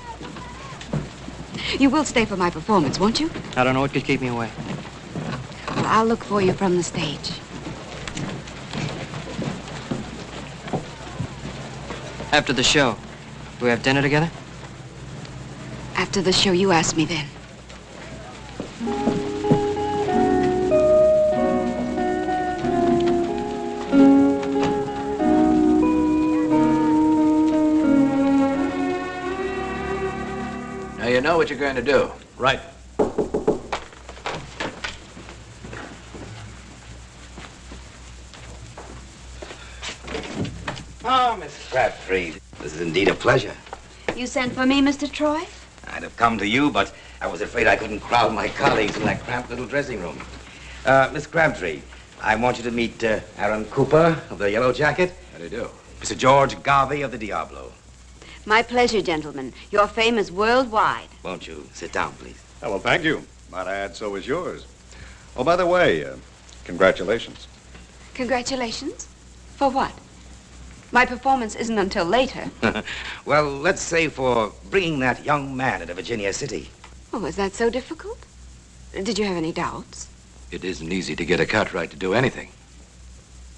You will stay for my performance, won't you? I don't know what could keep me away. Well, I'll look for you from the stage. After the show, do we have dinner together? After the show, you ask me then. Now you know what you're going to do. Right. Oh, Miss Crabtree, this is indeed a pleasure. You sent for me, Mr. Troy? I'd have come to you, but I was afraid I couldn't crowd my colleagues in that cramped little dressing room. Miss Crabtree, I want you to meet Aaron Cooper of the Yellow Jacket. How do you do? Mr. George Garvey of the Diablo. My pleasure, gentlemen. Your fame is worldwide. Won't you sit down, please? Oh, well, thank you. Might I add, so is yours. Oh, by the way, congratulations. Congratulations? For what? My performance isn't until later. Well, let's say for bringing that young man into Virginia City. Oh, is that so difficult? Did you have any doubts? It isn't easy to get a Cartwright to do anything.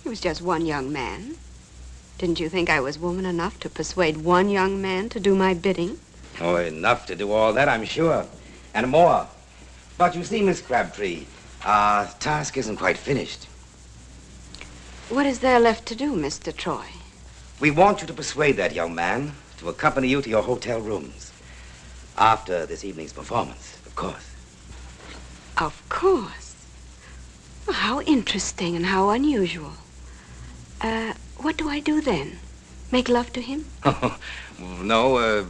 He was just one young man. Didn't you think I was woman enough to persuade one young man to do my bidding? Oh, enough to do all that, I'm sure. And more. But you see, Miss Crabtree, our task isn't quite finished. What is there left to do, Mr. Troy? We want you to persuade that young man to accompany you to your hotel rooms. After this evening's performance, of course. Of course. Well, how interesting and how unusual. What do I do then? Make love to him? No,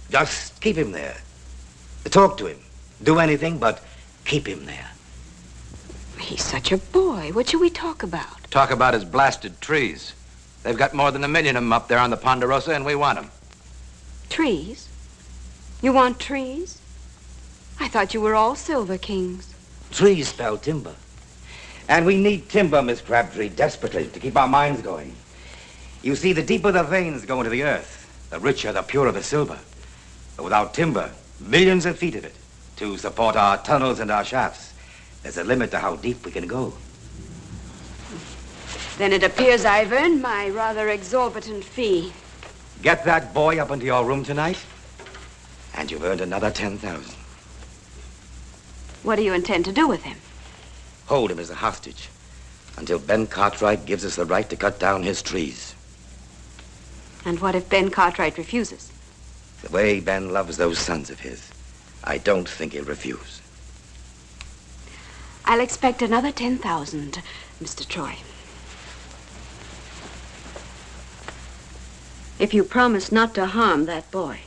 just keep him there. Talk to him. Do anything but keep him there. He's such a boy. What should we talk about? Talk about his blasted trees. They've got more than 1 million of them up there on the Ponderosa, and we want them. Trees? You want trees? I thought you were all Silver Kings. Trees spell timber. And we need timber, Miss Crabtree, desperately, to keep our minds going. You see, the deeper the veins go into the earth, the richer, the purer the silver. But without timber, millions of feet of it, to support our tunnels and our shafts, there's a limit to how deep we can go. Then it appears I've earned my rather exorbitant fee. Get that boy up into your room tonight, and you've earned another 10,000. What do you intend to do with him? Hold him as a hostage until Ben Cartwright gives us the right to cut down his trees. And what if Ben Cartwright refuses? The way Ben loves those sons of his, I don't think he'll refuse. I'll expect another 10,000, Mr. Troy. If you promise not to harm that boy.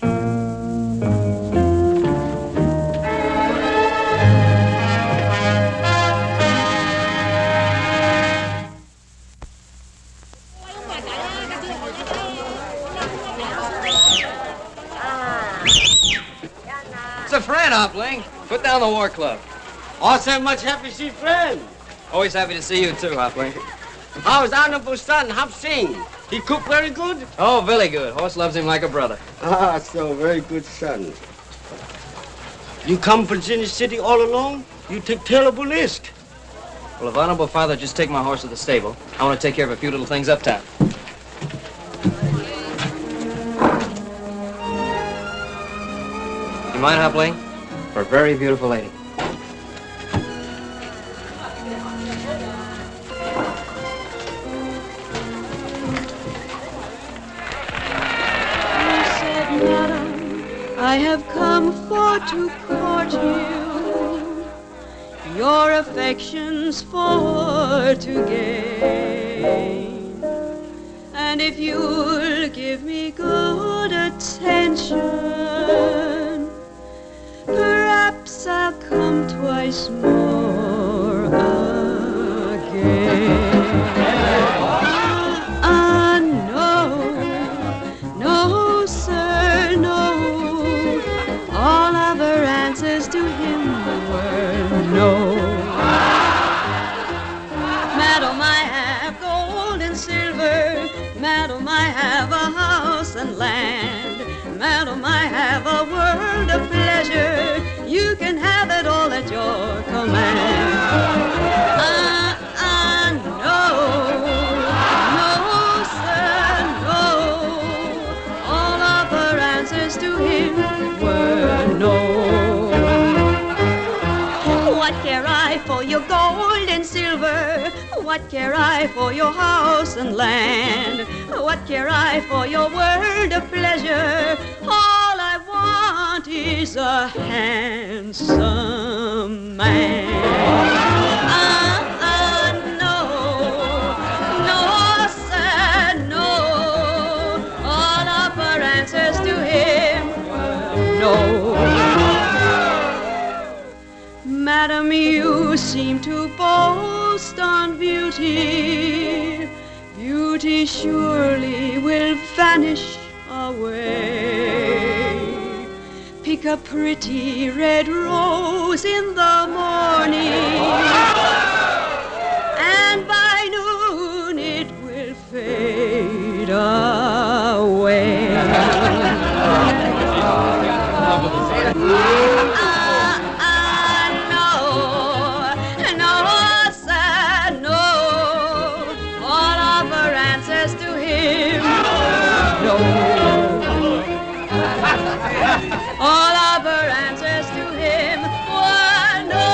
It's a friend, Hopling. Put down the war club. Also much happy to see friend. Always happy to see you too, Hopling. How's honorable son, Hop Sing? He cook very good? Oh, very good. Horse loves him like a brother. Ah, so very good son. You come from Virginia City all alone? You take terrible risk. Well, if honorable father just take my horse to the stable, I want to take care of a few little things uptown. You mind, Hopling? For a very beautiful lady. I have come for to court you, your affections for to gain. And if you'll give me good attention, perhaps I'll come twice more again. No, sir, no. All other answers to him were no. Madam, I have gold and silver. Madam, I have a house and land. Madam, I have a world of pleasure. You can have it all at your command. No, sir, no. All other answers to him were no. What care I for your gold and silver? What care I for your house and land? What care I for your world of pleasure? All I want is a handsome man. No, sir, no. All other answers to him were no. Madam, you seem to boast on beauty. Beauty surely will vanish away. Pick a pretty red rose in the morning, and by noon it will fade away. All other answers to him were no.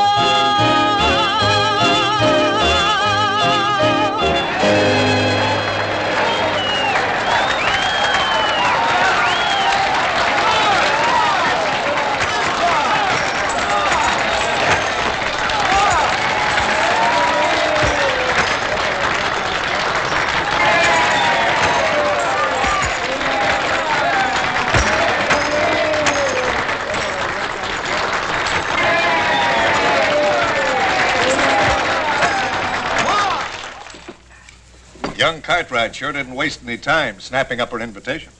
Young Cartwright sure didn't waste any time snapping up her invitation.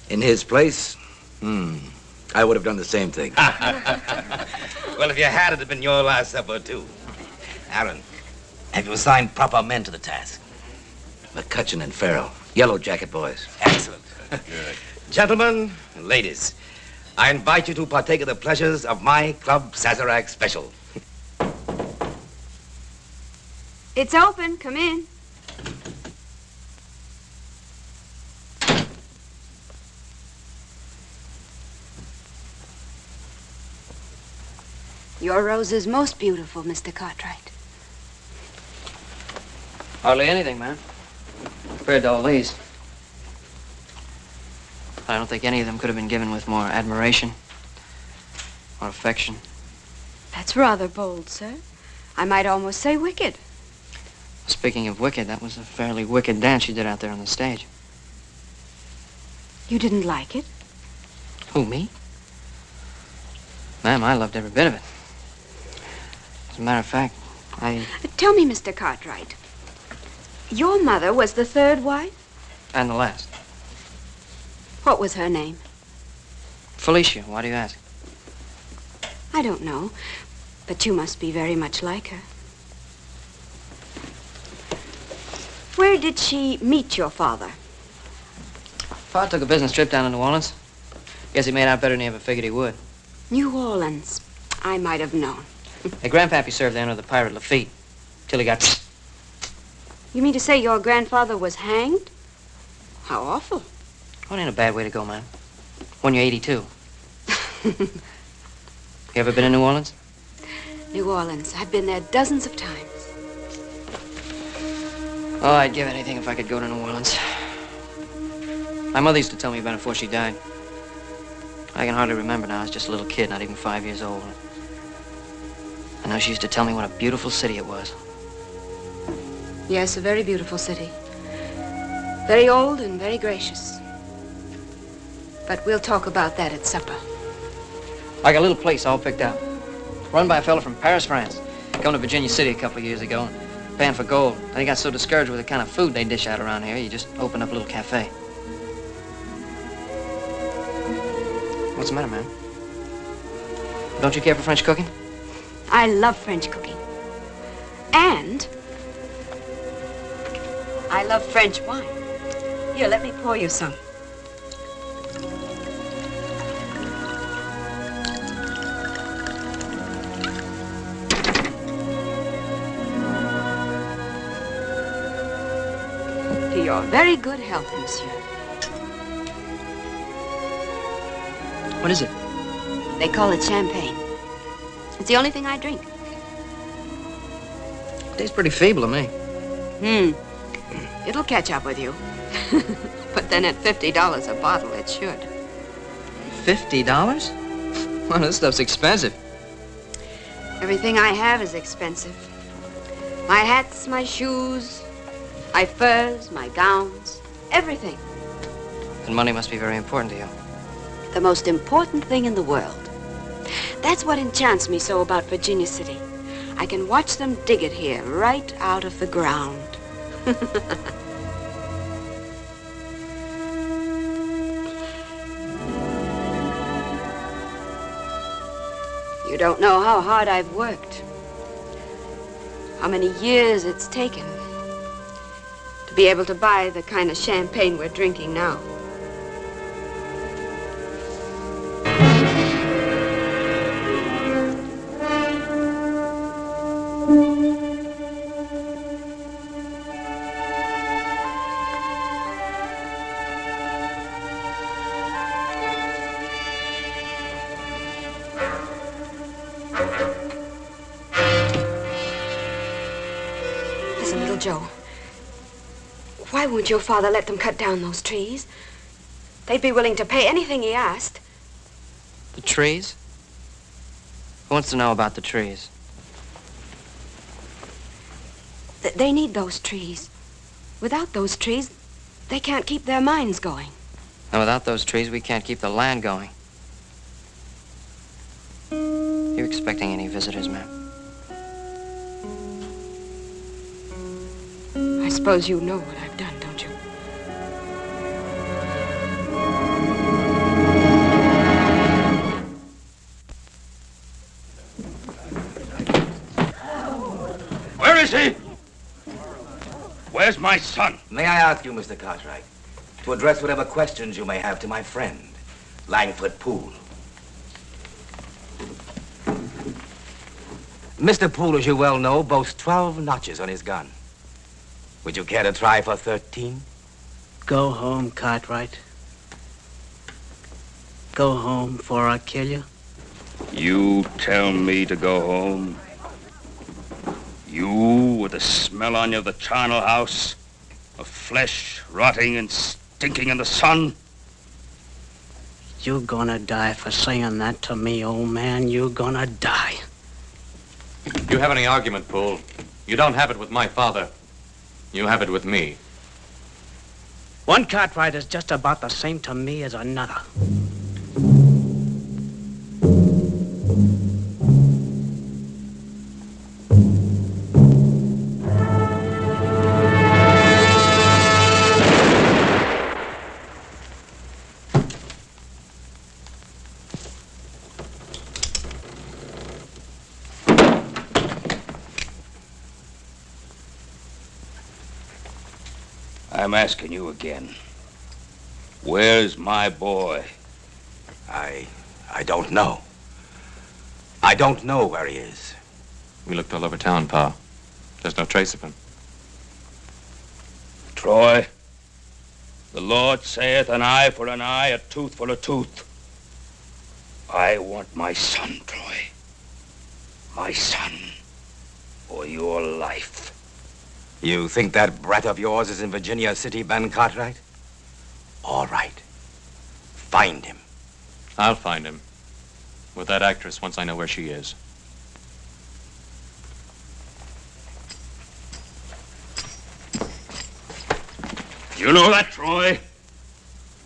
In his place, I would have done the same thing. Well, if you had, it'd have been your last supper, too. Aaron, have you assigned proper men to the task? McCutcheon and Farrell, Yellow Jacket boys. Excellent. Good. Gentlemen and ladies, I invite you to partake of the pleasures of my Club Sazerac special. It's open. Come in. Your rose is most beautiful, Mr. Cartwright. Hardly anything, ma'am, compared to all these. I don't think any of them could have been given with more admiration or affection. That's rather bold, sir. I might almost say wicked. Speaking of wicked, that was a fairly wicked dance you did out there on the stage. You didn't like it? Who, me? Ma'am, I loved every bit of it. As a matter of fact, Tell me, Mr. Cartwright, your mother was the third wife? And the last. What was her name? Felicia, why do you ask? I don't know, but you must be very much like her. Where did she meet your father? Pa took a business trip down to New Orleans. Guess he made out better than he ever figured he would. New Orleans. I might have known. Hey, Grandpappy served there under the pirate Lafitte, till he got... You mean to say your grandfather was hanged? How awful. Well, it ain't a bad way to go, man. When you're 82. You ever been in New Orleans? New Orleans. I've been there dozens of times. Oh, I'd give anything if I could go to New Orleans. My mother used to tell me about it before she died. I can hardly remember now. I was just a little kid, not even 5 years old. I know she used to tell me what a beautiful city it was. Yes, a very beautiful city. Very old and very gracious. But we'll talk about that at supper. I got a little place all picked out. Run by a fella from Paris, France. Come to Virginia City a couple of years ago and pan for gold. Then he got so discouraged with the kind of food they dish out around here, he just opened up a little cafe. What's the matter, man? Don't you care for French cooking? I love French cooking. And I love French wine. Here, let me pour you some. To your very good health, monsieur. What is it? They call it champagne. It's the only thing I drink. Tastes pretty feeble to me. It'll catch up with you. But then at $50 a bottle, it should. $50? Well, this stuff's expensive. Everything I have is expensive. My hats, my shoes, my furs, my gowns, everything. And money must be very important to you. The most important thing in the world. That's what enchants me so about Virginia City. I can watch them dig it here, right out of the ground. You don't know how hard I've worked. How many years it's taken to be able to buy the kind of champagne we're drinking now. Joe, why won't your father let them cut down those trees? They'd be willing to pay anything he asked. The trees? Who wants to know about the trees? They need those trees. Without those trees, they can't keep their mines going. And without those trees, we can't keep the land going. You expecting any visitors, ma'am? I suppose you know what I've done, don't you? Where is he? Where's my son? May I ask you, Mr. Cartwright, to address whatever questions you may have to my friend, Langford Poole. Mr. Poole, as you well know, boasts 12 notches on his gun. Would you care to try for 13? Go home, Cartwright. Go home, before I kill you. You tell me to go home? You, with the smell on you of the charnel house, of flesh rotting and stinking in the sun? You're gonna die for saying that to me, old man. You're gonna die. You have any argument, Poole? You don't have it with my father. You have it with me. One Cartwright is just about the same to me as another. I'm asking you again. Where's my boy? I don't know. I don't know where he is. We looked all over town, Pa. There's no trace of him. Troy, the Lord saith an eye for an eye, a tooth for a tooth. I want my son, Troy. My son, or your life. You think that brat of yours is in Virginia City, Ben Cartwright? All right. Find him. I'll find him. With that actress, once I know where she is. You know that, Troy?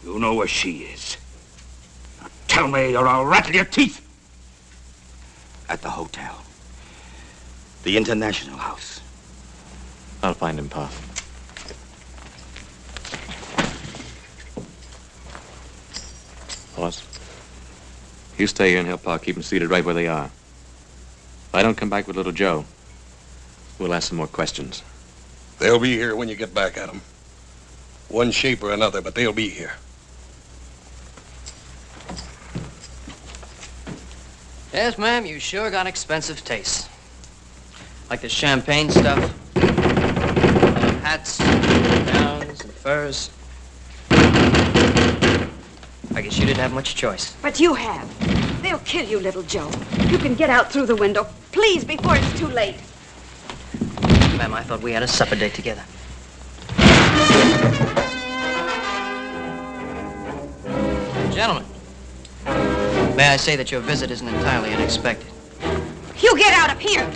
You know where she is. Now tell me or I'll rattle your teeth. At the hotel. The International House. I'll find him, Pa. Boss, you stay here and help Pa keep them seated right where they are. If I don't come back with little Joe, we'll ask some more questions. They'll be here when you get back at them. One shape or another, but they'll be here. Yes, ma'am, you sure got expensive tastes. Like the champagne stuff, hats, gowns, and furs. I guess you didn't have much choice. But you have. They'll kill you, little Joe. You can get out through the window, please, before it's too late. Ma'am, I thought we had a supper date together. Gentlemen, may I say that your visit isn't entirely unexpected. You get out of here!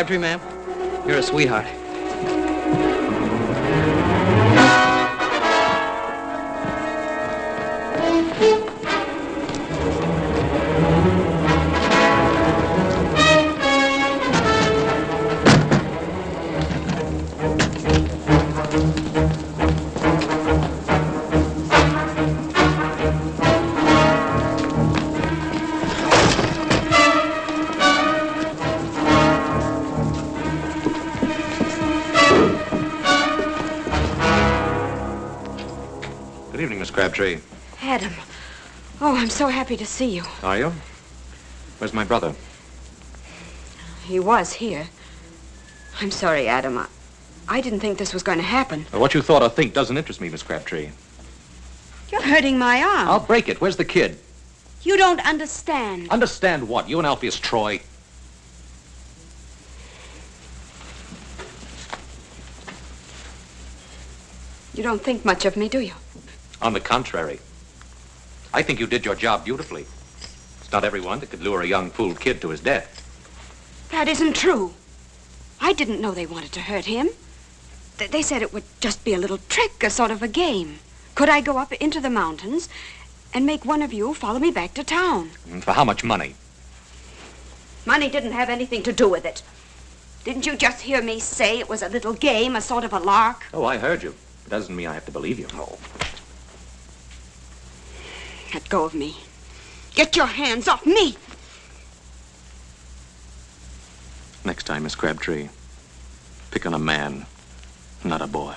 Crabtree, ma'am, you're a sweetheart. Crabtree. Adam. Oh, I'm so happy to see you. Are you? Where's my brother? He was here. I'm sorry, Adam. I didn't think this was going to happen. Well, what you thought or think doesn't interest me, Miss Crabtree. You're hurting my arm. I'll break it. Where's the kid? You don't understand. Understand what? You and Alpheus Troy? You don't think much of me, do you? On the contrary. I think you did your job beautifully. It's not everyone that could lure a young fool kid to his death. That isn't true. I didn't know they wanted to hurt him. They said it would just be a little trick, a sort of a game. Could I go up into the mountains and make one of you follow me back to town? And for how much money? Money didn't have anything to do with it. Didn't you just hear me say it was a little game, a sort of a lark? Oh, I heard you. It doesn't mean I have to believe you. Oh. Let go of me. Get your hands off me! Next time, Miss Crabtree, pick on a man, not a boy.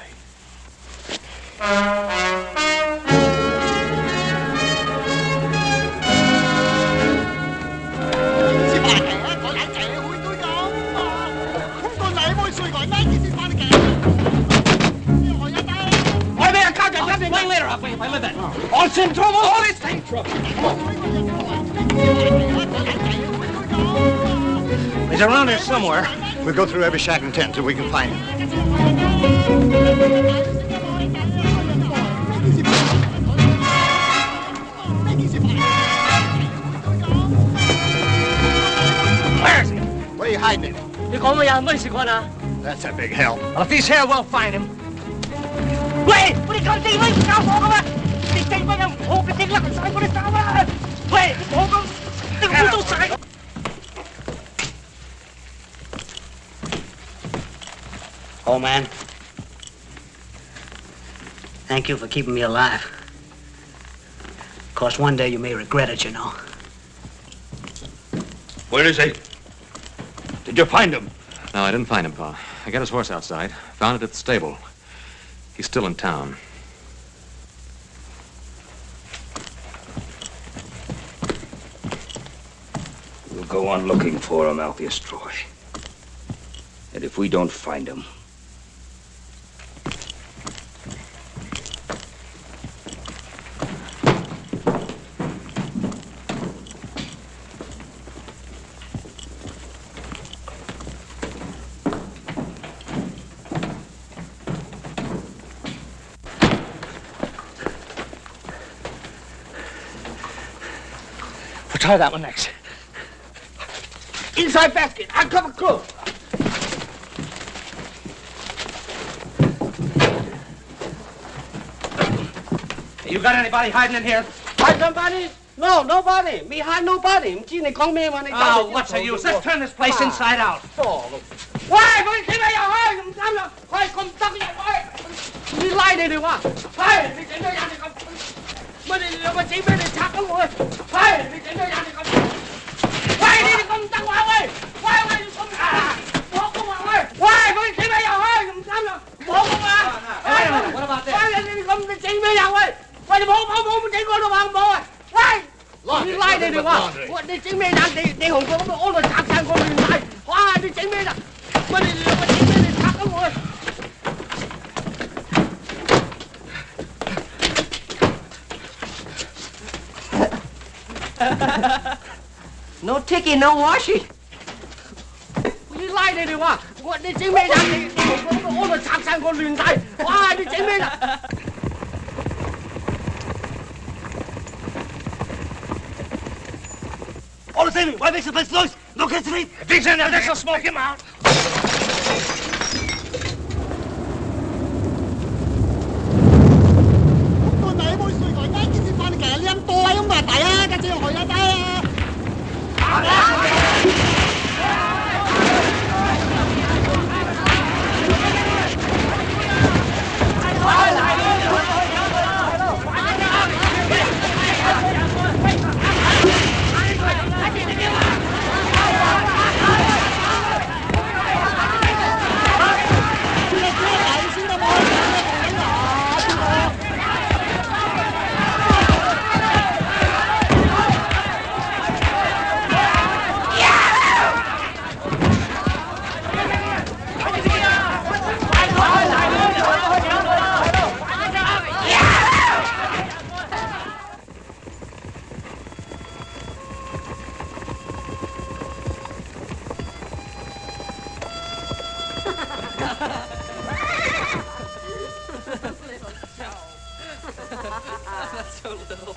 Explain later, I'll if I live that. All's in trouble? All is in trouble. He's around here somewhere. We'll go through every shack and tent till we can find him. Where is he? Where are you hiding him? That's a big help. Well, if he's here, we'll find him. Wait! What are you going to do? Wait! Now, Oh, man. Thank you for keeping me alive. Of course, one day you may regret it, you know. Where is he? Did you find him? No, I didn't find him, Pa. I got his horse outside. Found it at the stable. He's still in town. We'll go on looking for him, Alpheus Troy. And if we don't find him... We'll try that one next. Inside basket. I cover close. You got anybody hiding in here? Hide somebody? No, nobody. Me hide nobody. Oh, what's the use? Let's turn this place inside out. Why? Me lie đi quá. Phải, đi chỉnh cho nhà đi không. Mà chỉ biết đi chắc lắm rồi. Phải, đi chỉnh cho nhà đi không. Quay đi không tăng hoàng ơi. Quay không. Bố không hoàng ơi. Quay con chỉ bây giờ ơi, không dám đâu. Bố không à. Quay đi không chỉ bây giờ ơi. Quay đi bố chỉ con đâu mà bố ơi. Quay. Đi lie đi quá. Đi chỉnh bây giờ đi hùng con nó ôn rồi chắc sang con đi lie. Hoa đi chỉnh bây giờ. Mà chỉ biết đi chắc lắm rồi. No ticky, no washi. Đi lie đi quá. Đi chỉnh bây giờ đi hùng con nó ôn rồi chắc sang con luyện tay. Hoa đi chỉnh bây giờ. All the same, why makes the place noise? No kids to eat. If he's in there, they shall smoke him out. That's so little.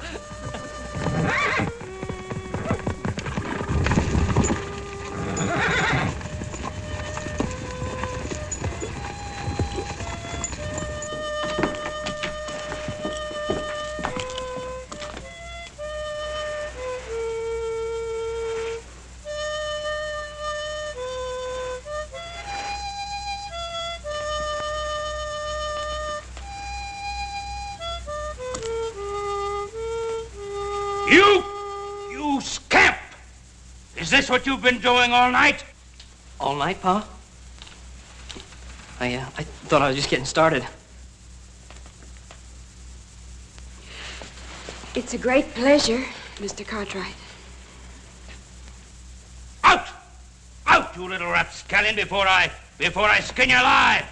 You scamp! Is this what you've been doing all night? All night, Pa? I thought I was just getting started. It's a great pleasure, Mr. Cartwright. Out! Out, you little rapscallion, before I skin you alive!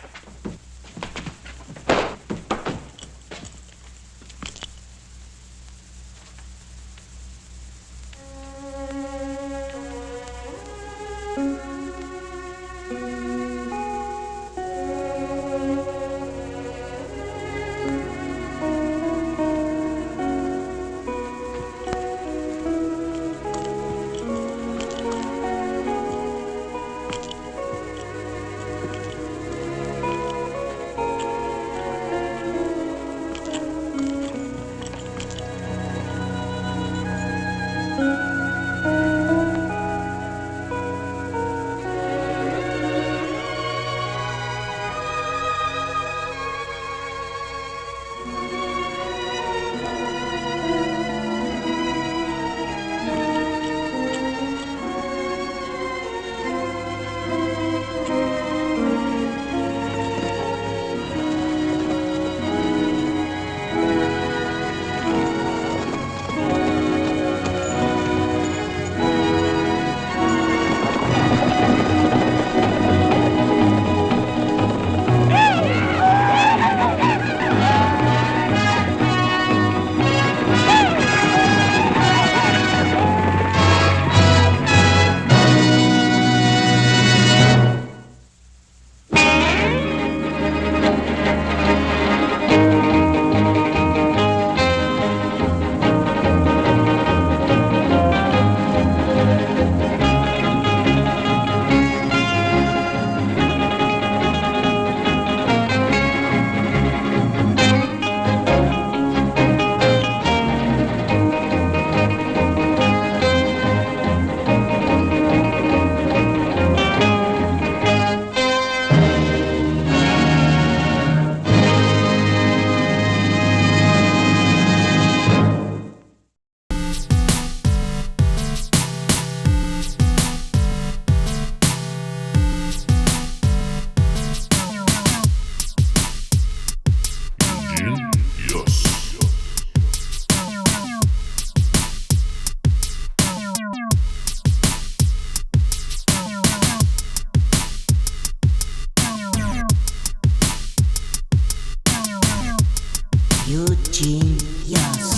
genius.